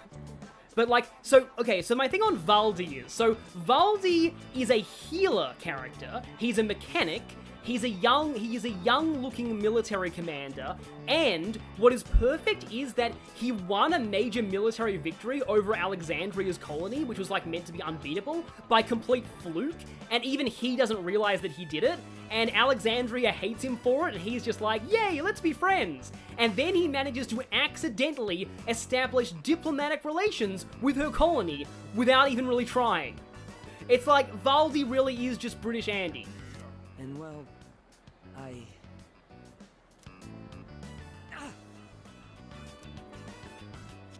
But like, so, okay, so my thing on Valdi is, so Valdi is a healer character, he's a mechanic, he is a young looking military commander, and what is perfect is that he won a major military victory over Alexandria's colony, which was like meant to be unbeatable, by complete fluke, and even he doesn't realize that he did it, and Alexandria hates him for it, and he's just like, yay, let's be friends. And then he manages to accidentally establish diplomatic relations with her colony without even really trying. It's like, Valdi really is just British Andy. And well, You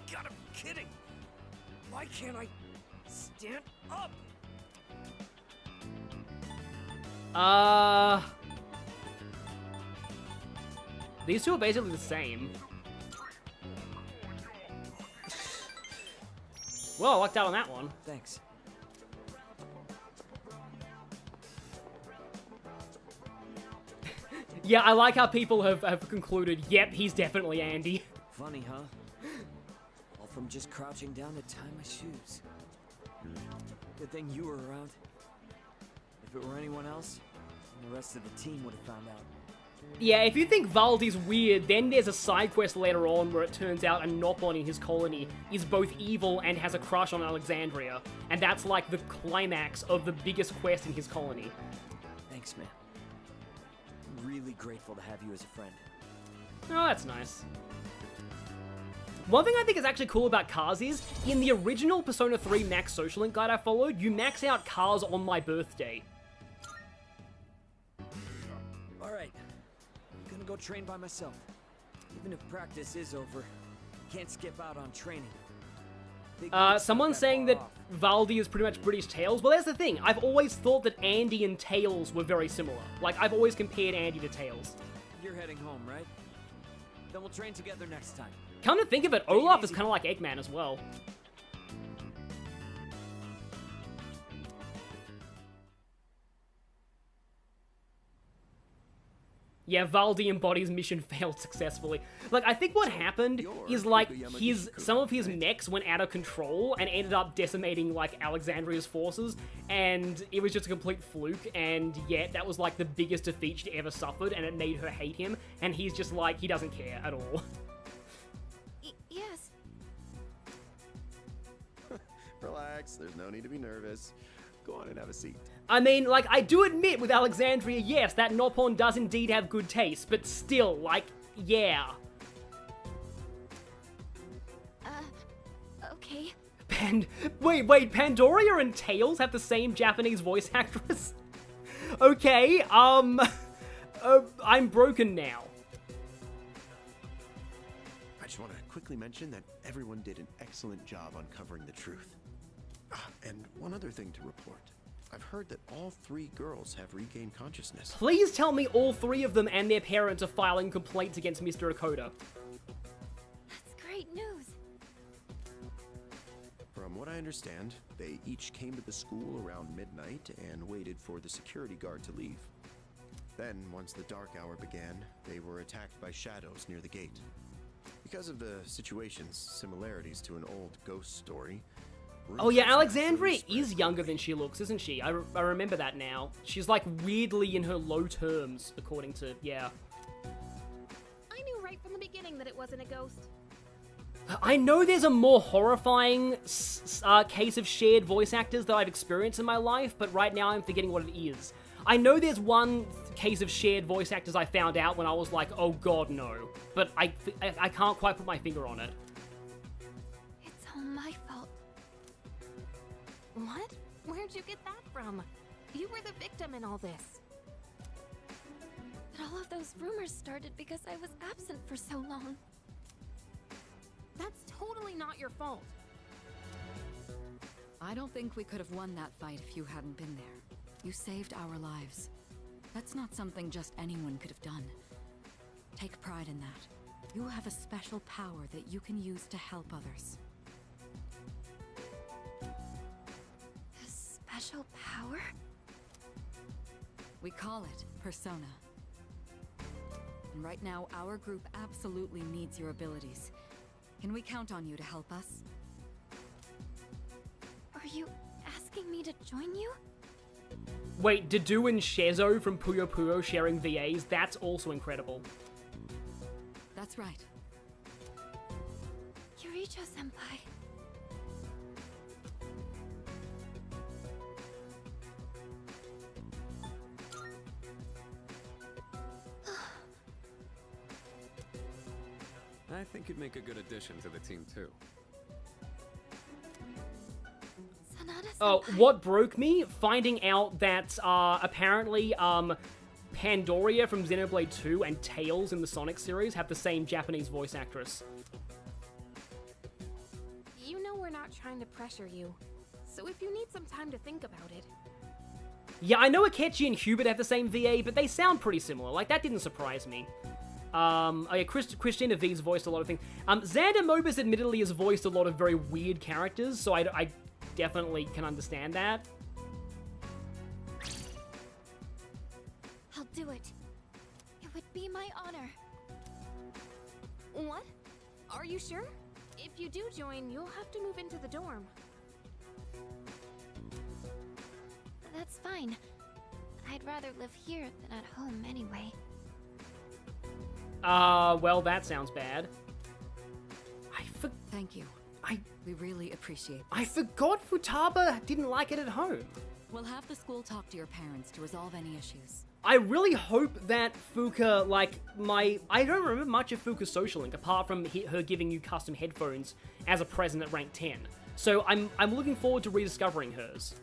gotta be kidding! Why can't I stand up? These two are basically the same. Well, I lucked out on that one. Thanks. Yeah, I like how people have concluded, yep, he's definitely Andy. Funny, huh? All from just crouching down to tie my shoes. Good thing you were around. If it were anyone else, the rest of the team would have found out. Yeah, if you think Valdi's weird, then there's a side quest later on where it turns out a Nopon in his colony is both evil and has a crush on Alexandria. And that's like the climax of the biggest quest in his colony. Thanks, man. I'm really grateful to have you as a friend. Oh, that's nice. One thing I think is actually cool about cars is, in the original Persona 3 Max Social Link guide I followed, you max out cars on my birthday. Alright. I'm gonna go train by myself. Even if practice is over, can't skip out on training. Someone's saying that Valdi is pretty much British Tails. Well, that's the thing. I've always thought that Andy and Tails were very similar. Like, I've always compared Andy to Tails. You're heading home, right? Then we'll train together next time. Come to think of it, Olaf is kind of like Eggman as well. Yeah, Valdi embodies mission failed successfully. Like, I think what happened is, like, some of his mechs went out of control and ended up decimating, like, Alexandria's forces, and it was just a complete fluke, and yeah, that was, like, the biggest defeat she'd ever suffered, and it made her hate him, and he's just, like, he doesn't care at all. Yes. Relax, there's no need to be nervous. Go on and have a seat. I mean, like, I do admit with Alexandria, yes, that Nopon does indeed have good taste, but still, like, yeah. Okay. Wait, Pandoria and Tails have the same Japanese voice actress? Okay, I'm broken now. I just want to quickly mention that everyone did an excellent job uncovering the truth. And one other thing to report. I've heard that all 3 girls have regained consciousness. Please tell me all 3 of them and their parents are filing complaints against Mr. Okoda. That's great news. From what I understand, they each came to the school around midnight and waited for the security guard to leave. Then, once the dark hour began, they were attacked by shadows near the gate. Because of the situation's similarities to an old ghost story. Oh yeah, Alexandria is younger than she looks, isn't she? I remember that now. She's like weirdly in her low terms, according to, yeah. I knew right from the beginning that it wasn't a ghost. I know there's a more horrifying case of shared voice actors that I've experienced in my life, but right now I'm forgetting what it is. I know there's one case of shared voice actors I found out when I was like, oh god, no. But I can't quite put my finger on it. It's all my fault. What? Where'd you get that from? You were the victim in all this. But all of those rumors started because I was absent for so long. That's totally not your fault. I don't think we could have won that fight if you hadn't been there. You saved our lives. That's not something just anyone could have done. Take pride in that. You have a special power that you can use to help others. A special power? We call it Persona. And right now, our group absolutely needs your abilities. Can we count on you to help us? Are you asking me to join you? Wait, Dedue and Shezo from Puyo Puyo sharing VAs? That's also incredible. That's right. Yuricho-senpai. I think you'd make a good addition to the team, too. Oh, what broke me? Finding out that, apparently, Pandoria from Xenoblade 2 and Tails in the Sonic series have the same Japanese voice actress. You know we're not trying to pressure you. So if you need some time to think about it. Yeah, I know Akechi and Hubert have the same VA, but they sound pretty similar. Like, that didn't surprise me. Oh yeah, Christina V's voiced a lot of things. Xander Mobus admittedly has voiced a lot of very weird characters, so I definitely can understand that. I'll do it. It would be my honor. What? Are you sure? If you do join, you'll have to move into the dorm. That's fine. I'd rather live here than at home anyway. Well, that sounds bad. Thank you. We really appreciate this. I forgot Futaba didn't like it at home. We'll have the school talk to your parents to resolve any issues. I really hope that Fuuka, I don't remember much of Fuuka's social link, apart from her giving you custom headphones as a present at rank 10. So I'm looking forward to rediscovering hers.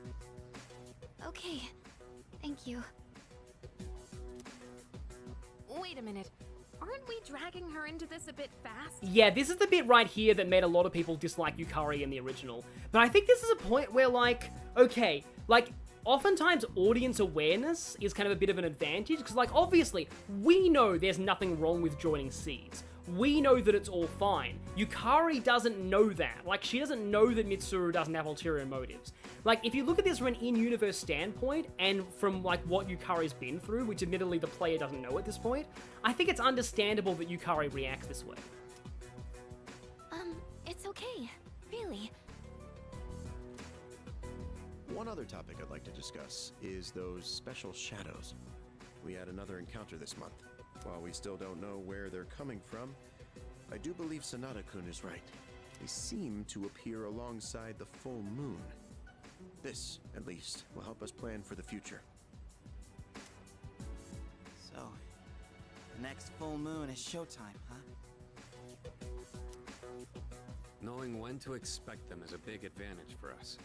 Okay. Thank you. Wait a minute. Aren't we dragging her into this a bit fast? Yeah, this is the bit right here that made a lot of people dislike Yukari in the original. But I think this is a point where, okay, oftentimes audience awareness is kind of a bit of an advantage, because, obviously, we know there's nothing wrong with joining Seeds. We know that it's all fine. Yukari doesn't know that. She doesn't know that Mitsuru doesn't have ulterior motives. If you look at this from an in-universe standpoint, and from, what Yukari's been through, which admittedly the player doesn't know at this point, I think it's understandable that Yukari reacts this way. It's okay. Really. One other topic I'd like to discuss is those special shadows. We had another encounter this month. While we still don't know where they're coming from, I do believe Sanada-kun is right. They seem to appear alongside the full moon. This, at least, will help us plan for the future. So, the next full moon is showtime, huh? Knowing when to expect them is a big advantage for us.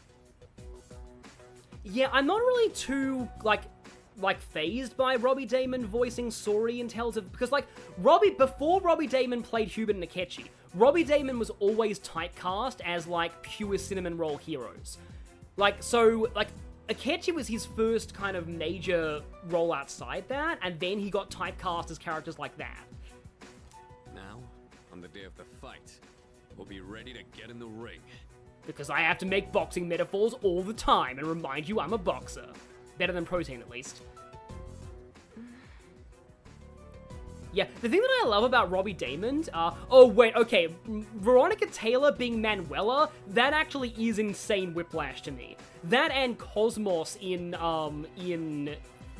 Yeah, I'm not really too, phased by Robbie Damon voicing Sori in Tales of... Because, before Robbie Damon played Hubert and Akechi, Robbie Damon was always typecast as, pure cinnamon roll heroes. Akechi was his first kind of major role outside that, and then he got typecast as characters like that. Now, on the day of the fight, we'll be ready to get in the ring. Because I have to make boxing metaphors all the time and remind you I'm a boxer. Better than Protein, at least. Yeah, the thing that I love about Robbie Damon, Veronica Taylor being Manuela, that actually is insane whiplash to me. That and Cosmos in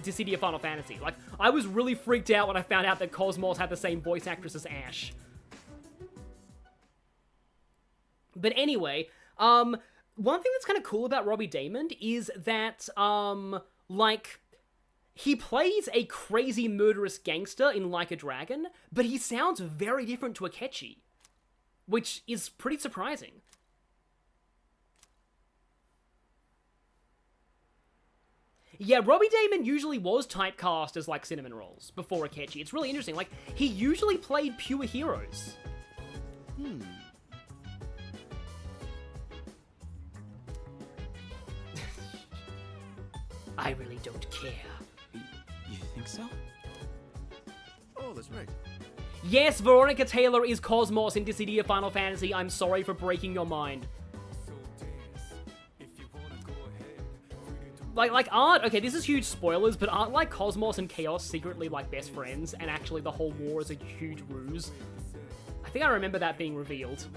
Dissidia Final Fantasy. I was really freaked out when I found out that Cosmos had the same voice actress as Ash. But anyway, one thing that's kind of cool about Robbie Damon is that, he plays a crazy murderous gangster in Like a Dragon, but he sounds very different to Akechi, which is pretty surprising. Yeah, Robbie Damon usually was typecast as, cinnamon rolls before Akechi. It's really interesting. He usually played pure heroes. I really don't care. You think so? Oh, that's right. Yes, Veronica Taylor is Cosmos in Dissidia Final Fantasy. I'm sorry for breaking your mind. Okay, this is huge spoilers, but aren't, Cosmos and Chaos secretly, best friends, and actually the whole war is a huge ruse? I think I remember that being revealed.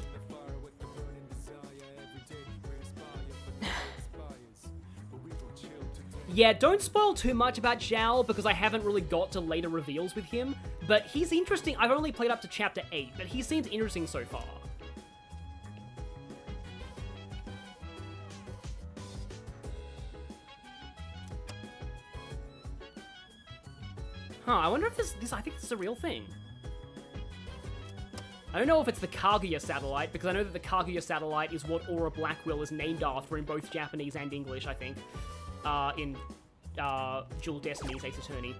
Yeah, don't spoil too much about Zhao, because I haven't really got to later reveals with him, but he's interesting. I've only played up to Chapter 8, but he seems interesting so far. Huh, I wonder if this I think this is a real thing. I don't know if it's the Kaguya satellite, because I know that the Kaguya satellite is what Aura Blackwell is named after in both Japanese and English, I think. In Jewel Destiny's Ace Attorney.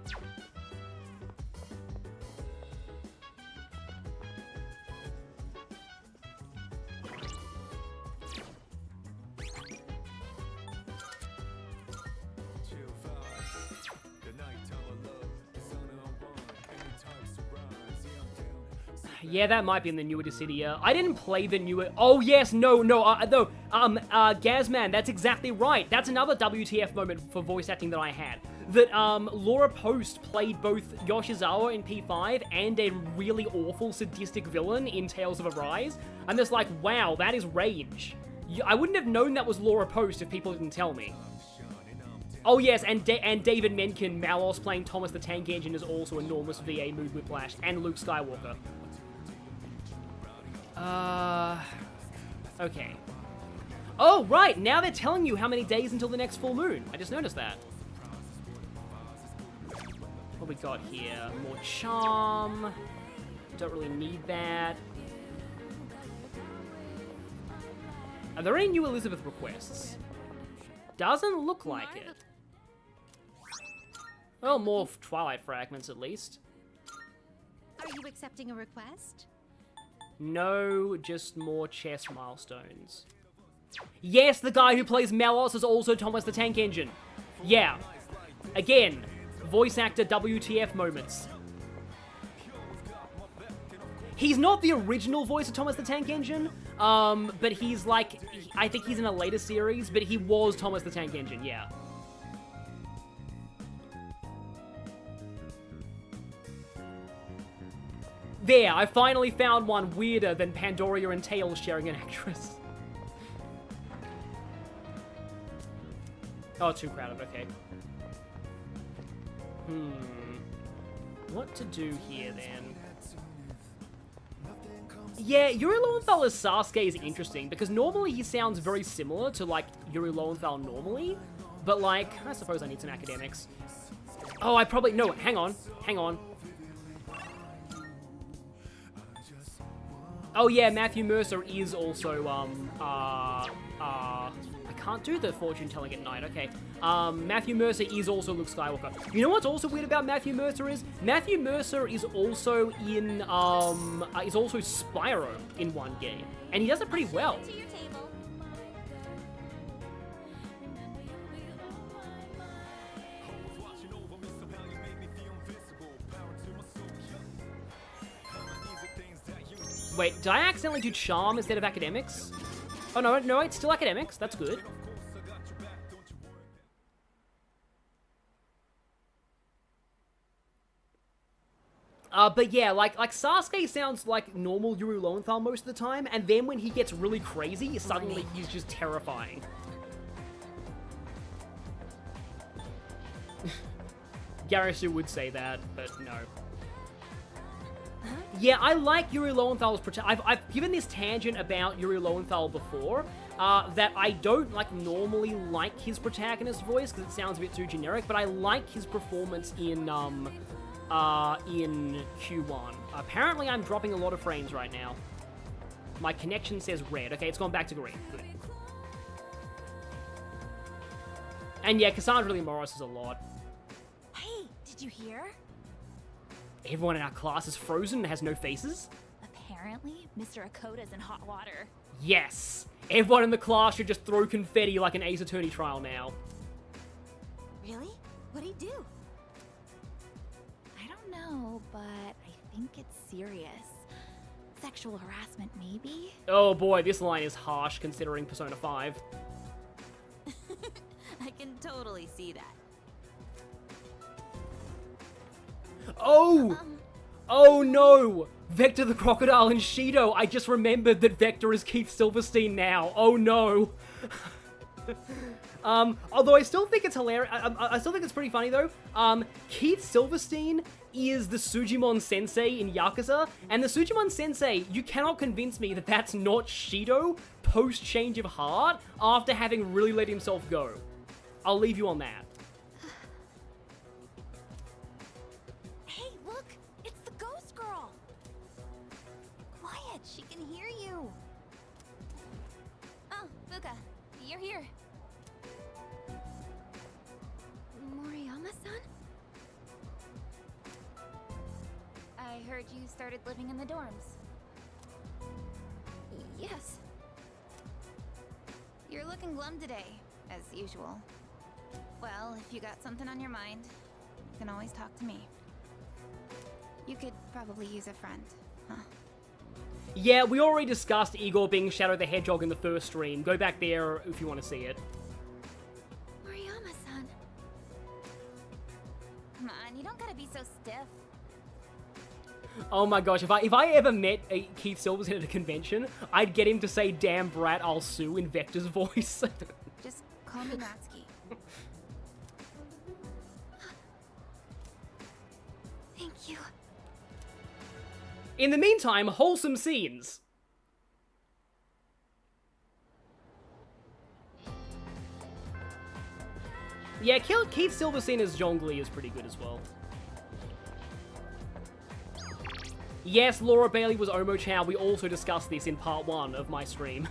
Yeah, that might be in the newer Dissidia. I didn't play the newer... Oh, yes, no, Gazman, that's exactly right. That's another WTF moment for voice acting that I had. That, Laura Post played both Yoshizawa in P5 and a really awful sadistic villain in Tales of Arise. I'm just like, wow, that is range. I wouldn't have known that was Laura Post if people didn't tell me. Oh yes, and David Menken, Malos playing Thomas the Tank Engine, is also enormous VA Mood Whiplash, and Luke Skywalker. Okay. Oh, right, now they're telling you how many days until the next full moon. I just noticed that. What we got here? More charm. Don't really need that. Are there any new Elizabeth requests? Doesn't look like it. Well, more Twilight fragments at least. Are you accepting a request? No, just more chess milestones. Yes, the guy who plays Malos is also Thomas the Tank Engine. Yeah. Again, voice actor WTF moments. He's not the original voice of Thomas the Tank Engine, but he's like, I think he's in a later series, but he was Thomas the Tank Engine, yeah. There, I finally found one weirder than Pandoria and Tails sharing an actress. Oh, too crowded, okay. What to do here, then? Yeah, Yuri Lowenthal as Sasuke is interesting, because normally he sounds very similar to, like, Yuri Lowenthal normally, but, like, I suppose I need some academics. Oh, I probably... No, hang on. Oh yeah, Matthew Mercer is also, I can't do the fortune telling at night, okay. Matthew Mercer is also Luke Skywalker. You know what's also weird about Matthew Mercer is? Matthew Mercer is also in, is also Spyro in one game. And he does it pretty well. Wait, did I accidentally do Charm instead of Academics? Oh, no, it's still Academics. That's good. But yeah, like Sasuke sounds like normal Yuri Lowenthal most of the time, and then when he gets really crazy, suddenly he's just terrifying. Garisu would say that, but no. Yeah, I like Yuri Lowenthal's I've given this tangent about Yuri Lowenthal before, that I don't, like, normally like his protagonist voice, because it sounds a bit too generic, but I like his performance in Q1. Apparently I'm dropping a lot of frames right now. My connection says red. Okay, it's gone back to green. Good. And yeah, Cassandra Lee Morris is a lot. Hey, did you hear? Everyone in our class is frozen and has no faces? Apparently, Mr. Akoda's in hot water. Yes! Everyone in the class should just throw confetti like an Ace Attorney trial now. Really? What'd he do? I don't know, but I think it's serious. Sexual harassment, maybe? Oh boy, this line is harsh considering Persona 5. I can totally see that. Oh! Oh no! Vector the Crocodile and Shido! I just remembered that Vector is Keith Silverstein now. Oh no! Although I still think it's hilarious. I still think it's pretty funny though. Keith Silverstein is the Sujimon Sensei in Yakuza, and the Sujimon Sensei, you cannot convince me that that's not Shido post Change of Heart after having really let himself go. I'll leave you on that. Hey, look! It's the ghost girl! Quiet, she can hear you. Oh, Fuuka, you're here. Moriyama-san? I heard you started living in the dorms. Yes. You're looking glum today, as usual. Well, if you got something on your mind, you can always talk to me. You could probably use a friend, huh? Yeah, we already discussed Igor being Shadow the Hedgehog in the first stream. Go back there if you want to see it. Moriyama-san. Come on, you don't gotta be so stiff. Oh my gosh, if I ever met Keith Silverstein at a convention, I'd get him to say, "Damn brat, I'll sue," in Vector's voice. Just call me Natsuki. Thank you. In the meantime, wholesome scenes. Yeah, Keith Silverstein as Zhongli is pretty good as well. Yes, Laura Bailey was Omo Chow. We also discussed this in part 1 of my stream.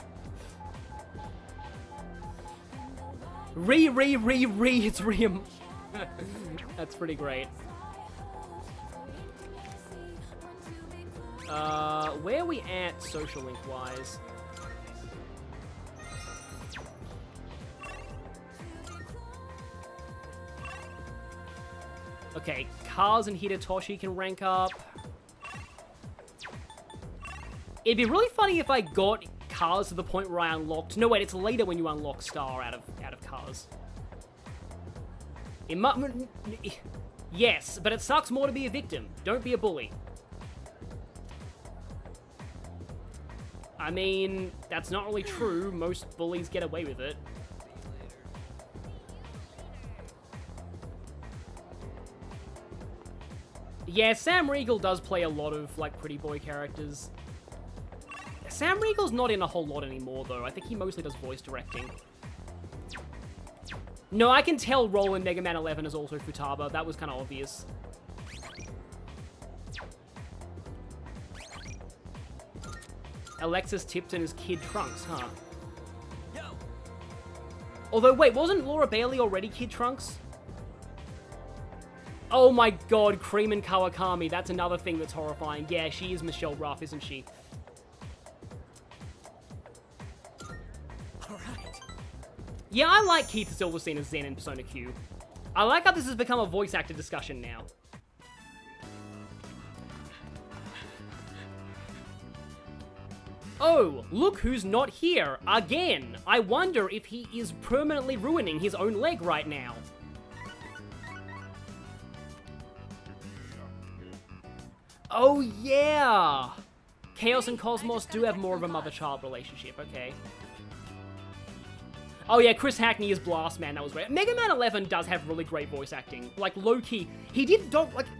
It's Riem. That's pretty great. Where are we at social link-wise? Okay, Kaz and Hidetoshi can rank up. It'd be really funny if I got Kaz to the point where I unlocked... No, wait, it's later when you unlock Star out of Kaz. Yes, but it sucks more to be a victim. Don't be a bully. I mean, that's not really true. Most bullies get away with it. Yeah, Sam Riegel does play a lot of, like, pretty boy characters. Sam Riegel's not in a whole lot anymore, though. I think he mostly does voice directing. No, I can tell role in Mega Man 11 is also Futaba. That was kind of obvious. Alexis Tipton is Kid Trunks, huh? Although, wait, wasn't Laura Bailey already Kid Trunks? Oh my god, Cream and Kawakami. That's another thing that's horrifying. Yeah, she is Michelle Ruff, isn't she? Yeah, I like Keith Silverstein as Zen in Persona Q. I like how this has become a voice actor discussion now. Oh, look who's not here again. I wonder if he is permanently ruining his own leg right now. Oh yeah! Chaos and Cosmos do have more of a mother-child relationship, okay. Oh yeah, Chris Hackney is Blast Man, that was great. Mega Man 11 does have really great voice acting. Like, low-key. He did,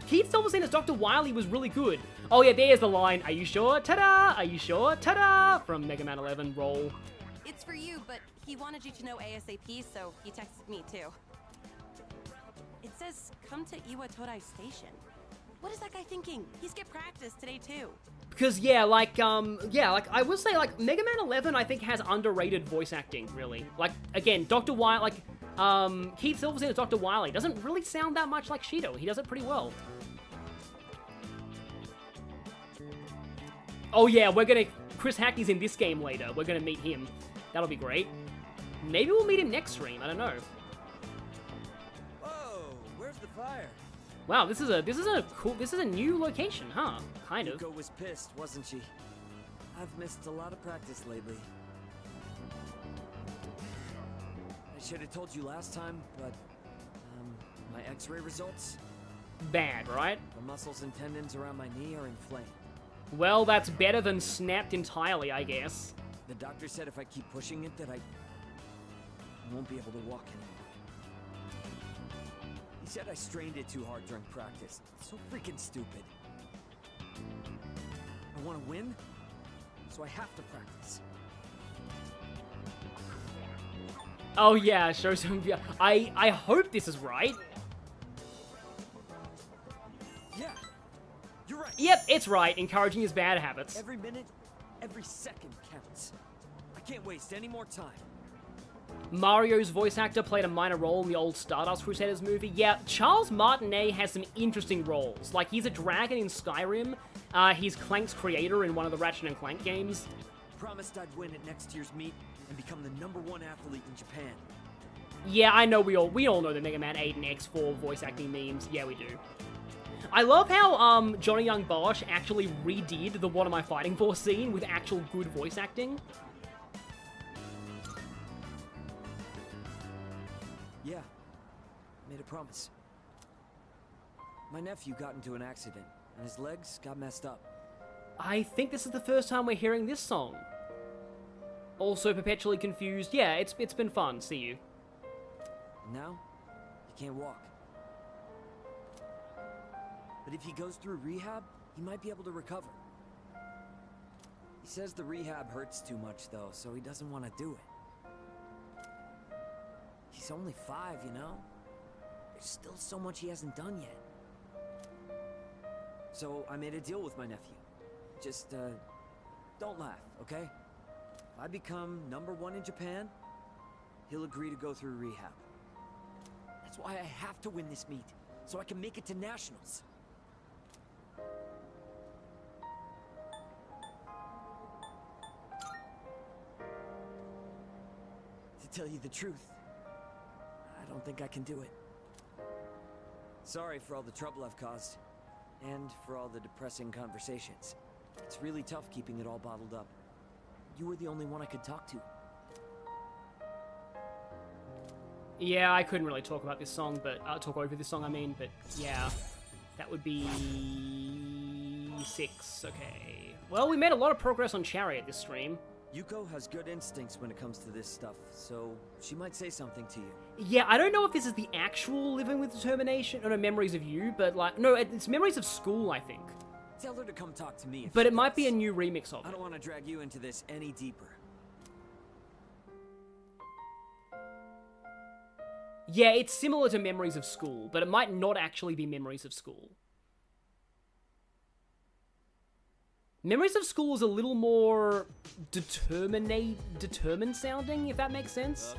Keith Silverstein as Dr. Wily was really good. Oh yeah, there's the line, "Are you sure? Ta-da! Are you sure? Ta-da!" from Mega Man 11, roll. It's for you, but he wanted you to know ASAP, so he texted me too. It says, come to Iwa Todai Station. What is that guy thinking? He skipped practice today too. Because, yeah, like, I will say, like, Mega Man 11, I think, has underrated voice acting, really. Like, again, Dr. Wily, like, Keith Silverstein as Dr. Wily doesn't really sound that much like Shido. He does it pretty well. Oh, yeah, Chris Hackney's in this game later. We're gonna meet him. That'll be great. Maybe we'll meet him next stream, I don't know. Whoa, where's the fire? Wow, this is a new location, huh? Kind of. Fuuka was pissed, wasn't she? I've missed a lot of practice lately. I should have told you last time, but my X-ray results? Bad, right? The muscles and tendons around my knee are inflamed. Well, that's better than snapped entirely, I guess. The doctor said if I keep pushing it that I won't be able to walk anymore. He said I strained it too hard during practice. So freaking stupid. I want to win, so I have to practice. Oh yeah, show some... I hope this is right. Yeah, you're right. Yep, it's right. Encouraging his bad habits. Every minute, every second counts. I can't waste any more time. Mario's voice actor played a minor role in the old Stardust Crusaders movie. Yeah, Charles Martinet has some interesting roles. Like, he's a dragon in Skyrim. He's Clank's creator in one of the Ratchet & Clank games. Promised I'd win at next year's meet and become the #1 athlete in Japan. Yeah, I know we all know the Mega Man 8 and X4 voice acting memes. Yeah, we do. I love how Johnny Young Bosch actually redid the What Am I Fighting For scene with actual good voice acting. Yeah, made a promise. My nephew got into an accident, and his legs got messed up. I think this is the first time we're hearing this song. Also perpetually confused. Yeah, it's been fun. See you. Now, he can't walk. But if he goes through rehab, he might be able to recover. He says the rehab hurts too much, though, so he doesn't want to do it. He's only 5, you know? There's still so much he hasn't done yet. So I made a deal with my nephew. Just, don't laugh, okay? If I become #1 in Japan, he'll agree to go through rehab. That's why I have to win this meet, so I can make it to nationals. To tell you the truth, I don't think I can do it. Sorry for all the trouble I've caused, and for all the depressing conversations. It's really tough keeping it all bottled up. You were the only one I could talk to. Yeah, I couldn't really talk about this song, but talk over this song, I mean, but yeah. That would be 6, okay. Well, we made a lot of progress on Chariot this stream. Yuko has good instincts when it comes to this stuff, so she might say something to you. Yeah, I don't know if this is the actual Living with Determination, or no, Memories of You, but like, no, it's Memories of School, I think. Tell her to come talk to me. But it might be a new remix of it. I don't want to drag you into this any deeper. Yeah, it's similar to Memories of School, but it might not actually be Memories of School. Memories of School is a little more determined sounding, if that makes sense.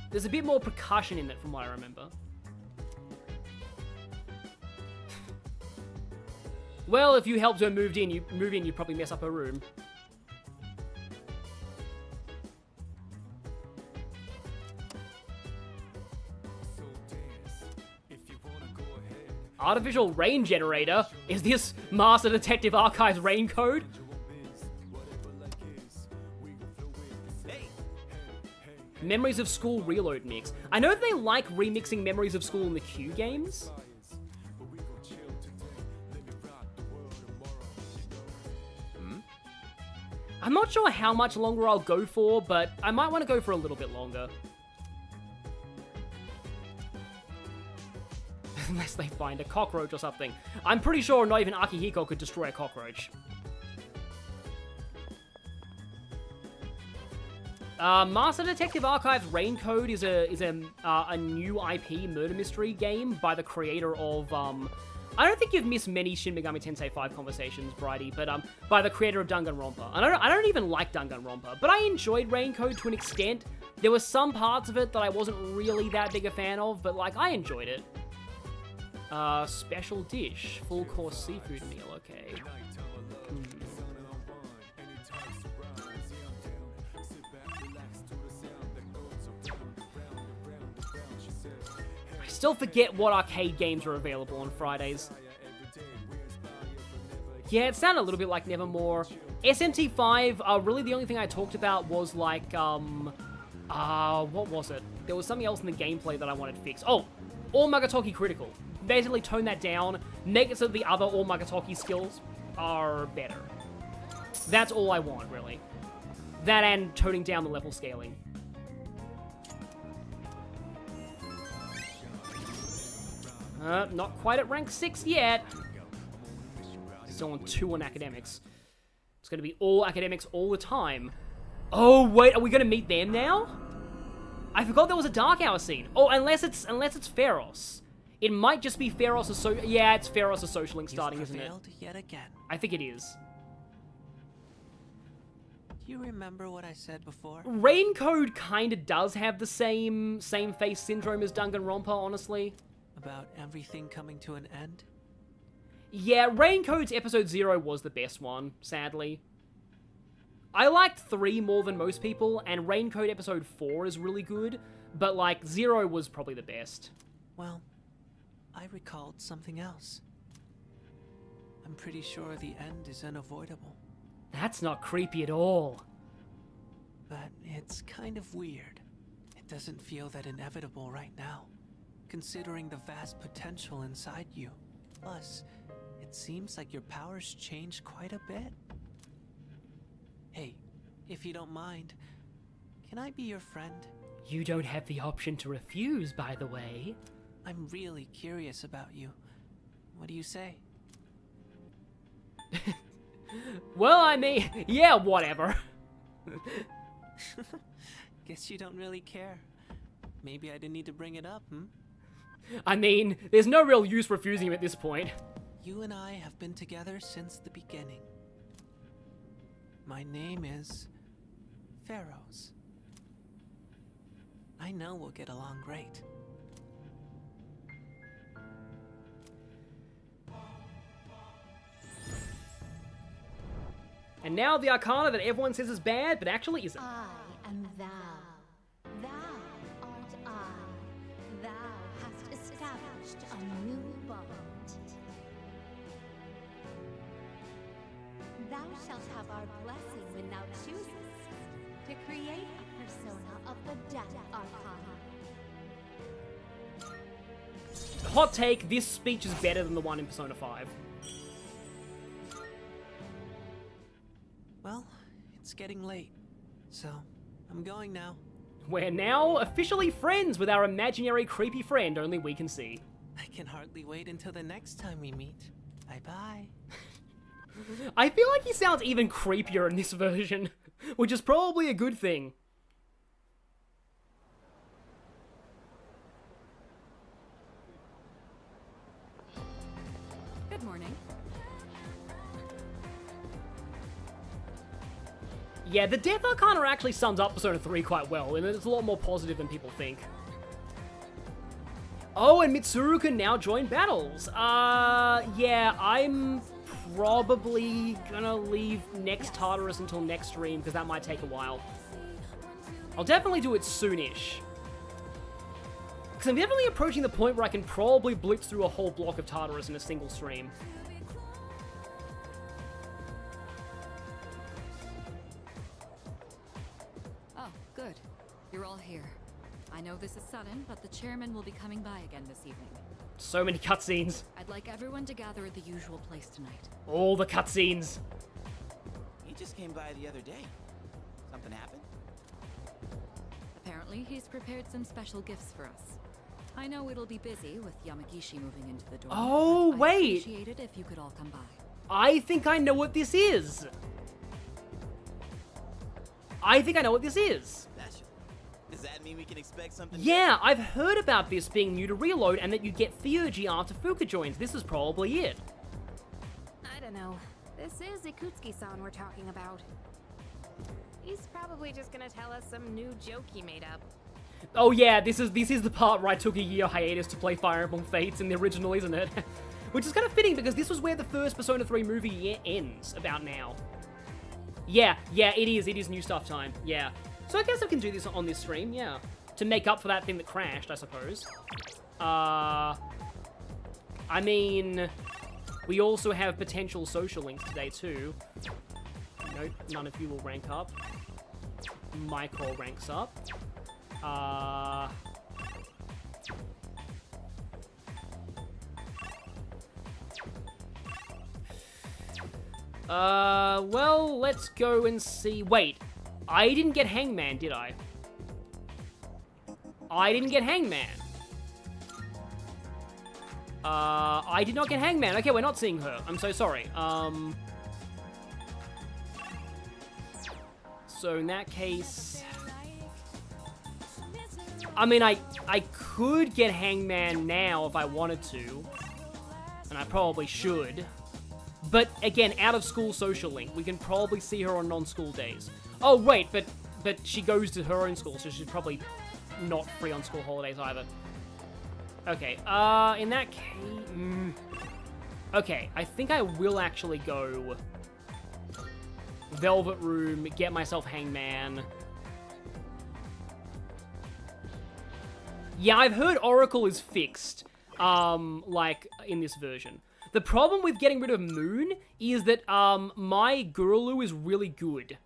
There's a bit more percussion in it from what I remember. Well, if you helped her move in, you probably mess up her room. Artificial rain generator? Is this Master Detective Archives rain code? Memories of School reload mix. I know they like remixing Memories of School in the Q games. I'm not sure how much longer I'll go for, but I might want to go for a little bit longer. Unless they find a cockroach or something. I'm pretty sure not even Akihiko could destroy a cockroach. Master Detective Archives Rain Code is a new IP murder mystery game by the creator of I don't think you've missed many Shin Megami Tensei 5 conversations, Bridie, but by the creator of Danganronpa. And I don't even like Danganronpa, but I enjoyed Rain Code to an extent. There were some parts of it that I wasn't really that big a fan of, but like I enjoyed it. Special dish, full course seafood meal, okay. I still forget what arcade games are available on Fridays. Yeah, it sounded a little bit like Nevermore. SMT5, really the only thing I talked about was like, what was it? There was something else in the gameplay that I wanted fixed. Oh, All Magatoki Critical. Basically tone that down, make it so the other All Magatoki skills are better. That's all I want, really. That and toning down the level scaling. Not quite at rank 6 yet. Still on 2 on academics. It's going to be all academics all the time. Oh, wait, are we going to meet them now? I forgot there was a Dark Hour scene. Oh, unless it's Pharos. It might just be Pharos. Yeah, it's Pharos' social link starting, isn't it? Yet again. I think it is. Do you remember what I said before? Rain Code kind of does have the same face syndrome as Danganronpa, honestly. About everything coming to an end? Yeah, Rain Code's episode 0 was the best one, sadly. I liked 3 more than most people, and Rain Code episode 4 is really good, but like 0 was probably the best. Well, I recalled something else. I'm pretty sure the end is unavoidable. That's not creepy at all. But it's kind of weird. It doesn't feel that inevitable right now, considering the vast potential inside you. Plus, it seems like your powers changed quite a bit. Hey, if you don't mind, can I be your friend? You don't have the option to refuse, by the way. I'm really curious about you. What do you say? Well, I mean, yeah, whatever. Guess you don't really care. Maybe I didn't need to bring it up, I mean, there's no real use refusing him at this point. You and I have been together since the beginning. My name is Pharaohs. I know we'll get along great. And now the Arcana that everyone says is bad, but actually isn't. I am thou. Thou art I. Thou hast established a new bond. Thou shalt have our blessing when thou choosest to create a persona of the Death Arcana. Hot take, this speech is better than the one in Persona 5. Well, it's getting late, so I'm going now. We're now officially friends with our imaginary creepy friend only we can see. I can hardly wait until the next time we meet. Bye-bye. I feel like he sounds even creepier in this version, which is probably a good thing. Good morning. Yeah, the Death Arcana actually sums up Persona 3 quite well, and it's a lot more positive than people think. Oh, and Mitsuru can now join battles. Yeah, I'm probably gonna leave next Tartarus until next stream, because that might take a while. I'll definitely do it soonish. Because I'm definitely approaching the point where I can probably blitz through a whole block of Tartarus in a single stream. Oh, good. You're all here. I know this is sudden, but the chairman will be coming by again this evening. So many cutscenes. I'd like everyone to gather at the usual place tonight. All the cutscenes. He just came by the other day. Something happened? Apparently, he's prepared some special gifts for us. I know it'll be busy with Yamagishi moving into the door. Oh, I'd wait. appreciate it if you could all come by. I think I know what this is. Does that mean we can expect something? Yeah, I've heard about this being new to Reload and that you get Theurgy after Fuuka joins. This is probably it. I don't know. This is Ikutsuki-san we're talking about. He's probably just gonna tell us some new joke he made up. Oh yeah, this is the part where I took a year hiatus to play Fire Emblem Fates in the original, isn't it? Which is kind of fitting because this was where the first Persona 3 movie ends, about now. Yeah, it is new stuff time, yeah. So I guess I can do this on this stream, yeah. To make up for that thing that crashed, I suppose. I mean, we also have potential social links today too. Nope, none of you will rank up. Micro ranks up. Well, let's go and see. Wait, I didn't get Hangman, did I? I didn't get Hangman. I did not get Hangman. Okay, we're not seeing her. I'm so sorry. So in that case... I mean, I could get Hangman now if I wanted to. And I probably should. But again, out of school social link, we can probably see her on non-school days. Oh wait, but she goes to her own school, so she's probably not free on school holidays either. Okay, in that case... Okay, I think I will actually go... Velvet Room, get myself Hangman. Yeah, I've heard Oracle is fixed. like, in this version. The problem with getting rid of Moon is that, my Gurulu is really good.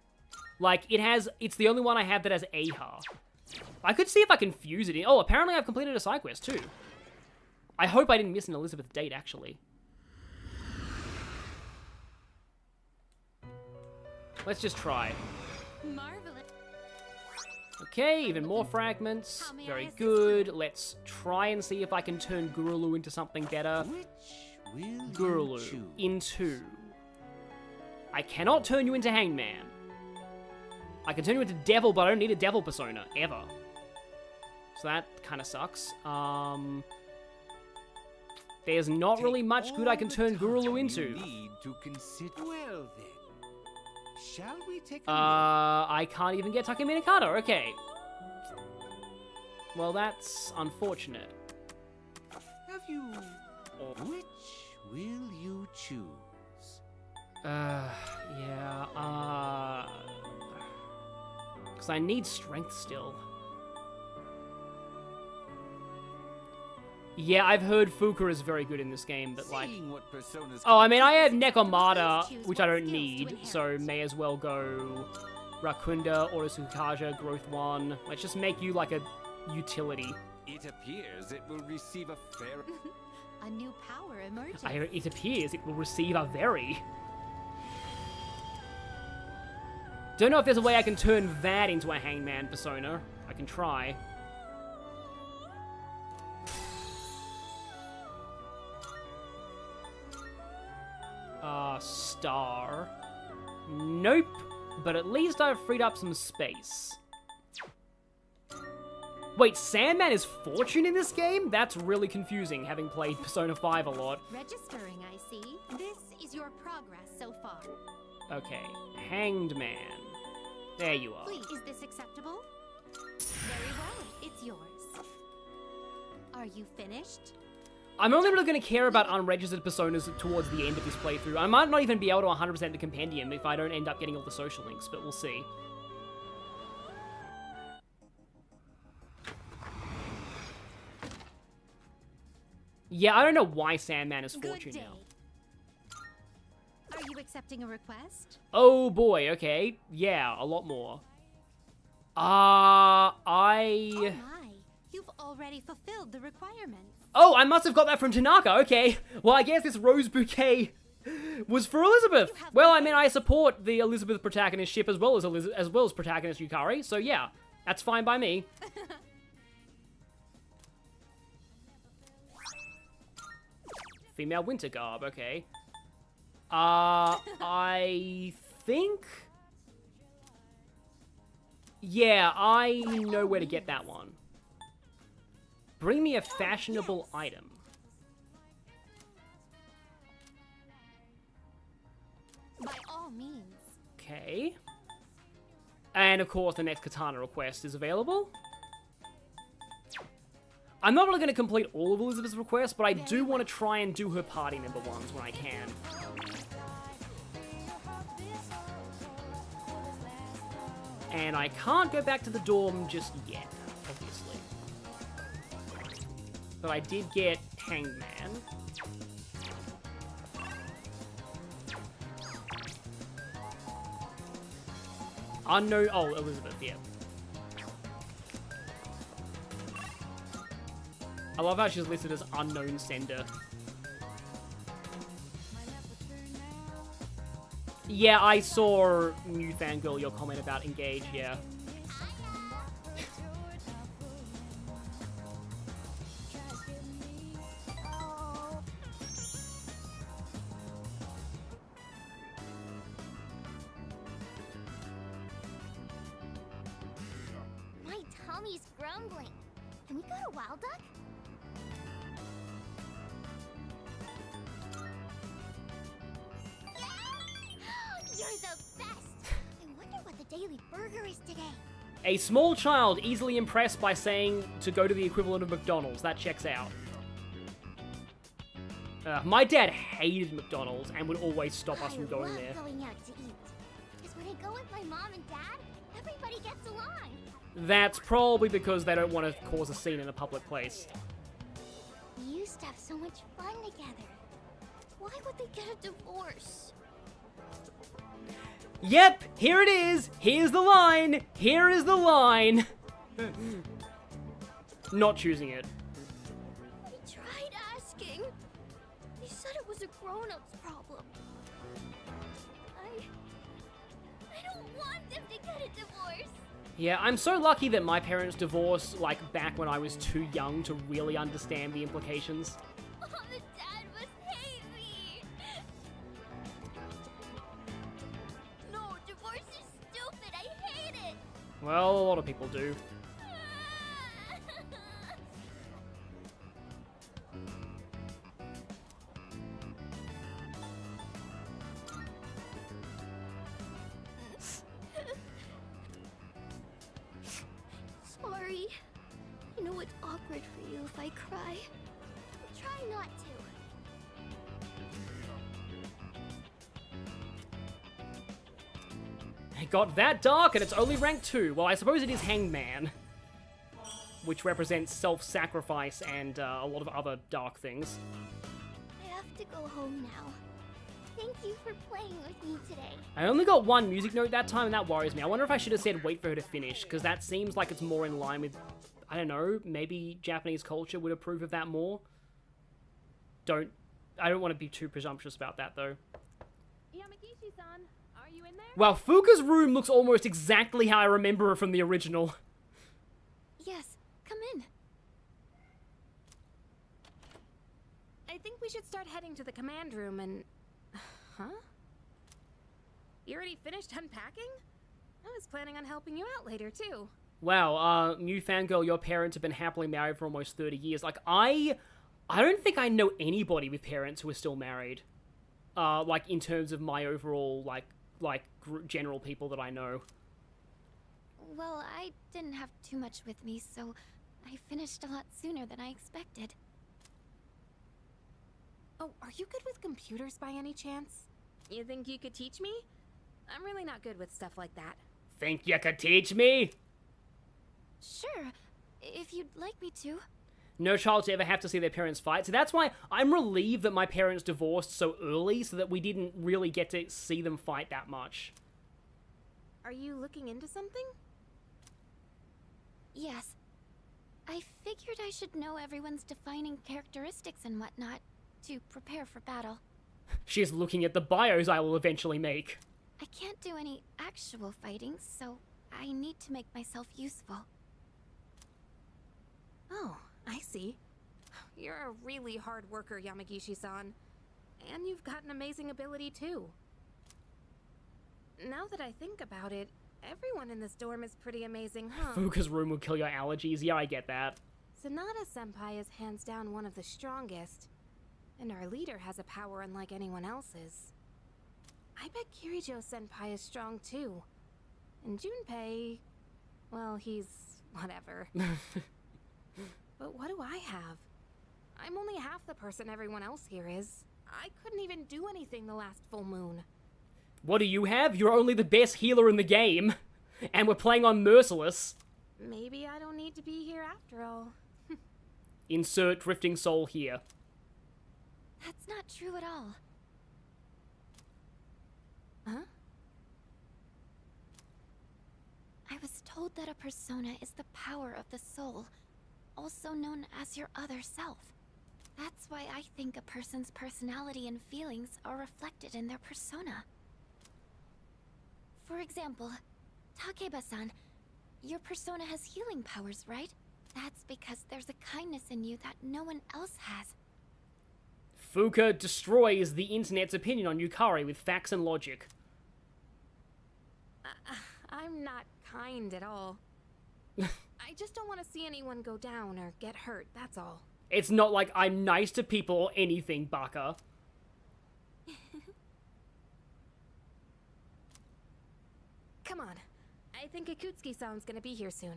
Like, it's the only one I have that has Aha. I could see if I can fuse it in. Oh, apparently I've completed a side quest, too. I hope I didn't miss an Elizabeth date, actually. Let's just try. Marvelous. Okay, even more fragments. Very good. Let's try and see if I can turn Gurulu into something better. Gurulu into... I cannot turn you into Hangman. I can turn you into Devil, but I don't need a Devil persona, ever. So that kind of sucks. There's not really much good I can turn Gurulu into. Well then, shall we take a I can't even get Takeminakata, okay. Well, that's unfortunate. Have you... Which will you choose? Yeah, because I need strength still. Yeah, I've heard Fuuka is very good in this game, but like... Oh, I mean, I have Nekomata, which I don't need, so may as well go Rakunda, Orosukaja, Growth 1. Let's just make you like a utility. It appears it will receive a fair... A new power emerges. It appears it will receive a very... Don't know if there's a way I can turn that into a Hangman persona. I can try. Star. Nope. But at least I've freed up some space. Wait, Sandman is Fortune in this game? That's really confusing, having played Persona 5 a lot. Registering, I see. This is your progress so far. Okay, Hanged Man. There you are. Please, is this acceptable? Very well, it's yours. Are you finished? I'm only really going to care about unregistered personas towards the end of this playthrough. I might not even be able to 100% the compendium if I don't end up getting all the social links, but we'll see. Yeah, I don't know why Sandman is Fortune now. Are you accepting a request? Oh boy, okay. Yeah, a lot more. Oh my, you've already fulfilled the requirements. Oh, I must have got that from Tanaka, okay. Well, I guess this rose bouquet was for Elizabeth. Well, I mean, I support the Elizabeth protagonist ship as well as protagonist Yukari, so yeah, that's fine by me. Female winter garb, okay. I think... Yeah, I know where to get that one. Bring me a fashionable item. By all means. Okay. And of course, the next katana request is available. I'm not really going to complete all of Elizabeth's requests, but I do want to try and do her party member ones when I can. And I can't go back to the dorm just yet, obviously. But I did get Hanged Man. Unknown... Oh, Elizabeth, yeah. I love how she's listed as unknown sender. Yeah, I saw New Fangirl, your comment about Engage, yeah. My tummy's grumbling. Can we go to Wild Duck? You're the best! I wonder what the daily burger is today. A small child easily impressed by saying to go to the equivalent of McDonald's. That checks out. My dad hated McDonald's and would always stop us from going there. I love going out to eat. Because when I go with my mom and dad, everybody gets along. That's probably because they don't want to cause a scene in a public place. You used to have so much fun together. Why would they get a divorce? Yep, here it is. Here's the line. Here is the line. Not choosing it. I tried asking. They said it was a grown-up's problem. I don't want them to get a divorce. Yeah, I'm so lucky that my parents divorced, like, back when I was too young to really understand the implications. Oh, the dad must hate me. No, divorce is stupid. I hate it. Well, a lot of people do. Sorry. I know it's awkward for you if I cry. I'll try not to. It got that dark, and it's only rank 2. Well, I suppose it is Hangman, which represents self-sacrifice and a lot of other dark things. I have to go home now. Thank you for playing with me today. I only got one music note that time, and that worries me. I wonder if I should have said wait for her to finish, because that seems like it's more in line with, I don't know, maybe Japanese culture would approve of that more. I don't want to be too presumptuous about that, though. Yamagishi-san, are you in there? Well, Fuuka's room looks almost exactly how I remember her from the original. Yes, come in. I think we should start heading to the command room and... Huh? You already finished unpacking? I was planning on helping you out later, too. Wow, new fangirl, your parents have been happily married for almost 30 years. Like, I don't think I know anybody with parents who are still married. Like, in terms of my overall, general people that I know. Well, I didn't have too much with me, so I finished a lot sooner than I expected. Oh, are you good with computers by any chance? You think you could teach me? I'm really not good with stuff like that. Think you could teach me? Sure, if you'd like me to. No child should ever have to see their parents fight, so that's why I'm relieved that my parents divorced so early, so that we didn't really get to see them fight that much. Are you looking into something? Yes. I figured I should know everyone's defining characteristics and whatnot to prepare for battle. She's looking at the bios I will eventually make. I can't do any actual fighting, so I need to make myself useful. Oh, I see. You're a really hard worker, Yamagishi-san. And you've got an amazing ability, too. Now that I think about it, everyone in this dorm is pretty amazing, huh? Fuuka's room will kill your allergies. Yeah, I get that. Sanada-senpai is hands down one of the strongest. And our leader has a power unlike anyone else's. I bet Kirijo-senpai is strong, too. And Junpei... well, he's... whatever. But what do I have? I'm only half the person everyone else here is. I couldn't even do anything the last full moon. What do you have? You're only the best healer in the game. And we're playing on Merciless. Maybe I don't need to be here after all. Insert Drifting Soul here. That's not true at all. Huh? I was told that a persona is the power of the soul, also known as your other self. That's why I think a person's personality and feelings are reflected in their persona. For example, Takeba-san, your persona has healing powers, right? That's because there's a kindness in you that no one else has. Fuuka destroys the internet's opinion on Yukari with facts and logic. I'm not kind at all. I just don't want to see anyone go down or get hurt, that's all. It's not like I'm nice to people or anything, Baka. Come on. I think Ikutsuki-san's gonna be here soon.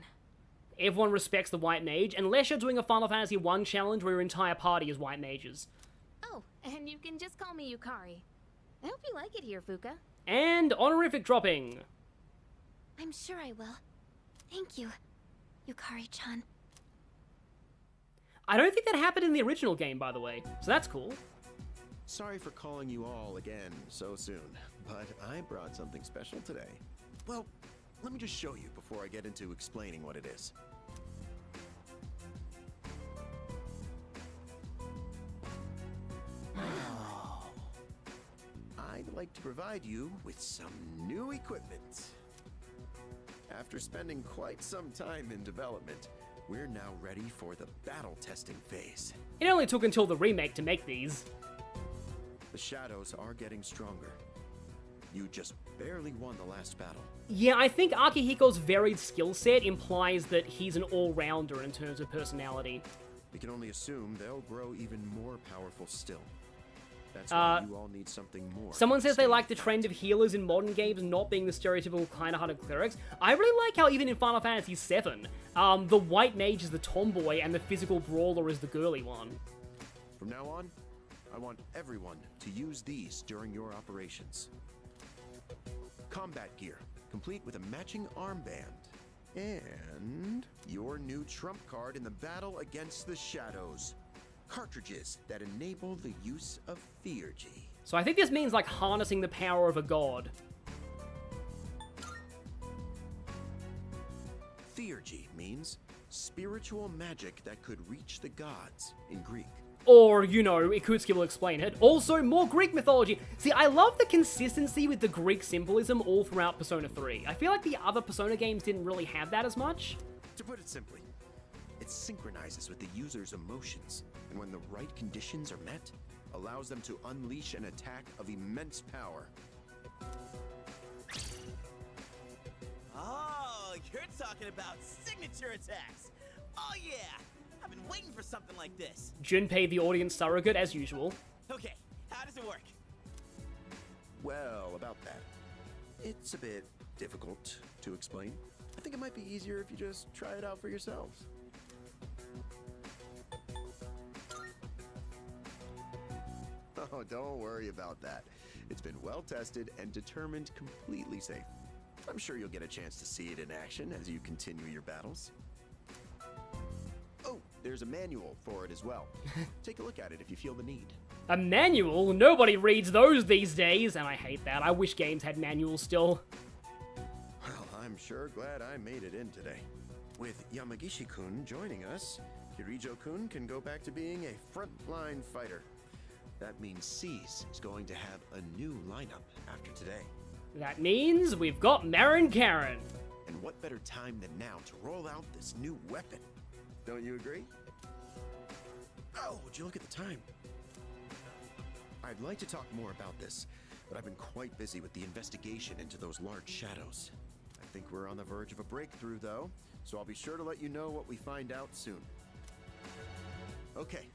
Everyone respects the White Mage, unless you're doing a Final Fantasy 1 challenge where your entire party is White Mages. Oh, and you can just call me Yukari. I hope you like it here, Fuuka. And honorific dropping. I'm sure I will. Thank you, Yukari-chan. I don't think that happened in the original game, by the way, so that's cool. Sorry for calling you all again so soon, but I brought something special today. Well, let me just show you before I get into explaining what it is. I'd like to provide you with some new equipment. After spending quite some time in development, we're now ready for the battle testing phase. It only took until the remake to make these. The shadows are getting stronger. You just barely won the last battle. Yeah, I think Akihiko's varied skill set implies that he's an all-rounder in terms of personality. We can only assume they'll grow even more powerful still. That's why you all need something more. Someone says they like the trend of healers in modern games not being the stereotypical kind-hearted clerics. I really like how even in Final Fantasy VII, the white mage is the tomboy and the physical brawler is the girly one. From now on, I want everyone to use these during your operations. Combat gear, complete with a matching armband. And your new trump card in the battle against the shadows. Cartridges that enable the use of Theurgy. So I think this means like harnessing the power of a god. Theurgy means spiritual magic that could reach the gods in Greek. Or, you know, Ikutsuki will explain it. Also, more Greek mythology. See, I love the consistency with the Greek symbolism all throughout Persona 3. I feel like the other Persona games didn't really have that as much. To put it simply, it synchronizes with the user's emotions, and when the right conditions are met, allows them to unleash an attack of immense power. Oh, you're talking about signature attacks. Oh yeah, I've been waiting for something like this. Junpei, the audience surrogate, as usual. Okay, how does it work? Well, about that. It's a bit difficult to explain. I think it might be easier if you just try it out for yourselves. Oh, don't worry about that. It's been well tested and determined completely safe. I'm sure you'll get a chance to see it in action as you continue your battles. Oh, there's a manual for it as well. Take a look at it if you feel the need. A manual? Nobody reads those these days, and I hate that. I wish games had manuals still. Well, I'm sure glad I made it in today. With Yamagishi-kun joining us, Kirijo-kun can go back to being a frontline fighter. That means Cease is going to have a new lineup after today. That means we've got Marin Karen. And what better time than now to roll out this new weapon? Don't you agree? Oh, would you look at the time? I'd like to talk more about this, but I've been quite busy with the investigation into those large shadows. I think we're on the verge of a breakthrough, though, so I'll be sure to let you know what we find out soon. Okay,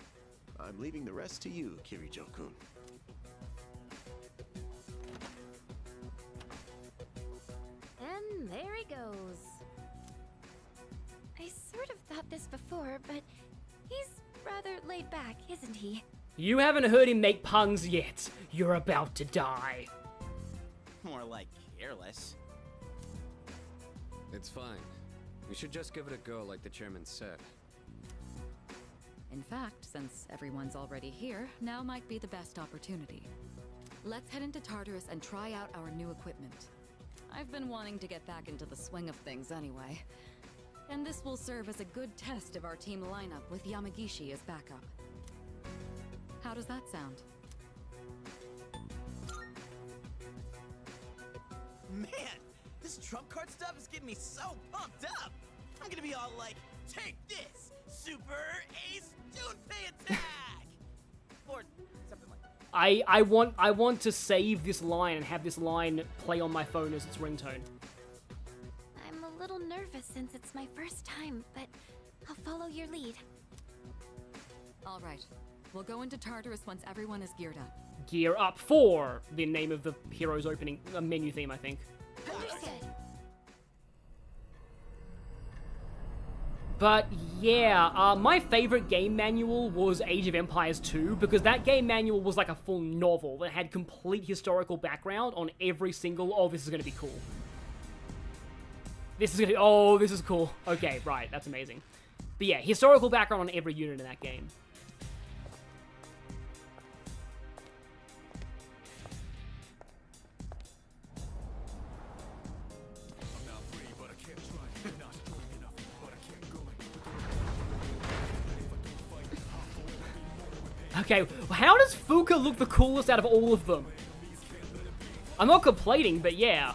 I'm leaving the rest to you, Kirijo-kun. And there he goes. I sort of thought this before, but he's rather laid back, isn't he? You haven't heard him make puns yet. You're about to die. More like careless. It's fine. We should just give it a go like the chairman said. In fact, since everyone's already here, now might be the best opportunity. Let's head into Tartarus and try out our new equipment. I've been wanting to get back into the swing of things anyway. And this will serve as a good test of our team lineup with Yamagishi as backup. How does that sound? Man, this trump card stuff is getting me so pumped up. I'm gonna be all like, take this, Super Ace Junpei attack! Or something like that. I want to save this line and have this line play on my phone as its ringtone. I'm a little nervous since it's my first time, but I'll follow your lead. All right. We'll go into Tartarus once everyone is geared up. Gear up for the name of the hero's opening menu theme, I think. Understood. But yeah, my favorite game manual was Age of Empires 2, because that game manual was like a full novel that had complete historical background on every single, oh, this is going to be cool. This is going to, oh, this is cool. Okay, right, that's amazing. But yeah, historical background on every unit in that game. Okay, how does Fuuka look the coolest out of all of them? I'm not complaining, but yeah.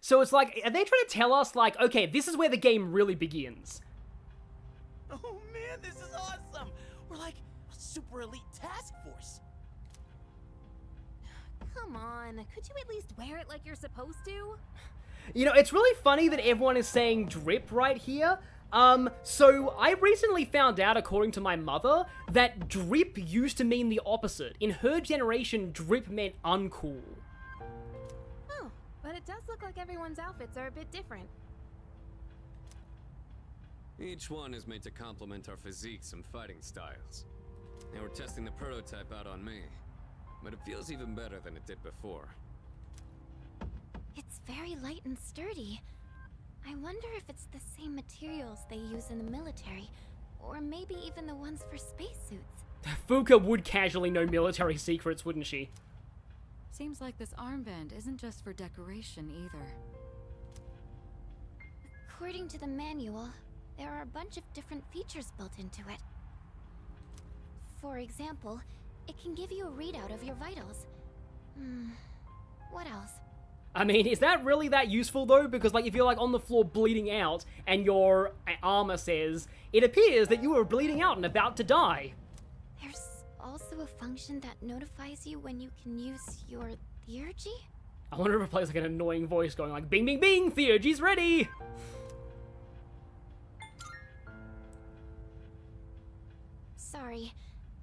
So it's like, are they trying to tell us, like, okay, this is where the game really begins? Oh man, this is awesome! We're like a super elite task force. Come on, could you at least wear it like you're supposed to? You know, it's really funny that everyone is saying drip right here. So I recently found out, according to my mother, that drip used to mean the opposite. In her generation, drip meant uncool. Oh, but it does look like everyone's outfits are a bit different. Each one is made to complement our physiques and fighting styles. They were testing the prototype out on me, but it feels even better than it did before. It's very light and sturdy. I wonder if it's the same materials they use in the military, or maybe even the ones for spacesuits. Fuuka would casually know military secrets, wouldn't she? Seems like this armband isn't just for decoration either. According to the manual, there are a bunch of different features built into it. For example, it can give you a readout of your vitals. What else? I mean, is that really that useful though? Because like, if you're like on the floor bleeding out and your armor says, it appears that you are bleeding out and about to die. There's also a function that notifies you when you can use your theurgy? I wonder if it plays like an annoying voice going like, bing, bing, bing, theurgy's ready! Sorry,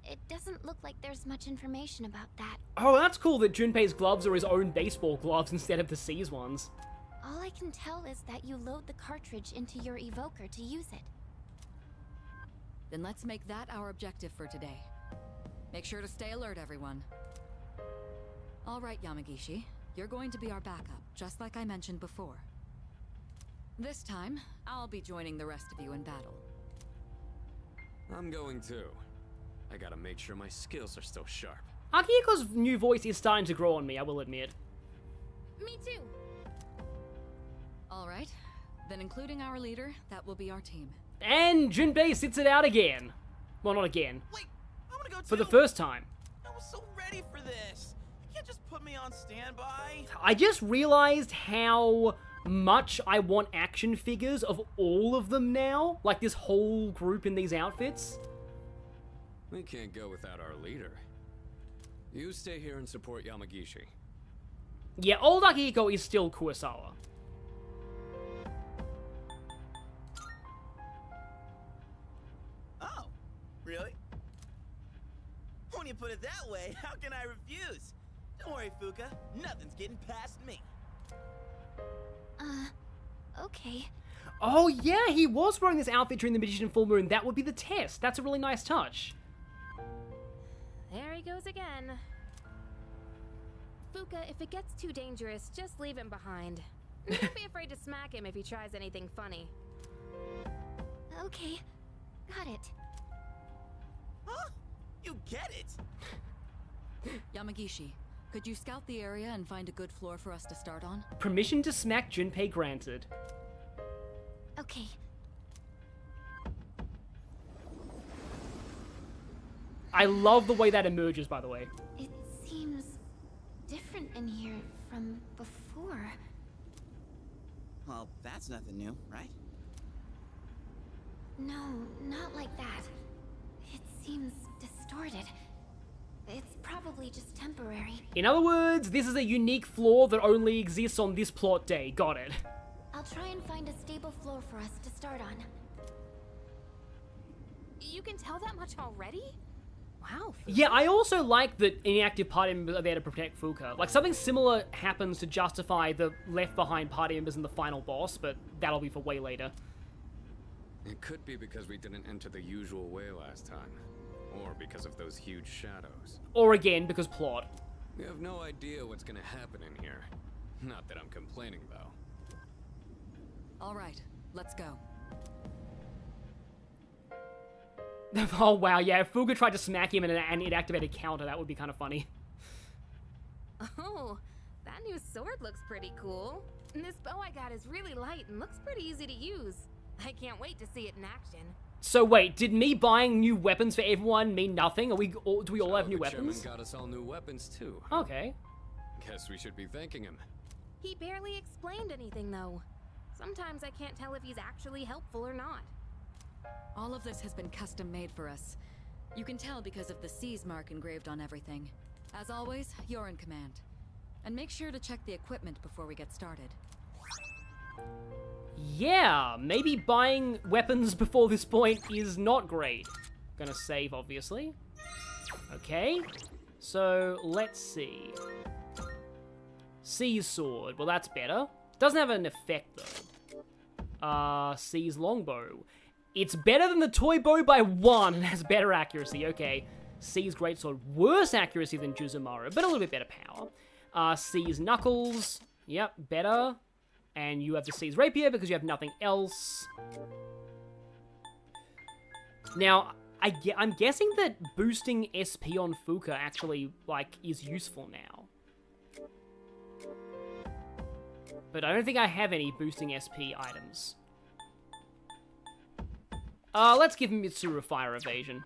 it doesn't look like there's much information about that. Oh, that's cool that Junpei's gloves are his own baseball gloves instead of the C's ones. All I can tell is that you load the cartridge into your evoker to use it. Then let's make that our objective for today. Make sure to stay alert, everyone. All right, Yamagishi. You're going to be our backup, just like I mentioned before. This time, I'll be joining the rest of you in battle. I'm going too. I gotta make sure my skills are still sharp. Akihiko's new voice is starting to grow on me, I will admit. Me too. All right. Then including our leader, that will be our team. And Junpei sits it out again. Well, not again. Wait, I wanna go too. For the first time. I was so ready for this. You can't just put me on standby. I just realized how much I want action figures of all of them now. Like this whole group in these outfits. We can't go without our leader. You stay here and support Yamagishi. Yeah, old Akihiko is still Kurosawa. Oh, really? When you put it that way, how can I refuse? Don't worry, Fuuka. Nothing's getting past me. Okay. Oh yeah, he was wearing this outfit during the Magician Full Moon. That would be the test. That's a really nice touch. There he goes again. Fuuka, if it gets too dangerous, just leave him behind. Don't be afraid to smack him if he tries anything funny. Okay, got it. Huh? You get it? Yamagishi, could you scout the area and find a good floor for us to start on? Permission to smack Junpei granted. Okay. I love the way that emerges, by the way. It seems different in here from before. Well, that's nothing new, right? No, not like that. It seems distorted. It's probably just temporary. In other words, this is a unique floor that only exists on this plot day. Got it. I'll try and find a stable floor for us to start on. You can tell that much already? Wow. Yeah, I also like that inactive party members are there to protect Fuuka. Like, something similar happens to justify the left-behind party members in the final boss, but that'll be for way later. It could be because we didn't enter the usual way last time. Or because of those huge shadows. Or again, because plot. We have no idea what's gonna happen in here. Not that I'm complaining, though. All right, let's go. Oh wow, yeah, if Fuuka tried to smack him in an inactivated counter, that would be kind of funny. Oh, that new sword looks pretty cool. And this bow I got is really light and looks pretty easy to use. I can't wait to see it in action. So wait, did me buying new weapons for everyone mean nothing? Do we all have new The chairman weapons? got us all new weapons too. Okay. Guess we should be thanking him. He barely explained anything, though. Sometimes I can't tell if he's actually helpful or not. All of this has been custom made for us. You can tell because of the C's mark engraved on everything. As always, you're in command. And make sure to check the equipment before we get started. Yeah, maybe buying weapons before this point is not great. Gonna save, obviously. Okay, so let's see. C's sword, well that's better. Doesn't have an effect though. C's longbow. It's better than the toy bow by 1 and has better accuracy, okay. C's greatsword, worse accuracy than Juzumaru, but a little bit better power. C's knuckles, yep, better. And you have the C's rapier because you have nothing else. Now, I'm guessing that boosting SP on Fuuka actually, like, is useful now. But I don't think I have any boosting SP items. Let's give Mitsuru Fire Evasion.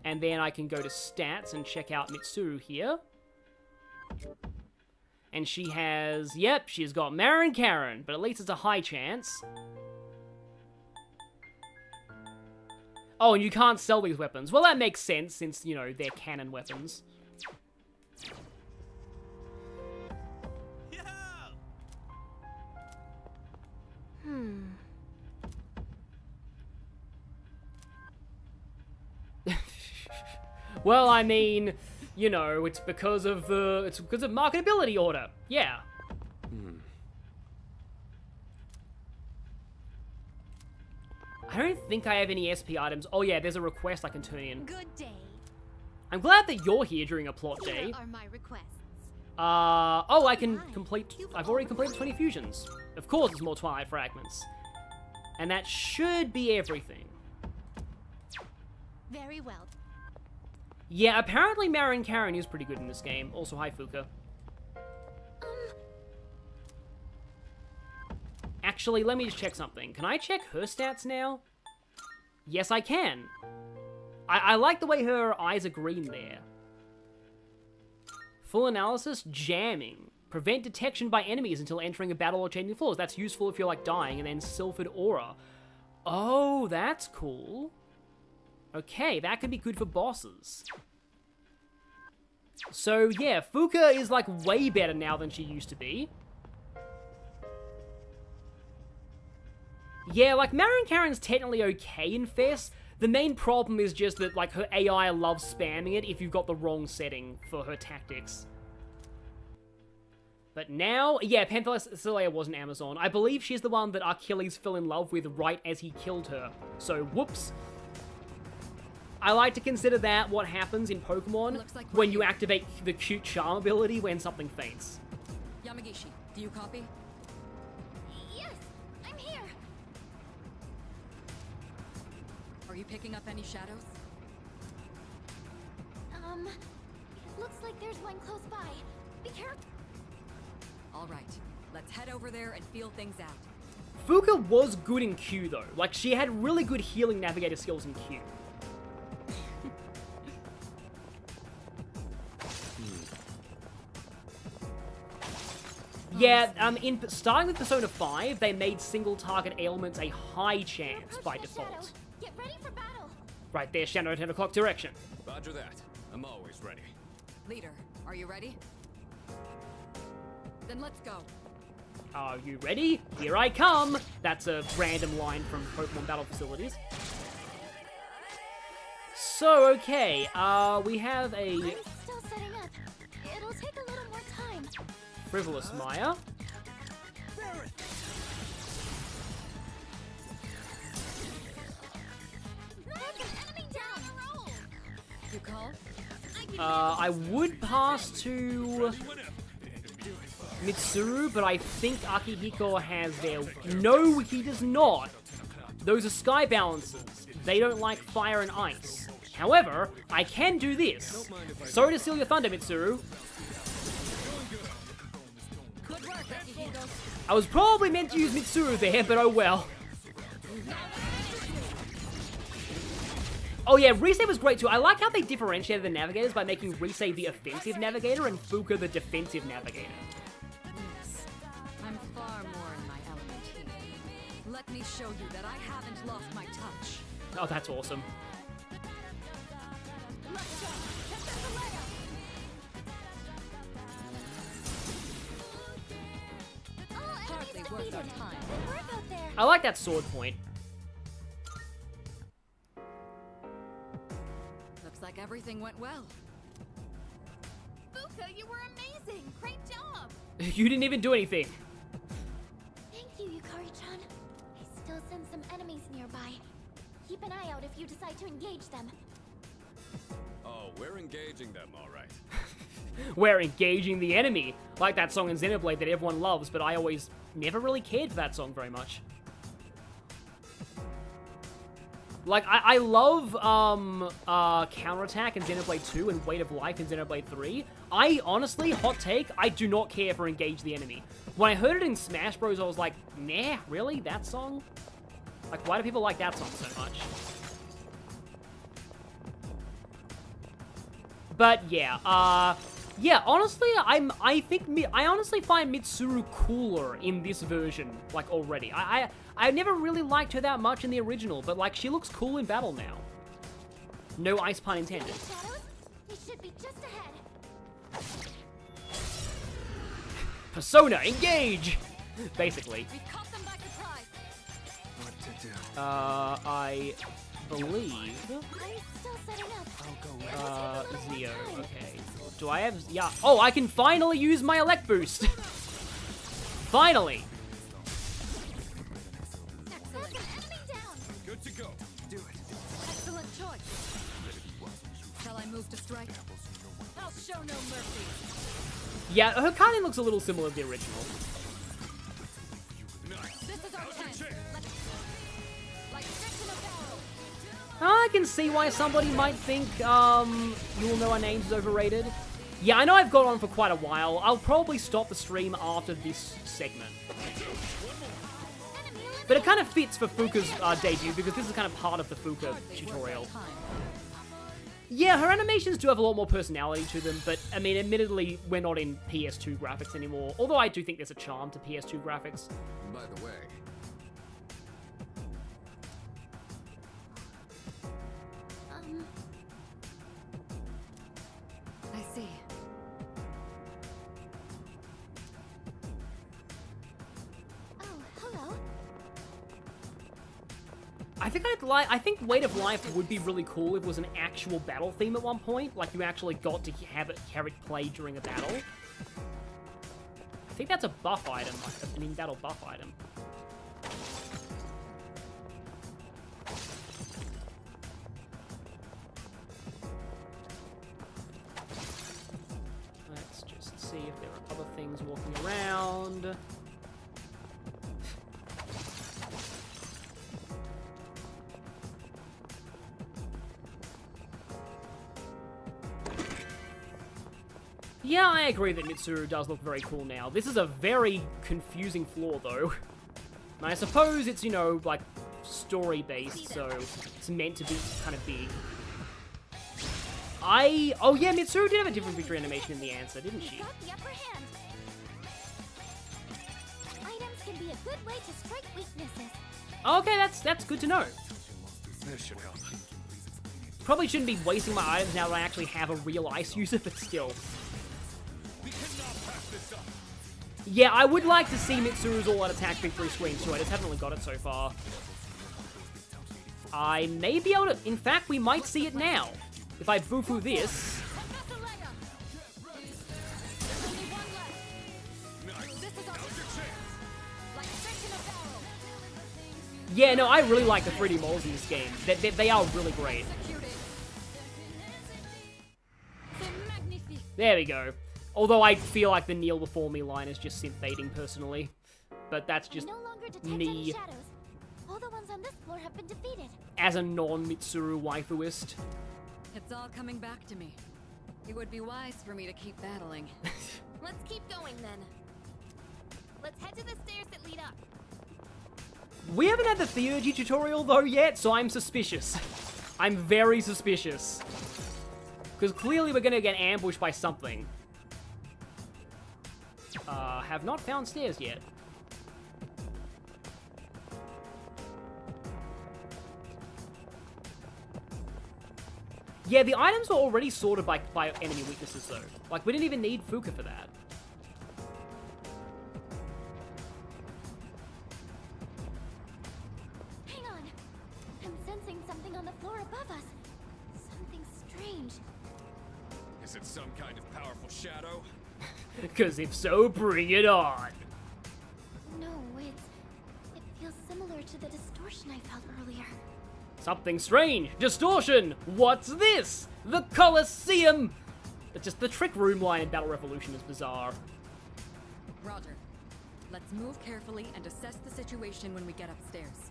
And then I can go to stats and check out Mitsuru here. And she has, yep, she's got Marin Karen, but at least it's a high chance. Oh, and you can't sell these weapons. Well, that makes sense since, you know, they're canon weapons. Well, I mean, you know, it's because of marketability order. Yeah. I don't think I have any SP items. Oh yeah, there's a request I can turn in. Good day. I'm glad that you're here during a plot day. Here are my requests. Oh, I can complete, I've already completed 20 fusions. Of course, it's more Twilight Fragments. And that should be everything. Very well. Yeah, apparently Marin Karen is pretty good in this game. Also, hi, Fuuka. Actually, let me just check something. Can I check her stats now? Yes, I can. I like the way her eyes are green there. Full analysis, jamming. Prevent detection by enemies until entering a battle or changing floors. That's useful if you're, like, dying. And then Sylphid Aura. Oh, that's cool. Okay, that could be good for bosses. So, yeah, Fuuka is, like, way better now than she used to be. Yeah, like, Marin Karen's technically okay in Fess. The main problem is just that, like, her AI loves spamming it if you've got the wrong setting for her tactics. But now, yeah, Penthesilea wasn't Amazon. I believe she's the one that Achilles fell in love with right as he killed her. So, whoops. I like to consider that what happens in Pokemon when you activate the cute charm ability when something faints. Yamagishi, do you copy? Yes, I'm here. Are you picking up any shadows? It looks like there's one close by. Be careful. All right, let's head over there and feel things out. Fuuka was good in Q though. Like, she had really good healing navigator skills in Q. Yeah, starting with Persona 5, they made single target ailments a high chance by default. Get ready for battle. Right there, Shadow 10 o'clock direction. Roger that. I'm always ready. Leader, are you ready? Then let's go. Are you ready? Here I come! That's a random line from Pokemon Battle Facilities. So, okay, we have a Still setting up. It'll take a little more time. frivolous Maya. There's an enemy down the road. You called? I would pass to Mitsuru, but I think Akihiko has their... No, he does not. Those are sky balances. They don't like fire and ice. However, I can do this. Sorry to steal your thunder, Mitsuru. I was probably meant to use Mitsuru there, but oh well. Oh yeah, Risei was great too. I like how they differentiated the navigators by making Risei the offensive navigator and Fuuka the defensive navigator. Yes. I'm far more in my element here. Let me show you that I haven't lost my touch. Oh, that's awesome. Hardly worth our time. I like that sword point. Looks like everything went well. Fuuka, you were amazing. Great job. You didn't even do anything. Thank you, Yukari-chan. I still sense some enemies nearby. Keep an eye out if you decide to engage them. Oh, we're engaging them, all right. We're engaging the enemy. Like that song in Xenoblade that everyone loves, but I always never really cared for that song very much. Like, I love Counterattack in Xenoblade 2 and Weight of Life in Xenoblade 3. I honestly, hot take, I do not care for Engage the Enemy. When I heard it in Smash Bros, I was like, nah, really? That song? Like, why do people like that song so much? But yeah, yeah, honestly, I honestly find Mitsuru cooler in this version, like, already. I never really liked her that much in the original, but, like, she looks cool in battle now. No ice pun intended. Shadows? They should be just ahead. Persona, engage! Basically. We caught them by surprise. What to do? I believe... I'm still setting up. Zio, okay. Do I have... Yeah. Oh, I can finally use my Elect Boost! Finally! Excellent. Enemy down. Good to go. Do it. Excellent choice. Shall I move to strike? I'll show no mercy. Yeah, her cutting looks a little similar to the original. This is our chance. Like fish in a barrel. I can see why somebody might think, You Will Know Our Names is overrated. Yeah, I know I've gone on for quite a while. I'll probably stop the stream after this segment. But it kind of fits for Fuuka's debut, because this is kind of part of the Fuuka tutorial. Yeah, her animations do have a lot more personality to them, but, I mean, admittedly, we're not in PS2 graphics anymore. Although I do think there's a charm to PS2 graphics. By the way, I see. Oh, hello. I think Weight of Life would be really cool if it was an actual battle theme at one point. Like, you actually got to have it play during a battle. I think that's a buff item, like an in-battle buff item. Let's just see if there are other things walking around. Yeah, I agree that Mitsuru does look very cool now. This is a very confusing floor, though. And I suppose it's, you know, like, story-based, so it's meant to be kind of big. Oh yeah, Mitsuru did have a different victory animation in the answer, didn't she? Got the upper hand. Items can be a good way to strike weaknesses. Okay, that's good to know. This should help. Probably shouldn't be wasting my items now that I actually have a real ice user, but still. Yeah, I would like to see Mitsuru's all-out attack victory screen too. I just haven't really got it so far. I may be able to... In fact, we might see it now. If I boo-foo this... Yeah, no, I really like the 3D models in this game. They are really great. There we go. Although I feel like the kneel before me line is just synth fading personally. But that's just me All the ones on this floor have been defeated. as a non-Mitsuru waifuist. It's all coming back to me. It would be wise for me to keep battling. Let's keep going then. Let's head to the stairs that lead up. We haven't had the theurgy tutorial though yet, so I'm suspicious. I'm very suspicious. Because clearly we're gonna get ambushed by something. Have not found stairs yet. Yeah, the items were already sorted by enemy weaknesses though. Like, we didn't even need Fuuka for that. Hang on. I'm sensing something on the floor above us. Something strange. Is it some kind of powerful shadow? Because if so, bring it on. No, it feels similar to the distortion I felt earlier. Something strange. Distortion. What's this? The Colosseum. Just the trick room line in Battle Revolution is bizarre. Roger. Let's move carefully and assess the situation when we get upstairs.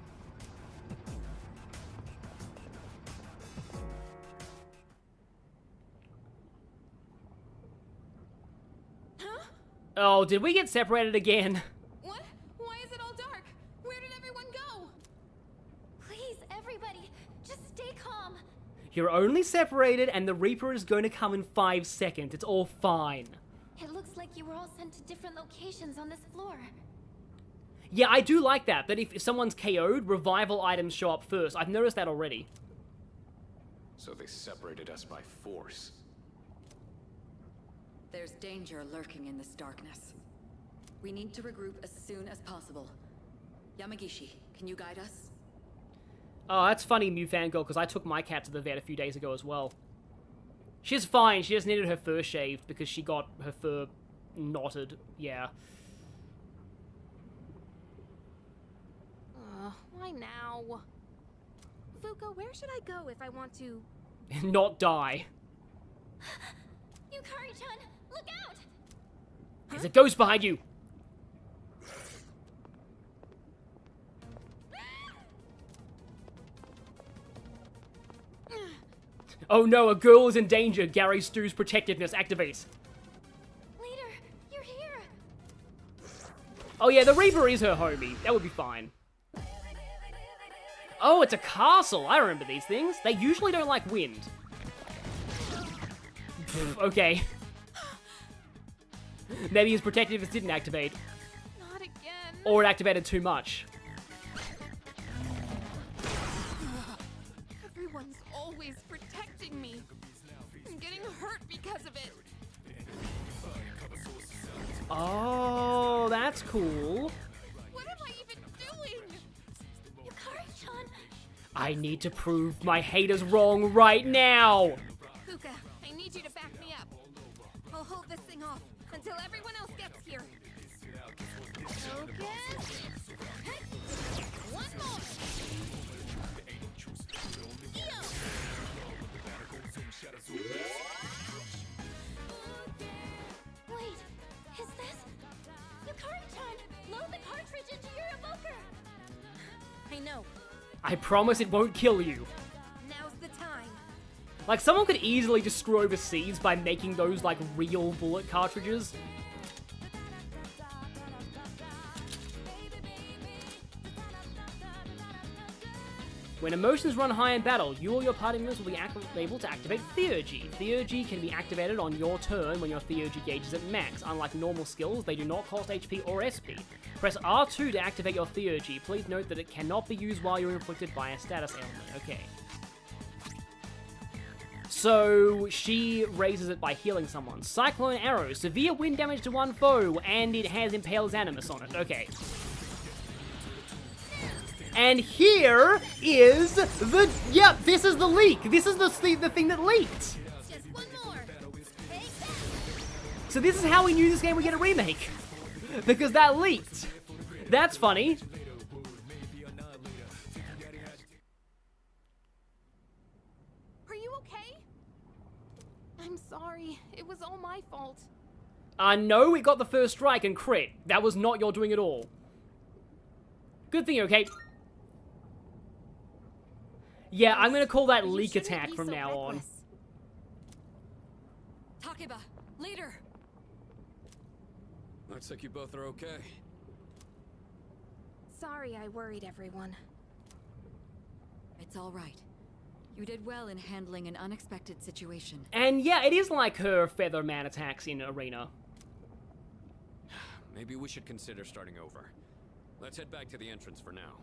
Oh, did we get separated again? What? Why is it all dark? Where did everyone go? Please, everybody, just stay calm. You're only separated and the Reaper is going to come in 5 seconds. It's all fine. It looks like you were all sent to different locations on this floor. Yeah, I do like that if someone's KO'd, revival items show up first. I've noticed that already. So they separated us by force. There's danger lurking in this darkness. We need to regroup as soon as possible. Yamagishi, can you guide us? Oh, that's funny, Mew Fangirl, because I took my cat to the vet a few days ago as well. She's fine, she just needed her fur shaved because she got her fur knotted, yeah. Why now? Fuuka, where should I go if I want to... Not die. Yukari-chan, look out! There's a ghost behind you! Oh no, a girl is in danger. Gary Stu's protectiveness activates. Leader, you're here! Oh yeah, the Reaper is her homie. That would be fine. Oh, it's a castle. I remember these things. They usually don't like wind. Okay. Maybe his protectiveness didn't activate. Not again. Or it activated too much. Everyone's always protecting me. I'm getting hurt because of it. Oh, that's cool. What am I even doing? Yukari-chan. I need to prove my haters wrong right now. Fuuka, I need you to back me up. I'll hold this thing off until everyone else gets here. Focus. One more. Wait, is this? Yukari-chan, load the cartridge into your evoker. I know. I promise it won't kill you. Now's the time. Like, someone could easily just screw over seeds by making those, like, real bullet cartridges. When emotions run high in battle, you or your party members will be able to activate Theurgy. Theurgy can be activated on your turn when your Theurgy gauge is at max. Unlike normal skills, they do not cost HP or SP. Press R2 to activate your Theurgy. Please note that it cannot be used while you're inflicted by a status ailment. Okay. So, she raises it by healing someone. Cyclone Arrow. Severe wind damage to one foe, and it has Impale's Animus on it. Okay. And here is the... Yep, this is the leak. This is the thing that leaked. Just one more. Take that. So this is how we knew this game would get a remake. Because that leaked. That's funny. Are you okay? I'm sorry. It was all my fault. No, it got the first strike and crit. That was not your doing at all. Good thing, okay? Yeah, I'm gonna call that leak attack from now on. Takeba, leader. Looks like you both are okay. Sorry I worried everyone. It's all right. You did well in handling an unexpected situation. And yeah, it is like her Feather Man attacks in Arena. Maybe we should consider starting over. Let's head back to the entrance for now.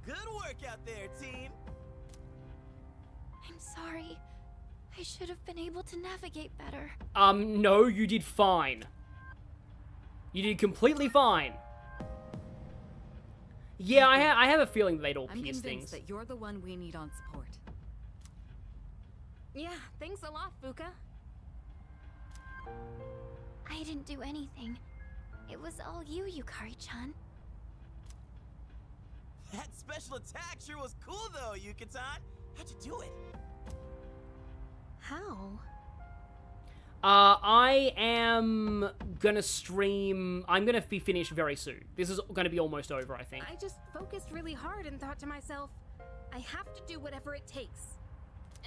Good work out there, team! I'm sorry. I should have been able to navigate better. No, you did fine. You did completely fine. Yeah, I have a feeling they'd all pierce things. I'm convinced that you're the one we need on support. Yeah, thanks a lot, Fuuka. I didn't do anything. It was all you, Yukari-chan. That special attack sure was cool though, Yuka-tan. How'd you do it? How? I am gonna stream... I'm gonna be finished very soon. This is gonna be almost over, I think. I just focused really hard and thought to myself, I have to do whatever it takes.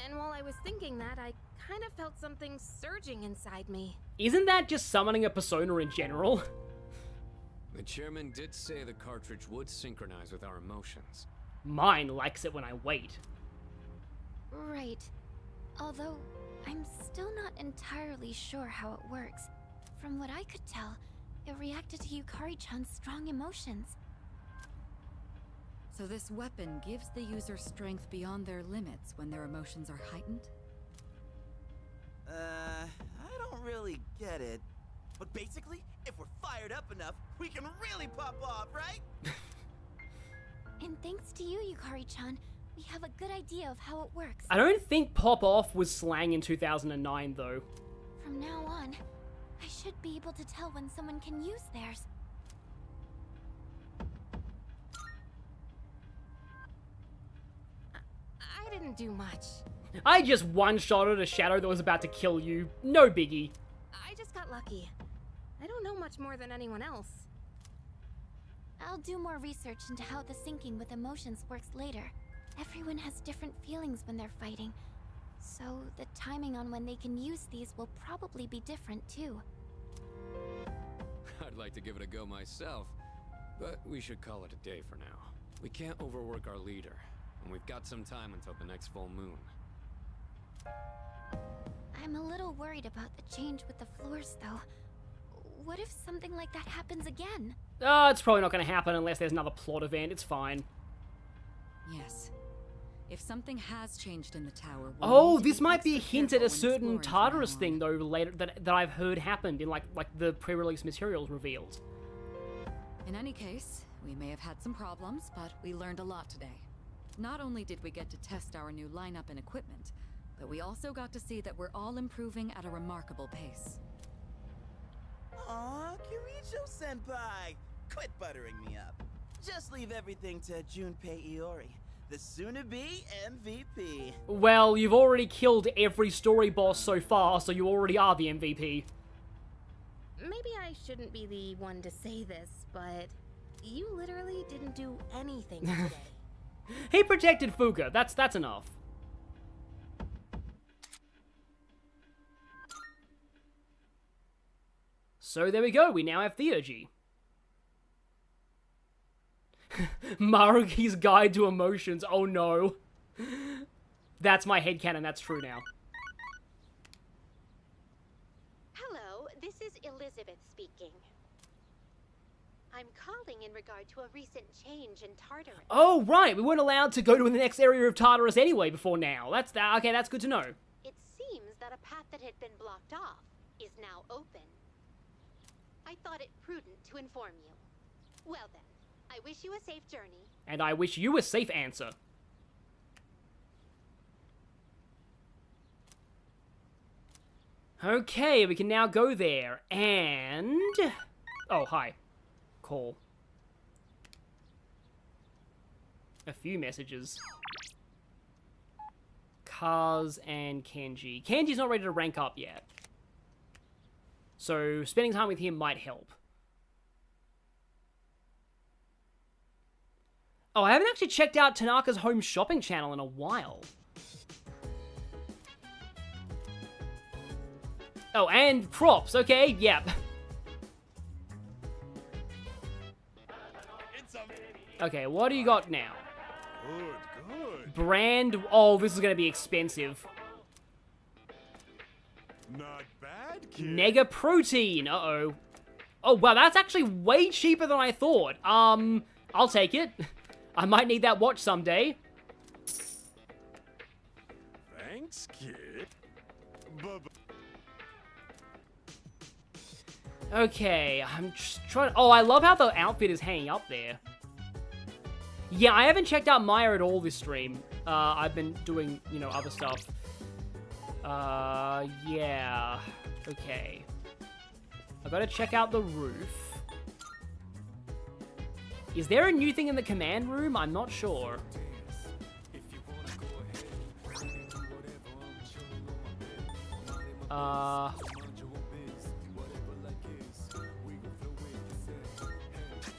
And while I was thinking that, I kind of felt something surging inside me. Isn't that just summoning a persona in general? The chairman did say the cartridge would synchronize with our emotions. Mine likes it when I wait. Right. Although, I'm still not entirely sure how it works. From what I could tell, it reacted to Yukari-chan's strong emotions. So this weapon gives the user strength beyond their limits when their emotions are heightened? I don't really get it. But basically, if we're fired up enough, we can really pop off, right? And thanks to you, Yukari-chan, we have a good idea of how it works. I don't think Pop Off was slang in 2009, though. From now on, I should be able to tell when someone can use theirs. I didn't do much. I just one-shotted a shadow that was about to kill you. No biggie. I just got lucky. I don't know much more than anyone else. I'll do more research into how the syncing with emotions works later. Everyone has different feelings when they're fighting, so the timing on when they can use these will probably be different too. I'd like to give it a go myself, but we should call it a day for now. We can't overwork our leader, and we've got some time until the next full moon. I'm a little worried about the change with the floors, though. What if something like that happens again? Oh, it's probably not going to happen unless there's another plot event. It's fine. Yes. If something has changed in the tower... Oh, this might be a hint at a certain Tartarus thing, though, later that I've heard happened in, like the pre-release materials revealed. In any case, we may have had some problems, but we learned a lot today. Not only did we get to test our new lineup and equipment, but we also got to see that we're all improving at a remarkable pace. Aw, Kirijo-senpai! Quit buttering me up. Just leave everything to Junpei Iori, the soon-to-be MVP. Well, you've already killed every story boss so far, so you already are the MVP. Maybe I shouldn't be the one to say this, but you literally didn't do anything today. He protected Fuuka. That's enough. So there we go. We now have Theurgy. Maruki's Guide to Emotions. Oh no. That's my headcanon. That's true now. Hello, this is Elizabeth speaking. I'm calling in regard to a recent change in Tartarus. Oh, right. We weren't allowed to go to the next area of Tartarus anyway before now. Okay, that's good to know. It seems that a path that had been blocked off is now open. I thought it prudent to inform you. Well then, I wish you a safe journey. And I wish you a safe answer. Okay, we can now go there, and... Oh, hi. Call. A few messages. Kaz and Kenji. Kenji's not ready to rank up yet. So, spending time with him might help. Oh, I haven't actually checked out Tanaka's home shopping channel in a while. Oh, and props. Okay, yep. Okay, what do you got now? Good. Brand. Oh, this is going to be expensive. Not bad, kid. Nega protein. Uh-oh. Oh, wow, that's actually way cheaper than I thought. I'll take it. I might need that watch someday. Thanks, kid. Okay, I'm just trying... Oh, I love how the outfit is hanging up there. Yeah, I haven't checked out Maya at all this stream. I've been doing, you know, other stuff. Yeah. Okay. I've got to check out the roof. Is there a new thing in the command room? I'm not sure.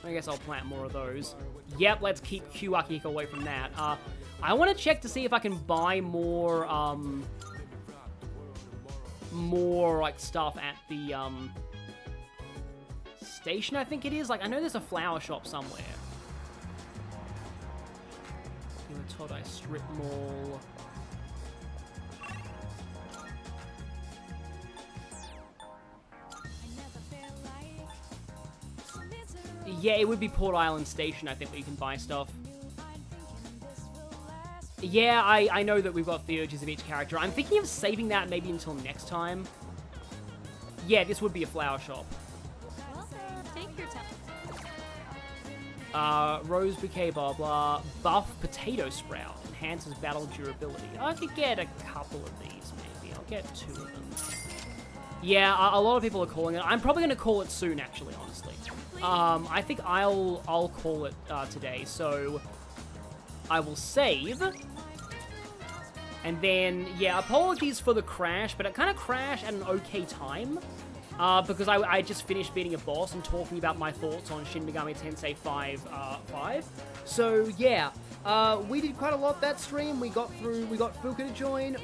I guess I'll plant more of those. Yep, let's keep Q-Akiko away from that. I want to check to see if I can buy more, like, stuff at the, station, I think it is. Like, I know there's a flower shop somewhere. Todai Strip Mall. Yeah, it would be Port Island Station, I think, where you can buy stuff. Yeah, I know that we've got the urges of each character. I'm thinking of saving that maybe until next time. Yeah, this would be a flower shop. Take your time. Rose Bouquet, blah, blah. Buff Potato Sprout. Enhances battle durability. I could get a couple of these, maybe. I'll get 2 of them. Yeah, a lot of people are calling it. I'm probably going to call it soon, actually, honestly. I think I'll call it today, so I will save. And then, yeah, apologies for the crash, but it kind of crashed at an okay time. Because I just finished beating a boss and talking about my thoughts on Shin Megami Tensei 5. So, yeah, we did quite a lot that stream. We got Fuuka to join.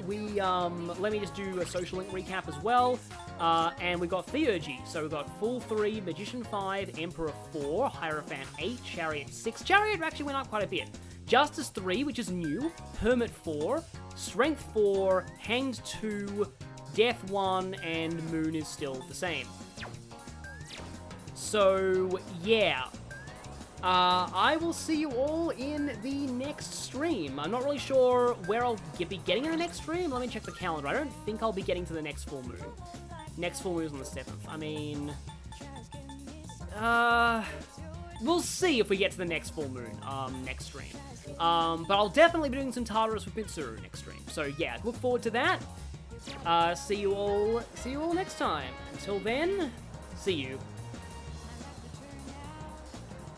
Let me just do a social link recap as well. And we got Theurgy. So we got Fool 3, Magician 5, Emperor 4, Hierophant 8, Chariot 6. Chariot actually went up quite a bit. Justice 3, which is new, Hermit 4, Strength 4, Hanged 2, Death 1, and Moon is still the same. So, yeah. I will see you all in the next stream. I'm not really sure where I'll be getting in the next stream. Let me check the calendar. I don't think I'll be getting to the next full moon. Next full moon is on the 7th. I mean... we'll see if we get to the next full moon, next stream. But I'll definitely be doing some Tartarus with Mitsuru next stream. So yeah, look forward to that. See you all next time. Until then, see you.